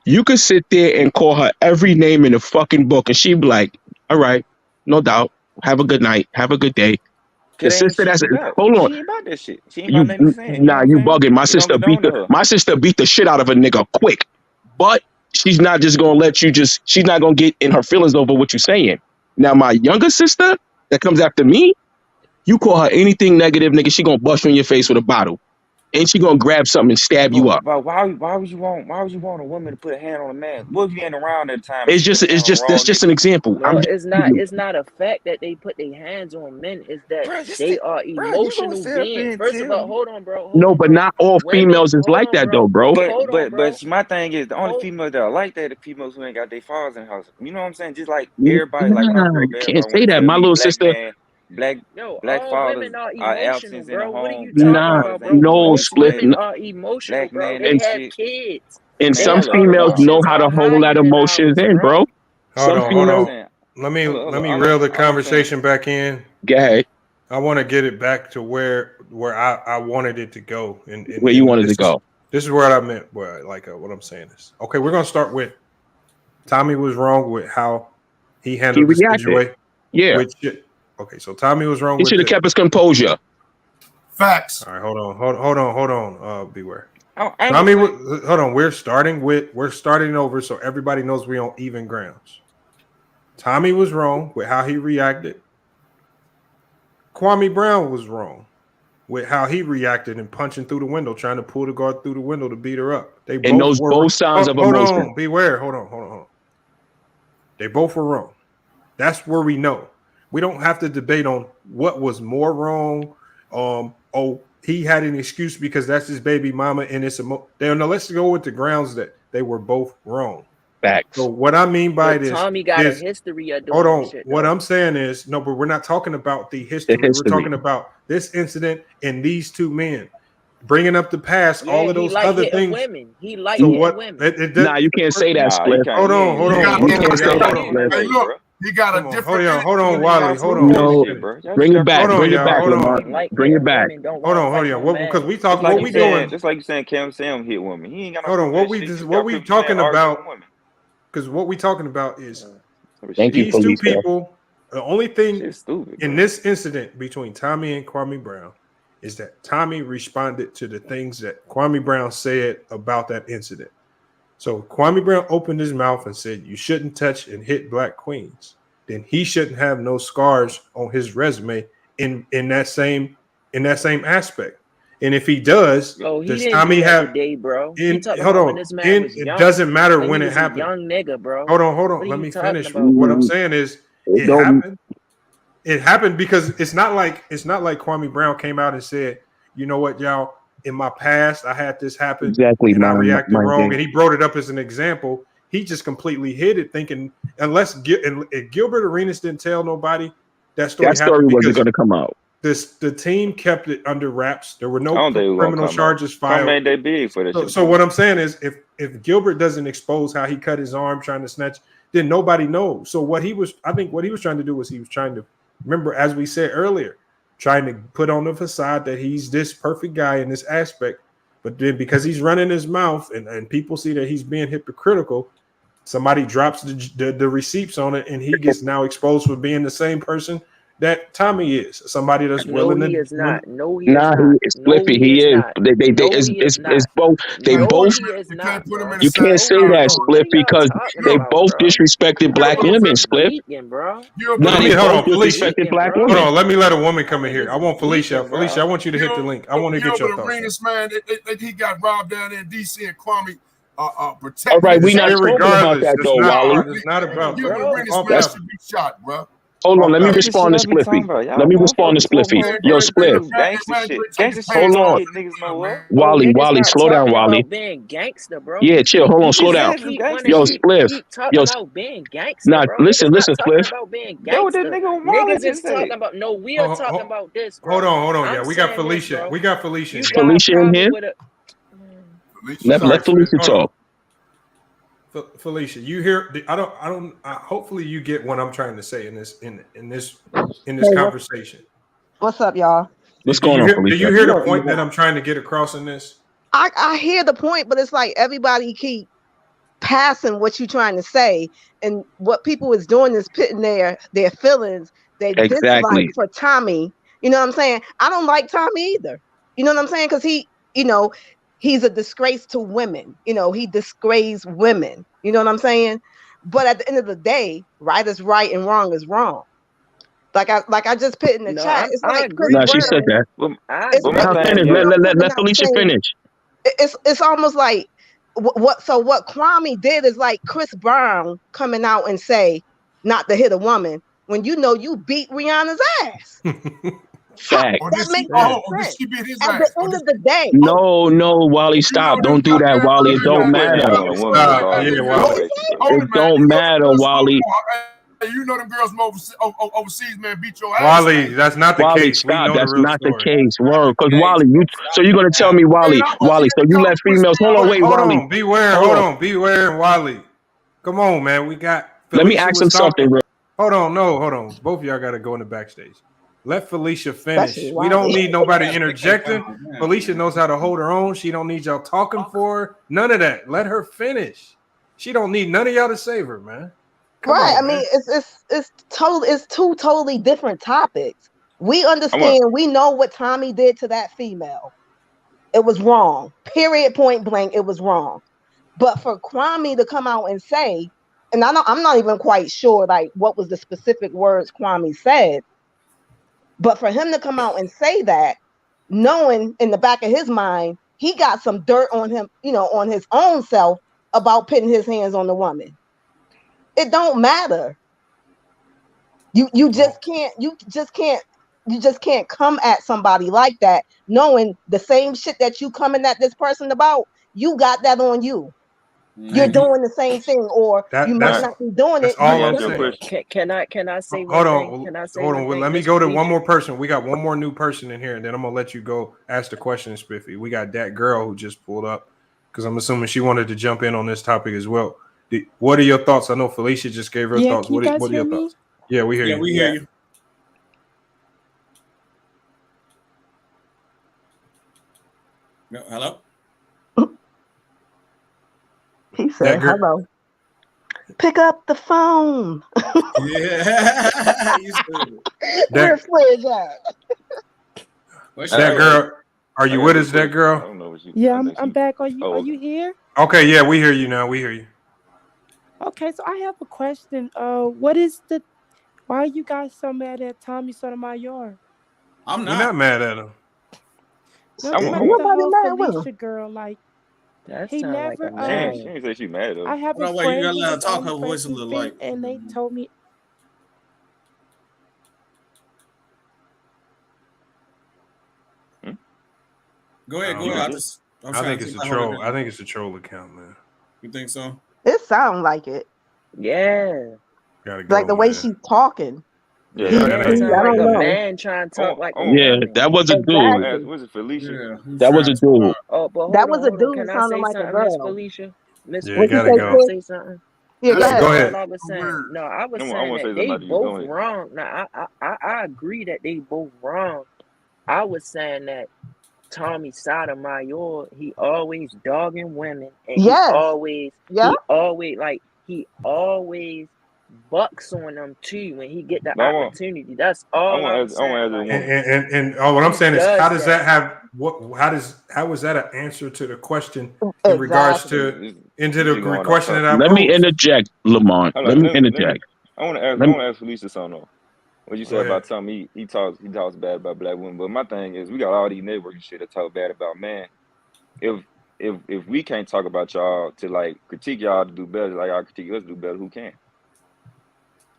you could sit there and call her every name in the fucking book and she'd be like, all right, no doubt. Have a good night. Have a good day. The sister that's hold on. She ain't about that shit. She ain't about nothing saying. Nah, you bugging. My sister beat the shit out of a nigga quick. But she's not just gonna let you she's not gonna get in her feelings over what you're saying. Now, my younger sister that comes after me, you call her anything negative, nigga, she gonna bust you in your face with a bottle. And she gonna grab something and stab you up. But why would you want a woman to put a hand on a man? What if you ain't around at the time? It's just that's just an example. No, it's not a fact that they put their hands on men. Is that they are emotional beings. First of all, hold on, bro. But not all females is like that though, bro. But my thing is the only females that are like that are the females who ain't got their fathers in the house. You know what I'm saying? Just like everybody, like when I grew up, you can't say that. My little sister. Black fathers are absent in the home. What are you talking about, bro? Most women are emotional, bro. They have kids. And some females know how to hold that emotions in, bro. Hold on. Let me reel the conversation back in. Go ahead. I want to get it back to where I wanted it to go. And where you wanted to go. This is what I meant. What I'm saying is, okay, we're gonna start with Tommy was wrong with how he handled the situation. Yeah. Okay, so Tommy was wrong. He should have kept his composure. Facts. All right, hold on. Beware. Tommy, hold on. We're starting over, so everybody knows we're on even grounds. Tommy was wrong with how he reacted. Kwame Brown was wrong with how he reacted and punching through the window, trying to pull the guard through the window to beat her up. They both signs of emotion. Hold on, beware. Hold on. They both were wrong. That's where we know. We don't have to debate on what was more wrong. He had an excuse because that's his baby mama, and it's let's go with the grounds that they were both wrong. Facts. So what I mean by this, Tommy got a history of doing hold on. Shit, what I'm saying is but we're not talking about the history. We're talking about this incident and these two men bringing up the past. All of those other things. Women. He liked women. Nah, you can't say that, Split. Hold on. You can't say that. Hey, look. He got a different. Hold on, Wally. Hold on. No, bring it back. Bring it back, Lamont. Bring it back. Hold on. Because we talking. What we doing? Just like you saying, Cam Sam hit women. He ain't got. Hold on. What we talking about? Because what we talking about is these two people. The only thing in this incident between Tommy and Kwame Brown is that Tommy responded to the things that Kwame Brown said about that incident. So Kwame Brown opened his mouth and said, "You shouldn't touch and hit black queens." Then he shouldn't have no scars on his resume in that same aspect. And if he does, does Tommy have? Bro. Hold on. It doesn't matter when it happened. Young nigga, bro. Hold on. Let me finish. What I'm saying is, it happened. It happened because it's not like Kwame Brown came out and said, "You know what, y'all? In my past, I had this happen. Exactly, and I reacted wrong." And he brought it up as an example. He just completely hid it, thinking if Gilbert Arenas didn't tell nobody, that story wasn't going to come out. The team kept it under wraps. There were no criminal charges filed. Made they big for this. So what I'm saying is, if Gilbert doesn't expose how he cut his arm trying to snatch, then nobody knows. So what he was trying to do was he was trying to remember, as we said earlier, trying to put on the facade that he's this perfect guy in this aspect. But then because he's running his mouth and people see that he's being hypocritical, somebody drops the receipts on it, and he gets now exposed for being the same person that Tommy is. Somebody that's willing to. He is not. No, he is Flippy. He is. It's both. They both. You can't say that, Split, because they both disrespected black women, Split. Hold on, Felicia. Hold on, let me let a woman come in here. I want Felicia. Felicia, I want you to hit the link. I want to get your thoughts. Arenas, man, he got robbed down there in DC, and Kwame protected. All right, we not talking about that though, Wally. It's not about that. Should be shot, bro. Hold on, let me respond to Spliffy. Yo, Spliff. Hold on. Wally, slow down, Wally. Yeah, chill. Hold on, slow down. Yo, Spliff. Nah, listen, Spliff. Niggas is talking about. No, we are talking about this. Hold on. Yeah, we got Felicia. We got Felicia. Is Felicia in here? Let Felicia talk. Felicia, you hear? Hopefully, you get what I'm trying to say in this conversation. What's up, y'all? What's going on, Felicia? Do you hear the point that I'm trying to get across in this? I hear the point, but it's like everybody keep passing what you're trying to say, and what people is doing is putting their feelings, their dislike for Tommy. You know what I'm saying? I don't like Tommy either. You know what I'm saying? Because he, he's a disgrace to women. You know, he disgraced women. You know what I'm saying? But at the end of the day, right is right and wrong is wrong. Like I just put in the chat. It's I like Chris agree. No, she said Brown. that. It's Let her Chris finish. Brown coming Let out Felicia saying finish. it's almost like what Kwame did is like Chris Brown coming out and say not to hit a woman when you know you beat Rihanna's ass. Fact. That makes did sense. she beat his At ass? the end of the day, No, Wally, stop. Don't do that, Wally. It don't matter. on a woman regardless. It don't matter, Wally. You know them girls from overseas, man, beat your ass. Wally, that's not the Wally, case. We stop. know the That's real not the story. case. Word. Because Wally, so you're gonna tell me, Wally, so you let females. Hold on, wait, Hold Wally. on. Beware. Hold on. Beware, Wally. Come on, man. We got Let me Felicia ask was him something, talking. bro. Hold on. No, hold on. Both of y'all got to go in the backstage. Let Felicia especially finish. We don't Wally. need nobody interjecting. Felicia knows how to hold her own. She don't need y'all talking for her. None of that. Let her finish. She don't need none of y'all to save her, man. Come Right. on, I man. mean, it's two totally different topics. We understand, we know what Tommy did to that female. It was wrong. Period, point blank, it was wrong. But for Kwame to come out and say, and I'm not even quite sure like what was the specific words Kwame said, but for him to come out and say that, knowing in the back of his mind, he got some dirt on him, you know, on his own self about putting his hands on the woman. It don't matter. You just can't come at somebody like that knowing the same shit that you coming at this person about, you got that on you. You're doing the same thing, or you might not be doing it. That's all I'm saying. Can I say Hold one on. thing? Can I say Hold one on. thing? Let me Miss go to Felicia? one more person. We got one more new person in here, and then I'm gonna let you go ask the question, Spiffy. We got that girl who just pulled up because I'm assuming she wanted to jump in on this topic as well. What are your thoughts? I know Felicia just gave her thoughts. Can you guys What are your hear me? thoughts? Yeah, we hear you. Yeah, we hear you. Hello? He said, hello. Pick up the phone. Yeah. Where's Fridge at? That girl, are you with us, that girl? I don't know what you. Yeah, I'm back. Are you here? Okay, yeah, we hear you now. We hear you. Okay, so I have a question. Why are you guys so mad at Tommy Sotomayor? I'm We're not mad at him. No, I'm like the whole Felicia girl. Like that he sound like never. a man. She ain't say she mad though. I have Hold a on, wait, you friend gotta who let her was talk. on Her the voice a person little feet, light. and they told me. Go ahead, go ahead. I'm I trying think to it's a keep my hold troll. of I think it's a troll account, man. You think so? It sounds like it. Yeah. Gotta go, Like the way man. she's talking. Yeah, It sound I like don't a know. man trying to talk like a Yeah, woman. that was a dude. Exactly. Was it Felicia? That was a dude. Oh, but That hold was a on. dude Can I sounding say like a something, Miss girl. Felicia? Miss Yeah, you What you gotta Felicia, say, can I go. Chris? say something? Yeah, go Go ahead. That's ahead. all I was saying. No, I was I'm saying gonna that say they something. You both go ahead. wrong. Now, I agree that they both wrong. I was saying that Tommy Sotomayor, he always dogging women, and he Yes. always bucks on them too when he get the opportunity. That's all I'm saying. Like, And what I'm he saying is, how does that that. have how is that an answer to the question in regards Exactly. to into the Going off question that topic. I Let me posed? interject, Lamont. Hold Let on, me let me. interject. I want to ask Felicia something though. What you Go said ahead. about Tommy, he talks bad about black women. But my thing is, we got all these networks and shit that talk bad about man. If we can't talk about y'all to like critique y'all to do better, like y'all critique us to do better, who can?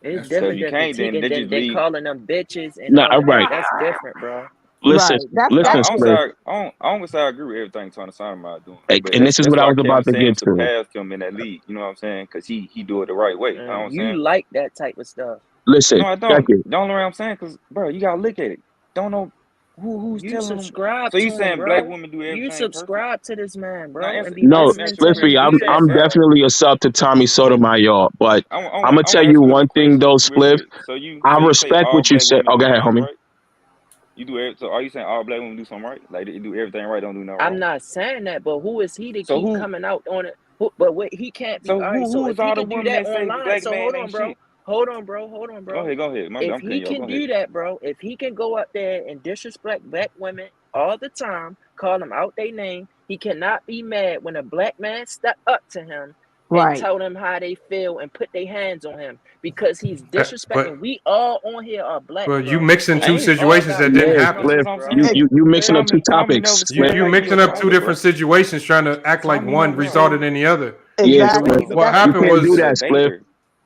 It's So if different you than can't, then critiquing they just than leave. calling them bitches and Nah, all all of that. right. That's different, bro. Listen, Right. That's I listen, don't Swift. say I don't say I agree with everything Tony Sotomayor doing, but And this is that's what I why was Kevin about to get Samuels to. surpassed him in that league. You know what I'm saying? Because he do it the right way. You know what I'm You saying? like that type of stuff. Listen, No, I check don't. it. Don't know what I'm saying? Because bro, you gotta look at it. Don't know who's You telling them. subscribe So you to him, saying black bro. women do You everything perfect? subscribe to this man, Now bro, and be No, listening to him Swiftly, do that, I'm bro. definitely a sub to Tommy Sotomayor, but I I'm gonna want tell to ask you Swift a one thing question though, real Spliff. quick. So you say Respect all what you black said. women Oh, do go ahead, things homie. right? So are you saying all black women do something right? Like they do everything right, don't do nothing I'm wrong? not saying that, but who is he to So keep who? coming out on it? But what he can't be So all right. So who if is he all the can do women that that say online, black so man hold on, ain't bro. shit? Hold on, bro. Hold on, Go bro. ahead, go ahead. If I'm he cutting y'all. can Go do ahead. that, bro, if he can go up there and disrespect black women all the time, call them out their name, He cannot be mad when a black man step up to him and tell them how they feel and put their hands on him because he's disrespecting. We all on here are black. Well, you mixing two situations that didn't happen. You mixing up two topics. You mixing up two different situations, trying to act like one resulted in the other. Exactly. What happened was do that, Spliff.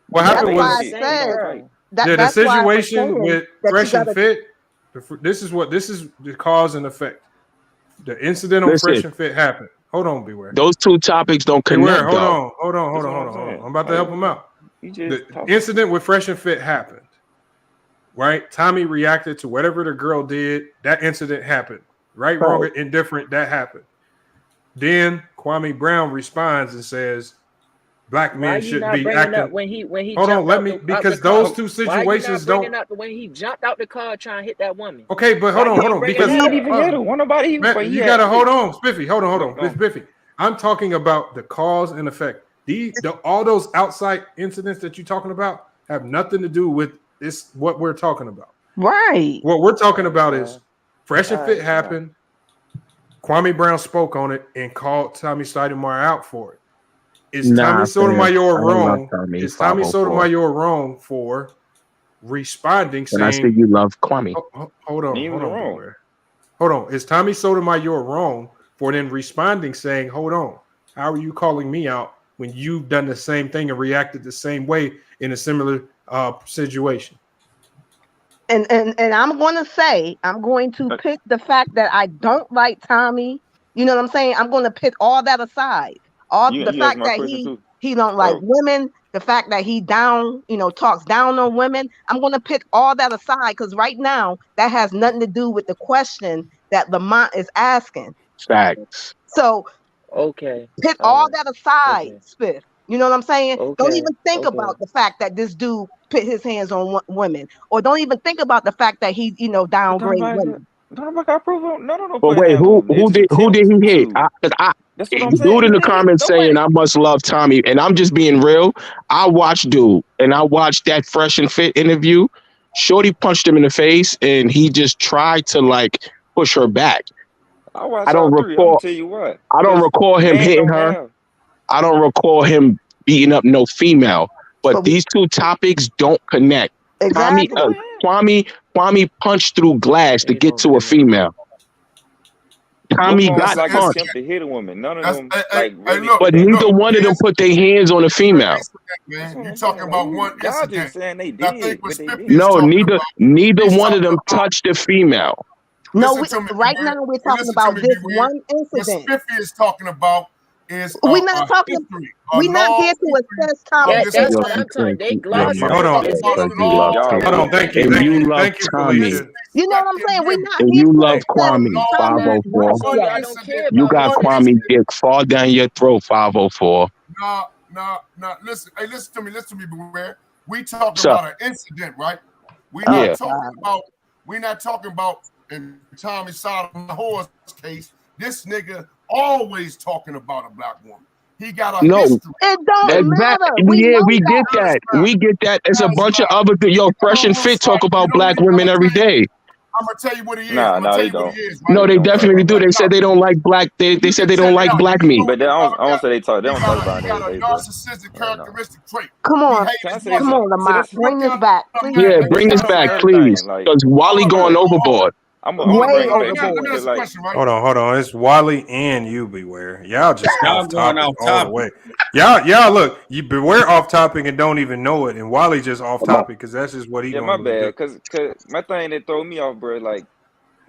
What happened was the that's why I was situation saying with that Fresh you and gotta- Fit. This is the cause and effect. The incident on Listen. Fresh and Fit happened. Hold on, Beware. Those two topics don't connect. Beware, hold on. I'm about to help him out. The incident with Fresh and Fit happened. Right? Tommy reacted to whatever the girl did. That incident happened. Right, wrong, or indifferent, that happened. Then Kwame Brown responds and says, black men should be acting. When he hold on, let me, because those two situations don't. Up when he jumped out the car trying to hit that woman. Okay, but hold on, because he didn't even hit her. One nobody. Man, you gotta hold on, Spiffy. Hold on, Spiffy. I'm talking about the cause and effect. All those outside incidents that you're talking about have nothing to do with this. What we're talking about, right? What we're talking about is Fresh and Fit happened. Kwame Brown spoke on it and called Tommy Sotomayor out for it. Is Tommy Sotomayor wrong? Is Tommy Sotomayor wrong for responding? Saying, I say you love Kwame. Hold on. Is Tommy Sotomayor wrong for then responding, saying, "Hold on, how are you calling me out when you've done the same thing and reacted the same way in a similar situation?" And I'm going to pick the fact that I don't like Tommy. You know what I'm saying? I'm going to put all that aside. The fact that he don't like women, the fact that he talks down on women. I'm going to put all that aside because right now that has nothing to do with the question that Lamont is asking. Facts. So put all that aside, Spiff. You know what I'm saying? Don't even think about the fact that this dude put his hands on women, or don't even think about the fact that he, downgrade women. But wait, who did he hit? The dude in the comments saying I must love Tommy, and I'm just being real. I watched that Fresh and Fit interview. Shorty punched him in the face, and he just tried to push her back. I don't recall. Tell you what. I don't recall him hitting her. I don't recall him beating up no female. But these two topics don't connect. Exactly. Kwame punched through glass to get to a female. Tommy got punched. To hit a woman. None of them. But neither one of them put their hands on a female. Man, you talking about one incident? Just saying they did. No, neither one of them touched a female. No, right now we're talking about this one incident. What Spiffy is talking about is we're not talking. We're not here to assess Tommy. That's what I'm talking. They gloss. Hold on. Thank you. You love Tommy. You know what I'm saying? We're not. And you love Kwame. 504. You got Kwame dick fall down your throat. 504. No. Listen. Hey, listen to me. Beware. We talking about an incident, right? We're not talking about in Tommy Sotomayor's case. This nigga always talking about a black woman. He got a history. It don't matter. We get that. We get that. There's a bunch of other Fresh and Fit talk about black women every day. I'm gonna tell you what he is. They don't. No, they definitely do. They said they don't like black. They said they don't like black meat. But I don't say they talk. They don't talk about it. A narcissistic characteristic trait. Come on, Lamont. Bring this back, please. Yeah, bring this back, please. Because Wally going overboard. I'm way overboard. Hold on. It's Wally and you, Beware. Y'all just off topic all the way. Y'all look. You Beware off topic and don't even know it, and Wally just off topic because that's just what he. Yeah, my bad. Because my thing that throw me off, bro. Like,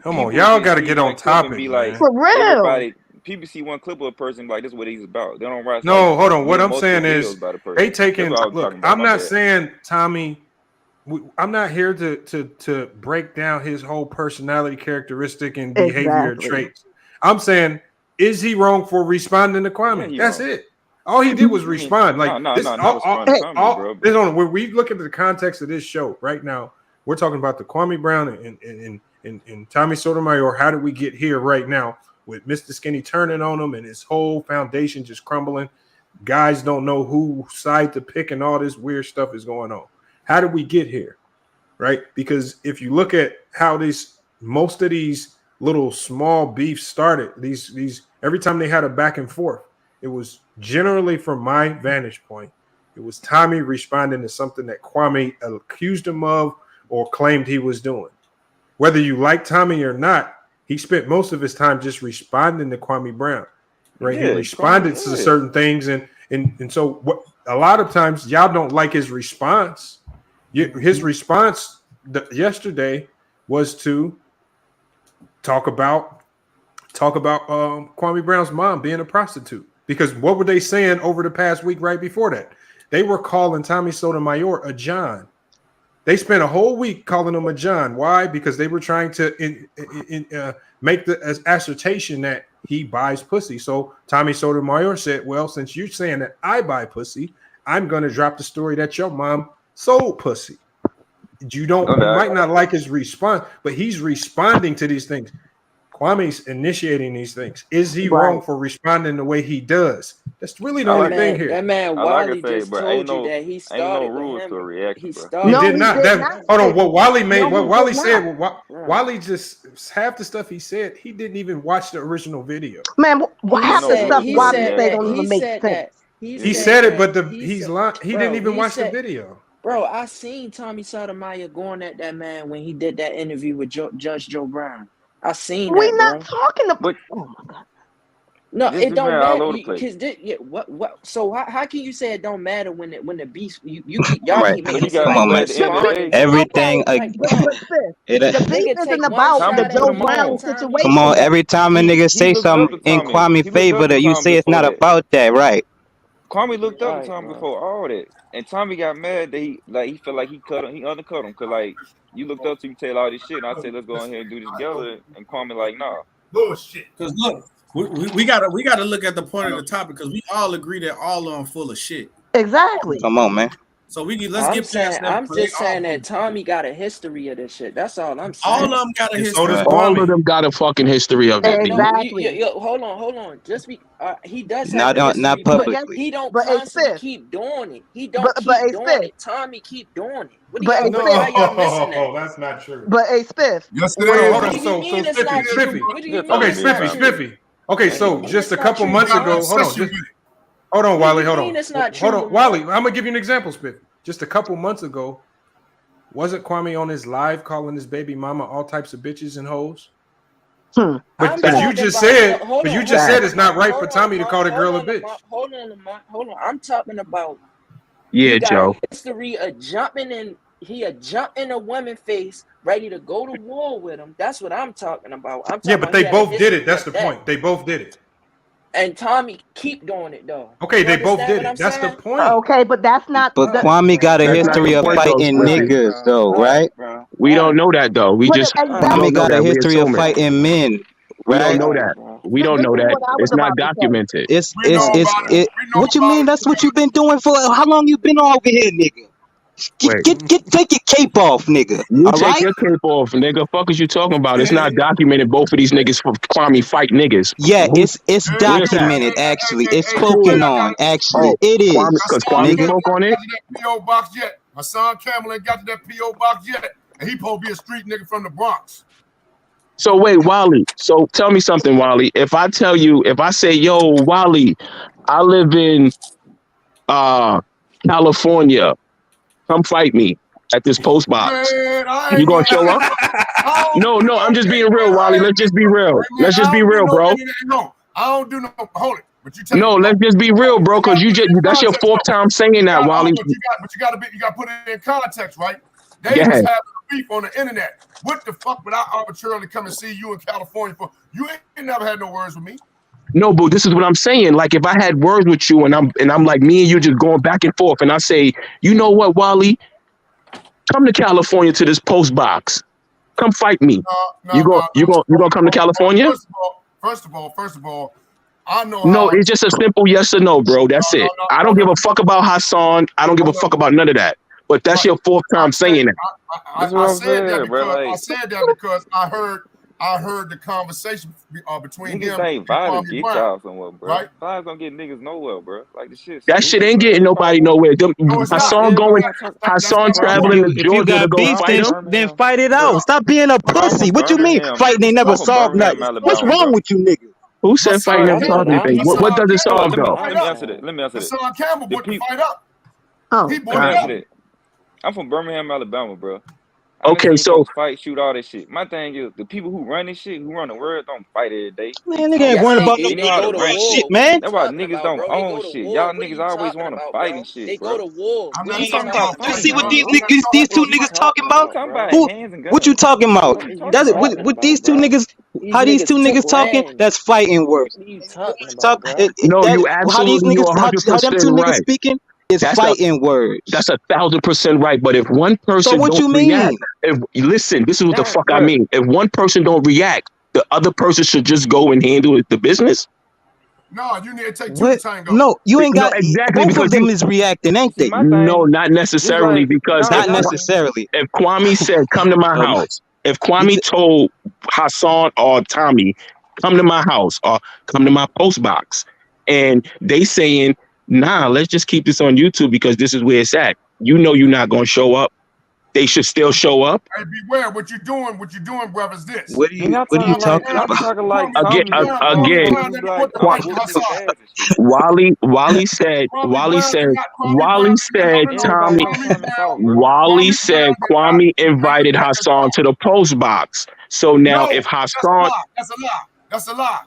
come on, y'all got to get on topic. Be like, for real. People see one clip of a person like this. Is what he's about. They don't watch. No, hold on. What I'm saying is they taking. Look, I'm not saying Tommy. I'm not here to break down his whole personality characteristic and behavior traits. I'm saying, is he wrong for responding to Kwame? Yeah, that's wrong. it. All he did was respond. Like when we look at the context of this show right now, we're talking about the Kwame Brown and Tommy Sotomayor. How did we get here right now with Mr. Skinny turning on him and his whole foundation just crumbling? Guys don't know who side to pick and all this weird stuff is going on. How did we get here, right? Because if you look at how most of these little small beefs started, these every time they had a back and forth, it was generally from my vantage point, it was Tommy responding to something that Kwame accused him of or claimed he was doing. Whether you like Tommy or not, he spent most of his time just responding to Kwame Brown, right? He responded to certain things, and so what? A lot of times, y'all don't like his response. His response yesterday was to talk about Kwame Brown's mom being a prostitute. Because what were they saying over the past week right before that? They were calling Tommy Sotomayor a John. They spent a whole week calling him a John. Why? Because they were trying to make the assertion that he buys pussy. So Tommy Sotomayor said, well, since you're saying that I buy pussy, I'm going to drop the story that your mom sold pussy. You might not like his response, but he's responding to these things. Kwame's initiating these things. Is he wrong for responding the way he does? That's really the only thing here. That man Wally just told you that he started rules to react. He did not. Hold on. What Wally made, what Wally said, Wally just half the stuff he said, he didn't even watch the original video. Man, half the stuff Wally said don't even make sense. He said it, but he's lying. He didn't even watch the video. Bro, I seen Tommy Sotomayor going at that man when he did that interview with Judge Joe Brown. I seen that. We're not talking about. Oh my God. No, it don't matter. What? So how can you say it don't matter when the beast you keep y'all keep making everything? The beef isn't about the Joe Brown situation. Come on, every time a nigga say something in Kwame's favor, that you say it's not about that, right? Kwame looked up to Tommy before all that, and Tommy got mad that he felt like he undercut him, cause like you looked up to me, tell all this shit, and I said let's go in here and do this together, and Kwame like nah. Bullshit. Cause look, we gotta look at the point of the topic, because we all agree that all of them full of shit. Exactly. Come on, man. So let's get past that. I'm just saying that Tommy got a history of this shit. That's all I'm saying. All of them got a history. All of them got a fucking history of that. Exactly. Hold on. Just he does have not publicly. He don't constantly keep doing it. He don't keep doing it. Tommy keep doing it. What do y'all missing that? That's not true. But Spiff. Yes, it is. Hold on. So Spiffy. Okay, so just a couple months ago, hold on, Wally. Hold on, Wally. I'm gonna give you an example, Spiff. Just a couple months ago, wasn't Kwame on his live calling his baby mama all types of bitches and hoes? But you just said it's not right for Tommy to call the girl a bitch. Hold on. I'm talking about Joe. History of jumping in. He jump in a woman's face, ready to go to war with him. That's what I'm talking about. But they both did it. That's the point. They both did it. And Tommy keep doing it though. Okay, they both did it. That's the point. Okay, but that's not. But Kwame got a history of fighting niggas, though, right? We don't know that though. We just Kwame got a history of fighting men. We don't know that. We don't know that. It's not documented. It's what you mean? That's what you've been doing for how long? You been over here, nigga? Take your cape off, nigga. You take your cape off, nigga. Fuck is you talking about? It's not documented. Both of these niggas from Kwame fight niggas. Yeah, it's documented. Actually, it's spoken on. Actually, it is. Because Kwame spoke on it. P.O. box yet? My son Campbell ain't got to that P.O. box yet, and he supposed to be a street nigga from the Bronx. So wait, Wally. So tell me something, Wally. If I say, yo, Wally, I live in California. Come fight me at this post box. Man, you gonna show up? No, I'm just being real, Wally. Let's just be real. Let's just be real, bro. No, I don't do no. Hold it. But you let's just be real, bro. Because that's your fourth time saying that, Wally. But you gotta put it in context, right? They was having a beef on the internet. What the fuck would I arbitrarily come and see you in California for? You ain't never had no words with me. No, but this is what I'm saying. Like, if I had words with you and I'm like, me and you just going back and forth, and I say, you know what, Wally, come to California to this post box. Come fight me. You gonna come to California? First of all, I know. No, it's just a simple yes or no, bro. That's it. I don't give a fuck about Hassan. I don't give a fuck about none of that. But that's your fourth time saying it. I said that because I heard the conversation between him and Kwame Brown, somewhere, bro. Right? Violence don't get niggas nowhere, bro. Like the shit. That shit ain't getting nobody nowhere. Hassan traveling to Georgia to go fight him. Then fight it out. Stop being a pussy. What you mean? Fighting ain't never solved nothing. What's wrong with you niggas? Who said fighting and solve anything? What does it solve though? Let me answer that. Hassan Campbell brought the fight up. Oh, he let me brought it answer up. that. I'm from Birmingham, Alabama, bro. I Okay, seen so folks fight, shoot, all that shit. My thing is, the people who run this shit, who run the world, don't fight every day. Man, nigga ain't worrying about no They know how to real run shit, shit. man. That's why niggas don't own shit. Y'all niggas always want to fight and shit, bro. I'm We not ain't talking talking about about You fighting, see what bro. these two niggas talking about? We talking about Who? hands and What you guns. talking about? What are you talking That's about? with these two niggas. These How these two niggas took niggas talking? land. That's fighting words. What are you talking about, Talk bro? no, that you how these absolutely, niggas you're how them 100% two niggas right. speaking is That's fighting words. That's 1,000% right. But if one So person what don't you react, mean? if listen, this is what the Nah, fuck I bro. mean. If one person don't react, the other person should just go and handle the business. No, you need to take two to What? tango. No, you ain't No, got. exactly, Both because of them is reacting, ain't See, they? my no, thing, not it's necessarily, like, because no, Not y'all, necessarily. if Kwame said, "Come to my house," if You Kwame t- told Hassan or Tommy, "Come to my house" or "Come to my post box," and they saying, "Nah, let's just keep this on YouTube because this is where it's at." You know, you're not gonna show up. They should still show up. Hey, beware what you're doing, brother, is this. what are you talking y'all be about? talking like Again, Tommy just Kwame again, Brown be never like put the trying fight to to whoop niggas' Hassan. ass and shit. Everybody know Tommy soft, bro. Wally said Kwame invited Hassan to the post box. So now No, if that's a Hassan, lie. That's a lie.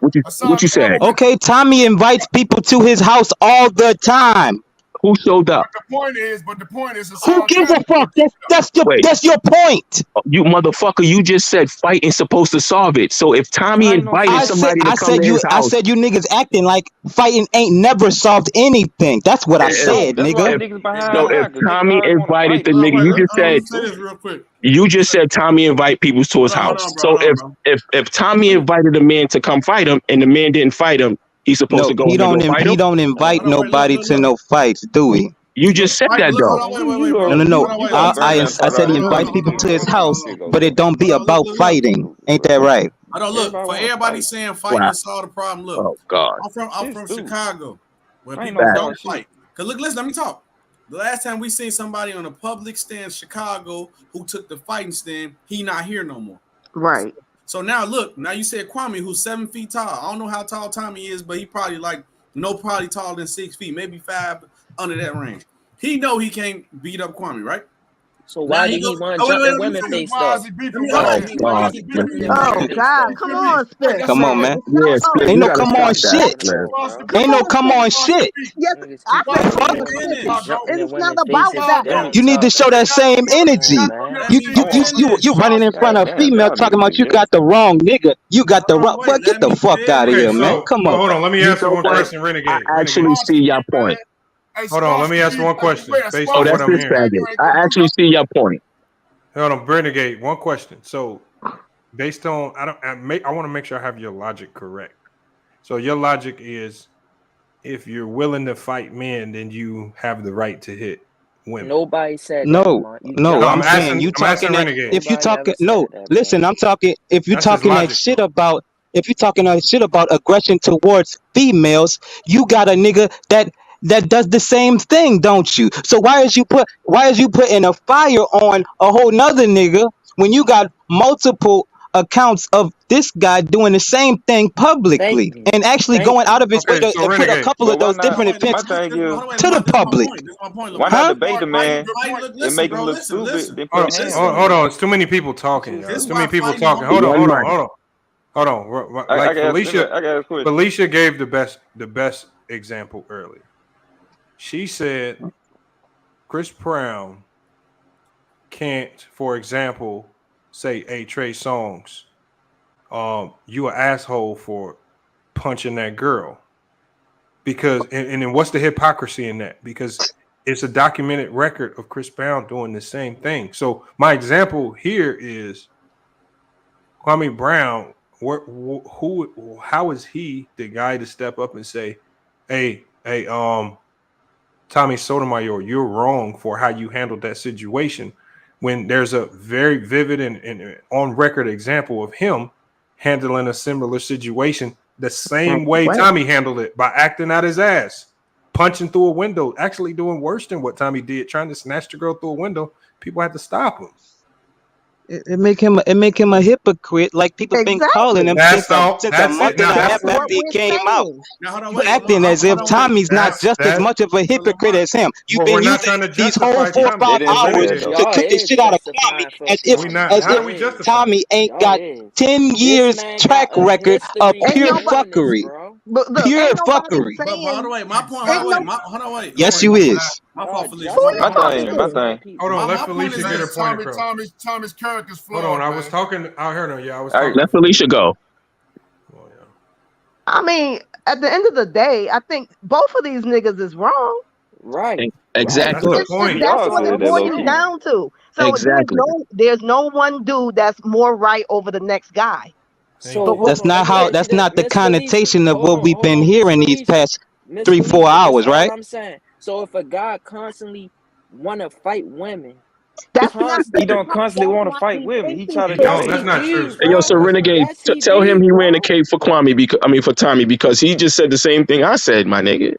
what you said? Okay, Tommy invites people to his house all the time. Who showed up? The point is, Who Hassan gives a Campbell. fuck? Wait, That's your point. you motherfucker, you just said fight ain't supposed to solve it. So if Tommy invited somebody to come to his I house, said you niggas acting like fighting ain't never solved anything. That's what I said, That's why nigga. niggas behind so if now, because niggas Tommy always want to invited fight the and nigga, shit, you bro. just That's said Say this stupid. real quick. Tommy invite people to his house. So if Tommy invited a man to come fight him and the man didn't fight him, he's supposed No, to go in and go fight he him. don't invite nobody to no fights, do he? You just said that though. You go No. to I Birmingham, talk said about he everybody invites want to people see to his house, shit go but it down. don't be about fighting. Ain't that right? I don't look Everybody for want to everybody fight. saying fighting Wow. to solve the problem. Look, Oh God. I'm Shit from stupid. Chicago, where Ain't people no Bad. don't solid shit. fight. Cause look, listen, let me talk. The last time we seen somebody on a public stand in Chicago who took the fighting stand, he not here no more. Right. So now look, now you said Kwame, who's 7 feet tall. I don't know how tall Tommy is, but he probably probably taller than 6 feet, maybe 5 under that range. He know he can't beat up Kwame, right? So why did he want to jump in women face though? Why Why God. is he jumping in women Oh face God, though? come on, Spiff, Come on, man. man. It's not Yeah, oh, Split, Ain't you no gotta come stop on that, shit. Split. come Ain't no on, come Spiff. on shit. Yes, Niggas I keep said talking come about on, Spiff. jumping in It's not women about faces. that. Then we You need to show talking. that same Come on, energy. man. You running in front of a Goddamn, female y'all talking niggas be about you gay. got the wrong nigga. You got the wrong. But get the fuck out of Okay, here, man. so Come on. hold on. Let me You ask you know one what? question, I Renegade. actually see your point. Hold on. Let me ask you one question based Oh, on what that's I'm this hearing. faggot. I actually see your point. Hold on, Renegade. One question. So, based on I want to make sure I have your logic correct. So your logic is, if you're willing to fight men, then you have the right to hit women. Nobody said that, No, Lamont. You no, just I'm said saying it. you I'm asking talking that Renegade. if you Nobody talking ever no, said that, bro. listen, I'm talking if you That's his talking that logic, shit though. about if you talking that shit about aggression towards females, you got a nigga that does the same thing, don't you? So why is you putting a fire on a whole nother nigga when you got multiple accounts of this guy doing the same thing Thank publicly you. and actually Thank going out you. of his way Okay, to so put a Renegade. couple But of why those not? different My events thing is, to the public? why not Huh? debate the man and make him look stupid, then put hands on Hold him? on. It's too many people talking, y'all. This It's is too why many people fighting talking. don't Hold mean on. nothing. Hold on. I Like got a question. Felicia gave the best example earlier. She said Chris Brown can't, for example, say, "Hey, Trey Songz, you an asshole for punching that girl," because and then what's the hypocrisy in that? Because it's a documented record of Chris Brown doing the same thing. So my example here is Kwame Brown. How is he the guy to step up and say, "Hey, Tommy Sotomayor, you're wrong for how you handled that situation," when there's a very vivid and on record example of him handling a similar situation the same way Tommy handled it, by acting out his ass, punching through a window, actually doing worse than what Tommy did, trying to snatch the girl through a window. People had to stop him. It make him a hypocrite, like people been calling him since a month and a half after he came out. You acting as if Tommy's not just as much of a hypocrite as him. You've been using these whole 4 or 5 hours to cook the shit out of Kwame as if Tommy ain't got 10 years track record of pure fuckery. Pure fuckery. But hold on, wait. My point. Hold on, wait. Yes, you is. My thing. Hold on, let Felicia get her point across. Tommy's character's flawed. Hold on, I was talking. I heard her. Yeah, I was talking. Let Felicia go. I mean, at the end of the day, I think both of these niggas is wrong. Right. Exactly. That's what it boils down to. So there's no one dude that's more right over the next guy. So that's not the connotation of what we've been hearing these past 3-4 hours, right? I'm saying. So if a guy constantly want to fight women, he don't constantly want to fight women. He try to. That's not true. Hey, yo, so Renegade, tell him he ran the cape for Kwame for Tommy, because he just said the same thing I said, my nigga.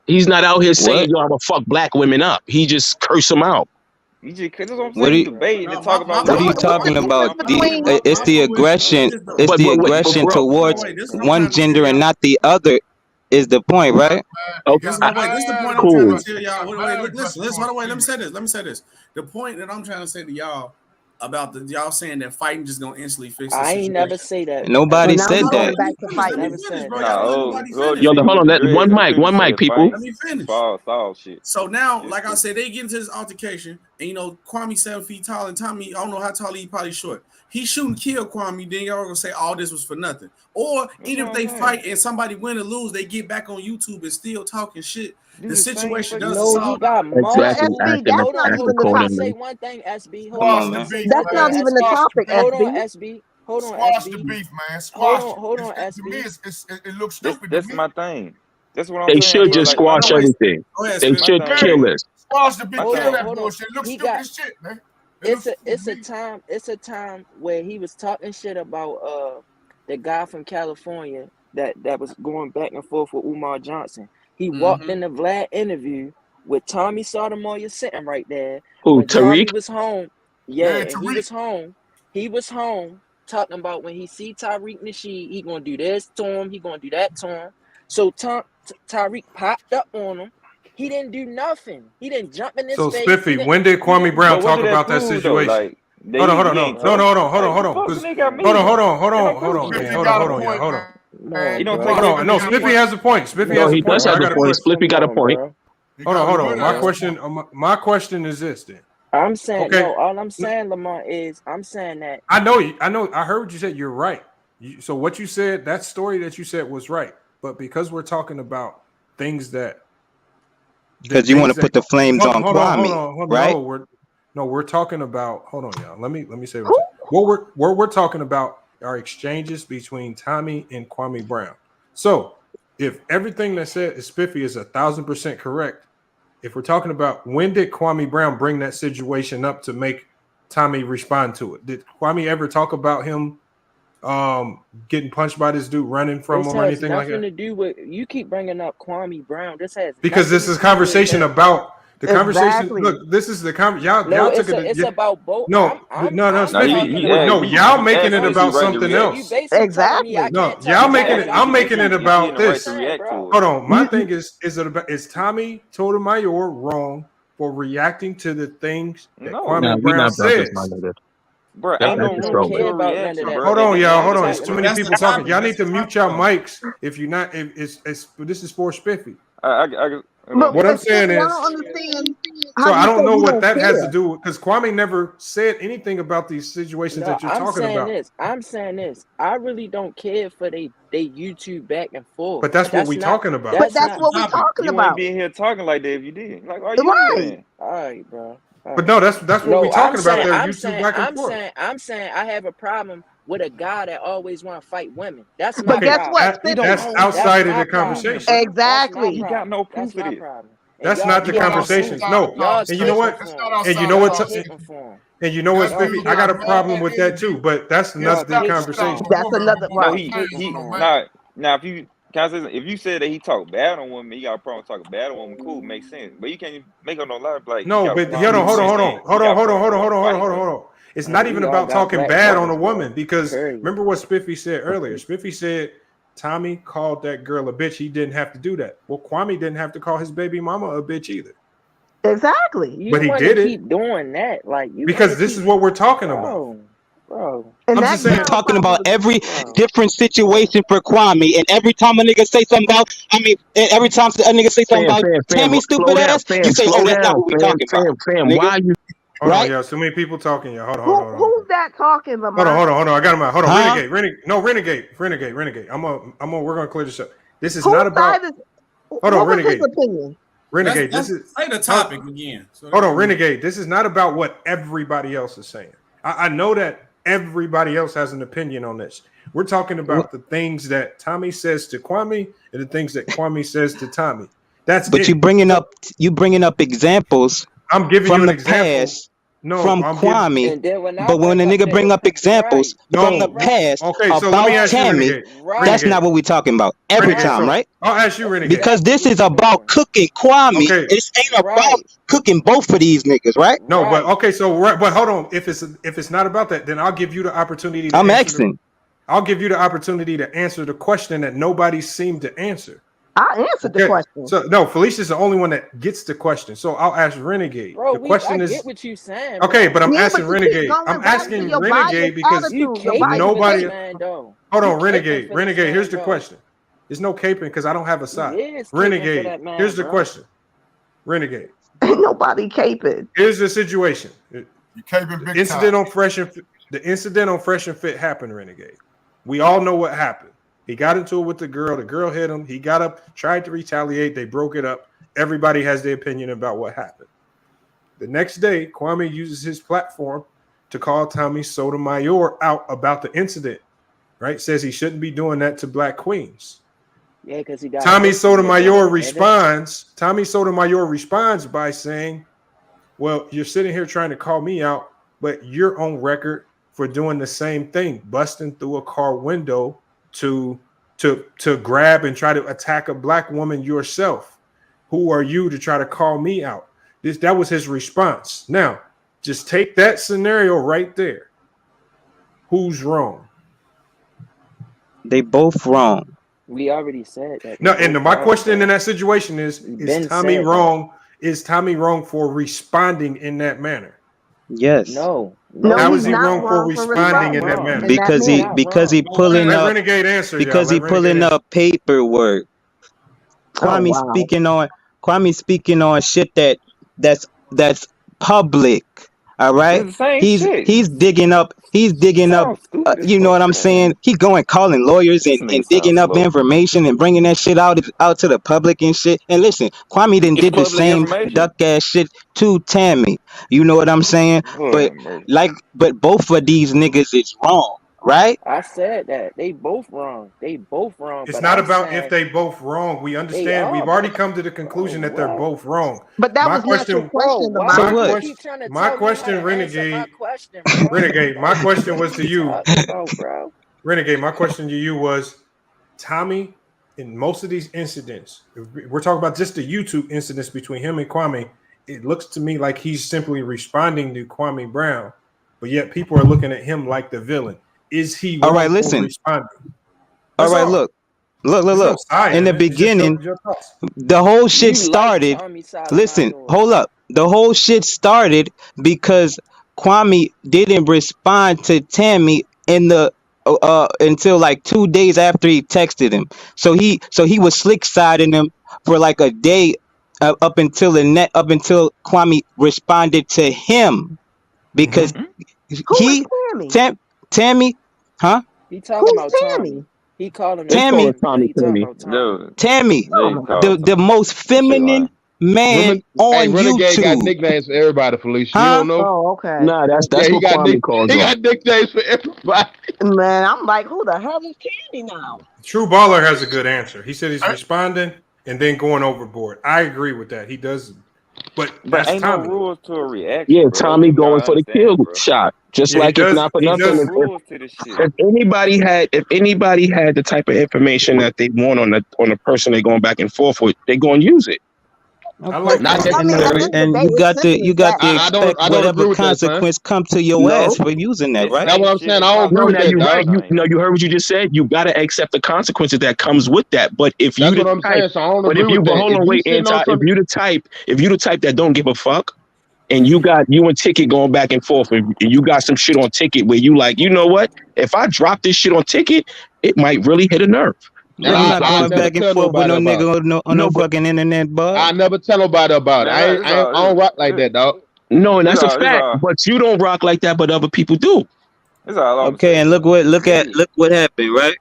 He's not out here saying, yo, I'm gonna fuck black women up. He just curse them out. What are you talking about? It's the aggression. It's the aggression towards one gender and not the other. Is the point, right? Okay. This is the point I'm trying to tell y'all. Wait, listen. Hold on, wait. Let me say this. The point that I'm trying to say to y'all about y'all saying that fighting just gonna instantly fix it. I ain't never say that. Nobody said that. Yo, hold on. One mic, people. Let me finish. Shit. So now, like I said, they get into this altercation, and Kwame 7 feet tall, and Tommy, I don't know how tall he probably short. He shouldn't kill Kwame, then y'all gonna say all this was for nothing. Or even if they fight and somebody win or lose, they get back on YouTube and still talking shit. The situation doesn't solve. Exactly. Hold on. Say one thing, SB. Hold on. That's not even the topic, Hold on, SB. SB. Hold on, Squash SB. the beef, man. Hold on, To me, SB. it looks stupid. That's my thing. That's what I'm saying. They should just squash everything. They should kill this. Squash the beef. Kill that bullshit. It looks stupid as shit, man. It's a time where he was talking shit about the guy from California that was going back and forth with Umar Johnson. He walked in the Vlad interview with Tommy Sotomayor sitting right there. Who, when Tariq? Tommy was home. Yeah, Tariq. He was home talking about when he see Tariq Nasheed, he gonna do this to him, he gonna do that to him. So Tariq popped up on him. He didn't do nothing. He didn't jump in his face. So Spiffy, when did Kwame Brown talk about that situation? Hold on. No, Spiffy has a point. Spiffy has a point. Spiffy got a point. Hold on. My question is this then. I'm saying all I'm saying, Lamar, is I'm saying that I know. I heard what you said. You're right. So what you said, that story that you said was right. But because we're talking about things that because you want to put the flames on Kwame, right? We're talking about. Hold on, y'all. Let me say what we're talking about are exchanges between Tommy and Kwame Brown. So if everything that said is Spiffy is 1,000% correct, if we're talking about when did Kwame Brown bring that situation up to make Tommy respond to it? Did Kwame ever talk about him getting punched by this dude running from him or anything like that? Nothing to do with you keep bringing up Kwame Brown. This has because this is conversation about the conversation. Look, this is the conversation. Y'all took it. It's about both. No, y'all making it about something else. Exactly. No, y'all making it. I'm making it about this. Hold on. My thing is Tommy Sotomayor wrong for reacting to the things that Kwame Brown says? Bro, I don't care about none of that. Hold on, y'all. Hold on. It's too many people talking. Y'all need to mute your mics if you're not. This is for Spiffy. What I'm saying is, so I don't know what that has to do with, because Kwame never said anything about these situations that you're talking about. I'm saying this. I really don't care for they YouTube back and forth. But that's what we're talking about. But that's what we're talking you about. wouldn't be in here talking like that if you did. Like, are you doing? All right, bro. But no, that's what we're talking about there. YouTube back and forth. I'm saying I have a problem with a guy that always want to fight women. That's my problem. Guess what? That's outside of the conversation. Exactly. You got no proof of it. That's not the conversation. No. And you know what? And you know what? And you know what, Spiffy? I got a problem with that too. But that's another conversation. That's another one. Now, if you if you said that he talked bad on women, you got a problem talking bad on women. Cool, makes sense. But you can't make up no lie like no. But hold on. It's not even about talking bad on a woman because remember what Spiffy said earlier. Spiffy said Tommy called that girl a bitch. He didn't have to do that. Well, Kwame didn't have to call his baby mama a bitch either. Exactly. But he did it. Keep doing that, like because this is what we're talking about, bro. And I'm just saying, talking about every different situation for Kwame, and every time a nigga say something about, every time a nigga say something about Tammy stupid ass, you say, oh, that's not what we talking about. Why are you? Hold on, y'all. So many people talking, y'all. Hold on. Who's that talking, Lamont? Hold on. I got him out. Hold on, Renegade. We're gonna clear this up. This is not about. Hold on, Renegade. Renegade, this is say the topic again. Hold on, Renegade. This is not about what everybody else is saying. I know that everybody else has an opinion on this. We're talking about the things that Tommy says to Kwame and the things that Kwame says to Tommy. But you bringing up examples. I'm giving from you an the example. Past. From Kwame, but when a nigga bring up examples from the past about Tammy, that's not what we're talking about every time, right? I'll ask you, Renegade. Because this is about cooking Kwame. It ain't about cooking both of these niggas, right? No, but okay, but hold on. If it's not about that, then I'll give you the opportunity. I'm asking. I'll give you the opportunity to answer the question that nobody seemed to answer. I answered the question. So no, Felicia's the only one that gets the question. So I'll ask Renegade. Bro, the question I is get what you saying. Okay, but I'm asking but Renegade. I'm asking Renegade because nobody. Hold on, Renegade. Renegade. Here's the question. There's no caping because I don't have a side. Renegade. Here's the question. Renegade. Ain't nobody caping. Here's the situation. You caping big incident time. on Fresh and the incident on Fresh and Fit happened, Renegade. We all know what happened. He got into it with the girl. The girl hit him. He got up, tried to retaliate. They broke it up. Everybody has their opinion about what happened. The next day, Kwame uses his platform to call Tommy Sotomayor out about the incident, right? Says he shouldn't be doing that to black queens. Yeah, because he got Tommy Sotomayor responds. Tommy Sotomayor responds by saying, well, you're sitting here trying to call me out, but you're on record for doing the same thing, busting through a car window to grab and try to attack a black woman yourself. Who are you to try to call me out? That was his response. Now, just take that scenario right there. Who's wrong? They both wrong. We already said that. No, and my question in that situation is Tommy wrong? Is Tommy wrong for responding in that manner? Yes. No. How is he wrong for responding in that manner? Because he pulling up Renegade answer, because he pulling up paperwork. Kwame speaking on shit that's public. All right, he's digging up. You know what I'm saying? He calling lawyers and digging up information and bringing that shit out to the public and shit. And listen, Kwame did the same duck ass shit to Tammy. You know what I'm saying? But both of these niggas is wrong, right? I said that they both wrong. It's not about if they both wrong. We understand. We've already come to the conclusion that they're both wrong. But that was not your question. My question, Renegade. Renegade. My question was to you. Renegade. My question to you was, Tommy. In most of these incidents, we're talking about just the YouTube incidents between him and Kwame. It looks to me like he's simply responding to Kwame Brown, but yet people are looking at him like the villain. Is he all right? Listen. Responding? All right, look. In the beginning, the whole shit started. Listen, hold up. The whole shit started because Kwame didn't respond to Tammy in the until like 2 days after he texted him. So he was slick siding him for like a day up until Kwame responded to him because Tammy, huh? He talking about Tammy. He called him Tammy. Tammy. The most feminine man on Renegade YouTube. got nicknames for everybody, Felicia. You don't know? Oh, okay. Nah, that's what Kwame calls He got nicknames for everybody. Man, I'm like, who the hell is Candy now? True Baller has a good answer. He said he's responding and then going overboard. I agree with that. He does, but that's ain't Tommy. no rules to a reaction. Yeah, Tommy going for the kill shot. Just like it's not for nothing. If anybody had the type of information that they want on the person they're going back and forth with, they're going to use it. I like not I mean, at the end of the and day, you it's got to simply that. expect I don't whatever agree with that, son. consequence come to your No, ass for using that, right? That's what I'm saying. I don't agree with now that, you're right. dog. You heard what you just said. You gotta accept the consequences that comes with that. But if you That's the what I'm type, saying. So I don't but agree with that. hold If on, you wait, sitting on if some, you the type that don't give a fuck, and you and Ticket going back and forth, and you got some shit on Ticket where you like, you know what? If I drop this shit on Ticket, it might really hit a nerve. Man, Let I'm me not drop I going this never back and tell forth with nobody no about it. nigga on no but fucking internet, bud. I never tell nobody about it. Man, I don't rock like that, dog. no, and that's a fact. But you don't rock like that, but other people do. That's all I'm gonna Okay, say, and bro. look what happened, right?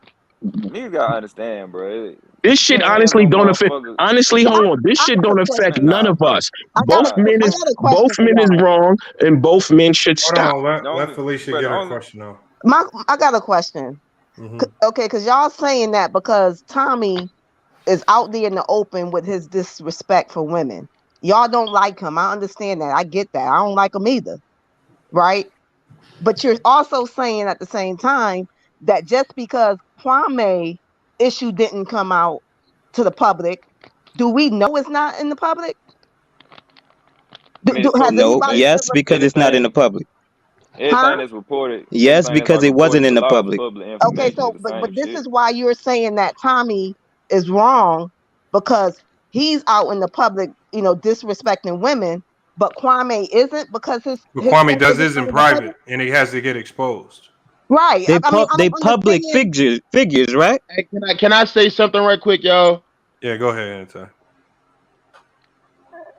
Niggas gotta understand, bro. This shit Can't have honestly no don't affect. motherfuckers. Honestly, hold on. This shit got don't a affect question. none Nah, of bro. us. I got a question Both for men is y'all. wrong, and both men should Hold stop. on, let Felicia get her question out. I got a question. Okay, because y'all saying that because Tommy is out there in the open with his disrespect for women. Y'all don't like him. I understand that. I get that. I don't like him either. Right? But you're also saying at the same time that just because Kwame issue didn't come out to the public, do we know it's not in the public? Has No, anybody yes, because it's not in the public. Everything that's reported. Yes, Everything that's because like it wasn't reported in to the law is public. public Okay, information. so It's the but same this shit. is why you're saying that Tommy is wrong because he's out in the public, disrespecting women, but Kwame isn't because his But his Kwame stuff does isn't this in in the public. private, and he has to get exposed. Right. I mean, I They don't public understand. figures, right? Hey, can I say something right quick, y'all? Yeah, go ahead, Anton.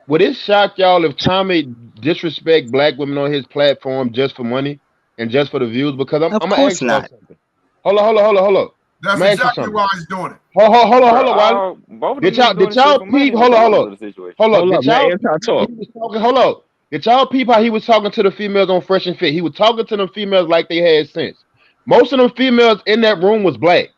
Would it shock y'all if Tommy disrespect black women on his platform just for money and just for the views? Because I'm Of gonna course ask y'all not. something. Hold on. That's I'm gonna ask you exactly something. why he's doing it. Hold Bro, on, Wiley. both of them niggas doing Did this shit y'all for money, peep? Hold regardless on. of the situation. Hold Did up, let y'all Anton peep how talk. he was talking? Hold on. Did y'all peep how he was talking to the females on Fresh and Fit? He was talking to them females like they had sense. Most of them females in that room was black.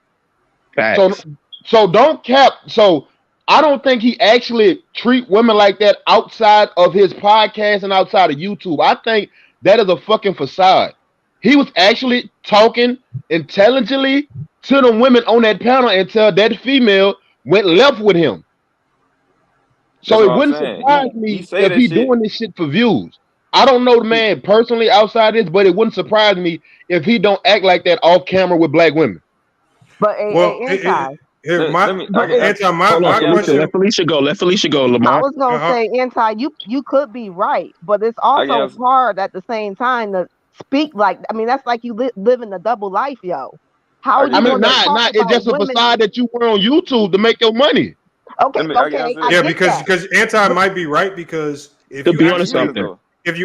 Facts. So don't cap. So I don't think he actually treat women like that outside of his podcast and outside of YouTube. I think that is a fucking facade. He was actually talking intelligently to the women on that panel until that female went left with him. That's So what it I'm wouldn't saying. surprise He me say if that he shit. doing this shit for views. I don't know the man personally outside this, but it wouldn't surprise me if he don't act like that off camera with black women. But Well, anti. here, Let me. But it's, Anton, Hold on, my Felicia. question. Let Felicia go. I Lamont. was gonna say anti. You could be right, but it's I also guess. hard at the same time to speak like. I mean, that's like you living a double life, yo. How I are guess. you I mean, gonna talk it's about just a women? facade that you wear on YouTube to make your money. Okay, I guess. I Yeah, get that. because Anton might be right because if To you be honest, actually something. If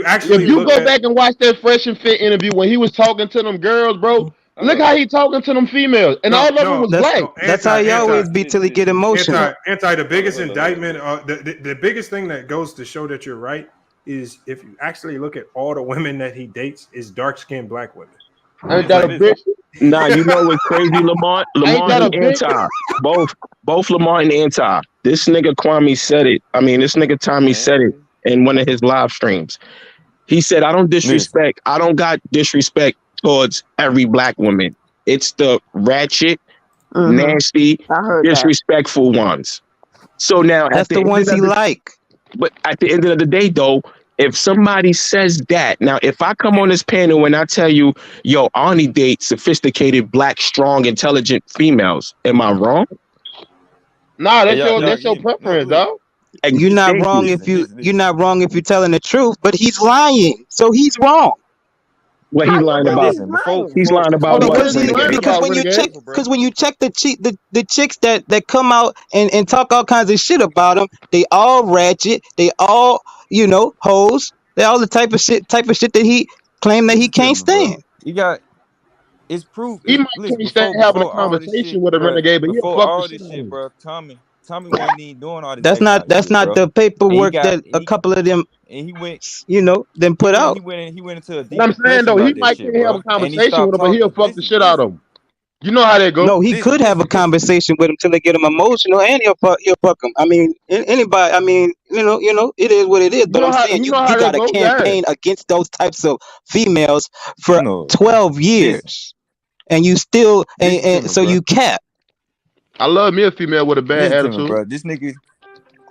you look go at back and watch that Fresh and Fit interview when he was talking to them girls, bro, look how he talking to them females, and all of them was black. That's how he always be till he get emotional. Anti, the biggest indictment, the biggest thing that goes to show that you're right is if you actually look at all the women that he dates is dark-skinned black women. Ain't that a bitch? Nah, you know what's crazy, Lamont? Ain't that a And bitch? Anti. Both Lamont and Anti. This nigga Kwame said it. I mean, this nigga Tommy said it in one of his live streams. He said, I don't got disrespect towards every black woman. It's the ratchet, nasty, I heard that. disrespectful ones. So now That's the ones he like. But at the end of the day, though, if somebody says that, now if I come on this panel and I tell you, yo, I only date sophisticated, black, strong, intelligent females, am I wrong? Nah, that's your preference, dog. You're not wrong if you're not wrong if you're telling the truth, but he's lying, so he's wrong. What he's lying about? He's lying about what? Because when you check the chicks that come out and talk all kinds of shit about him, they all ratchet, they all hoes, they all the type of shit that he claimed that he can't stand. You got. It's proof. He might can't stand having a conversation with a renegade, but he'll before fuck all the this shit shit, out of bro. Tommy wasn't even doing all this. That's not the paperwork that a couple of them and he went then put out. He went into a deep But I'm saying though, he might can't have a conversation with him, but he'll fuck the shit out of him. You know how that goes. No, he could have a conversation with him till they get him emotional, and he'll fuck him. I mean, anybody. I mean, it is what it is. But I'm saying you got to campaign against those types of females for 12 years, and you still and so you cap. I love me a female with a bad attitude. Bro. This nigga.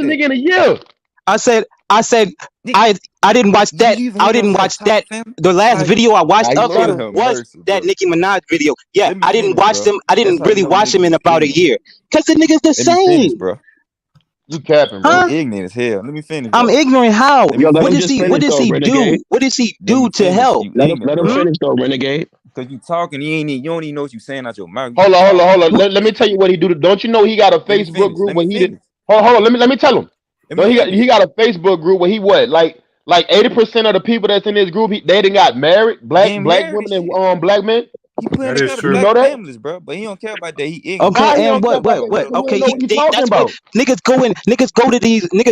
a nigga in a year. I said I didn't watch that. I didn't watch that. The last video I watched of him was that Nicki Minaj video. Yeah, I didn't watch them. I didn't really watch him in about a year. Cause the nigga's the same. Bro. You capping, bro. Huh? Ignorant as hell. Let me finish. I'm ignorant. How? Yo, What does he do? What does he do to help? Let him finish though, renegade. Because you talking, you don't even know what you saying out your mouth. Hold on. Let me tell you what he do. Don't you know he got a Facebook group when he did? Hold on. Let me tell him. No, he got a Facebook group where he what? Like 80% of the people that's in his group, they didn't got married. Black women and black men. He putting That is together true. black You know that? families, bro. But he don't care about that. He ignorant. Okay, and what? Okay, that's what niggas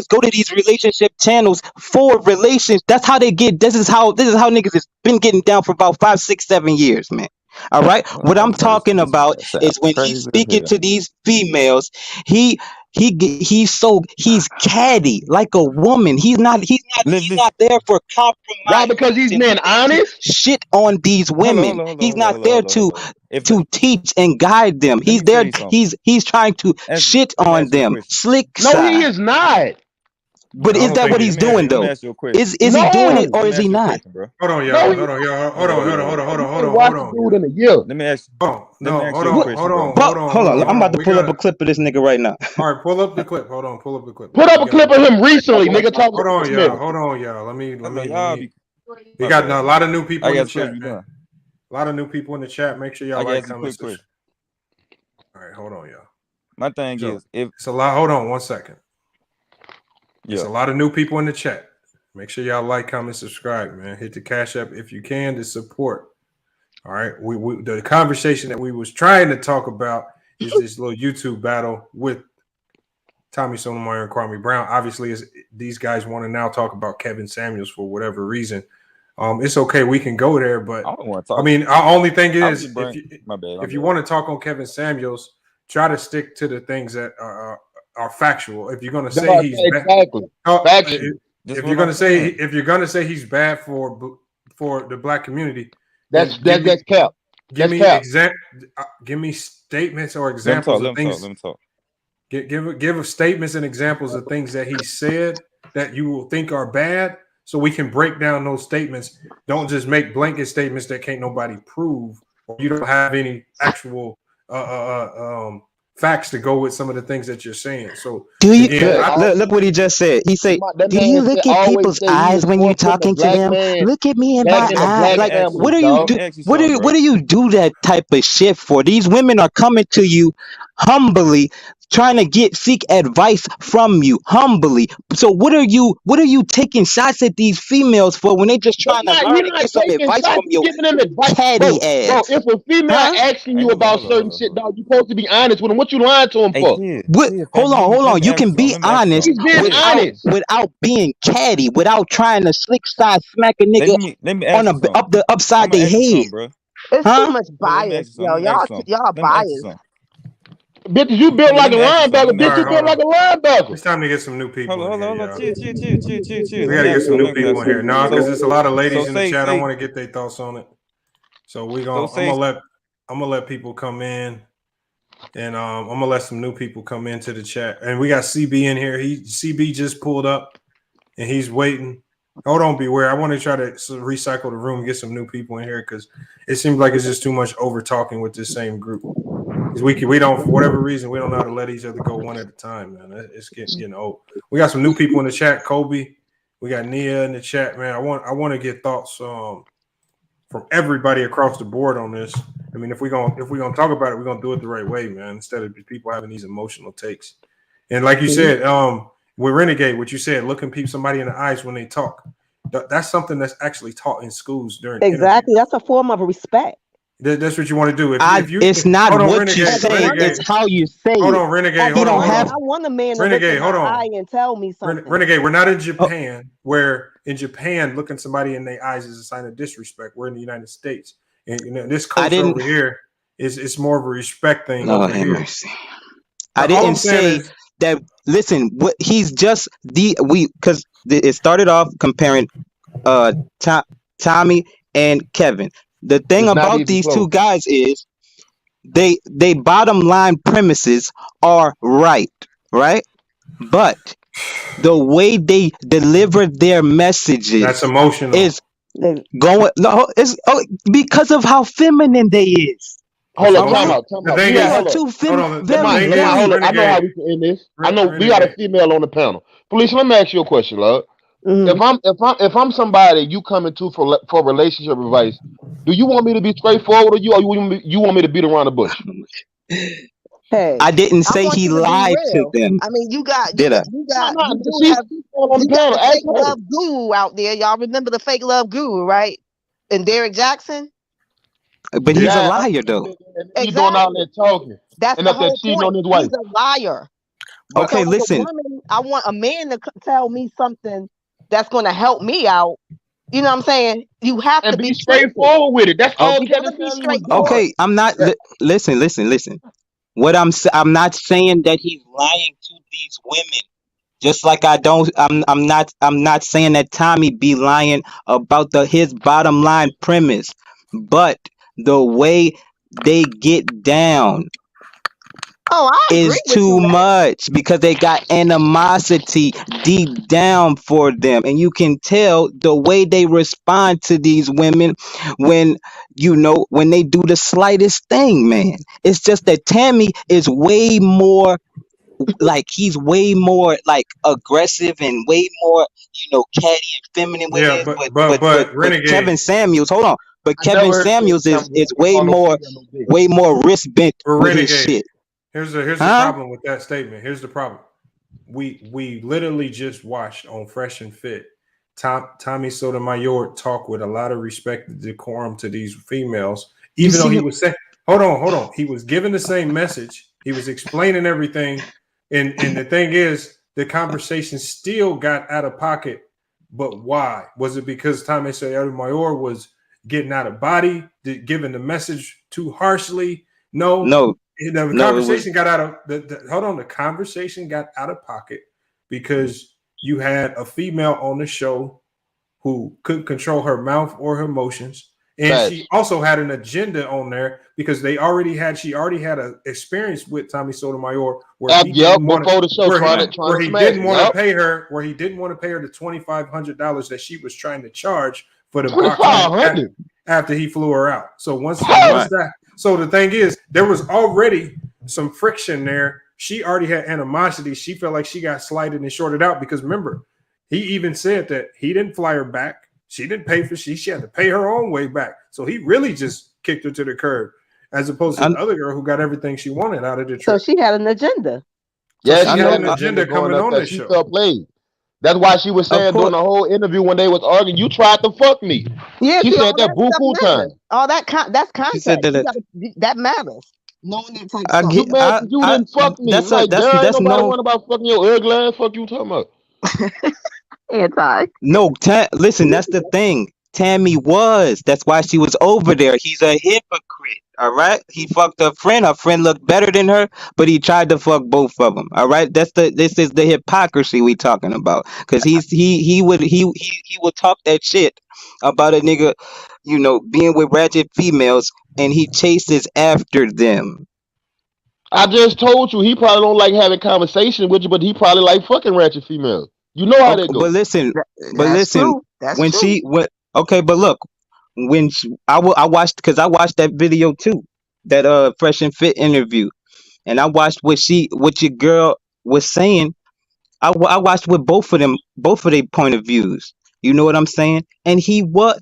go to these relationship channels for relations. That's how they get. This is how niggas has been getting down for about 5, 6, 7 years, man. All right. What I'm talking about is when he's speaking to these females, he he's catty like a woman. He's not there for compromise. Why? Because he's being honest. Shit on these women. He's not there to teach and guide them. He's there. He's trying to shit on them. Slick No, side. he is not. But is that what he's doing though? Is he doing it or is he not? Hold on, y'all. Hold on. Do it in a year. Let me ask. Hold on. Hold on. I'm about to pull up a clip of this nigga right now. All right, pull up the clip. Hold on, pull up the clip. Put up a clip of him recently, nigga. Hold on, y'all. Let me. We got a lot of new people in the chat. A lot of new people in the chat. Make sure y'all like, comment. All right, hold on, y'all. My thing is, if it's a lot. Hold on, 1 second. There's Yeah. a lot of new people in the chat. Make sure y'all like, comment, subscribe, man. Hit the Cash App if you can to support. All right. We the conversation that we was trying to talk about is this little YouTube battle with Tommy Sotomayor and Kwame Brown. Obviously, these guys want to now talk about Kevin Samuels for whatever reason. It's okay, we can go there, but I mean, our only thing is if you want to talk on Kevin Samuels, try to stick to the things that are factual. If you're gonna say he's bad, if you're gonna say he's bad for the black community, that's cap. Give me statements or examples of things. Let me talk. Give statements and examples of things that he said that you will think are bad, so we can break down those statements. Don't just make blanket statements that can't nobody prove, or you don't have any actual facts to go with some of the things that you're saying. So do you look what he just said? He said, "Do you look at people's eyes when you're talking to them? Look at me in my eyes. Like, what are you do? What do you do that type of shit for? These women are coming to you humbly, trying to seek advice from you humbly. So what are you taking shots at these females for when they just trying to learn and get some advice from you? Catty ass. Bro, if a female asking you about certain shit, dog, you supposed to be honest with them. What you lying to them for? Hold on. You can be honest without being catty, without trying to slick side smack a nigga on the upside their head. It's too much bias, yo. Y'all biased. Bitch, you built like a linebacker. Bitch, you built like a linebacker. It's time to get some new people. Hold on. Chill. We gotta get some new people in here. No, because there's a lot of ladies in the chat. I want to get their thoughts on it. So I'm gonna let people come in, and I'm gonna let some new people come into the chat. And we got CB in here. CB just pulled up, and he's waiting. Hold on, Beware. I want to try to recycle the room, get some new people in here because it seems like it's just too much over talking with this same group. We don't, for whatever reason, we don't know how to let each other go one at a time, man. It's getting old. We got some new people in the chat. Kobe, we got Nia in the chat, man. I want to get thoughts from everybody across the board on this. I mean, if we're gonna talk about it, we're gonna do it the right way, man. Instead of people having these emotional takes. And like you said, with Renegade, what you said, looking somebody in the eyes when they talk. That's something that's actually taught in schools during exactly. That's a form of respect. That's what you want to do. It's not what you say; it's how you say it. Hold on, Renegade. I want a man to look in my eye and tell me something. Renegade, we're not in Japan, where in Japan, looking somebody in their eyes is a sign of disrespect. We're in the United States, and this culture over here it's more of a respect thing. Lord have mercy. I didn't say that. Listen, what he's just because it started off comparing Tommy and Kevin. The thing about these two guys is they bottom line premises are right? But the way they deliver their messages that's emotional is going it's because of how feminine they is. Hold on, time out. Hold on. I know how we can end this. I know we got a female on the panel. Felicia, let me ask you a question, love. If I'm somebody you coming to for relationship advice, do you want me to be straightforward or you want me to beat around the bush? Hey, I didn't say he lied to them. I mean, you got fake love guru out there. Y'all remember the fake love guru, right? And Derek Jackson. But he's a liar, though. He's doing all that talking. That's the whole point. He's a liar. Okay, so listen. I want a man to tell me something that's going to help me out. You know what I'm saying? You have to be straightforward with it. That's all. Okay, I'm not. Listen. I'm not saying that he's lying to these women. Just like I'm not saying that Tommy be lying about his bottom line premise, but the way they get down is too much because they got animosity deep down for them, and you can tell the way they respond to these women when when they do the slightest thing, man. It's just that Tammy is way more like he's way more like aggressive and way more catty and feminine with his but Kevin Samuels, hold on, but Kevin Samuels is way more wrist bent with his shit. Here's the problem with that statement. Here's the problem. We literally just watched on Fresh and Fit Tommy Sotomayor talk with a lot of respect and decorum to these females, even though he was saying, hold on, he was giving the same message, he was explaining everything, and the thing is, the conversation still got out of pocket. But why? Was it because Tommy Sotomayor was getting out of body, giving the message too harshly? No. The conversation got out of the conversation got out of pocket because you had a female on the show who couldn't control her mouth or her emotions, and she also had an agenda on there because she already had an experience with Tommy Sotomayor where he didn't want to pay her the $2,500 that she was trying to charge for the box after he flew her out. So once that. So the thing is, there was already some friction there. She already had animosity. She felt like she got slighted and shorted out because remember, he even said that he didn't fly her back. She didn't pay for she had to pay her own way back. So he really just kicked her to the curb, as opposed to the other girl who got everything she wanted out of the trip. So she had an agenda. Yeah, she had an agenda coming on this show. Felt played. That's why she was saying during the whole interview when they was arguing, you tried to fuck me. Yeah, she said that buku time. All that's context. That matters. Knowing that type of stuff. You didn't fuck me. That's nobody want about fucking your ugly ass. Fuck you talking about. Anti. No, listen, that's the thing. Tammy was. That's why she was over there. He's a hypocrite. All right. He fucked her friend. Her friend looked better than her, but he tried to fuck both of them. All right. This is the hypocrisy we talking about. Because he would talk that shit about a nigga, being with ratchet females, and he chases after them. I just told you he probably don't like having conversation with you, but he probably like fucking ratchet females. You know how they go. But listen, when she went. Okay, but look, when I watched that video too, that Fresh and Fit interview, and I watched what your girl was saying. I watched with both of their point of views. You know what I'm saying? And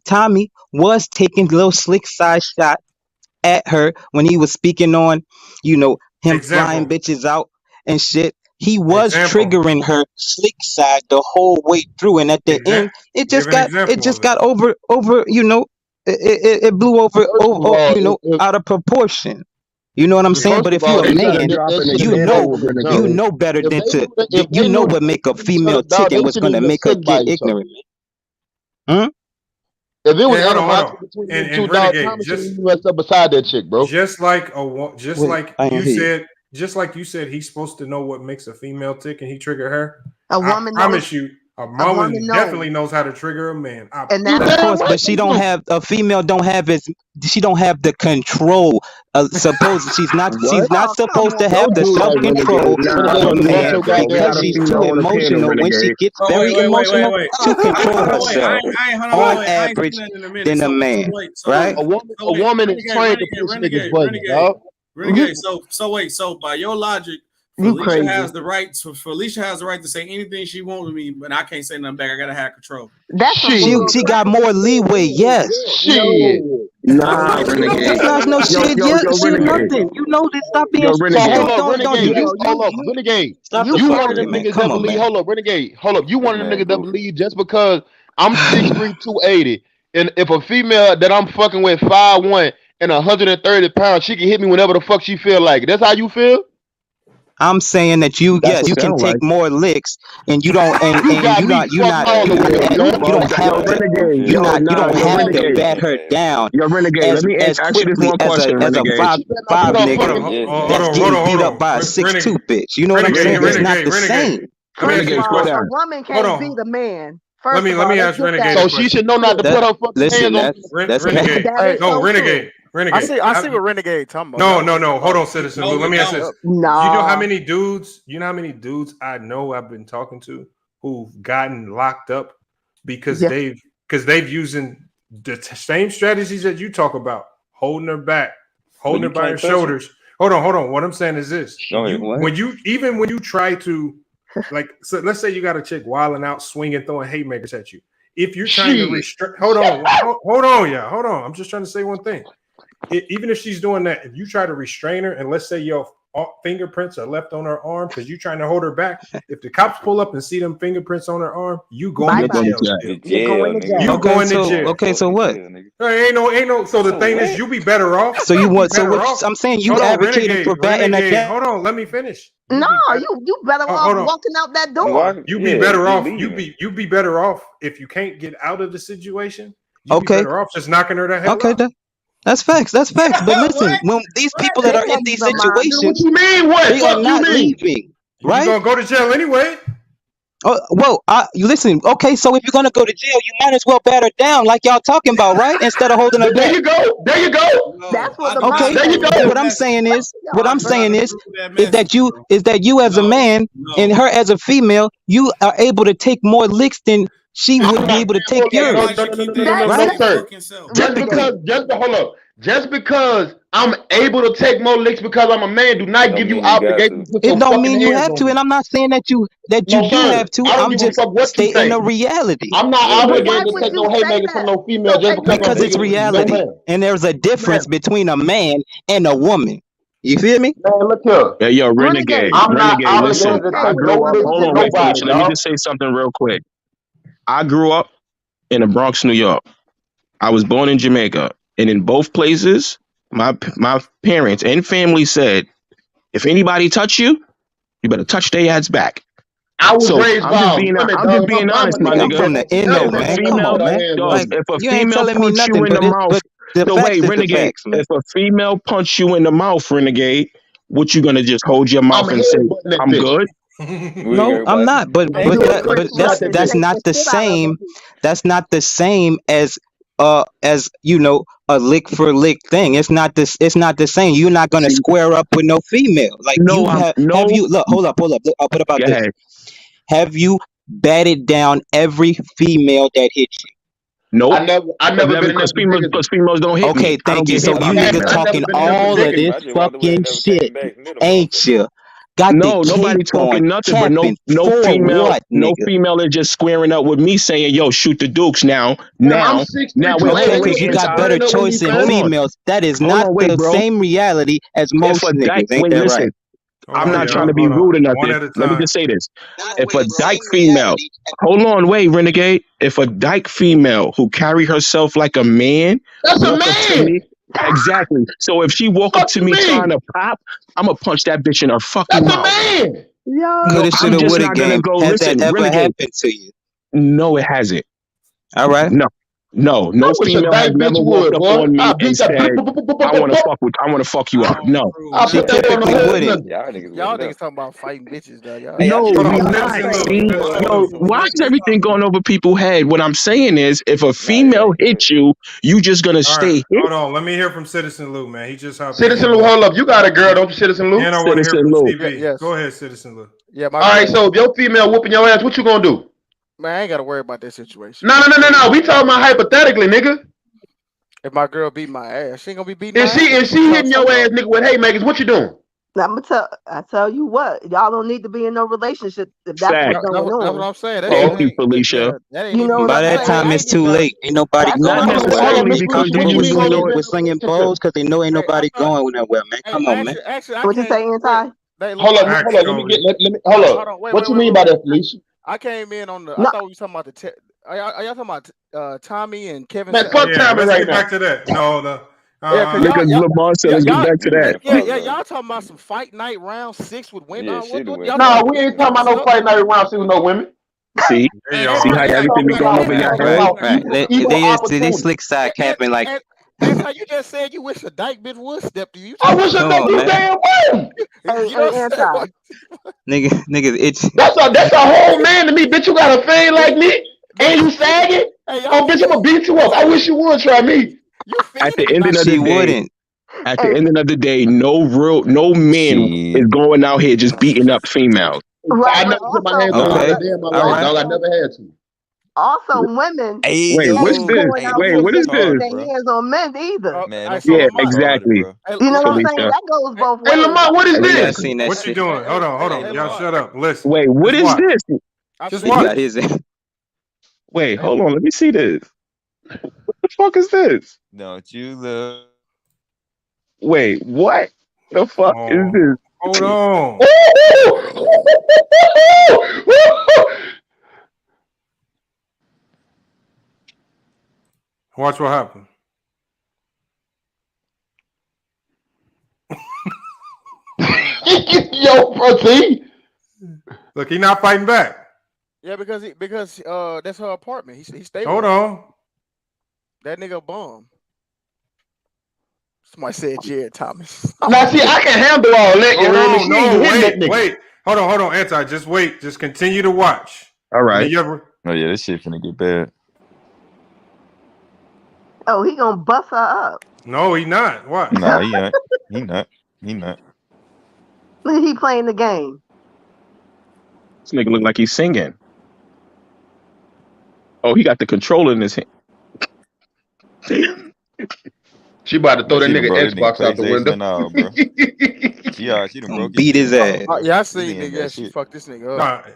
Tommy was taking little slick side shot at her when he was speaking on, him flying bitches out and shit. He was triggering her slick side the whole way through, and at the end, it just got over. It blew over. Out of proportion. You know what I'm saying? But if you're a man, you know better than to. You know what make a female tick and what's gonna make her get ignorant. If it was animosity between them two, dog, Thomas should messed up beside that chick, bro. Just like you said, he's supposed to know what makes a female tick, and he triggered her. A woman definitely knows how to trigger a man. Of course, but she don't have she don't have the control. She's not supposed to have the self-control of a man because she's too emotional. When she gets very emotional to control herself, on average, than a man, right? A woman is trained to push niggas' buttons, dog. Renegade. So by your logic, Felicia has the right to say anything she wants to me, but I can't say nothing back. I gotta have control. She got more leeway. Yes. Shit. Nah, Renegade. That's no shit. Shit, nothing. You know this. Stop being. Renegade. You wanted them niggas that believe. Hold up, Renegade. Hold up. You wanted them niggas that believe just because I'm 6'3", 280, and if a female that I'm fucking with 5'1" and 130 pounds, she can hit me whenever the fuck she feel like it. That's how you feel? I'm saying that you can take more licks, and you don't, and you don't have to bat her down as quickly as a 5'5" nigga that's getting beat up by a 6'2" bitch. You know what I'm saying? It's not the same. First of all, a woman can't beat a man. Let me ask Renegade. So she should know not to put her fucking hands on. Renegade. Renegade. I see what Renegade talking about. No. Hold on, Citizen Lou. Let me ask this. No. You know how many dudes I know I've been talking to who've gotten locked up because they've using the same strategies that you talk about, holding her back, holding her by her shoulders. Hold on. What I'm saying is this: when you try to, like, so let's say you got a chick wilding out, swinging, throwing haymakers at you. If you're trying to restrict, hold on. I'm just trying to say one thing. Even if she's doing that, if you try to restrain her, and let's say your fingerprints are left on her arm because you're trying to hold her back, if the cops pull up and see them fingerprints on her arm, you going to jail. You going to jail. Okay, so what? Ain't no. So the thing is, you be better off. So you want? So what? I'm saying you advocating for batting that down. Hold on, let me finish. No, you better off walking out that door. You be better off. You be better off if you can't get out of the situation. You be better off just knocking her the hell out. That's facts. But listen, when these people that are in these situations, they are not leaving, right? You're gonna go to jail anyway. Well, you listen. Okay, so if you're gonna go to jail, you might as well bat her down, like y'all talking about, right? Instead of holding her back. There you go. That's what okay. There you go. What I'm saying is that you as a man and her as a female, you are able to take more licks than she would be able to take yours. No, sir. Just because I'm able to take more licks because I'm a man, do not give you obligation. It don't mean you have to, and I'm not saying that you do have to. I'm just stating the reality. I'm not obligated to take no haymakers from no female just because it's reality, and there's a difference between a man and a woman. You feel me? Man, look here. Yeah, yo, Renegade. Renegade, listen. I grew up. Hold on, let me just say something real quick. I grew up in the Bronx, New York. I was born in Jamaica. And in both places, my parents and family said, if anybody touch you, you better touch their ass back. I was raised by I'm just being honest, my nigga. From the end of man. Come on, man. If a female punch you in the mouth, Renegade, if a female punch you in the mouth, Renegade, what you gonna just hold your mouth and say, I'm good? No, I'm not. But that's not the same. That's not the same as you know, a lick for lick thing. It's not the same. You're not gonna square up with no female. Like have you look, hold up. I'll put about this. Have you batted down every female that hit you? No, I never been because females don't hit me. Okay, thank you. So you niggas talking all of this fucking shit, ain't you? Nobody talking nothing, but no female is just squaring up with me saying, yo, shoot the Dukes now. Because you got better choice in females. That is not the same reality as most niggas. Ain't that right? I'm not trying to be rude or nothing. Let me just say this. If a dyke female, hold on, wait, Renegade. If a dyke female who carry herself like a man, that's a man. Exactly. So if she walk up to me trying to pop, I'm gonna punch that bitch in her fucking mouth. That's a man. Coulda, shoulda, woulda game. Has that ever happened to you? No, it hasn't. All right. No female has never walked up on me and said, I want to fuck you up. No. She typically wouldn't. Y'all niggas talking about fighting bitches, though. No, why is everything going over people's head? What I'm saying is, if a female hits you, you just gonna stay hit. Hold on, let me hear from Citizen Lou, man. He just Citizen Lou, hold up. You got a girl, don't you, Citizen Lou? And I want to hear from TV. Yes. Go ahead, Citizen Lou. Yeah. All right, so if your female whooping your ass, what you gonna do? Man, I ain't gotta worry about that situation. No. We talking about hypothetically, nigga. If my girl beat my ass, she ain't gonna be beating. If she hitting your ass, nigga, with haymakers, what you doing? I tell you what, y'all don't need to be in no relationship if that's what's going on. That's what I'm saying. Thank you, Felicia. By that time, it's too late. Ain't nobody going nowhere. We're slinging bows because they know ain't nobody going nowhere, man. Come on, man. What you saying, Ty? Hold on. Let me. Hold on. What you mean by that, Felicia? I came in on the. I thought we were talking about are y'all talking about Tommy and Kevin? Man, fuck Tommy right now. Back to that. No. Nigga, Lamar said, let's get back to that. Yeah, y'all talking about some fight night round 6 with women? No, we ain't talking about no fight night round 6 with no women. See how everything be going over your head? They slick side capping like. That's how you just said you wish a dyke bitch would step to you. I wish a dyke you damn way. Nigga, it's that's a whole man to me, bitch. You got a thing like me, and you sagging. Oh, bitch, I'm gonna beat you up. I wish you would try me. At the end of the day, at the end of the day, no man is going out here just beating up females. I never put my hands on a day in my life, dog. I never had to. Also, women. Wait, what's this? Wait, what is this? Their hands on men either. Yeah, exactly. You know what I'm saying? That goes both ways. Hey, Lamar, what is this? What you doing? Hold on. Y'all shut up. Listen. Wait, what is this? Just watch. Wait, hold on. Let me see this. What the fuck is this? Don't you look? Wait, what the fuck is this? Hold on. Watch what happened. Yo, bro, see? Look, he not fighting back. Yeah, because that's her apartment. He stayed. Hold on. That nigga bum. Somebody said Jared Thomas. Now, see, I can handle all that. Wait. Hold on, Anti. Just wait. Just continue to watch. All right. Oh yeah, this shit finna get bad. Oh, he gonna bust her up. No, he not. What? Nah, he ain't. He not. Look, he playing the game. This nigga look like he's singing. Oh, he got the controller in his hand. She about to throw that nigga Xbox out the window. Now, bro. She done broke beat his ass. Yeah, I see nigga. She fucked this nigga up.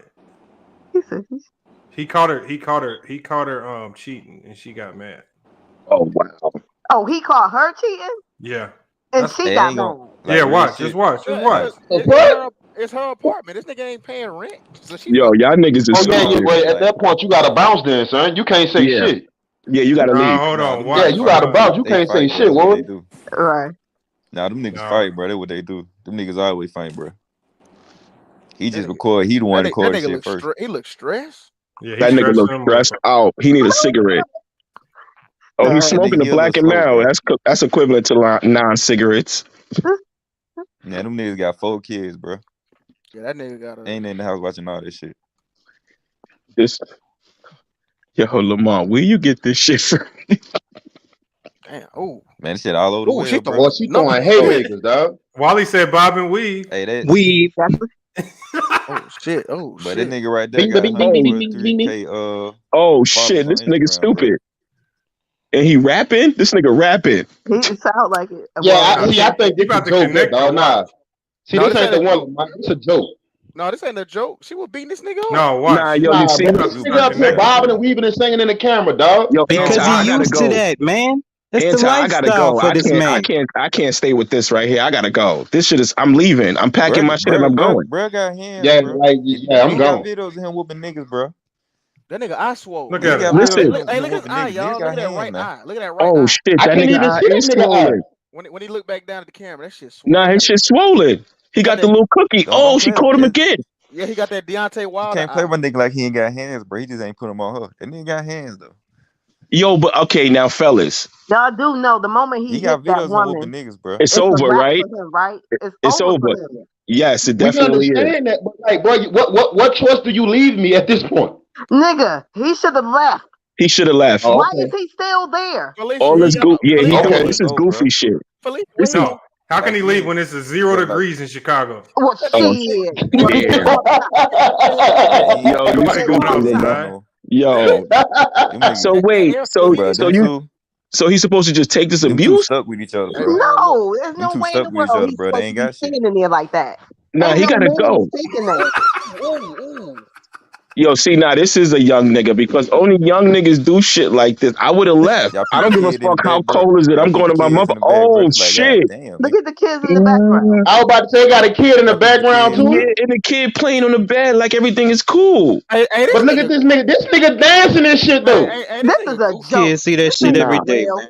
He caught her cheating and she got mad. Oh wow. Oh, he caught her cheating? Yeah. And she got mad. Yeah, watch. Just watch. It's her apartment. This nigga ain't paying rent. So Yo, y'all niggas is wait, at that point you gotta bounce then, son. You can't say shit. Yeah, you gotta leave. Hold on. Yeah, you gotta bounce. You can't say shit, what? Right. Nah, them niggas fight, bro. That's what they do. Them niggas always fight, bro. He just record. He the one record shit first. He look stressed. Yeah, that nigga look stressed out. He need a cigarette. Oh, he's smoking a Black and Mild. That's equivalent to 9 cigarettes. Yeah, them niggas got 4 kids, bro. Yeah, that nigga got ain't in the house watching all this shit. Yo, Lamar, where you get this shit from? Damn. Oh, man, this shit all over the way. She throwing haymakers, dog. Wally said bob and weave. Hey, that weave. Oh shit. But that nigga right there got 103K. Oh shit, this nigga stupid. And he rapping? This nigga rapping. He sound like it. Yeah, I think this is a joke, dog. Nah. See, this ain't the one. It's a joke. No, this ain't a joke. She was beating this nigga up. No, what? Nah, yo, you see this nigga up here bobbing and weaving and singing in the camera, dog. Yo, because he used to that, man. That's the I gotta lifestyle go. for this man. I can't stay with this right here. I gotta go. This shit is. I'm leaving. I'm packing my shit and I'm going. Bro got hands. Yeah, bro. like I'm going. Got videos of him whooping niggas, bro. That nigga eye swole. Look at him. Listen. Hey, look at his eye, y'all. Look at that right eye. Look at that right eye. Oh shit, I that can't even nigga see is that nigga eye. swollen. When he looked back down at the camera, that shit swole. Nah, his shit swollen. He got the little cookie. Oh, she caught him again. Yeah, he got that Deontay Wilder. Can't play with a nigga like he ain't got hands, bro. He just ain't put them on her. That nigga got hands though. Yo, but okay, now fellas. Y'all do know the moment he got hit that videos of woman, whooping niggas, bro. It's over, right? for him, right? It's over. for him. Yes, it We definitely understand is. that, but like, bro, what choice do you leave me at this point? Nigga, he should have left. He should have left. Oh, Why okay. is he still there? All this goofy. Yeah, he Okay. doing this is goofy shit. This is. How can he leave when it's 0 degrees in Chicago? Well, shit. Yeah. Yo. So wait. So he's supposed to just take this abuse? Stuck with each other, bro. No, there's no way in the world he's bro. They ain't got shit. sitting in there like that. Nah, he gotta go. Yo, see, now this is a young nigga because only young niggas do shit like this. I would have left. I don't give a fuck how cold is it. I'm going to my mother. Oh shit! Look at the kids in the background. I was about to say, got a kid in the background too. Yeah, and the kid playing on the bed like everything is cool. But look at this nigga. This nigga dancing and shit though. This is a joke. Kids see that shit every day, man.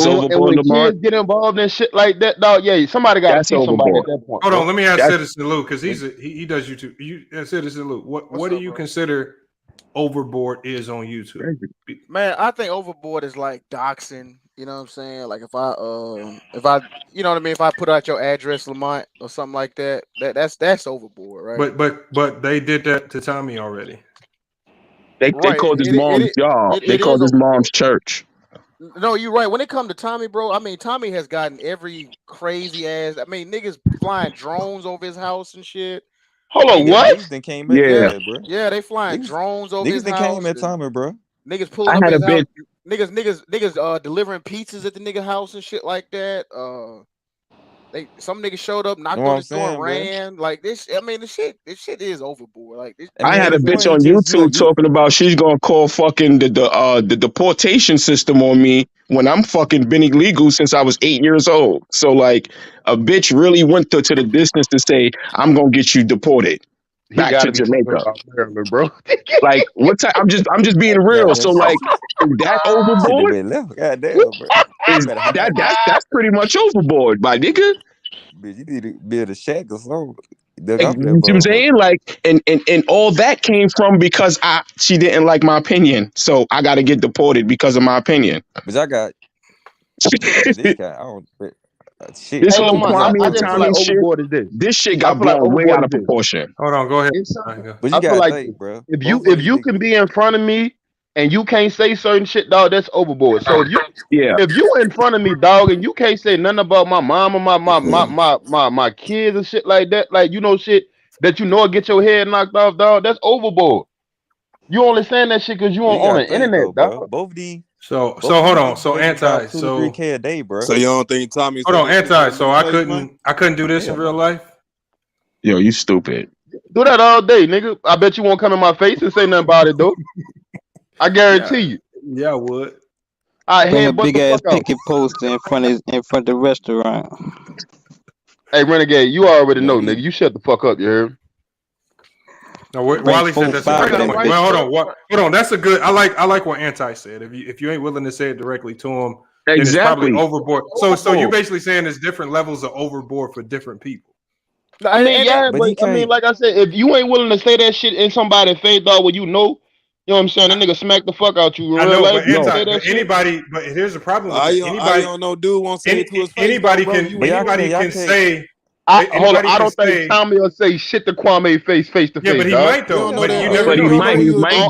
was and overboard, when Lamar. kids get involved in shit like that, dog, yeah, somebody got to That's teach somebody at overboard. that point. Hold on, let me ask That's Citizen Luke because he does YouTube. Citizen Luke, what do you consider overboard is on YouTube? Man, I think overboard is like doxing. You know what I'm saying? Like if I you know what I mean, if I put out your address, Lamont, or something like that, that's overboard, right? But they did that to Tommy already. They called his mom's job. They It called is his mom's church. No, you're right. When it comes to Tommy, bro, I mean, Tommy has gotten every crazy ass. I mean, niggas flying drones over his house and shit. Hold on, what? Niggas then came at bro. Yeah, they flying drones over his Niggas then house. came at Tommy, bro. Niggas pulling up his house. Niggas delivering pizzas at the nigga house and shit like that. Some niggas showed up, knocked on the door, and ran. Like this. I mean, this shit is overboard. Like this. I had a bitch on YouTube talking about she's gonna call fucking the deportation system on me when I'm fucking been illegal since I was 8 years old. So like a bitch really went to the distance to say I'm gonna get you deported back to Jamaica, Maryland, bro. Like what type? I'm just being real. So like is that overboard? Is that's pretty much overboard, my nigga. Bitch, you need to build a shack or something. You know what I'm saying? Like, and all that came from because she didn't like my opinion, so I got to get deported because of my opinion. But I got this guy. I don't. Shit. This whole Kwame and Tommy shit. This shit got blown way out of proportion. Hold on, go ahead. But you gotta think, bro. If you can be in front of me and you can't say certain shit, dog, that's overboard. So if you in front of me, dog, and you can't say nothing about my mom or my kids and shit like that, like shit that get your head knocked off, dog, that's overboard. You only saying that shit because you on the internet, dog. Both these. So hold on. So anti. So 3K a day, bro. So you don't think Tommy's hold on, anti. So I couldn't do this in real life. Yo, you stupid. Do that all day, nigga. I bet you won't come in my face and say nothing about it, though. I guarantee you. Yeah, I would. I bring a big ass picket post in front of the restaurant. Hey, Renegade, you already know, nigga. You shut the fuck up, you heard? No, Wally said that's a good point. Well, hold on. That's a good. I like what Anti said. If you ain't willing to say it directly to him, then it's probably overboard. So you're basically saying there's different levels of overboard for different people. I mean, like I said, if you ain't willing to say that shit in somebody's face, dog, where you know what I'm saying, that nigga smack the fuck out you. I know, but anybody. But here's the problem. With anybody don't know, dude won't say it to his face. Anybody can say. I don't think Tommy will say shit to Kwame face to face. Yeah, but he might though. But he might.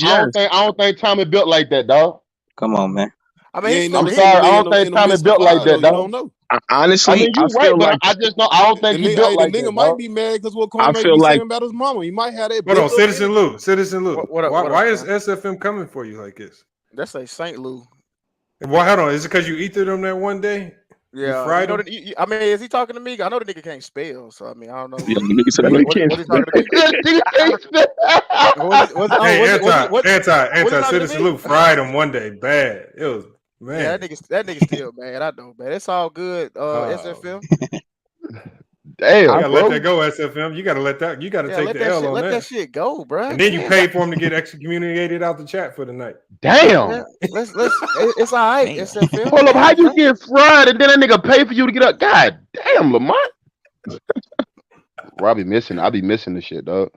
I don't think Tommy built like that, dog. Come on, man. I mean, I'm sorry. I don't think Tommy built like that, dog. Honestly, I feel like I just know. I don't think he built like that. The nigga might be mad because what Kwame be saying about his mama. He might have that. Hold on, Citizen Lou. Why is SFM coming for you like this? That's a St. Lou. Why? Hold on. Is it because you eated them that one day? Yeah, I mean, is he talking to me? I know the nigga can't spell, so I mean, I don't know. Yeah, the nigga said he can't spell. Anti Citizen Lou fried him one day, bad. It was man. Yeah, that nigga still bad. I know, man. It's all good. SFM. Damn, you gotta let that go, SFM. You gotta let that. You gotta take the L on that. Let that shit go, bro. And then you pay for him to get excommunicated out the chat for the night. Damn. Yeah, it's all right. SFM. Hold up, how you get fried and then that nigga pay for you to get up? God damn, Lamont. Bro, I be missing the shit, dog.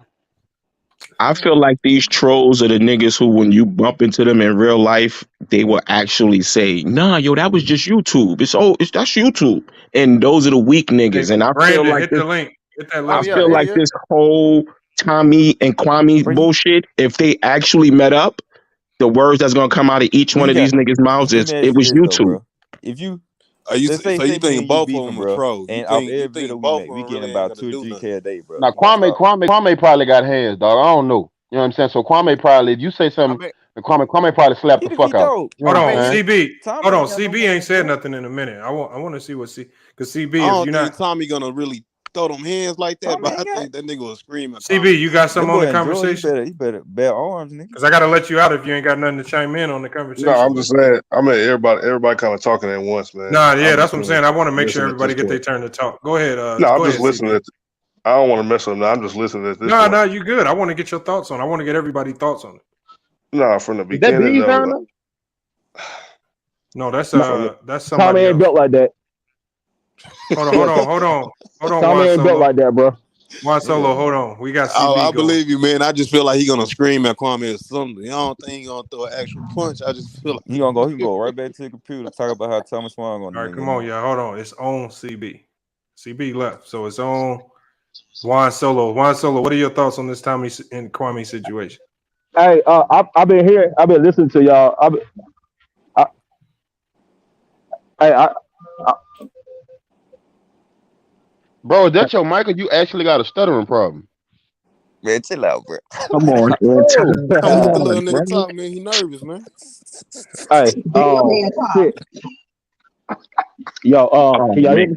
I feel like these trolls are the niggas who, when you bump into them in real life, they will actually say, "Nah, yo, that was just YouTube. That's YouTube." And those are the weak niggas. And I feel like the link. Hit that link. I feel like this whole Tommy and Kwame bullshit. If they actually met up, the words that's gonna come out of each one of these niggas' mouths is, "It was YouTube." If you. So you think both of them are pros? And you think both we getting about 2-3K a day, bro. Now Kwame probably got hands, dog. I don't know. You know what I'm saying? So Kwame probably, if you say something, Kwame probably slapped the fuck out. Hold on, CB. Hold on, CB ain't said nothing in a minute. I want to see what because CB. I don't think Tommy gonna really throw them hands like that, but I think that nigga was screaming. CB, you got something on the conversation? You better bear arms, nigga. Because I gotta let you out if you ain't got nothing to chime in on the conversation. No, I'm just saying. I mean, everybody kind of talking at once, man. Nah, yeah, that's what I'm saying. I want to make sure everybody get their turn to talk. Go ahead. No, I'm just listening. I don't want to mess with them. I'm just listening at this. No, you good. I want to get your thoughts on it. I want to get everybody's thoughts on it. No, from the beginning. No, that's somebody. Tommy ain't built like that. Hold on. Tommy ain't built like that, bro. Juan Solo, hold on. We got CB I believe you, man. I just feel like he's gonna scream at Kwame or something. I don't think he's gonna throw an actual punch. I just feel like he can go right back to the computer, talk about how Thomas Swan gonna do. All right, come on, y'all. Hold on. It's on CB. CB left. So it's on Juan Solo. Juan Solo, what are your thoughts on this Tommy and Kwame situation? Hey, I've been here. I've been listening to y'all. Bro, is that your mic or you actually got a stuttering problem? Man, chill out, bro. Come on. the little nigga talk, man. He nervous, man. Hey, shit. Yo, can y'all hear me?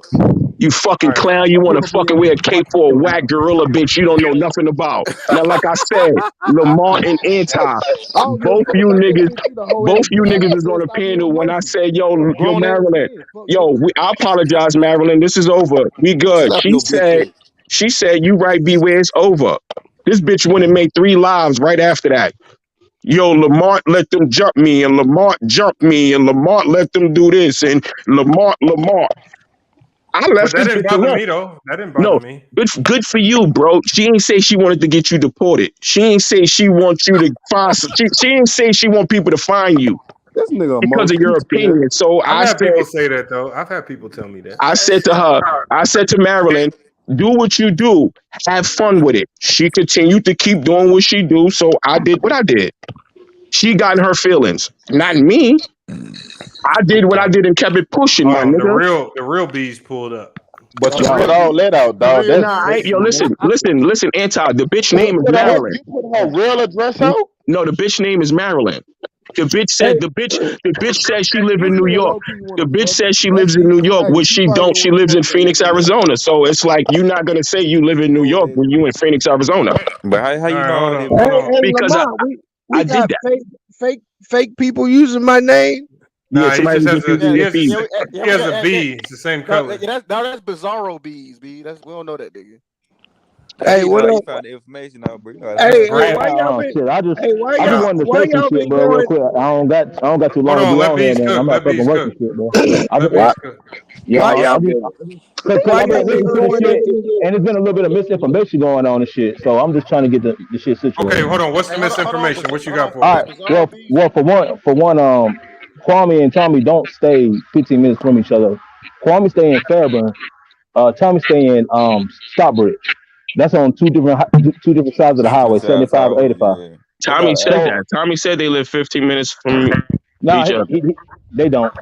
You fucking clown. You want to fucking wear a cape for a whack gorilla bitch you don't know nothing about. Now, like I said, Lamar and Anti, both you niggas is on the panel when I said, yo, Marilyn, I apologize, Marilyn. This is over. We good. Slap your bitch ass. She said, you right, beware, it's over. This bitch went and made 3 lives right after that. Yo, Lamar let them jump me, and Lamar jumped me, and Lamar let them do this, and Lamar. I left But that this didn't bitch bother alone. me though. That didn't bother me. Good for you, bro. She ain't say she wanted to get you deported. She ain't say she wants you to find. She ain't say she want people to find you This nigga because of your opinion. So I've had people say that though. I've had people tell me that. I said to Marilyn, do what you do. Have fun with it. She continued to keep doing what she do. So I did what I did. She got in her feelings, not me. I did what I did and kept it pushing, my Hold on, nigga. the real bees pulled up. But you put all that out, dog. Listen, Anti. The bitch name is You Marilyn. put her real address out? No, the bitch name is Marilyn. The bitch said she live in New York. The bitch says she lives in New York, which she don't. She lives in Phoenix, Arizona. So it's like you're not gonna say you live in New York when you in Phoenix, Arizona. But how you know all Hey, that? Because Lamont, we I did got that. fake people using my name. Nah, he somebody just has was a using your feed. he has a B. It's the same color. That's Bizarro bees, B. We don't know that nigga. Hey, what you up? found the information out, bro. You know Hey, why y'all been? Shit, I just Why wanted to why say some y'all shit, been bro, real going? quick. I don't got too long Hold to on, be let on here, bees man. cook. I'm at Let bees fucking work cook. and shit, bro. Let bees cook. Why y'all Because why I've been y'all been listening to the going shit, into? and there's been a little bit of misinformation going on and shit. So I'm just trying to get the shit situated. Okay, hold on. What's the misinformation? What you got for me? Well, for one, Kwame and Tommy don't stay 15 minutes from each other. Kwame stay in Fairburn. Tommy stay in Stockbridge. That's on two different sides of the highway, 75 and 85. Yeah. Tommy said that. Tommy said they live 15 minutes from No, each other. they don't.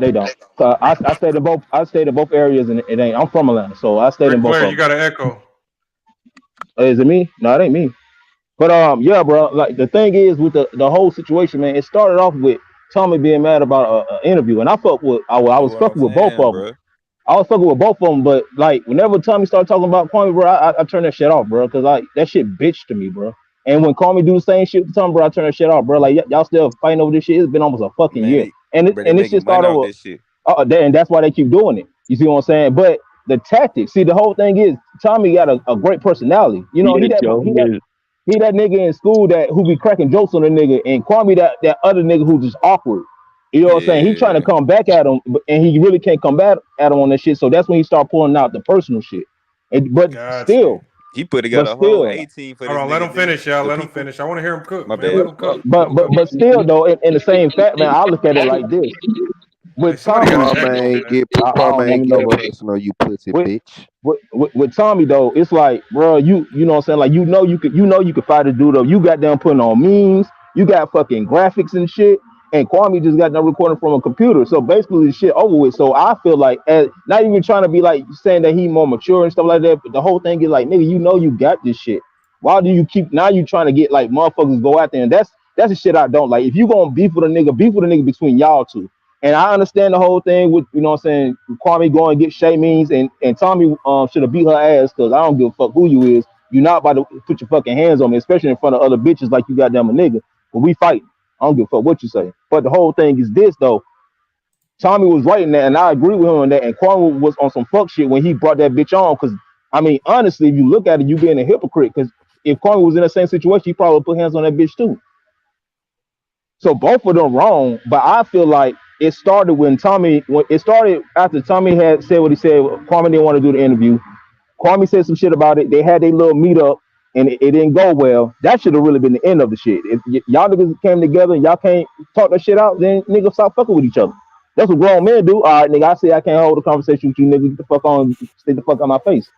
I stayed in both. I stayed in both areas, and it ain't. I'm from Atlanta, so I stayed in Ric both Flair, of you them. got an echo. Is it me? No, it ain't me. But yeah, bro. Like the thing is with the whole situation, man. It started off with Tommy being mad about an interview, and I fuck with. I That's was what I'm fucking with both saying, of them. bro. I was fucking with both of them, but like whenever Tommy started talking about Kwame, bro, I turned that shit off, bro, because like that shit bitch to me, bro. And when Kwame do the same shit to Tommy, bro, I turn that shit off, bro. Like y'all still fighting over this shit. It's been almost a fucking Man, year, and they this shit making money started off over. this shit. And that's why they keep doing it. You see what I'm saying? But the tactics, see, the whole thing is Tommy got a great personality. You know, Yeah, Joe. he that nigga in school that who be cracking jokes on the nigga, and Kwame that other nigga who's just awkward. You know what I'm saying? He trying to come back at him, and he really can't come back at him on that shit. So that's when he start pulling out the personal shit. But Gotcha. He put together a whole 18 for Hold this on, let nigga. him finish, y'all. The Let him people. finish. I want to hear him cook, My man. bad. Let him cook. Let him cook. but still though, in the same fact, man, I look at it like this. Hey, With somebody Tommy, got an echo, Kwame, man. get I don't Kwame, want to get know, bro. personal, you pussy with, bitch. with Tommy though, it's like, bro, you know what I'm saying? Like you could fight a dude up. You got them putting on memes, you got fucking graphics and shit, and Kwame just got them recording from a computer. So basically the shit over with. So I feel like not even trying to be like saying that he more mature and stuff like that, but the whole thing is like, nigga, you got this shit. Why do you keep now you trying to get like motherfuckers go out there? And that's the shit I don't like. If you gonna beef with a nigga between y'all two. And I understand the whole thing with, you know what I'm saying, Kwame going and get Shay Means and Tommy should have beat her ass because I don't give a fuck who you is. You're not about to put your fucking hands on me, especially in front of other bitches like you got them a nigga. But we fighting. I don't give a fuck what you say. But the whole thing is this though. Tommy was right in that, and I agree with him on that. And Kwame was on some fuck shit when he brought that bitch on. Because I mean, honestly, if you look at it, you being a hypocrite. Because if Kwame was in the same situation, he probably put hands on that bitch too. So both of them wrong, but I feel like it started when it started after Tommy had said what he said. Kwame didn't want to do the interview. Kwame said some shit about it. They had their little meetup and it didn't go well. That should have really been the end of the shit. If y'all niggas came together and y'all can't talk that shit out, then niggas stop fucking with each other. That's what grown men do. All right, nigga, I say I can't hold a conversation with you, nigga. Get the fuck on, stay the fuck on my face.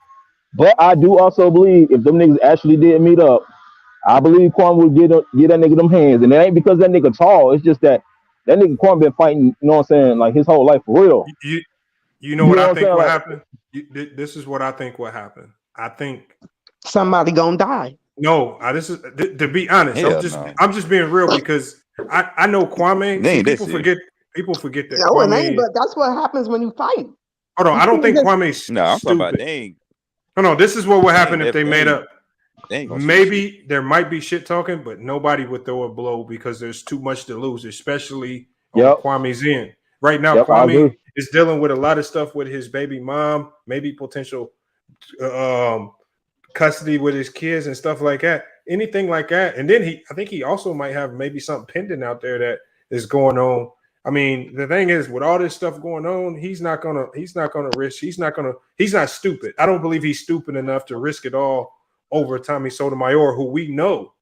But I do also believe if them niggas actually did meet up, I believe Kwame would get that nigga them hands. And it ain't because that nigga tall. It's just that nigga Kwame been fighting, you know what I'm saying, like his whole life for real. You know what I think what will like, happen? This is what I think will happen. I think somebody gonna die. No, this is to be honest. I'm just being real because I know Kwame. See, people forget that No, it Kwame. ain't. But that's what happens when you fight. Hold on, I don't think Kwame's No, I'm talking about stupid. they ain't. No, this is what would happen if they made up. They ain't gonna Maybe there might be shit talking, but nobody would throw a blow because there's too much to lose, especially on Kwame's end. Right now, I Kwame agree. is dealing with a lot of stuff with his baby mom, maybe potential custody with his kids and stuff like that. Anything like that. And then I think he also might have maybe something pending out there that is going on. I mean, the thing is, with all this stuff going on, he's not gonna risk. He's not stupid. I don't believe he's stupid enough to risk it all over Tommy Sotomayor, who we know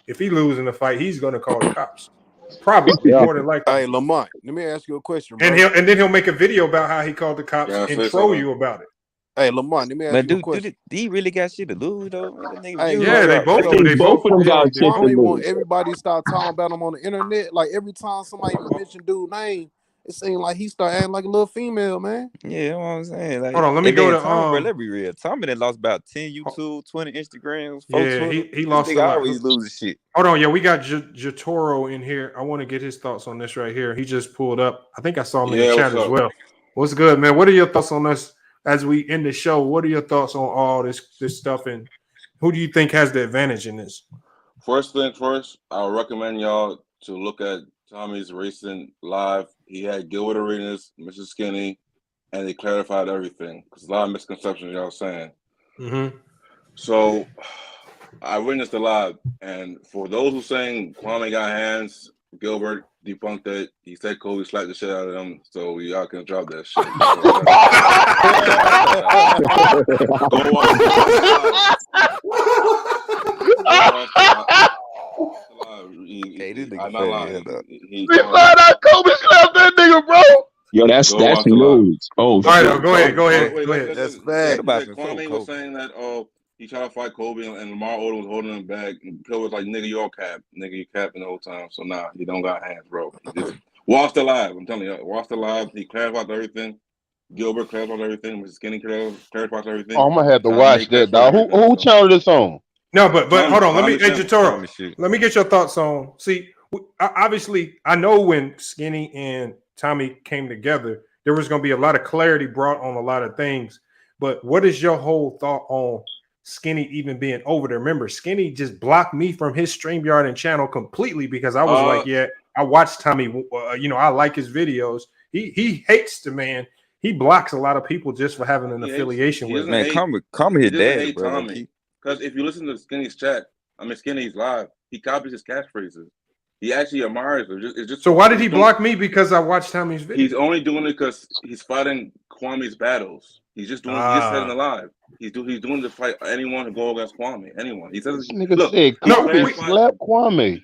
if he loses in the fight, he's gonna call the cops. Probably more than likely. Hey, Lamont, let me ask you a question, bro. And then he'll make a video about how he called the cops and troll you about it. Hey, Lamont, let me ask you a question. Do he really got shit to lose though? Hey, they both of them got shit to Kwame want lose. everybody to start talking about him on the internet. Like every time somebody mention dude's name, it seems like he start acting like a little female, man. Yeah, you know what I'm saying. Like, hold on, let me go to Tommy, bro, let's be real. Tommy done lost about 10 YouTube, 20 Instagrams, 4 Yeah, Twitter. he lost a lot. Always losing shit. Hold on, yeah, we got Jatoro in here. I want to get his thoughts on this right here. He just pulled up. I think I saw him in the chat as well. What's good, man? What are your thoughts on this as we end the show? What are your thoughts on all this stuff, and who do you think has the advantage in this? First thing first, I would recommend y'all to look at Tommy's recent live. He had Gilbert Arenas, Mr. Skinny, and he clarified everything. Because a lot of misconceptions y'all saying. Mm-hmm. So I witnessed the live, and for those who saying Kwame got hands, Gilbert debunked it. He said Kobe slapped the shit out of him, so y'all can drop that shit. Go He found out Kobe slapped that nigga, bro. Yo, that's news. Oh, all right, go ahead. That's bad. Kwame was saying that he tried to fight Kobe and Lamar Odom was holding him back. And Phil was like, "Nigga, you all cap. Nigga, you capping the whole time." So he don't got hands, bro. He just watch the live. I'm telling you, watch the live. He clarified everything. Gilbert clarified everything. Mr. Skinny clarified everything. Oh, I'm gonna have to watch that, dog. Who channel this on? No, but hold on. Let me, Jatoro, let me get your thoughts on. See, obviously, I know when Skinny and Tommy came together, there was going to be a lot of clarity brought on a lot of things. But what is your whole thought on Skinny even being over there? Remember, Skinny just blocked me from his StreamYard and channel completely because I was like, yeah, I watched Tommy. I like his videos. He hates the man. He blocks a lot of people just for having an affiliation with him. Man, come his dad, bro. Because if you listen to Skinny's Skinny's live, he copies his catchphrases. He actually admires her. It's just so why did he block me? Because I watched Tommy's video. He's only doing it because he's fighting Kwame's battles. He's just doing. He just said in the live. He's doing it to fight anyone who go against Kwame. Anyone. He says, "Nigga said, Kobe slap Kwame."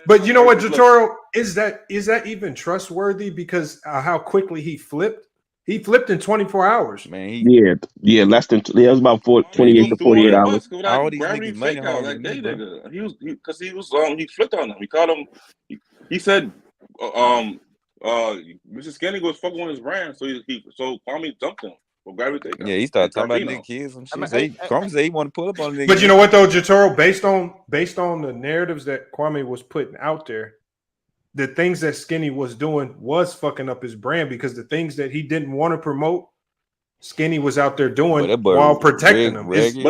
But you know what, Jatoro, is that even trustworthy? Because how quickly he flipped. He flipped in 24 hours, man. Yeah, less than. It was about 28 to 48 hours. All these niggas money hard. He flipped on him. He caught him. He said, Mr. Skinny was fucking on his brand, so Kwame dumped him. Yeah, he started talking about nigga kids and shit. Kwame said he want to pull up on niggas. But you know what though, Jatoro, based on the narratives that Kwame was putting out there, the things that Skinny was doing was fucking up his brand because the things that he didn't want to promote, Skinny was out there doing while protecting them. But the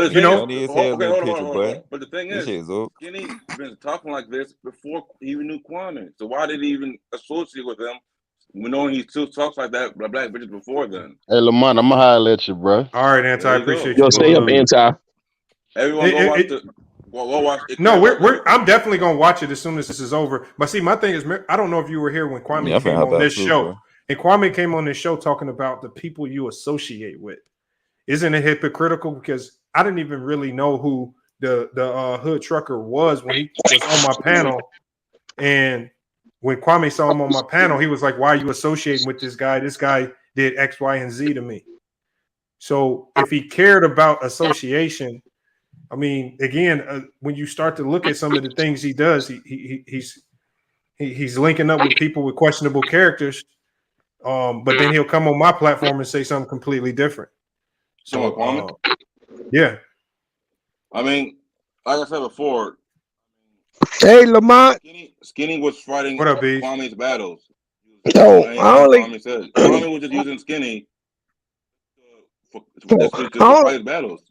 thing is, Skinny been talking like this before he even knew Kwame. So why did he even associate with him? We know he still talks like that with black bitches before then. Hey, Lamont, I'm gonna holler at you, bro. All right, Anti, I appreciate you. Yo, stay up, Anti. Everyone go watch the. Go watch it. No, I'm definitely gonna watch it as soon as this is over. But see, my thing is, I don't know if you were here when Kwame came on this show. Bro. And Kwame came on this show talking about the people you associate with. Isn't it hypocritical? Because I didn't even really know who the hood trucker was when he was on my panel. And when Kwame saw him on my panel, he was like, "Why are you associating with this guy? This guy did X, Y, and Z to me." So if he cared about association. I mean, again, when you start to look at some of the things he does, he's linking up with people with questionable characters, but then he'll come on my platform and say something completely different. So, yeah. I mean, like I said before, hey Lamont, Skinny was fighting Kwame's battles. Yo, Kwame was just using Skinny Just to fight battles.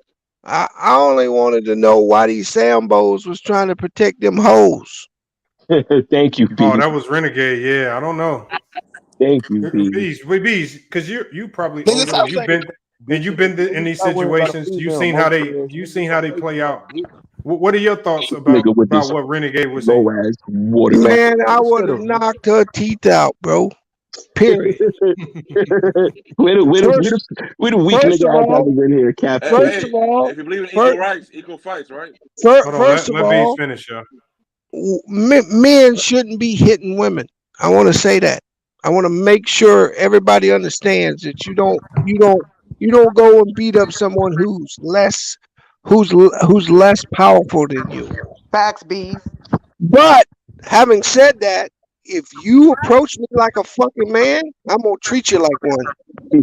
I only wanted to know why these Sambos was trying to protect them hoes. Thank you, Oh, B. that was Renegade. Yeah, I don't know. Thank you, B. Bees, because you probably Nigga, older. stop You've saying been in these stop worrying about a situations. female. You've seen how they play out. What are your thoughts Nigga with about this what Renegade was low saying? ass water. Man, I would have knocked her teeth out, bro. Period. Where the weak First nigga of ass all, niggas in here, Cap? first of all, if you believe in equal rights, equal fights, right? Hold on, first of let Bees all, finish, y'all. men shouldn't be hitting women. I want to say that. I want to make sure everybody understands that you don't go and beat up someone who's less powerful than you. Facts, bees. But having said that, if you approach me like a fucking man, I'm gonna treat you like one. Yeah,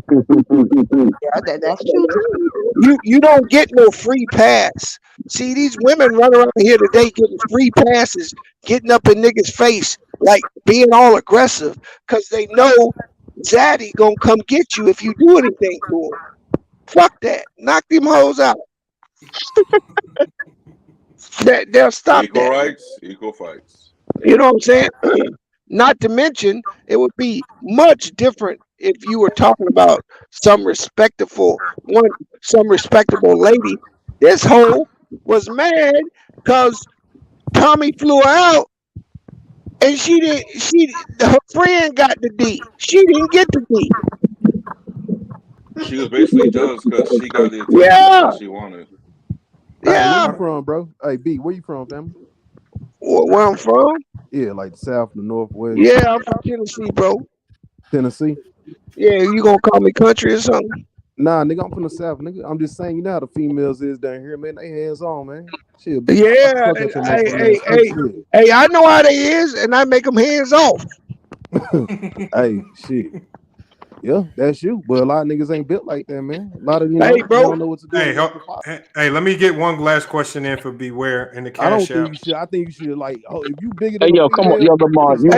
that's true too. You don't get no free pass. See, these women run around here today getting free passes, getting up in niggas' face, like being all aggressive, because they know Zaddy gonna come get you if you do anything to him. Fuck that. Knock them hoes out. They'll stop Equal that. rights, equal fights. You know what I'm saying? Not to mention, it would be much different if you were talking about some respectable lady. This hoe was mad because Tommy flew her out, and her friend got the D. She didn't get the D. She was basically jealous because she got the attention that she wanted. Hey, Yeah. where you from, bro? Hey, B, where you from, family? Where I'm from? Yeah, like the South, the Northwest. Yeah, I'm from Tennessee, bro. Tennessee? Yeah, you gonna call me country or something? Nah, nigga, I'm from the South, nigga. I'm just saying, you know how the females is down here, man. They hands on, man. Shit, Yeah, hey, I know how they is, and I make them hands off. Hey, shit. Yeah, that's you. But a lot of niggas ain't built like that, man. A lot of Hey, bro. they don't know what to do. Hey, let me get one last question in for Beware in the cash I don't out. think you should. I think you should if you bigger Hey, than yo, come on, yo, Lamar. You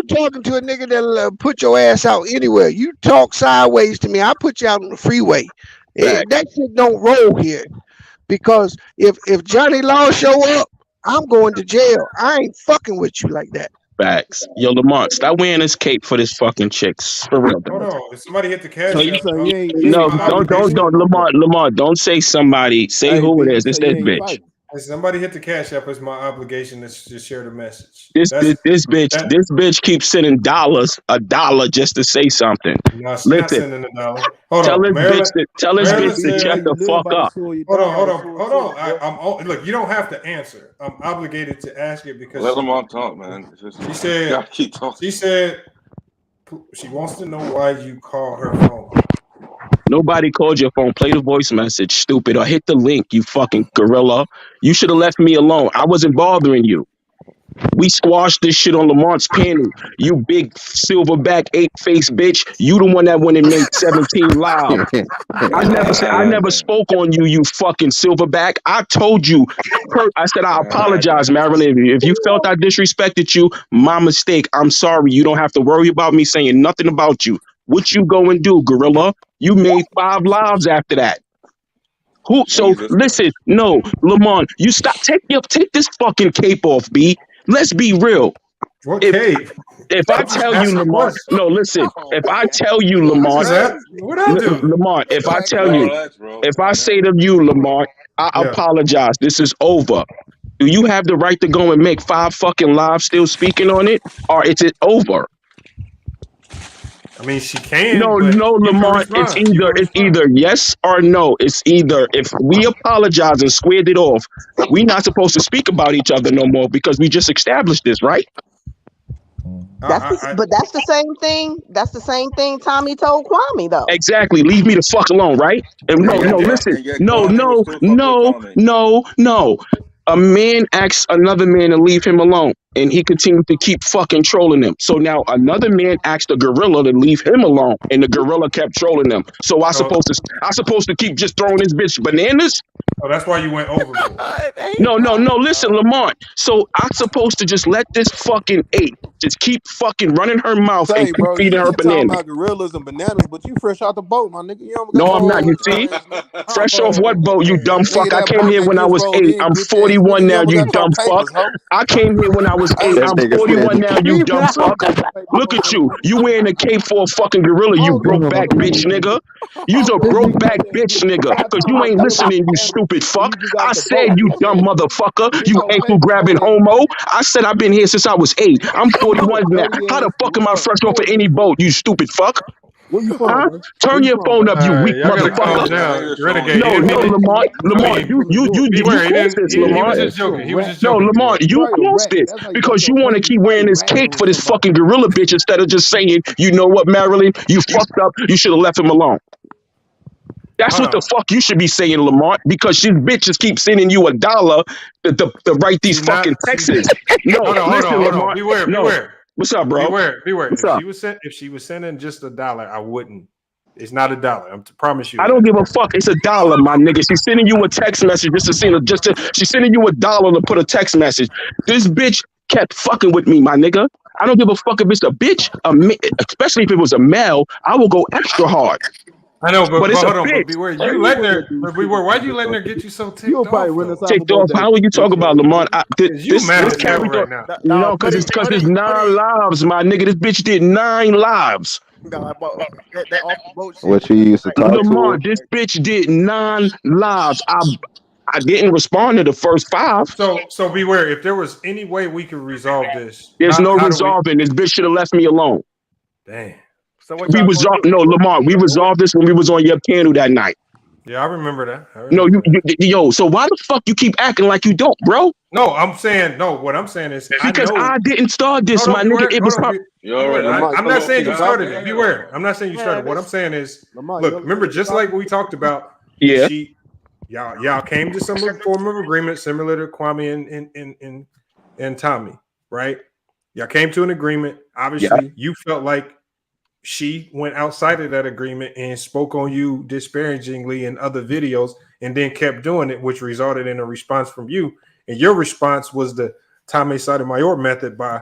talking to a nigga that'll put your ass out anywhere. You talk sideways to me, I put you out on the freeway. That shit don't roll here. Because if Johnny Law show up, I'm going to jail. I ain't fucking with you like that. Facts. Yo, Lamont, stop wearing this cape for this fucking chicks. For real. Hold on, if somebody hit the cash So you out, saying you ain't No, don't, Lamont, don't say somebody. Say who it is. It's this bitch. If somebody hit the cash app, it's my obligation to just share the message. This bitch keeps sending a dollar just to say something. No, she's not sending $1. Hold tell on, this bitch to shut the fuck up. Hold on. Look, you don't have to answer. I'm obligated to ask it because Let them all talk, man. She said keep talking. She said she wants to know why you call her phone. Nobody called your phone. Play the voice message, stupid, or hit the link, you fucking gorilla. You should have left me alone. I wasn't bothering you. We squashed this shit on Lamont's panel. You big silverback ape-faced bitch. You the one that went and made 17 live. I never spoke on you, you fucking silverback. I told you. I said I apologize, Marilyn. If you felt I disrespected you, my mistake. I'm sorry. You don't have to worry about me saying nothing about you. What you go and do, gorilla? You made 5 lives after that. Listen, no, Lamont, you stop. Take this fucking cape off, B. Let's be real. What cape? If I tell you, Lamont, no, listen. If I tell you, Lamont, what I do? Lamont, if I tell you, if I say to you, Lamont, I apologize. This is over. Do you have the right to go and make 5 fucking lives still speaking on it, or is it over? I mean, she can. No, Lamont. It's either yes or no. It's either if we apologize and squared it off, we're not supposed to speak about each other no more because we just established this, right? But that's the same thing. That's the same thing Tommy told Kwame, though. Exactly. Leave me the fuck alone, right? And listen. No. A man asks another man to leave him alone, and he continued to keep fucking trolling him. So now another man asked the gorilla to leave him alone, and the gorilla kept trolling him. So I supposed to keep just throwing this bitch bananas? Oh, that's why you went overboard. No. Listen, Lamont. So I'm supposed to just let this fucking ape just keep fucking running her mouth and Say, keep bro, you feeding her keep talking bananas. about gorillas and bananas, but you fresh out the boat, my nigga. You don't got No, no I'm not. You boat see? ass, nigga. Fresh off what boat, you dumb Nigga, fuck? I that came boat here that when I just was rolled 8. in, I'm bitch ass 41 nigga. You now, don't you got your dumb fuck. papers, ho. I came here when I was 8. Hey, I'm That nigga 41 now, said, you dumb fuck. Look at you. You wearing a cape for a fucking gorilla, you broke back bitch nigga. You's a this broke nigga back got that bitch bitch. You nigga. got Cause time you about ain't gorillas listening, and you bananas, stupid and fuck. you just I out the said, boat, you bitch dumb ass. motherfucker. Get You your ankle papers grabbing on ass homo. nigga. I said I've been here since I was 8. I'm You a 41 now. dirty How ass the fuck am I gorilla. fresh off of Where any you from? boat, you stupid fuck? Where you from, Huh? man? Where Turn you your from, phone bro? up, All you right, weak y'all gotta motherfucker. calm Nah, down. nigga showing Renegade. his He No, didn't no, mean it. Lamont. I Lamont, mean, you beware. He caused didn't. this, He was Lamont. just You a joking. He was rat. just No, joking. Lamont, Beware. you You probably a caused rat. this That's how you got because you your want to papers. You keep probably wearing this ratting cape on for this somebody. fucking gorilla bitch instead of just saying, you know what, Marilyn, you fucked up. You should have left him alone. That's Hold what the on. fuck you should be saying, Lamont, because these bitches keep sending you $1 to write these She fucking not. She. texts. No, listen, Hold on. Lamont. Beware. No. Beware. What's up, bro? Beware. What's If up? she was sending just $1, I wouldn't. It's not $1. I promise you I that. don't give a fuck. It's $1, my nigga. She's sending you a text message just to send she's sending you $1 to put a text message. This bitch kept fucking with me, my nigga. I don't give a fuck if it's a bitch, especially if it was a male. I will go extra hard. I know, But but it's a hold on. But bitch. beware. Hey, You you letting wouldn't her? do But shit beware. to Why me, you letting though. her get you so You'll ticked probably off run us though? off a Ticked boat off. that How would you talk bitch about ass Lamont? nigga. You mad This as hell carried on. right now. No, Because it's put it. 9 lives, my nigga. This bitch did 9 lives. No, that off the boat shit. what you used to talk to her? Lamont, this bitch did 9 lives. I didn't respond to the first 5. So beware. If there was any way we could resolve this, There's not no how do we? resolving. This bitch should have left me alone. Damn. So what We y'all gonna resolved. do? No, Lamont, we resolved this when we was on your panel that night. Yeah, I remember that. No, yo. So why the fuck you keep acting like you don't, bro? No, I'm saying no. What I'm saying is, I Because know. I didn't start this, Hold on, my nigga. beware. It Hold was on, You already beware. know. Lamont, I'm you not let saying this you nigga talk? started it. Beware. I'm not saying you started. What I'm saying is, Lamont, you look. let this Remember, nigga just talk? like we talked about, Yeah. y'all came to some form of agreement similar to Kwame and Tommy, right? Y'all came to an agreement. Obviously, you felt like she went outside of that agreement and spoke on you disparagingly in other videos and then kept doing it, which resulted in a response from you. And your response was the Tommy Sotomayor method by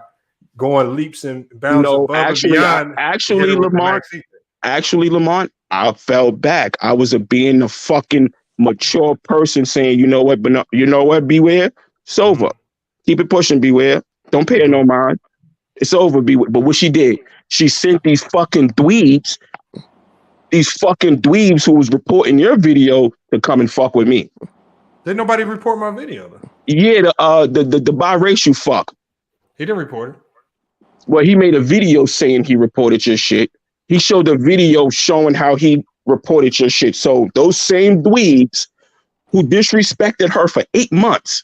going leaps and bounds No, above and beyond to hit her with the Lamont. maxi. Actually, Lamont, I fell back. I was being a fucking mature person saying, you know what, but no, you know what, beware. It's over. Keep it pushing, beware. Don't pay her no mind. It's over, beware. But what she did, she sent these fucking dweebs who was reporting your video to come and fuck with me. Didn't nobody report my video though? Yeah, the biracial fuck. He didn't report it. Well, he made a video saying he reported your shit. He showed a video showing how he reported your shit. So those same dweebs who disrespected her for 8 months,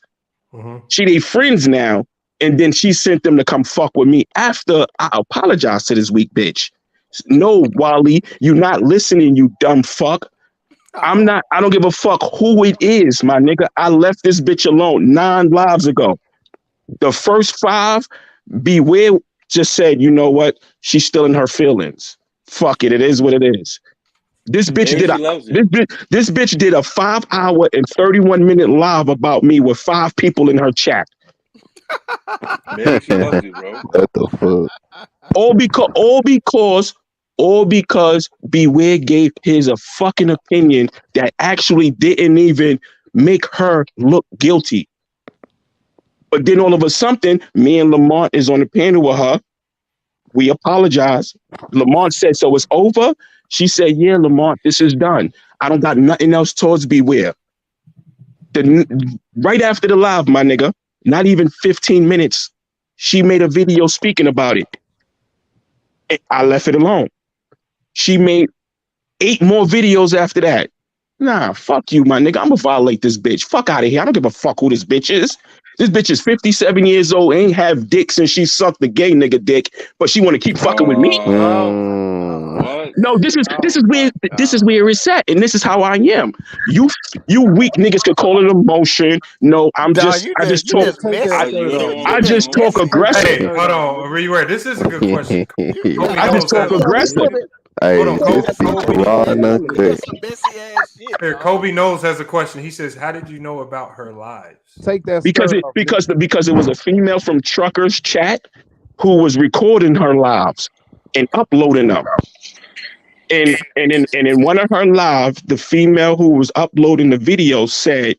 she they friends now, and then she sent them to come fuck with me after I apologized to this weak bitch. No, Wally, you not listening, you dumb fuck. I don't give a fuck who it is, my nigga. I left this bitch alone 9 lives ago. The first 5, beware, just said, you know what? She's still in her feelings. Fuck it. It is what it is. This bitch this bitch did a 5-hour and 31-minute live about me with 5 people in her chat. Maybe she loves you, bro. What the fuck? All because Beware gave his a fucking opinion that actually didn't even make her look guilty. But then all of a sudden, me and Lamont is on the panel with her. We apologize. Lamont said, so it's over? She said, yeah, Lamont, this is done. I don't got nothing else towards Beware. Right after the live, my nigga, not even 15 minutes, she made a video speaking about it. I left it alone. She made 8 more videos after that. Nah, fuck you, my nigga. I'm gonna violate this bitch. Fuck out of here. I don't give a fuck who this bitch is. This bitch is 57 years old, ain't have dick since she sucked the gay nigga dick, but she want to keep fucking with me. What? No, this is where it's at, and this is how I am. You weak niggas could call it emotion. No, I just talk aggressive. Hey, hold on, Beware. This is a good question. I just talk aggressive. Hey, Hold on, this be raw and uncut. Here, Kobe Knowles has a question. He says, "How did you know about her lives?" Take that because it was a female from Truckers chat who was recording her lives and uploading them. And in one of her live, the female who was uploading the video said,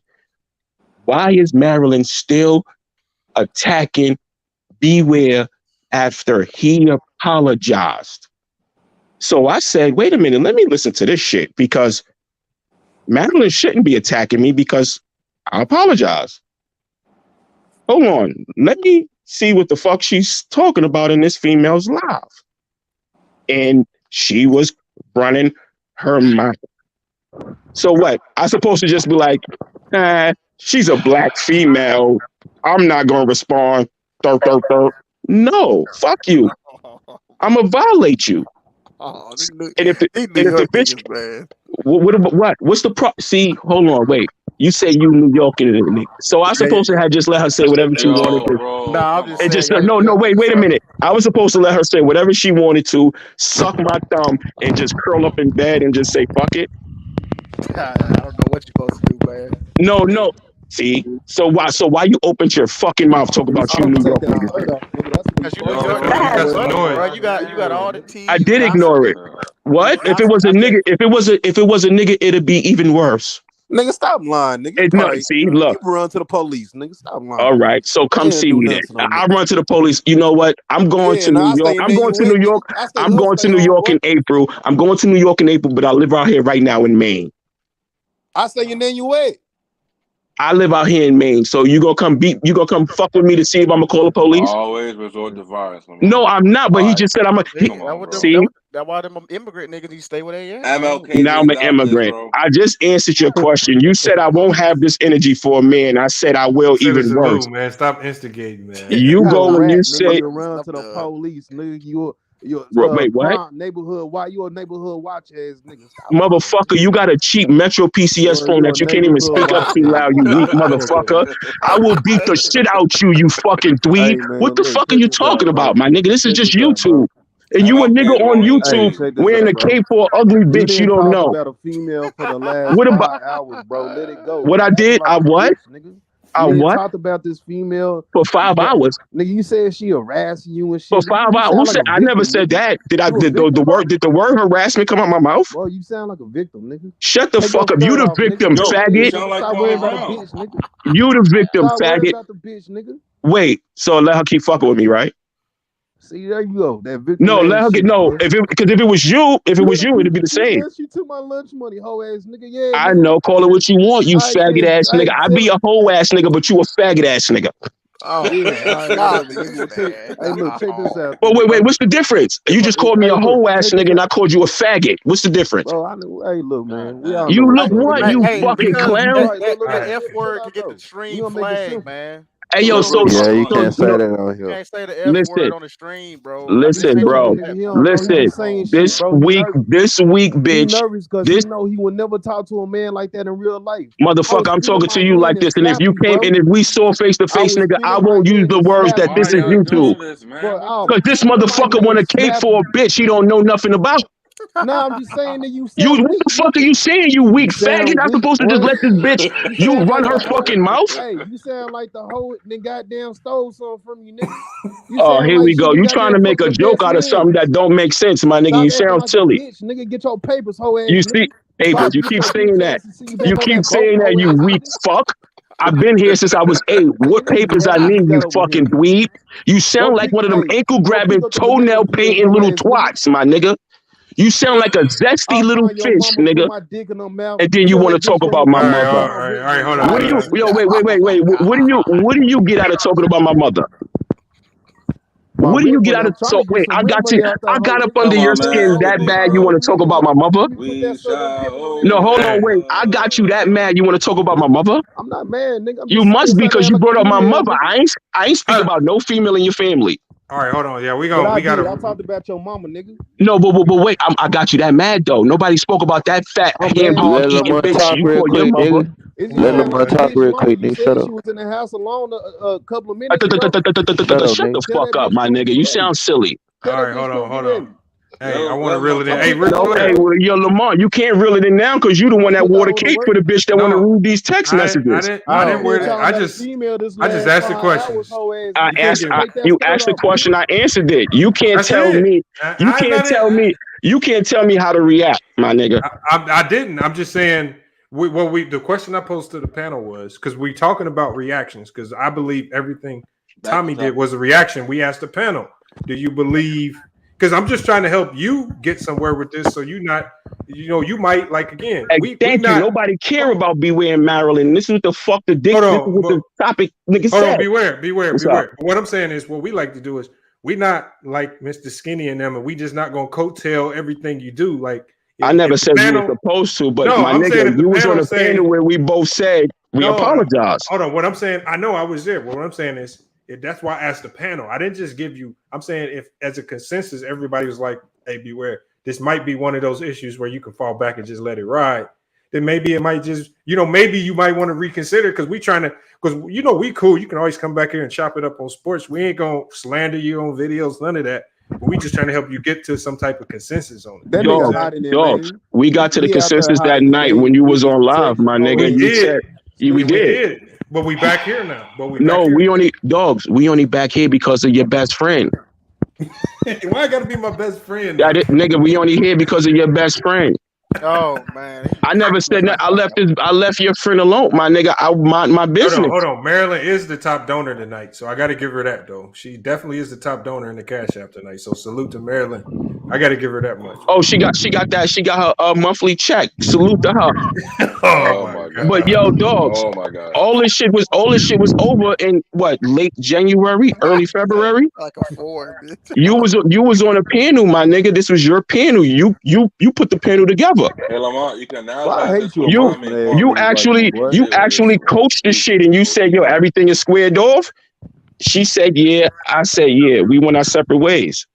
"Why is Marilyn still attacking Beware after he apologized?" So I said, wait a minute, let me listen to this shit, because Marilyn shouldn't be attacking me because I apologize. Hold on, let me see what the fuck she's talking about in this female's live. And she was running her mouth. So what? I supposed to just be like, she's a black female. I'm not gonna respond. No, fuck you. I'm gonna violate you. And if the bitch, man. what? What's the pro? See, hold on, wait. You say you New York and so I supposed to have just let her say whatever she wanted to. Nah, I'm just and saying. just wait a minute. I was supposed to let her say whatever she wanted to, suck my thumb, and just curl up in bed and just say fuck it. I don't know what you're supposed to do, man. No. See, so why you opened your fucking mouth talk about you New York niggas? Because you New York, bro. You got all the tea. I did ignore it. What? If it was a nigga, if it was a nigga, it'd be even worse. Nigga, stop lying, nigga. No, see, look. You run to the police, nigga. Stop lying. All right, so come see me then. I'll run to the police. You know what? I'm going to New York. I'm going to New York. I'm going to New York in April. I'm going to New York in April, but I live out here right now in Maine. I say your name, you wait. I live out here in Maine, so you gonna come fuck with me to see if I'm gonna call the police? Always resort to violence. No, I'm not. But he just said I'm a. See, that's why them immigrant niggas need to stay where they at. now I'm an immigrant. I just answered your question. You said I won't have this energy for a man. I said I will even worse. Man, stop instigating, man. You go and you say you run to the police, nigga. You're wait, what? Neighborhood? Why you a neighborhood watch ass nigga? Motherfucker, you got a cheap Metro PCS phone that you can't even speak up too loud, you weak motherfucker. I will beat the shit out you, you fucking dweeb. What the fuck are you talking about, my nigga? This is just YouTube. And you a nigga on YouTube wearing a cape for an ugly bitch you don't know. About a female for the last what about 5 hours, bro? Let it go. What I did? I what? I what? Talked about this female for 5 hours. Nigga, you said she harassing you and shit. For 5 hours. Who said? I never said that. Did I? Did the word harassment come out my mouth? Well, you sound like a victim, nigga. Shut the fuck up. You the victim, faggot. Stop worrying about the bitch, nigga. You the victim, Stop worrying faggot. about the bitch, nigga. Wait. So let her keep fucking with me, right? See, there you go. That victim. No, let her get because if it was you, it'd be the same. She took my lunch money, hoe ass nigga. Yeah, I know. Call it what you want, you faggot ass nigga. I be a hoe ass nigga, but you a faggot ass nigga. Oh yeah. Hey, look, check this out. Well, wait. What's the difference? You just called me a hoe ass nigga, and I called you a faggot. What's the difference? Bro, I know. Hey, look, man. You look what? You fucking clown. The F word can get the stream flag, man. Hey yo, so yeah, you can't say that on here. You can't say the F word on the stream, bro. Listen, bro. Listen. This week, bitch. This know he would never talk to a man like that in real life. Motherfucker, I'm talking to you like this, and if you came and if we saw face to face, nigga, I won't use the words that this is YouTube. Because this motherfucker want a cape for a bitch he don't know nothing about. No, I'm just saying that you. What the fuck are you saying, you weak faggot? I'm supposed to just let this bitch you run her fucking mouth? Hey, you sound like the hoe that goddamn stole something from you, nigga. Oh, here we go. You trying to make a joke out of something that don't make sense, my nigga. You sound silly. Nigga, get your papers, hoe ass. You see, papers. You keep saying that. You keep saying that, you weak fuck. I've been here since I was 8. What papers I need, you fucking dweeb? You sound like one of them ankle grabbing, toenail painting little twats, my nigga. You sound like a zesty little fish, nigga. And then you want to talk about my mother. All right, hold on. What do you? Yo, wait. What do you get out of talking about my mother? What do you get out of so wait? I got you. I got up under your skin that bad. You want to talk about my mother? No, hold on, wait. I got you that mad. You want to talk about my mother? I'm not mad, nigga. You must be because you brought up my mother. I ain't speaking about no female in your family. All right, hold on. Yeah, we got to. I talked about your mama, nigga. No, but wait. I got you that mad though. Nobody spoke about that fat ham-hog eating bitch you call your mother. Let them talk real quick, nigga. Shut up. She was in the house alone a couple of minutes ago. Shut the fuck up, my nigga. You sound silly. All right, hold on. Hey, I want to reel it in. Hey, No, hey, well, yo, Lamar, you can't reel it in now because you the one that wore the cake for the bitch that want to read these text messages. I didn't wear that. I just asked the questions. You asked the question, I answered it. You can't tell me. You can't tell me how to react, my nigga. I didn't. I'm just saying. The question I posed to the panel was because we talking about reactions because I believe everything Tommy did was a reaction. We asked the panel, do you believe? Because I'm just trying to help you get somewhere with this, so you might like again. Thank you. Nobody care about Beware in Maryland. This is what the fuck the dick. This is what the topic nigga said. Beware. What I'm saying is, what we like to do is we not like Mr. Skinny and them, and we just not gonna coattail everything you do. Like I never said we were supposed to, but my nigga, you was on a panel where we both said we apologize. Hold on. What I'm saying, I know I was there, but what I'm saying is. That's why I asked the panel. I didn't just give you. I'm saying if, as a consensus, everybody was like, "Hey, beware. This might be one of those issues where you can fall back and just let it ride." Then maybe it might just, maybe you might want to reconsider because we cool. You can always come back here and chop it up on sports. We ain't gonna slander you on videos, none of that. But we just trying to help you get to some type of consensus on it. Dogs, we got to the consensus that night when you was on live, my nigga. We did. But we back here now. We only back here because of your best friend. Why I gotta be my best friend? Nigga, we only here because of your best friend. Oh man. I never said that. I left your friend alone, my nigga. I mind my business. Hold on. Marilyn is the top donor tonight, so I got to give her that though. She definitely is the top donor in the Cash App tonight. So salute to Marilyn. I got to give her that much. Oh, she got that. She got her monthly check. Salute to her. Oh my god. But yo, dogs. Oh my god. All this shit was over in what, late January, early February. Like a 4. You was on a panel, my nigga. This was your panel. You put the panel together. Hey Lamar, you can now. You actually coached the shit, and you said, "Yo, everything is squared off." She said, "Yeah." I said, "Yeah." We went our separate ways.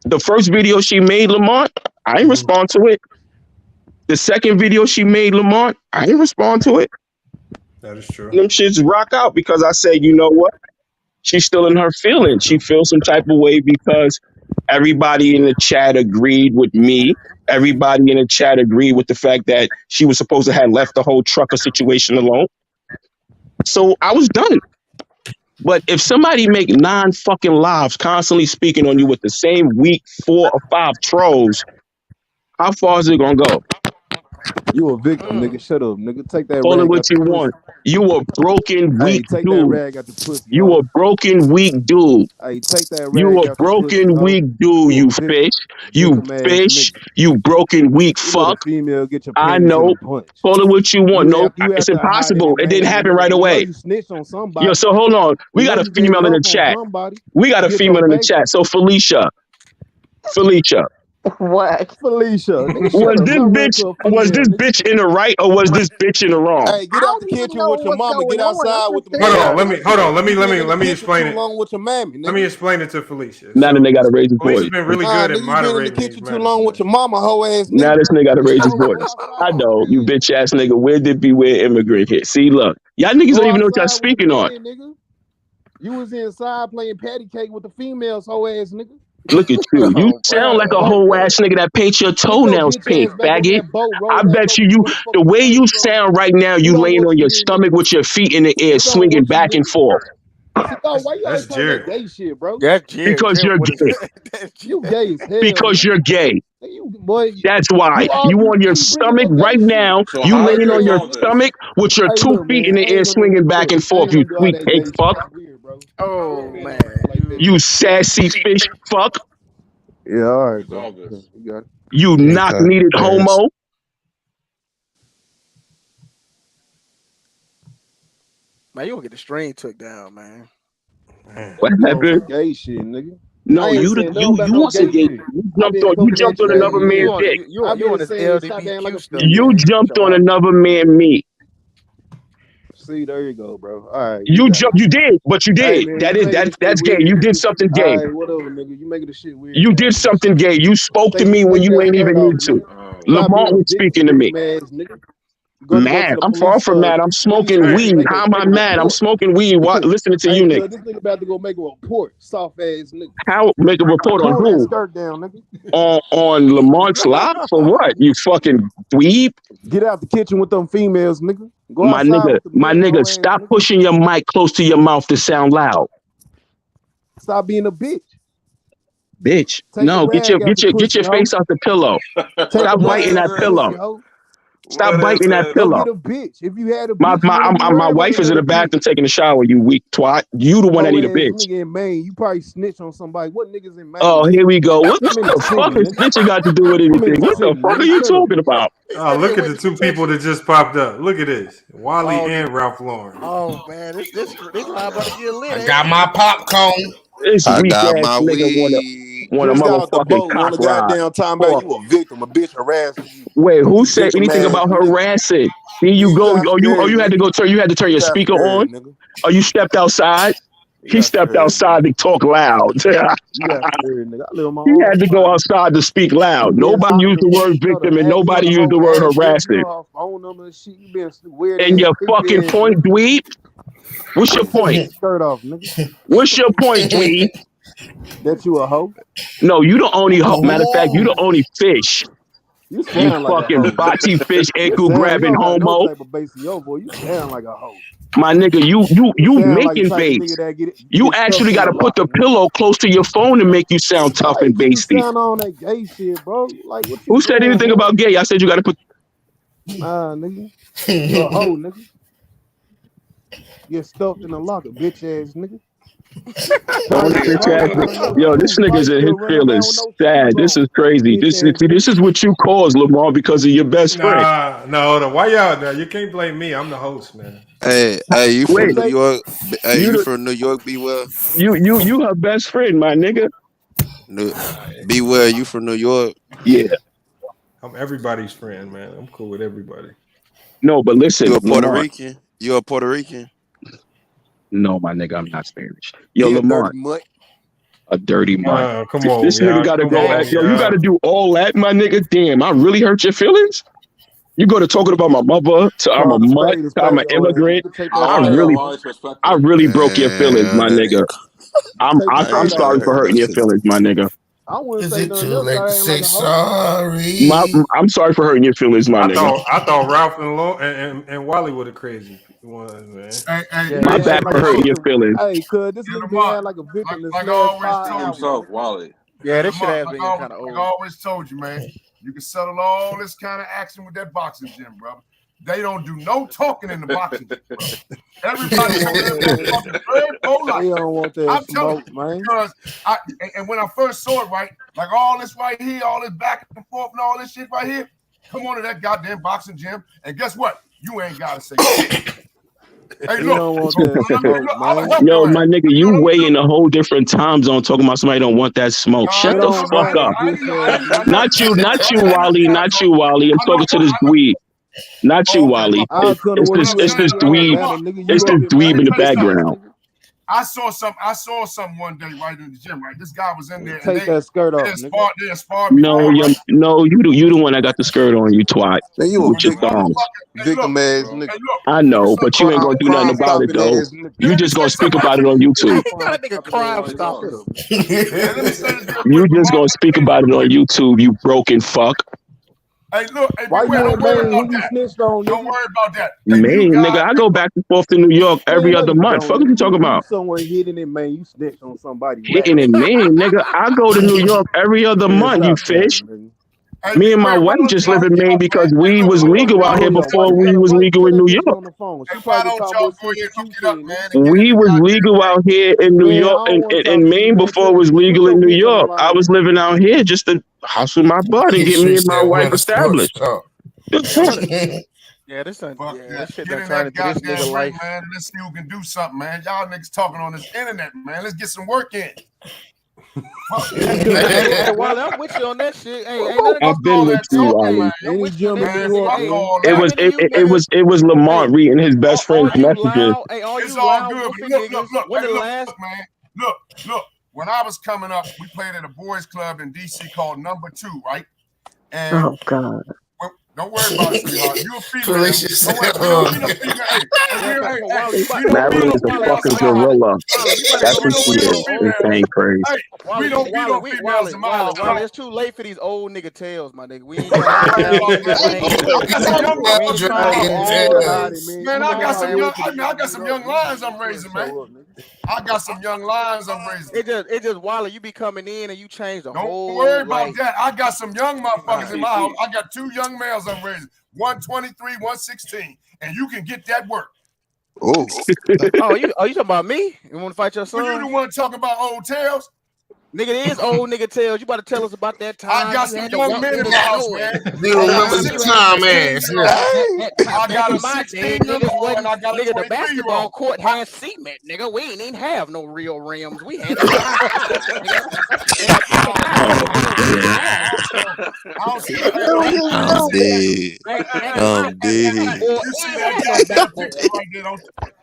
The first video she made, Lamont, I ain't respond to it. The second video she made, Lamont, I ain't respond to it. That is true. Them shits rock out because I said, you know what? She's still in her feelings. She feels some type of way because everybody in the chat agreed with me. Everybody in the chat agreed with the fact that she was supposed to have left the whole trucker situation alone. So I was done. But if somebody make 9 fucking lives constantly speaking on you with the same week 4 or 5 trolls, how far is it gonna go? You a victim, nigga. Shut up, nigga. Take that. Call it what you want. You a broken, weak take dude. That rag out the pussy, you a broken, weak dude. Hey, take that rag you a broken, weak dude. You fish. You fish. You broken, weak fuck. Female, get your I know. Call it what you want. It's impossible. It didn't happen right away. You snitch on somebody. Yo, so hold on. We got a female in the chat. We got a female in the chat. So Felicia. What? Felicia. Was this bitch in the right or was this bitch in the wrong? Hey, get out the kitchen with your mama. Get outside with the Hold on. Let me explain it. Long with your mammy, let me explain it to Felicia. Now the nigga got to raise his voice. He's been really good at moderating. You been in the kitchen too long with your mama, hoe ass. Now this nigga got to raise his voice. I know, you bitch ass nigga. Where did Beware immigrant hit? See, look, y'all niggas don't even know what y'all speaking on. You was inside playing patty cake with the females, hoe ass nigga. Look at you. You sound like a whole ass nigga that paints your toenails pink, faggot. I bet you the way you sound right now, you laying on your stomach with your feet in the air, swinging back and forth. That's Jared. Gay shit, bro. Because you're gay. You gay as hell. Because you're gay. Boy, that's why. You on your stomach right now. You laying on your stomach with your 2 feet in the air, swinging back and forth. You sweet cake fuck. Oh man. You sassy fish fuck. Yeah, all right, bro. You knock needed homo. Man, you gonna get the string took down, man. What happened? Gay shit, nigga. No, you wasn't gay. You jumped on another man's dick. You jumped on another man's meat. See, there you go, bro. All right. You did, but you did. Hey, man, that's gay. You did something gay. All right, whatever, nigga. You making the shit weird. You did something gay. You spoke to me when you ain't even need to. Lamont was speaking to me. Mad. I'm far from mad. I'm smoking weed. How am I mad? I'm smoking weed. Listening to you, nigga. This nigga about to go make a report. Soft ass nigga. How make a report on Pull that who? skirt down, nigga. On Lamarck's live for what? You fucking dweeb. Get out the kitchen with them females, nigga. Go my nigga, stop pushing your mic close to your mouth to sound loud. Stop being a bitch. Bitch. No, get your face off the pillow. Stop biting that pillow. Stop biting that pillow. Go get a bitch. If you had a bitch, my wife is in the bathroom taking a shower, you weak twat. You the one that need a bitch. Nigga in Maine, you probably snitch on somebody. What niggas in Maine? Oh, here we go. What the fuck is snitching got to do with anything? What the fuck are you talking about? Oh, look at the two people that just popped up. Look at this. Wally and Ralph Lauren. Oh man, this line about to get lit. I got my popcorn. This weak ass nigga want a motherfucking cock goddamn time about you a victim, a bitch harassing you. Wait, who said anything about harassing? Here you go. You had to go turn. You had to turn your speaker on. Oh, you stepped outside. He stepped outside to talk loud. He had to go outside to speak loud. Nobody used the word victim and nobody used the word harassing. And your fucking point, dweeb? What's your point? Skirt off, nigga. What's your point, dweeb? That you a hoe? No, you the only hoe. Matter of fact, you the only fish. You like fucking body fish, ankle grabbing homo. You sound like a hoe. My nigga, you making face. You actually got to put the pillow close to your phone to make you sound tough and basty. Sound on that gay shit, bro. Like, what who said anything about gay? I said you got to put. Nigga, you a hoe, nigga. Get stuffed in the locker, bitch ass nigga. Yo, this nigga's in his feelings. Sad. This is crazy. This is what you cause Lamar because of your best friend. No, why y'all? No, you can't blame me. I'm the host, man. Hey, you from New York? Hey, you from New York? Be well. You her best friend, my nigga. Be well. You from New York? Yeah. I'm everybody's friend, man. I'm cool with everybody. No, but listen, you a Puerto Rican? You a Puerto Rican? No, my nigga, I'm not Spanish. Yo, Lamar. A dirty mutt. Come on. This nigga gotta go back. Yo, you gotta do all that, my nigga. Damn, I really hurt your feelings? You go to talking about my mother to I'm a mutt, to I'm an immigrant. I really broke your feelings, my nigga. I'm sorry for hurting your feelings, my nigga. Is it too late to say sorry? I'm sorry for hurting your feelings, my nigga. I thought Ralph and Wally were the crazy ones, man. My bad for hurting your feelings. Hey, cuz this nigga had like a victim. Like I always told himself, Wally. Yeah, this shit has been kind of old. Like I always told you, man. You can settle all this kind of action with that boxing gym, bro. They don't do no talking in the boxing gym, bro. Everybody don't want that I'm smoke, telling you, because and when I first saw it, right, like all this right here, all this back and forth and all this shit right here, come on to that goddamn boxing gym, and guess what? You ain't gotta say shit. Hey, look, yo, my nigga, you way in a whole different time zone talking about somebody don't want that smoke. Shut the fuck up. Not you, Wally. Not you, Wally. I'm talking to this dweeb. Not you, Wally. It's this dweeb. It's this dweeb in the background. I saw something one day right in the gym. Right, this guy was in there. Take that skirt off. No, you the one that got the skirt on, you twat. Man, you with your thongs. Victim ass nigga. I know, but you ain't gonna do nothing about it though. You just gonna speak about it on YouTube. That nigga crime stopper. You just gonna speak about it on YouTube, you broken fuck. Hey, look, why you in Maine? Who you snitched on? Don't worry about that. Maine, nigga, I go back and forth to New York every other month. Fuck what you talking about? Somewhere hidden in Maine, you snitched on somebody. Hitting in Maine, nigga. I go to New York every other month, you fish. Me and my wife just live in Maine because we was legal out here before we was legal in New York. We was legal out here in New York in Maine before it was legal in New York. I was living out here just to hustle my butt and get me and my wife established. Yeah, this shit Get in that goddamn ring, man. Let's see who can do something, man. Y'all niggas talking on this internet, man. Let's get some work in. Hey, Wally, I'm with you on that shit. I've been with you, Wally. It was Lamar reading his best friend's messages. It's all good. Look, man. Look. When I was coming up, we played at a boys club in DC called Number 2, right? And oh God. Don't worry about it, sweetheart. You a female. Don't worry. We don't be no female. We don't be Madeline no is a females. fucking gorilla. That's what she We don't is. be no Insane crazy. Hey, we don't be no females in my house. Wally, it's too late for these old nigga tales, my nigga. We ain't got Man, I got some young lions I'm raising, man. I got some young lions I'm raising. It just Wally, you be coming in and you change the whole. Don't worry about that. I got some young motherfuckers in my house. I got 2 young males I'm raising. 123, 116, and you can get that work. Oh, you talking about me? You want to fight your son? Well, you the one talking about old tales? Nigga, it is old nigga tales. You about to tell us about that time. I got some young men in my house, man. You remember the time ass. I got a 16-year-old and I got a 23-year-old. The basketball court had cement, nigga. We ain't even have no real rims. We had I'm dead. I'm dead.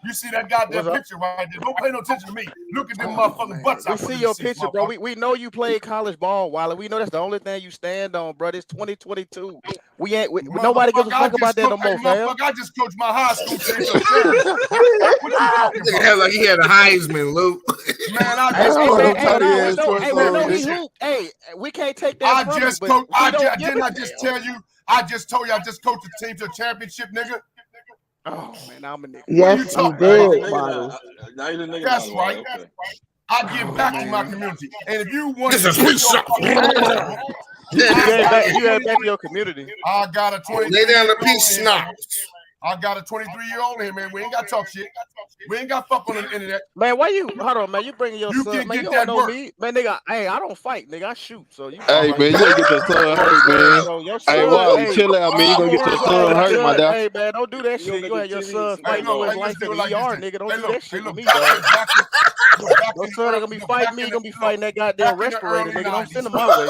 You see that goddamn picture right there? Don't pay no attention to me. Look at them motherfucking butts. We see your picture, bro. We know you played college ball, Wally. We know that's the only thing you stand on, bro. It's 2022. Nobody gives a fuck about that no more, fam. I just coached my high school team. Like he had a Heisman, Luke. Man, I just Hey, we can't take that from him, but didn't I just tell you? I just told you I just coached the team to a championship, nigga. Oh man, I'm a nigga. Yes, you did, Wally. That's right. I give back to my community, and if you want This is me, you had back to your community. I got a 23. Lay down the piece, snot. I got a 23-year-old here, man. We ain't got to talk shit. We ain't got to fuck on the internet. Man, why you? Hold on, man. You bringing your You son? can Man, get you that don't know work. me, man. Nigga, hey, I don't fight, nigga. I shoot. So you. Hey, man, you gotta get your son hurt, man. Hey, Wally, chill out, man. You gonna get your son hurt, my dog. Hey, man, don't do that shit. You gonna have your son fighting for his life in the ER, nigga. Don't do that shit to me, dog. Your son ain't gonna be fighting me. He gonna be fighting that goddamn respirator, nigga. Don't send him my way.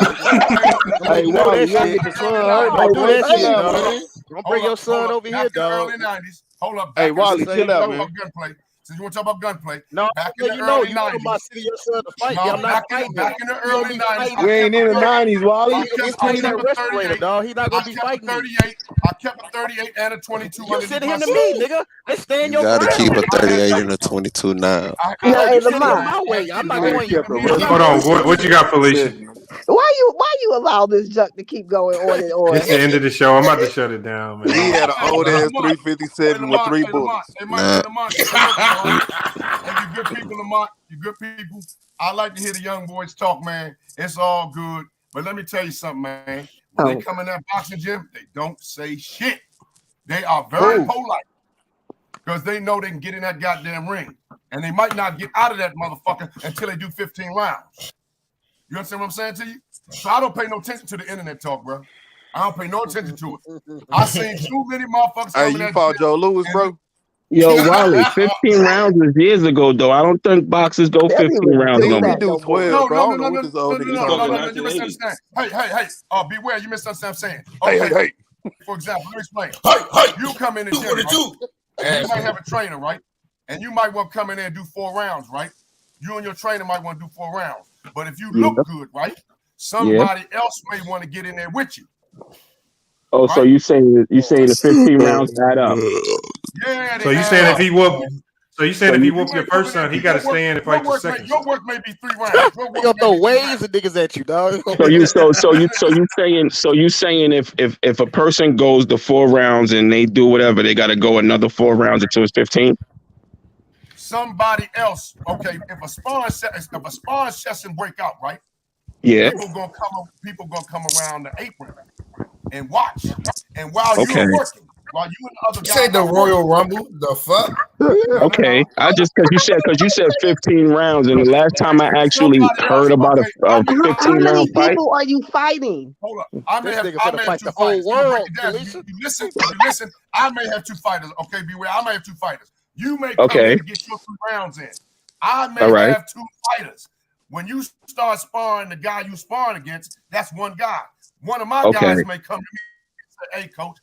Hey, Wally, you gotta get your son hurt. Don't do that shit, dog. Man. Don't bring your son over here, dog. Early 90s. Hold up. Hey, Wally, chill out, man. Gunplay. Since you want to talk about gunplay, no, back in the you know, early 90s. You sending your son to fight. I'm not fighting. Back in the early 90s. We ain't in the 90s, Wally. He's fighting that respirator, dog. He's not gonna be fighting me. I kept a 38 and a 22. You sending him to me, nigga. Let's stay in You your gotta ground. keep a 38 and a 22 now. Hey, Lamont. Lamont. I'm not going. Hold on. What you got, Felicia? Why you allow this junk to keep going on and on? It's the end of the show. I'm about to shut it down, man. He had an old ass 357 with 3 bullets. And you good people, Lamont. You good people. I like to hear the young boys talk, man. It's all good. But let me tell you something, man. When they come in that boxing gym, they don't say shit. They are very polite because they know they can get in that goddamn ring. And they might not get out of that motherfucker until they do 15 rounds. You understand what I'm saying to you? So I don't pay no attention to the internet talk, bro. I don't pay no attention to it. I seen too many motherfuckers. Hey, you fought Joe Louis, bro? Yo, Wally, 15 rounds was years ago, though. I don't think boxers go 15 rounds no more. We do 12, bro. I don't know what this old nigga talking about. You misunderstand. Hey. Beware, you misunderstand what I'm saying. Hey. For example, let me explain. You come in the gym, right? You might have a trainer, right? And you might want to come in there and do 4 rounds, right? You and your trainer might want to do 4 rounds. But if you look good, right? Somebody else may want to get in there with you. Oh, right? So you saying the 15 rounds add up? Yeah. So you saying if he whoop your first son, he got to stay in and fight your second. Your work may be 3 rounds. They gonna throw waves of niggas at you, dog. So you saying if a person goes the 4 rounds and they do whatever, they got to go another 4 rounds until it's 15? Somebody else, okay. If a sparring session break out, right? Yeah. People gonna come around the apron and watch. And while you're working, while you and the other guys say the Royal Rumble, the fuck? Okay, I just because you said 15 rounds, and the last time I actually heard about a 15 round fight. How many people are you fighting? Hold up, I may have 2 the whole world. You listen. I may have 2 fighters. Okay, beware. I may have 2 fighters. You may come in and get your 3 rounds in. I may have 2 fighters. When you start sparring the guy you sparring against, that's one guy. One of my guys may come to me and say, "Hey, coach,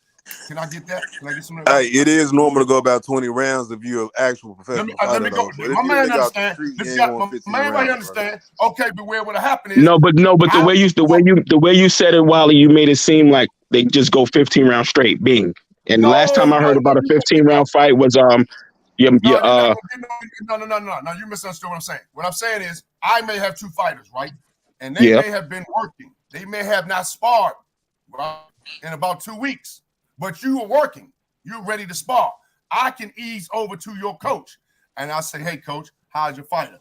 can I get that? Can I get some?" Hey, it is normal to go about 20 rounds if you're an actual professional fighter. Let me go. My man understand. My man understand. Okay, beware what'll happen is no, but the way you said it, Wally, you made it seem like they just go 15 rounds straight, bing. And No, last time I heard about a 15-round fight was No, you're not gonna get no. You misunderstood what I'm saying. What I'm saying is, I may have two fighters, right? And they may have been working. They may have not sparred, right, in about 2 weeks. But you are working. You're ready to spar. I can ease over to your coach, and I say, "Hey, coach, how's your fighter?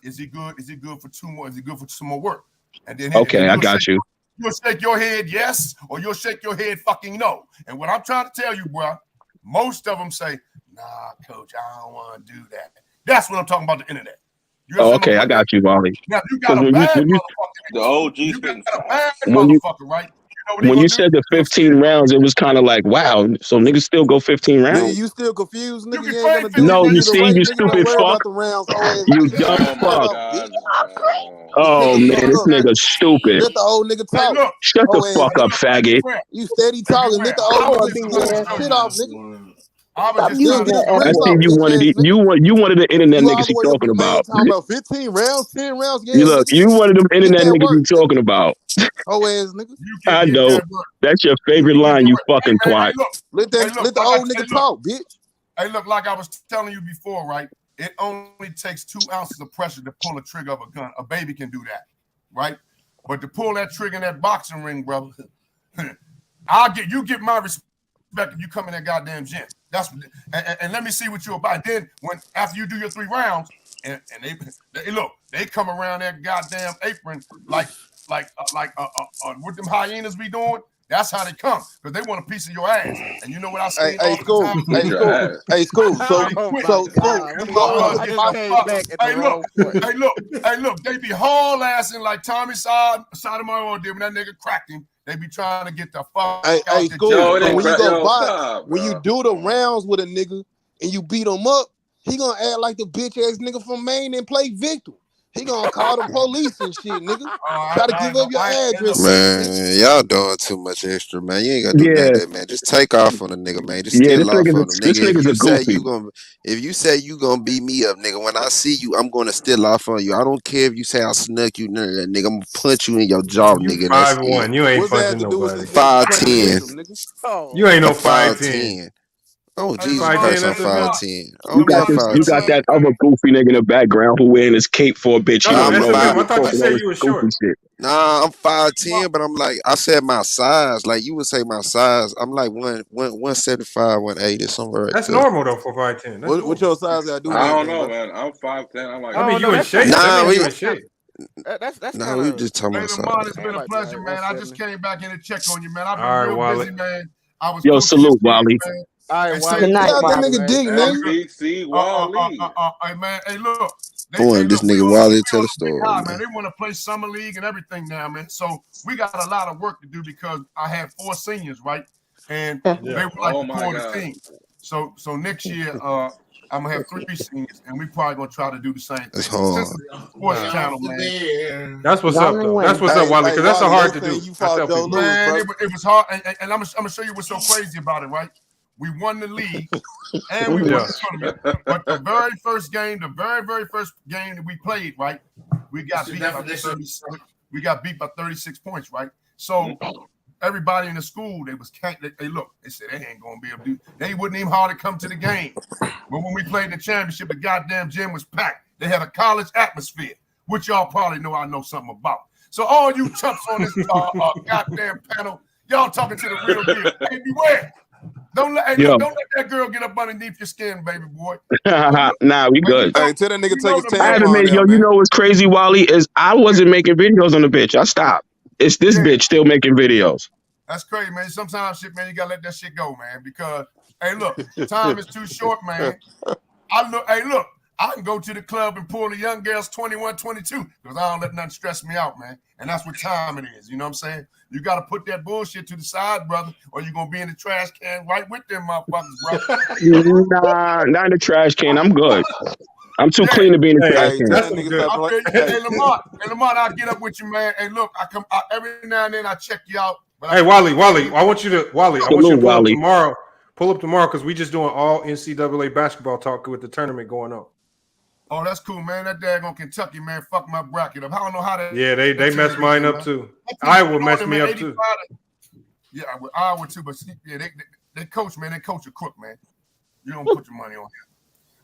Is he good? Is he good for 2 more? Is he good for some more work?" And then I got you. You'll shake your head yes, or you'll shake your head fucking no. And what I'm trying to tell you, bro, most of them say, "Nah, coach, I don't want to do that." That's what I'm talking about. The internet. Okay, I got you, Wally. Now you got a bad motherfucker. The OG You got a bad when you motherfucker, right? when you said the 15 rounds, it was kind of like, wow. So niggas still go 15 rounds? Nigga, you still confused, nigga? You ain't gonna do No, it. you You see, right, you nigga. Don't stupid worry fuck. about the rounds. Oh, You dumb fuck. Oh man, this nigga's stupid. Let the old nigga talk. Shut the fuck up, faggot. You steady talking. Let the old nigga talk. Shit off, nigga. Stop using that I F see word. you wanted the internet You all niggas the you way up talking the lane about. talking about 15 rounds, 10 rounds. Yeah, You look, nigga. you wanted them Get internet that niggas work. you talking about. Oh ass nigga. I know. That's your favorite line, you fucking twat. Let the old nigga talk, bitch. Hey, look, like I was telling you before, right? It only takes 2 ounces of pressure to pull a trigger of a gun. A baby can do that, right? But to pull that trigger in that boxing ring, brother, you get my respect if you come in that goddamn gym. That's and let me see what you're about. Then after you do your 3 rounds, and they come around that goddamn apron like what them hyenas be doing. That's how they come, because they want a piece of your ass. And you know what I say all the time? Hey, school. So Hey, look, they be haul-assing like Tommy Sotomayor did when that nigga cracked him. They be trying to get the fuck out the school. jail. So when you go box, when you do the rounds with a nigga and you beat him up, he gonna act like the bitch ass nigga from Maine and play victim. He gonna call the police and shit, nigga. Try to give up your address. Man, y'all doing too much extra, man. You ain't gotta do none of that, man. Just take off on a nigga, man. Just Yeah, still off on him, this nigga. nigga's a goofy. If you say you gonna beat me up, nigga, when I see you, I'm gonna still off on you. I don't care if you say I snuck you, none of that, nigga. I'm gonna punch you in your jaw, nigga. That's 5'1". it. You ain't punching nobody. 5'10". You ain't no 5'10". Oh, Jesus Christ, I'm 5'10". You got that other goofy nigga in the background who wearing his cape for a bitch. He don't know. I thought you said you were short. Shit. Nah, I'm 5'10", but I'm like, I said my size. Like you would say my size. I'm like 175, 180, somewhere right That's there. normal though for 5'10". What your size got to do with I don't anything, know, bro? man. I'm 5'10". I'm like, I mean, you in shape. Nah, You in shape. we just talking about Lamont, it's size. been a pleasure, man. I just came back in to check on you, man. I've been All right, real Wally. busy, man. I was Yo, coaching salute, this kid, Wally. man. All right, Wally. Good night, Tell that Wally. nigga dick, nigga. See, Wally. Hey, man. Hey, look. I wanted this nigga Wally to tell a story, Man. man. They want to play summer league and everything now, man. So we got a lot of work to do because I had 4 seniors, right? And they were like the core of the team. So next year, I'm gonna have 3 seniors, and we probably gonna try to do the same thing. It's hard. Sports channel, man. That's what's up, though. That's what's up, Wally, because that's hard to do. I tell people. Man, it was hard, and I'm gonna show you what's so crazy about it, right? We won the league and we won the tournament. But the very first game that we played, right? We got beat by 36 points, right? So everybody in the school, they said they ain't gonna be able to do. They wouldn't even hardly come to the game. But when we played the championship, the goddamn gym was packed. They had a college atmosphere, which y'all probably know I know something about. So all you chumps on this goddamn panel, y'all talking to the real deal. Hey, beware. Don't let that girl get up underneath your skin, baby boy. Nah, we good. Hey, tell that nigga take his I haven't made, you know what's crazy, Wally, is I wasn't making videos on the bitch. I stopped. It's this bitch still making videos. That's crazy, man. Sometimes shit, man, you gotta let that shit go, man. Because hey, look, time is too short, man. I can go to the club and pull the young girls 21, 22 because I don't let nothing stress me out, man. And that's what time it is. You know what I'm saying? You got to put that bullshit to the side, brother, or you're going to be in the trash can right with them motherfuckers, bro. Nah, not in the trash can. I'm good. I'm too clean to be in the trash can. Hey, Lamont, I'll get up with you, man. Hey, look, every now and then I check you out. Hey, Wally, I want you to pull up Wally. tomorrow. Pull up tomorrow because we just doing all NCAA basketball talk with the tournament going on. Oh, that's cool, man. That daggone Kentucky, man, fuck my bracket up. I don't know how to. Yeah, they messed mine up too. Iowa messed me up too. Yeah, I would too. But they coach, man. They coach a crook, man. You don't put your money on him.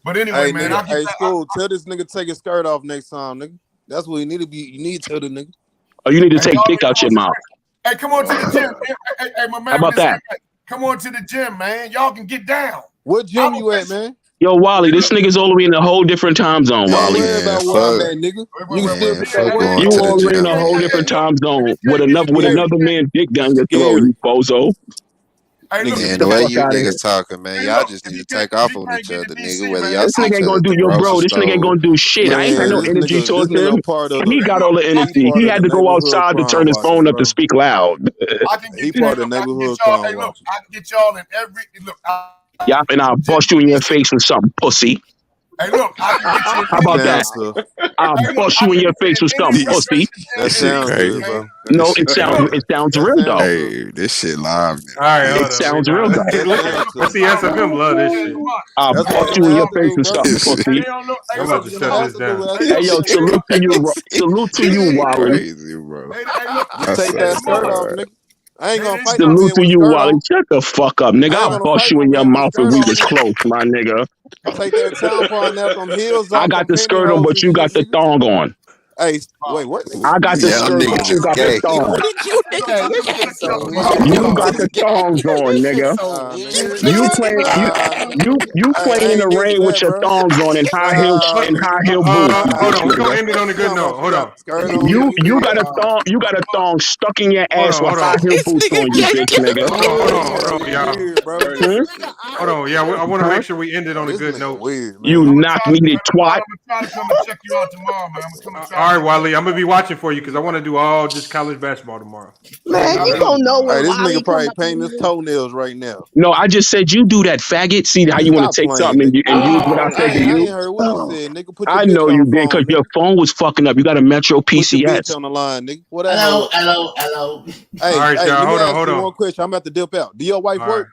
But anyway, Hey, man. nigga, hey, school, tell this nigga take his skirt off next time, nigga. That's what you need to be. You need to tell the nigga. Oh, you need to take dick out your mouth. Hey, come on to the gym. Hey, my man. How about that? Come on to the gym, man. Y'all can get down. What gym you at, man? Yo, Wally, this nigga's all the way in a whole different time zone, Wally. Don't worry about where I'm at, nigga. You can still be at work. You all the way in a whole different time zone with another man's dick down your throat, you bozo. Man, the way you niggas talking, man, y'all just need to take off on each other, nigga. Whether y'all This nigga ain't gonna do your bro. This nigga ain't gonna do shit. I ain't got no energy towards him. He got all the energy. He had to go outside to turn his phone up to speak loud. He part of the neighborhood crime watching. I can get y'all in every look. Yeah, and I'll bust you in your face with something, pussy. Hey, look, I can get you. How about that? I'll bust you in your face with something, pussy. That sounds good, bro. No, it sounds real though. Hey, this shit live. All right, it sounds real though. Let's see, SFM love this shit. I'll bust you in your face with something, pussy. I'm about to shut this down. Hey, yo, salute to you, Wally. Crazy, bro. Take that skirt off, nigga. I ain't gonna fight Salute to you, Wally. on. Shut the fuck up, nigga. I'll bust you in your mouth if we was close, my nigga. Take that tampon out from heels off. I got the skirt on, but you got the thong on. Hey, wait, what? I got the skirt, but you got the thong. You got the thongs on, nigga. You playing in the rain with your thongs on and high heel boots. Hold on, we're gonna end it on a good note. Hold on. You got a thong stuck in your ass with high heel boots on, you bitch nigga. Hold on, y'all. Hold on, yeah. I want to make sure we end it on a good note. You knock-kneed twat. I'm gonna try to come and check you out tomorrow, man. All right, Wally, I'm gonna be watching for you because I want to do all just college basketball tomorrow. Man, you don't know what. Hey, this nigga probably painting his toenails right now. No, I just said you do that, faggot. See how you want to take something and use what I said to you. I ain't heard what you said, nigga. Put your I know you did because your phone was fucking up. You got a Metro PCS. Put your bitch on the line, nigga. What Hello. Hey, all right, hey, y'all, hold on. One question. I'm about to dip out. Do your wife work?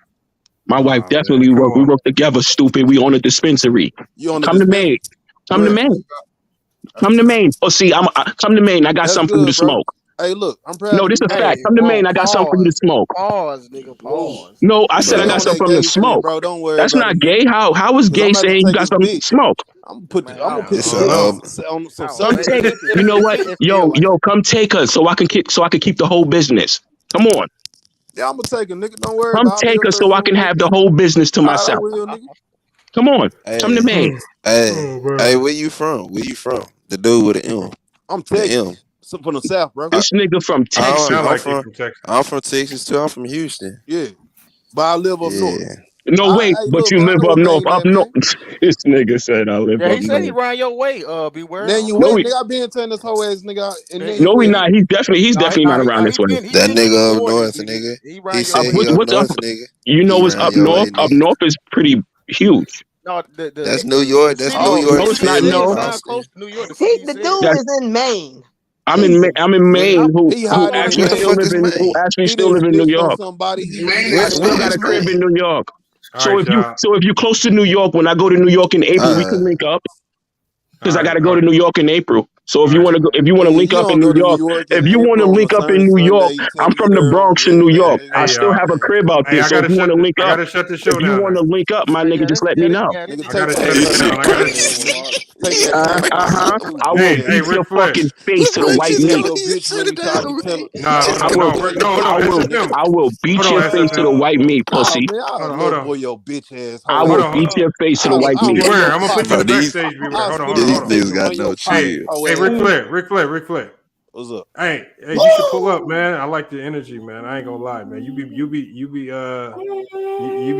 My wife definitely work. We work together, stupid. We own a dispensary. Come to Maine. Come to Maine. Come to Maine. Oh, see, come to Maine. I got something for you to smoke. Hey, look, I'm proud. No, this is a fact. Come to Maine. I got something for you to smoke. Pause, nigga. Pause. No, I said I got something for you to smoke. Bro, don't worry. That's not gay. How is gay saying you got something to smoke? I'm gonna put on some. Come take it. You know what? Yo, come take her so I can keep the whole business. Come on. Yeah, I'm gonna take a nigga. Don't worry. Come take her so I can have the whole business to myself. Come on. Come to Maine. Hey, where you from? Where you from? The dude with the M. I'm Texas. From the South, bro. This nigga from Texas. I'm from Texas too. I'm from Houston. Yeah, but I live up north. No, wait, but you live up north. Up north. This nigga said I live up north. He said he ran your way. Beware. Then you wait, nigga. I been telling this whole ass nigga. No, he not. He's definitely not around this way. That nigga up north, nigga. He said he up north, nigga. You know what's up north? Up north is pretty huge. No, that's New York. That's New York. No, it's not. No, close to New York. The dude is in Maine. I'm in Maine. Who actually still live in New York? I still got a crib in New York. So if you're close to New York, when I go to New York in April, we can link up. Because I got to go to New York in April. So if you want to link up in New York, I'm from the Bronx in New York. I still have a crib out there. So if you want to link up, if you want to link up, my nigga, just let me know. I will beat your fucking face to the white meat. I will beat your face to the white meat, pussy. Hold on, your bitch ass. I will beat your face to the white meat. I'm gonna put you in the backstage. Hold on. These niggas got no chill. Hey, Ric Flair. What's up? Hey, you should pull up, man. I like the energy, man. I ain't gonna lie, man. You be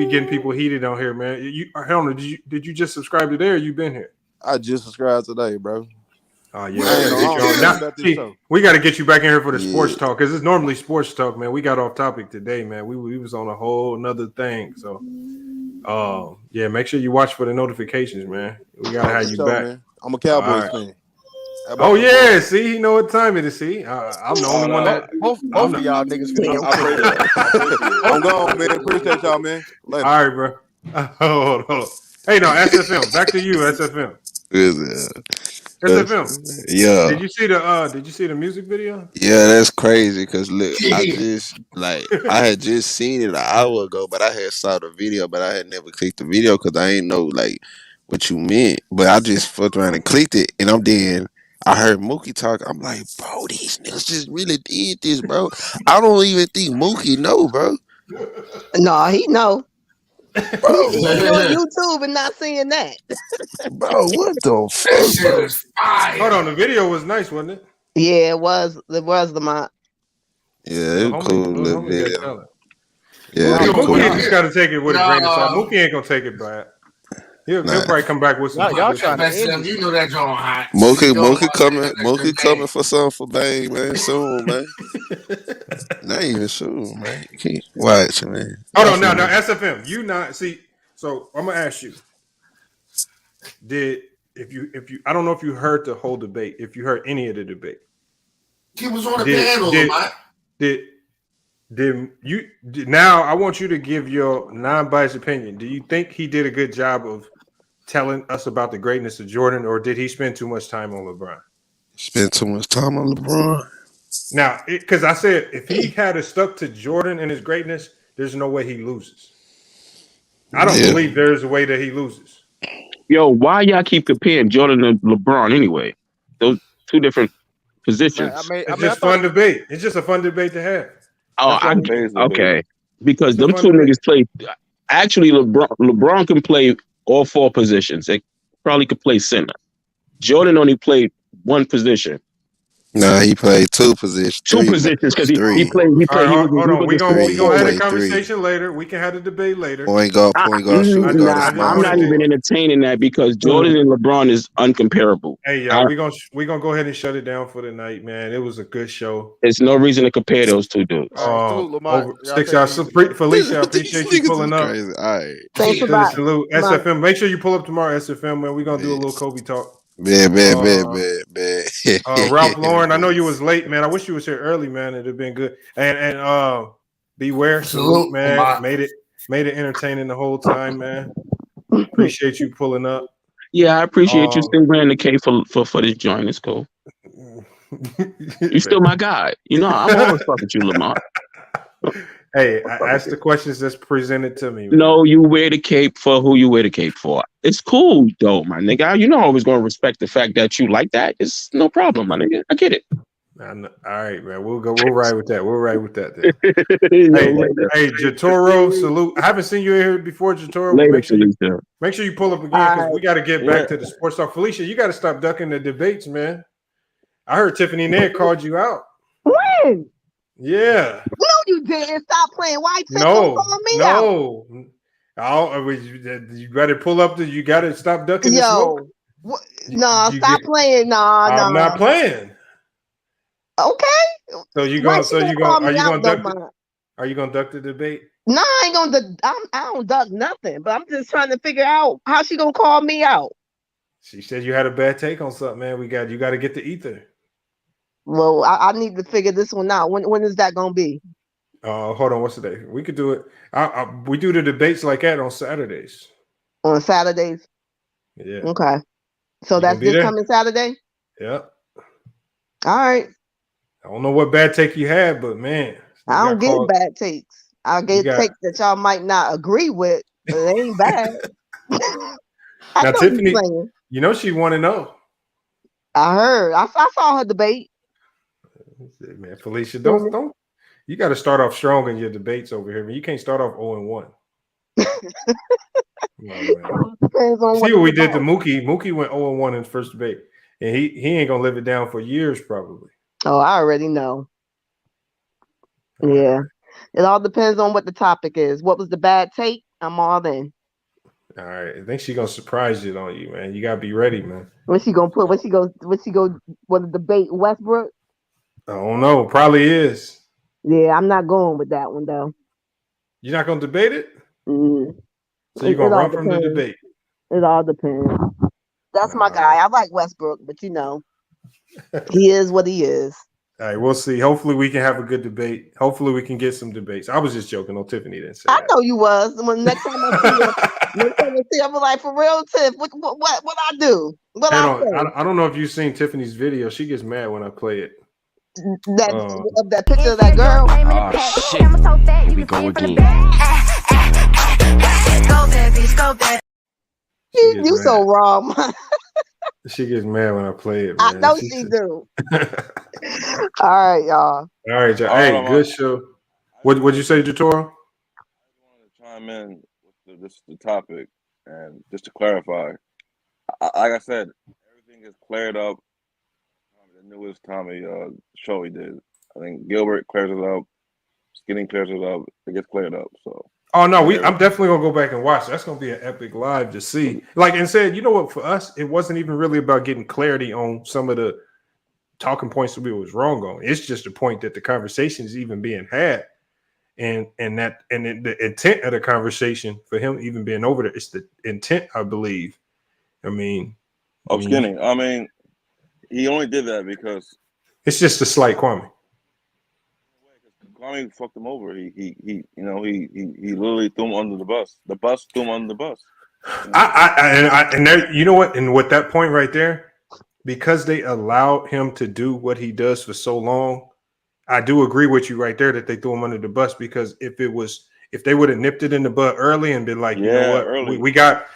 getting people heated on here, man. Hell no, did you just subscribe today or you been here? I just subscribed today, bro. Oh yeah, we got to get you back in here for the sports talk because it's normally sports talk, man. We got off topic today, man. We was on a whole another thing, so yeah, make sure you watch for the notifications, man. We gotta have you back. Man. I'm a Cowboys fan. Oh yeah, see, you know what time it is. See, I'm the only one that both of y'all niggas. I'm gone, man. Appreciate y'all, man. Later. All right, bro. Hold on. Hey, no, SFM. Back to you, SFM. SFM. Yeah. Did you see the music video? Yeah, that's crazy. Cause look, I had just seen it an hour ago, but I had saw the video, but I had never clicked the video because I ain't know like what you meant. But I just fucked around and clicked it, and I heard Mookie talk. I'm like, bro, these niggas just really did this, bro. I don't even think Mookie know, bro. No, he know. Bro, He be on YouTube and not seeing that. Bro, what the fuck? That shit is fire. Hold on, the video was nice, wasn't it? Yeah, it was. It was Lamont. Yeah, it was cool little video. Yeah, Mookie just got to take it with a grain of salt. No. Mookie ain't gonna take it bad. He'll probably come back with some. Y'all trying to you know that joint hot. Mookie coming for something for Bang, man. Soon, man. Not even soon, man. Keep watching, man. Hold on, now SFM. You not see? So I'm gonna ask you. If you I don't know if you heard the whole debate. If you heard any of the debate, he was on the panel. Now I want you to give your non-biased opinion. Do you think he did a good job of telling us about the greatness of Jordan, or did he spend too much time on LeBron? Spend too much time on LeBron. Now, because I said if he had stuck to Jordan and his greatness, there's no way he loses. I don't believe there's a way that he loses. Yo, why y'all keep comparing Jordan and LeBron anyway? Those two different positions. It's just fun debate. It's just a fun debate to have. Oh, okay. Because them two niggas play. Actually, LeBron can play all four positions. They probably could play center. Jordan only played one position. Nah, he played two positions. Two positions because he played. Hold on. We gonna have a conversation later. We can have a debate later. Point guard, shooting guard. I'm not even entertaining that because Jordan and LeBron is uncomparable. Hey, y'all, we gonna go ahead and shut it down for the night, man. It was a good show. There's no reason to compare those two dudes. 6 hours. Felicia, I appreciate you pulling up. All right. Thanks a lot. Salute. SFM. Make sure you pull up tomorrow, SFM, man. We're gonna do a little Kobe talk. Bad. Ralph Lauren, I know you was late, man. I wish you was here early, man. It'd have been good. And Beware, salute, man. Made it entertaining the whole time, man. Appreciate you pulling up. Yeah, I appreciate you still wearing the K for this joint. It's cool. You still my guy. You know, I'm always fucking with you, Lamont. Hey, I asked the questions that's presented to me. Man. No, you wear the cape for who you wear the cape for. It's cool, though, my nigga. You know, I'm always going to respect the fact that you like that. It's no problem, my nigga. I get it. All right, man. We'll ride with that. We'll ride with that. Hey, Jatoro, salute. I haven't seen you here before, Jatoro. Make sure you pull up again because we got to get back to the sports talk. Felicia, you got to stop ducking the debates, man. I heard Tiffany Ned called you out. When? Yeah. No, you didn't. Stop playing. Why you calling me out? You got to pull up. You got to stop ducking the smoke. Stop playing. No, I'm not playing. Okay. So you going? Are you gonna duck the debate? No, I ain't gonna. I don't duck nothing. But I'm just trying to figure out how she gonna call me out. She said you had a bad take on something, man. You got to get the ether. Well, I need to figure this one out. When is that gonna be? Hold on. What's the day? We could do it. We do the debates like that on Saturdays. On Saturdays. Yeah. Okay. So that's this coming Saturday. Yep. All right. I don't know what bad take you had, but man, I don't get bad takes. I get takes that y'all might not agree with, but it ain't bad. Now, Tiffany, you know she 1-0. I heard. I saw her debate. Man, Felicia, don't. You got to start off strong in your debates over here. Man. You can't start off 0-1. See what we did to Mookie. Mookie went 0-1 in the first debate, and he ain't gonna live it down for years probably. Oh, I already know. Yeah, it all depends on what the topic is. What was the bad take? I'm all in. All right, I think she's gonna surprise it on you, man. You gotta be ready, man. What's she gonna put? What's she go? What the debate? Westbrook? I don't know. Probably is. Yeah, I'm not going with that one though. You're not gonna debate it? Mm. So you're gonna run from the debate? It all depends. That's my guy. I like Westbrook, but you know, he is what he is. All right, we'll see. Hopefully, we can have a good debate. Hopefully, we can get some debates. I was just joking. No, Tiffany didn't say I that. know you was. When next time I see you, I'm like, for real, Tiff. What I do? What I say? I don't know if you've seen Tiffany's video. She gets mad when I play it. That picture of that girl. Oh shit! Here we go again. You so wrong. She gets mad when I play it. I Man. know she do. All right, y'all. All right, y'all. Hey, good show. What'd you say, Jatoro? Chime in with the topic, and just to clarify, like I said, everything is cleared up. The newest Tommy show he did. I think Gilbert clears it up. Skinny clears it up. It gets cleared up. So. Oh no, I'm definitely gonna go back and watch. That's gonna be an epic live to see. Like and said, you know what? For us, it wasn't even really about getting clarity on some of the talking points that we was wrong on. It's just a point that the conversation is even being had, and the intent of the conversation for him even being over there. It's the intent, I believe. I mean, Skinny. I mean, he only did that because it's just a slight Kwame. Kwame fucked him over. He literally threw him under the bus. The bus threw him under the bus. And there, you know what? And with that point right there, because they allowed him to do what he does for so long, I do agree with you right there that they threw him under the bus. Because if they would have nipped it in the butt early and been like, you know what,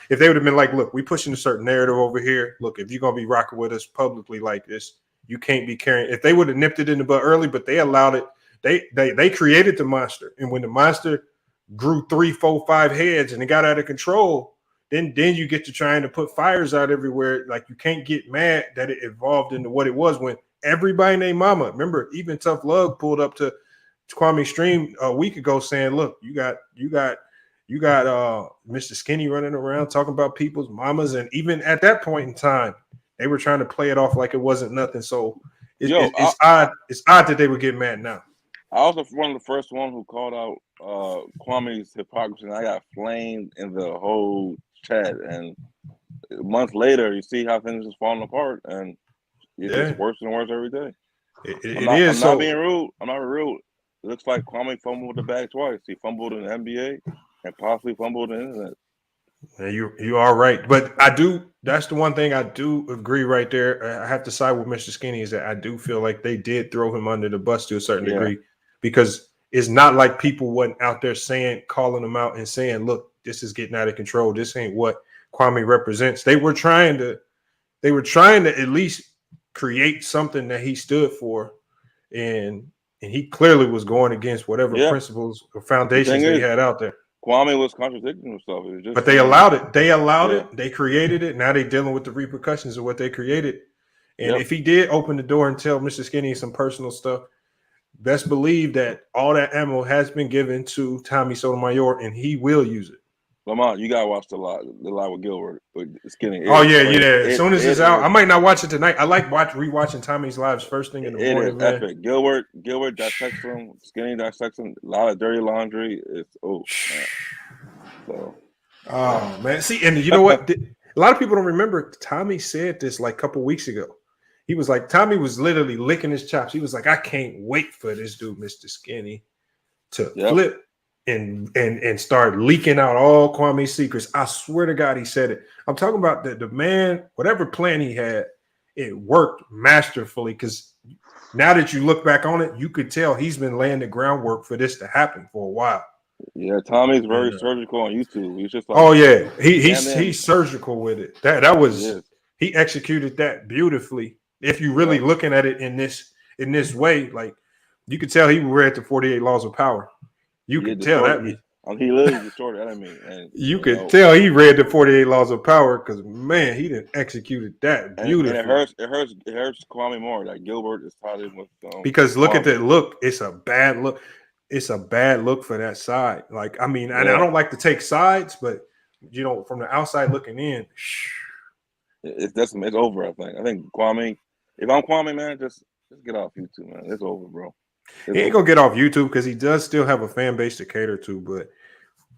if they would have been like, look, we pushing a certain narrative over here. Look, if you're gonna be rocking with us publicly like this, you can't be carrying. If they would have nipped it in the butt early, but they allowed it. They created the monster, and when the monster grew 3, 4, 5 heads and it got out of control, then you get to trying to put fires out everywhere. Like you can't get mad that it evolved into what it was when everybody named Mama. Remember, even Tough Love pulled up to Kwame's stream a week ago saying, "Look, you got Mr. Skinny running around talking about people's mamas," and even at that point in time, they were trying to play it off like it wasn't nothing. So it's odd. It's odd that they would get mad now. I was one of the first one who called out Kwame's hypocrisy, and I got flamed in the whole chat. And months later, you see how things is falling apart, and it gets worse and worse every day. I'm not being rude. I'm not rude. It looks like Kwame fumbled the bag twice. He fumbled in the NBA and possibly fumbled in the internet. Yeah, you are right, but that's the one thing I do agree right there. I have to side with Mr. Skinny is that I do feel like they did throw him under the bus to a certain degree, because it's not like people wasn't out there calling him out and saying, look, this is getting out of control. This ain't what Kwame represents. They were trying to at least create something that he stood for, and he clearly was going against whatever principles or foundations they had out there. Kwame was contradicting himself. But they allowed it. They allowed it. They created it. Now they're dealing with the repercussions of what they created. And if he did open the door and tell Mr. Skinny some personal stuff, best believe that all that ammo has been given to Tommy Sotomayor, and he will use it. Lamont, you gotta watch the live with Gilbert. With Skinny. As soon as it's out, I might not watch it tonight. I like rewatching Tommy's lives first thing in the morning. It is epic. Gilbert dissects him. Skinny dissects him. A lot of dirty laundry. It's man. So. Oh man, see, and you know what? A lot of people don't remember. Tommy said this like a couple weeks ago. He was like, Tommy was literally licking his chops. He was like, I can't wait for this dude, Mr. Skinny, to flip and start leaking out all Kwame's secrets. I swear to God, he said it. I'm talking about the man, whatever plan he had, it worked masterfully, because now that you look back on it, you could tell he's been laying the groundwork for this to happen for a while. Yeah, Tommy's very surgical on YouTube. He's just like, he's surgical with it. That was he executed that beautifully. If you really looking at it in this way, like you could tell he read the 48 Laws of Power. You could tell that. He literally distorted enemy, and you could tell he read the 48 Laws of Power, because man, he didn't executed that beautifully. And it hurts Kwame more that Gilbert is tied in with because look at that look. It's a bad look. It's a bad look for that side. Like, I mean, and I don't like to take sides, but you know, from the outside looking in, it's over. I think Kwame. If I'm Kwame, man, just get off YouTube, man. It's over, bro. He ain't gonna get off YouTube because he does still have a fan base to cater to. But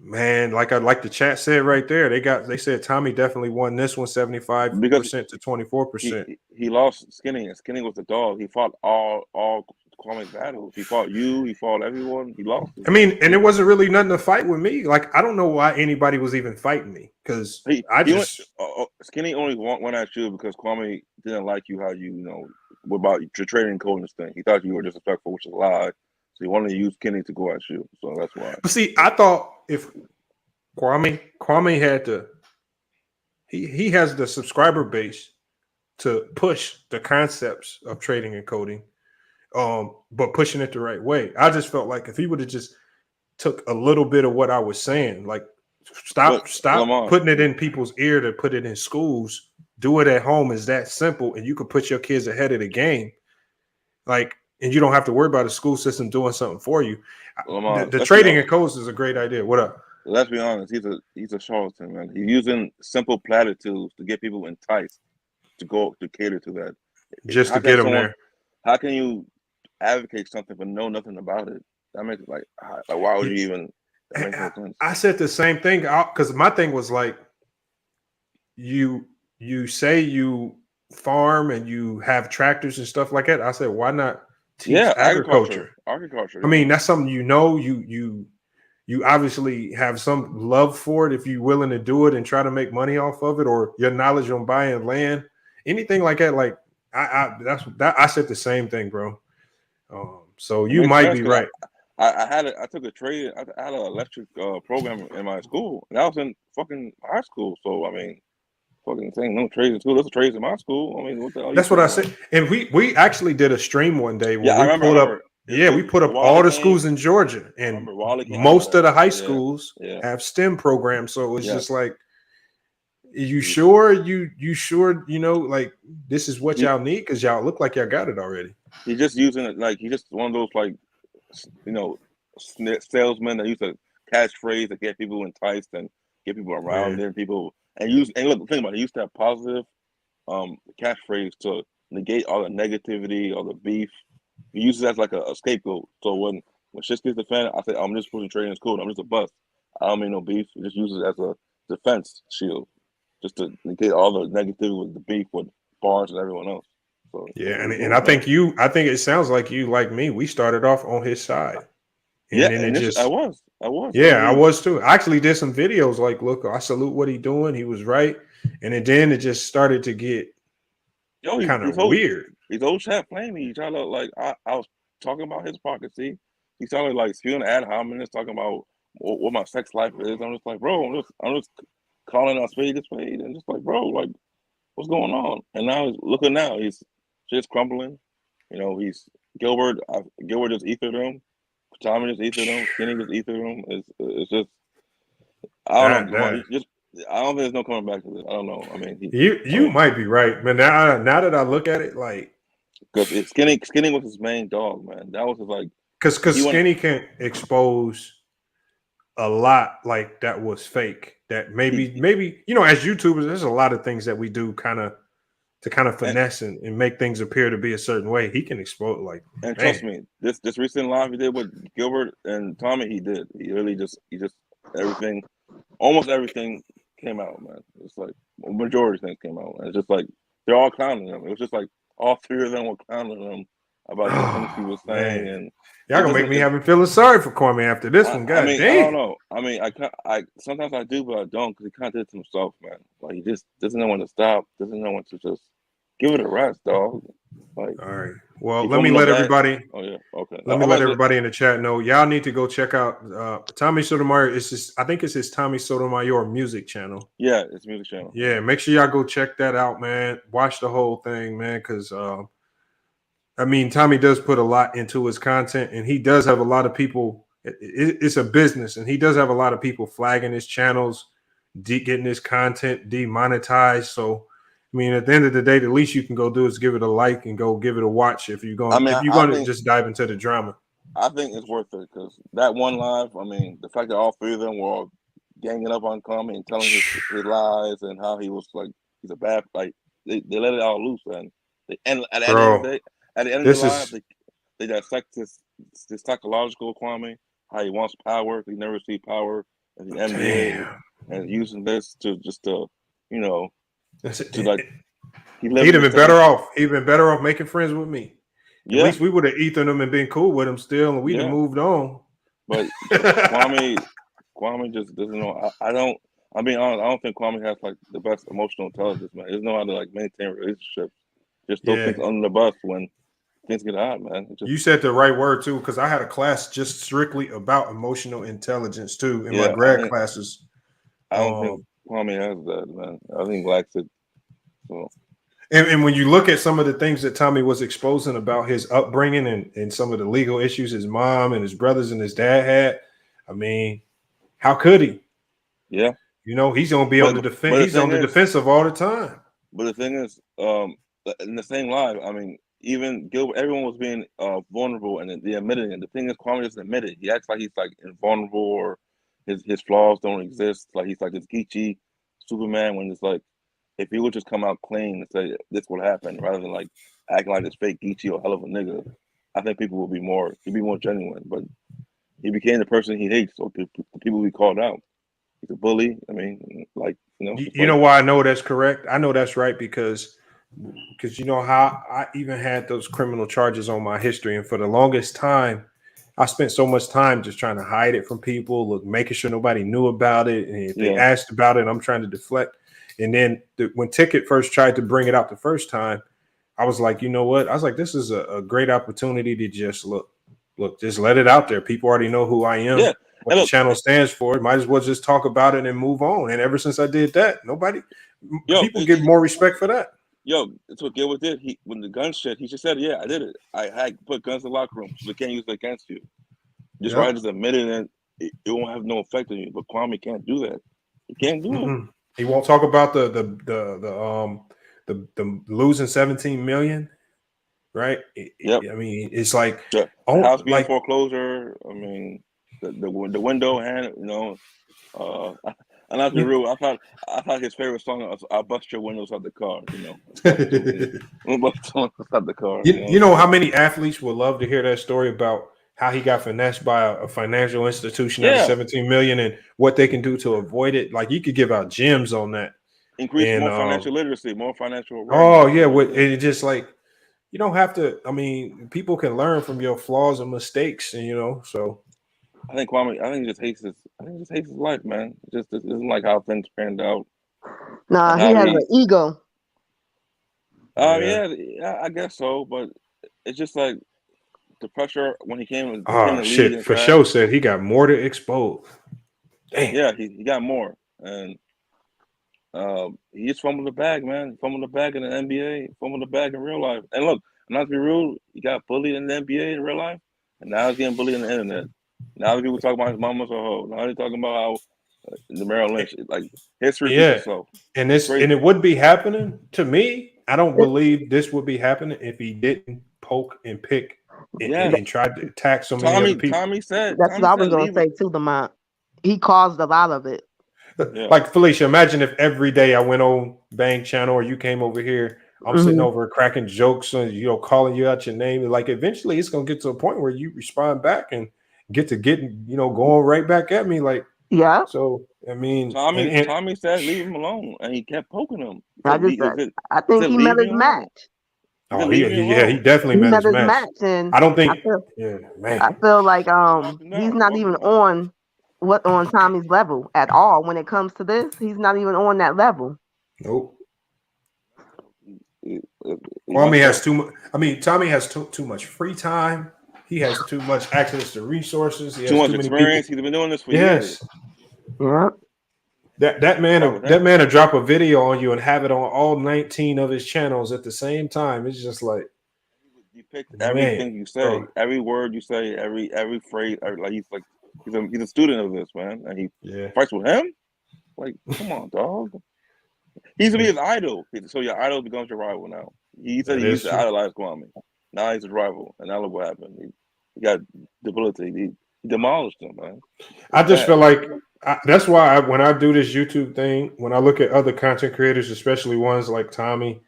Man, like the chat said right there, they said Tommy definitely won this one 75% to 24%. He lost Skinny, and Skinny was the dog. He fought all Kwame's battles. He fought you. He fought everyone. He lost. I mean, and it wasn't really nothing to fight with me. Like, I don't know why anybody was even fighting me because Skinny only went at you because Kwame didn't like you how you know about your trading code and thing. He thought you were disrespectful, which is a lie. So he wanted to use Skinny to go at you. So that's why. But see, I thought if Kwame had he has the subscriber base to push the concepts of trading and coding, but pushing it the right way. I just felt like if he would have just took a little bit of what I was saying, like stop putting it in people's ear to put it in schools, do it at home is that simple, and you could put your kids ahead of the game. Like, and you don't have to worry about a school system doing something for you. The trading and codes is a great idea. What up? Let's be honest. He's a charlatan, man. He's using simple platitudes to get people enticed to cater to that. Just to get them there. How can you advocate something but know nothing about it? That makes it like why would you even? That makes no sense. I said the same thing because my thing was like, you say you farm and you have tractors and stuff like that. I said, why not teach agriculture? Agriculture. I mean, that's something you obviously have some love for it if you're willing to do it and try to make money off of it, or your knowledge on buying land, anything like that. Like I said the same thing, bro. So you might be right. I took a trade. I had an electric program in my school, and I was in fucking high school. So I mean, fucking saying no trades in school. There's trades in my school. I mean, what the hell? That's what I said. And we actually did a stream one day where we put up all the schools in Georgia, and most of the high schools have STEM programs. So it's just like, you sure like this is what y'all need because y'all look like y'all got it already. He's just using it like he's just one of those like salesmen that use a catchphrase to get people enticed and get people around there. People and look, think about it. He used to have positive catchphrase to negate all the negativity, all the beef. He uses it as like a scapegoat. So when shit gets defended, I say I'm just pushing trading is cool. I'm just a bust. I don't mean no beef. He just uses it as a defense shield, just to negate all the negativity with the beef with Barnes and everyone else. So, and I think it sounds like you, like me, we started off on his side. I was. Yeah, I was too. I actually did some videos like, look, I salute what he's doing. He was right. And then it just started to get kind of weird. He's old chat playing me. He tried to like I was talking about his pocket. See, he started like spewing ad hominems, talking about what my sex life is. I'm just like, bro, I'm just calling out spade to spade, and just like, bro, like, what's going on? And now he's shit's crumbling. You know, he's Gilbert just ethered him. Tommy just ethered him. Skinny just ethered him. It's just I don't know. I don't think there's no coming back to this. I don't know. I mean, you might be right, but now that I look at it, like, because Skinny was his main dog, man. That was his like because Skinny can expose a lot like that was fake. That maybe as YouTubers, there's a lot of things that we do to finesse and make things appear to be a certain way. He can expose like. And trust me, this recent live he did with Gilbert and Tommy, he really just everything, almost everything came out, man. It's like a majority of things came out, and it's just like they're all clowning him. It was just like all three of them were clowning him about the things he was saying, and y'all gonna make me having feeling sorry for Kwame after this one. God damn. I don't know. I mean, I sometimes I do, but I don't, because he kind of did it to himself, man. Like, he just doesn't know when to stop. Doesn't know when to just give it a rest, dog. Like, all right. Well, let me let everybody. Oh yeah. Okay. Let me let everybody in the chat know. Y'all need to go check out Tommy Sotomayor. I think it's his Tommy Sotomayor music channel. Yeah, it's music channel. Yeah, make sure y'all go check that out, man. Watch the whole thing, man, because I mean, Tommy does put a lot into his content, and he does have a lot of people. It's a business, and he does have a lot of people flagging his channels, getting his content demonetized. So, I mean, at the end of the day, the least you can go do is give it a like and go give it a watch if you're going. If you're going to just dive into the drama, I think it's worth it, because that one live. I mean, the fact that all three of them were all ganging up on Kwame and telling his lies and how he was like he's a bad, like they let it all loose, and at the end of the day. At the end of the live, they dissect this psychological Kwame, how he wants power, he never see power, in the NBA and using this to just to like he'd have been better off. He'd been better off making friends with me. Yeah. At least we would have eaten him and been cool with him still, and we'd have moved on. But Kwame just doesn't know. I don't. I mean, I don't think Kwame has like the best emotional intelligence, man. He doesn't know how to like maintain relationships. Just throw things under the bus when things get hot, man. You said the right word too, because I had a class just strictly about emotional intelligence too in my grad classes. I don't think Kwame has that, man. I think he lacks it. So. And when you look at some of the things that Tommy was exposing about his upbringing and some of the legal issues his mom and his brothers and his dad had, I mean, how could he? Yeah. You know, he's going to be on the defense. He's on the defensive all the time. But the thing is, in the same live, I mean, even Gilbert, everyone was being vulnerable and they admitted it. The thing is, Kwame doesn't admit it. He acts like he's like invulnerable or his flaws don't exist. Like he's like this geeky Superman when it's like, if he would just come out clean and say this will happen rather than like acting like this fake geeky or hell of a nigga, I think people he'd be more genuine. But he became the person he hates, so people be called out. He's a bully. I mean, like, you know why I know that's correct? I know that's right because you know how I even had those criminal charges on my history, and for the longest time, I spent so much time just trying to hide it from people, making sure nobody knew about it, and if they asked about it, I'm trying to deflect. And then when Ticket first tried to bring it out the first time, I was like, you know what? I was like, this is a great opportunity to just look, just let it out there. People already know who I am. Yeah. What the channel stands for. Might as well just talk about it and move on. And ever since I did that, people give more respect for that. That's what Gilbert did. When the gun shit, he just said, "Yeah, I did it. I put guns in the locker room, so they can't use it against you." Just right, just admit it, and it won't have no effect on you. But Kwame can't do that. He can't do it. He won't talk about the losing 17 million, right? I mean, it's like the house being foreclosure. I mean, the window hand. And I'll be real. I thought his favorite song was "I'll bust your windows out the car." Out the car. You know how many athletes would love to hear that story about how he got finessed by a financial institution out of 17 million and what they can do to avoid it. Like you could give out gems on that. Increase more financial literacy, more financial awareness. Oh yeah, it's just like you don't have to. I mean, people can learn from your flaws and mistakes, and so. I think Kwame. I think he just hates his. I think he just hates his life, man. It just isn't like how things panned out. Nah, he has an ego. Yeah, I guess so. But it's just like the pressure when he came. Oh shit! For sure, said he got more to expose. Damn. Yeah, he got more, and he just fumbled the bag, man. Fumbled the bag in the NBA. Fumbled the bag in real life. And look, not to be rude, he got bullied in the NBA in real life, and now he's getting bullied on the internet. Now people talk about his mama's a hoe. Now they're talking about how the Merrill Lynch, like history. And it would be happening to me. I don't believe this would be happening if he didn't poke and pick and tried to attack so many other people. Tommy said that's what I was going to say too. He caused a lot of it. Like Felicia, imagine if every day I went on Bang Channel or you came over here. I'm sitting over cracking jokes and calling you out your name. Like eventually, it's going to get to a point where you respond back and get going right back at me. Like So I mean, Tommy said leave him alone, and he kept poking him. I think he met his match. Oh, he definitely met his match. And I don't think. I feel like he's not even on Tommy's level at all when it comes to this. He's not even on that level. Nope. Tommy has too much free time. He has too much access to resources. He has too much experience. He's been doing this for years. Yeah. That man will drop a video on you and have it on all 19 of his channels at the same time. It's just like you picked everything you say, every word you say, every phrase. He's a student of this, man, and he fights with him. Like, come on, dog. He used to be his idol. So your idol becomes your rival now. He said he used to idolize Kwame. Now he's his rival, and now look what happened. He got debilitated. He demolished him, man. I just feel like that's why when I do this YouTube thing, when I look at other content creators, especially ones like Tommy,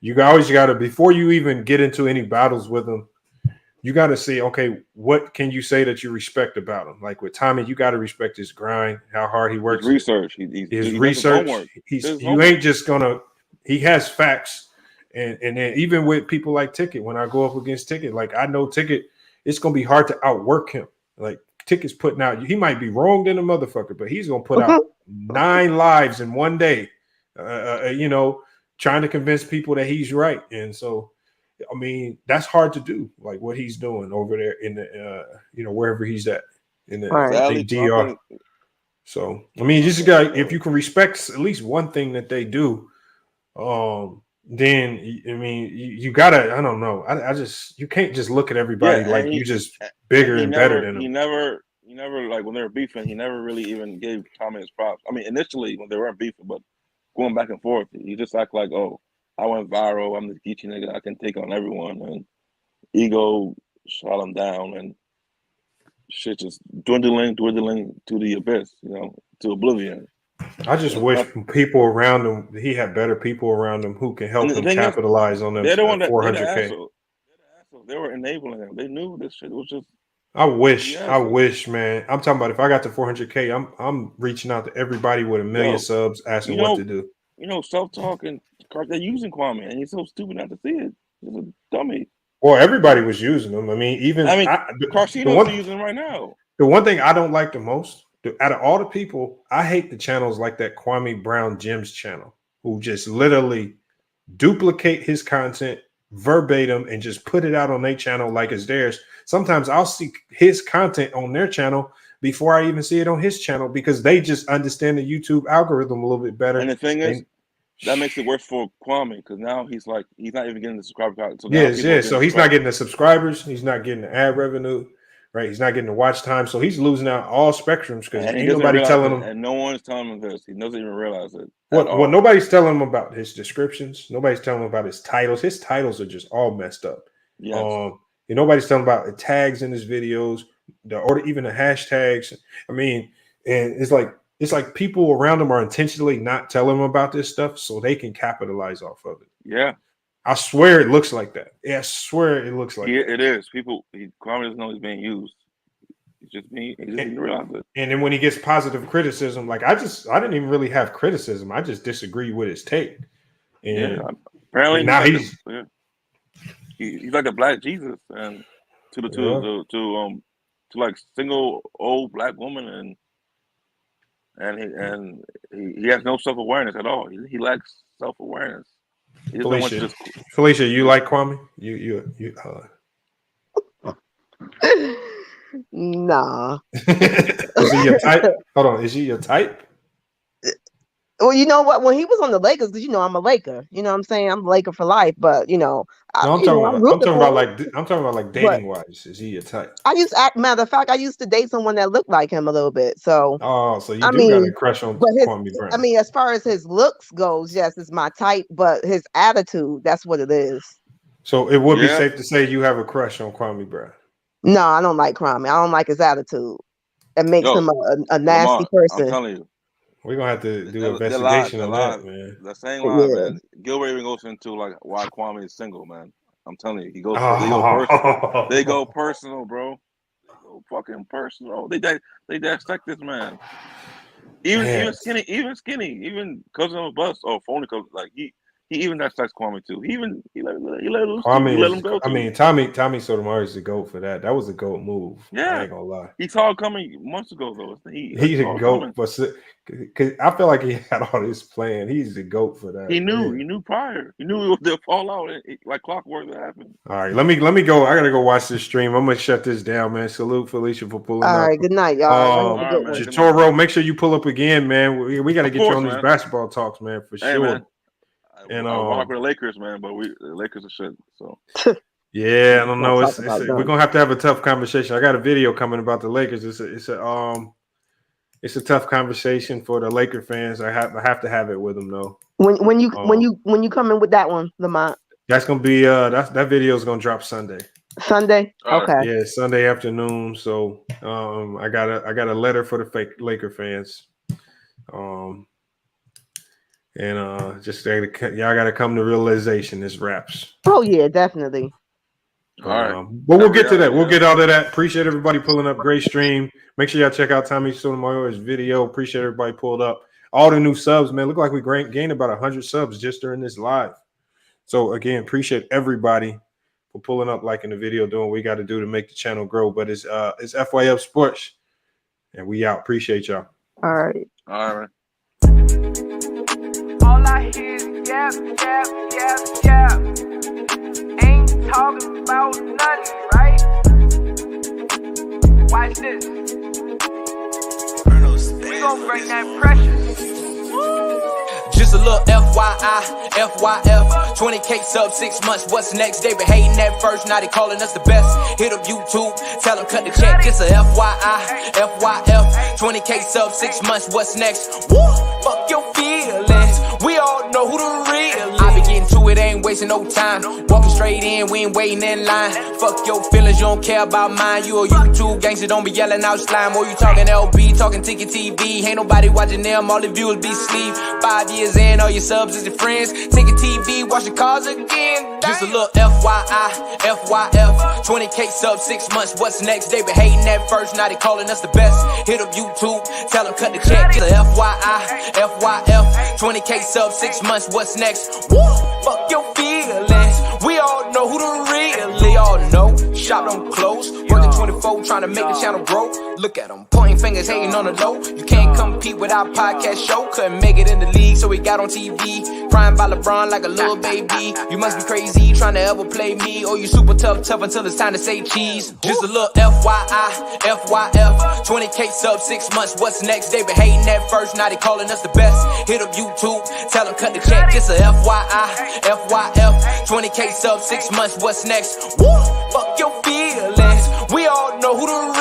you always got to, before you even get into any battles with them, you got to see, okay, what can you say that you respect about him? Like with Tommy, you got to respect his grind, how hard he works. His research. His He does his research. homework. You ain't just gonna. He has facts, and then even with people like Ticket, when I go up against Ticket, like I know Ticket, it's gonna be hard to outwork him. Like Ticket's putting out, he might be wrong than a motherfucker, but he's gonna put out 9 lives in one day. You know, trying to convince people that he's right, and so. I mean, that's hard to do, like what he's doing over there in the, you know, wherever he's at in the DR. So, I mean, you just got, if you can respect at least one thing that they do, then, I mean, you gotta, I don't know. I just, you can't just look at everybody like you just bigger and better than them. He never, like when they were beefing, he never really even gave Tommy his props. I mean, initially when they weren't beefing, but going back and forth, he just act like, oh, I went viral. I'm the Geechee nigga. I can take on everyone. And ego shot him down, and shit just dwindling to the abyss, you know, to oblivion. I just wish people around him, he had better people around him who can help him capitalize on them. They're the one that 400K. They were enabling him. They knew this shit was just. I wish, man. I'm talking about if I got to 400K, I'm reaching out to everybody with 1 million subs, asking what to do. You know, self-talk and they're using Kwame, and he's so stupid not to see it. He's a dummy. Well, everybody was using them. I mean, Carcino's using them right now. The one thing I don't like the most, out of all the people, I hate the channels like that Kwame Brown Jim's channel, who just literally duplicate his content verbatim and just put it out on their channel like it's theirs. Sometimes I'll see his content on their channel before I even see it on his channel because they just understand the YouTube algorithm a little bit better. And the thing is, that makes it worse for Kwame because now he's not even getting the subscriber count. So so he's not getting the subscribers, he's not getting the ad revenue, right? He's not getting the watch time, so he's losing out all spectrums because ain't nobody telling him. And no one's telling him this. He doesn't even realize it. What nobody's telling him about his descriptions. Nobody's telling him about his titles. His titles are just all messed up. Yes. And nobody's telling about the tags in his videos, even the hashtags. I mean, and it's like people around him are intentionally not telling him about this stuff so they can capitalize off of it. Yeah. I swear it looks like that. Yeah, I swear it looks like that. It is. Kwame doesn't know he's being used. He just didn't realize it. And then when he gets positive criticism, like I didn't even really have criticism. I just disagree with his take. And apparently now he's like a black Jesus, and to like single old black woman, and he has no self-awareness at all. He lacks self-awareness. Felicia, you like Kwame? You Nah. Is he your type? Hold on, is he your type? Well, you know what? When he was on the Lakers, because you know I'm a Laker. You know what I'm saying? I'm a Laker for life. But you know, I'm talking about like dating wise. Is he your type? Matter of fact, I used to date someone that looked like him a little bit. So so you got a crush on Kwame Brown. I mean, as far as his looks goes, yes, it's my type. But his attitude, that's what it is. So it would be safe to say you have a crush on Kwame Brown. No, I don't like Kwame. I don't like his attitude. It makes him a nasty person. I'm telling you. We're gonna have to do an investigation on that, man. The same lie, man. Gilbert even goes into like why Kwame is single, man. I'm telling you, personal. They go personal, bro. They go fucking personal. They dissect this man. Even skinny, even cousin of a bus or phony cousin, like he even dissects Kwame too. He let him go. I mean, Tommy Sotomayor is the GOAT for that. That was a GOAT move. Yeah, I ain't gonna lie. He saw it coming months ago, though. He's a GOAT, but because I feel like he had all this plan. He's the GOAT for that. He knew prior. He knew it was the fallout, like clockwork that happened. All right, let me go. I gotta go watch this stream. I'm gonna shut this down, man. Salute Felicia for pulling up. All right, good night, y'all. Jatoro, make sure you pull up again, man. We gotta get you on these basketball talks, man, for sure. Man. And I rock with the Lakers, man, but the Lakers are shit. So yeah, I don't know. We're gonna have to have a tough conversation. I got a video coming about the Lakers. It's a tough conversation for the Laker fans. I have to have it with them though. When you come in with that one, Lamont. That's gonna be that video is gonna drop Sunday. Sunday, okay. Yeah, Sunday afternoon. So I got a letter for the fake Laker fans. And just y'all got to come to realization. This wraps. Oh yeah, definitely. All right. But we'll get to that. We'll get all of that. Appreciate everybody pulling up. Great stream. Make sure y'all check out Tommy Sotomayor's video. Appreciate everybody pulled up. All the new subs, man. Look like we gained about 100 subs just during this live. So again, appreciate everybody for pulling up, liking the video, doing what we got to do to make the channel grow. But it's FYF Sports, and we out. Appreciate y'all. All right. All right. All I hear is yap, yap, yap, yap. Ain't talking about nothing, right? Watch this. We gon' bring that pressure. Just a little FYI, FYF, 20K sub 6 months, what's next? They been hating at first, now they calling us the best. Hit up YouTube, tell them cut the check. Just a FYI, FYF, 20K sub 6 months, what's next? Woo, fuck your feelings, we all know who the real is. I be getting to it, ain't wasting no time. Walking straight in, we ain't waiting in line. Fuck your feelings, you don't care about mine. You a YouTube gangster, don't be yelling out slime. Or you talking LB, talking Ticket TV. Ain't nobody watching them, all the viewers be sleep. 5 years in, all your subs is your friends. Ticket TV, watch the cars again. Just a little FYI, FYF, 20K sub 6 months, what's next? They been hating at first, now they calling us the best. Hit up YouTube, tell them cut the check. Just a FYI, FYF, 20K sub 6 months, what's next? Woo, fuck your feelings, we all know who the real. They all know, shop don't close, working 24, trying to make the channel grow. Look at them, pointing fingers, hating on the low. You can't compete with our podcast show. Couldn't make it in the league, so we got on TV. Crying by LeBron like a little baby. You must be crazy, trying to ever play me. Or you super tough until it's time to say cheese. Just a little FYI, FYF, 20K sub 6 months, what's next? They been hating at first, now they calling us the best. Hit up YouTube, tell them cut the check. Just a FYI, FYF, 20K sub 6 months, what's next? Woo, fuck your feelings, we all know who the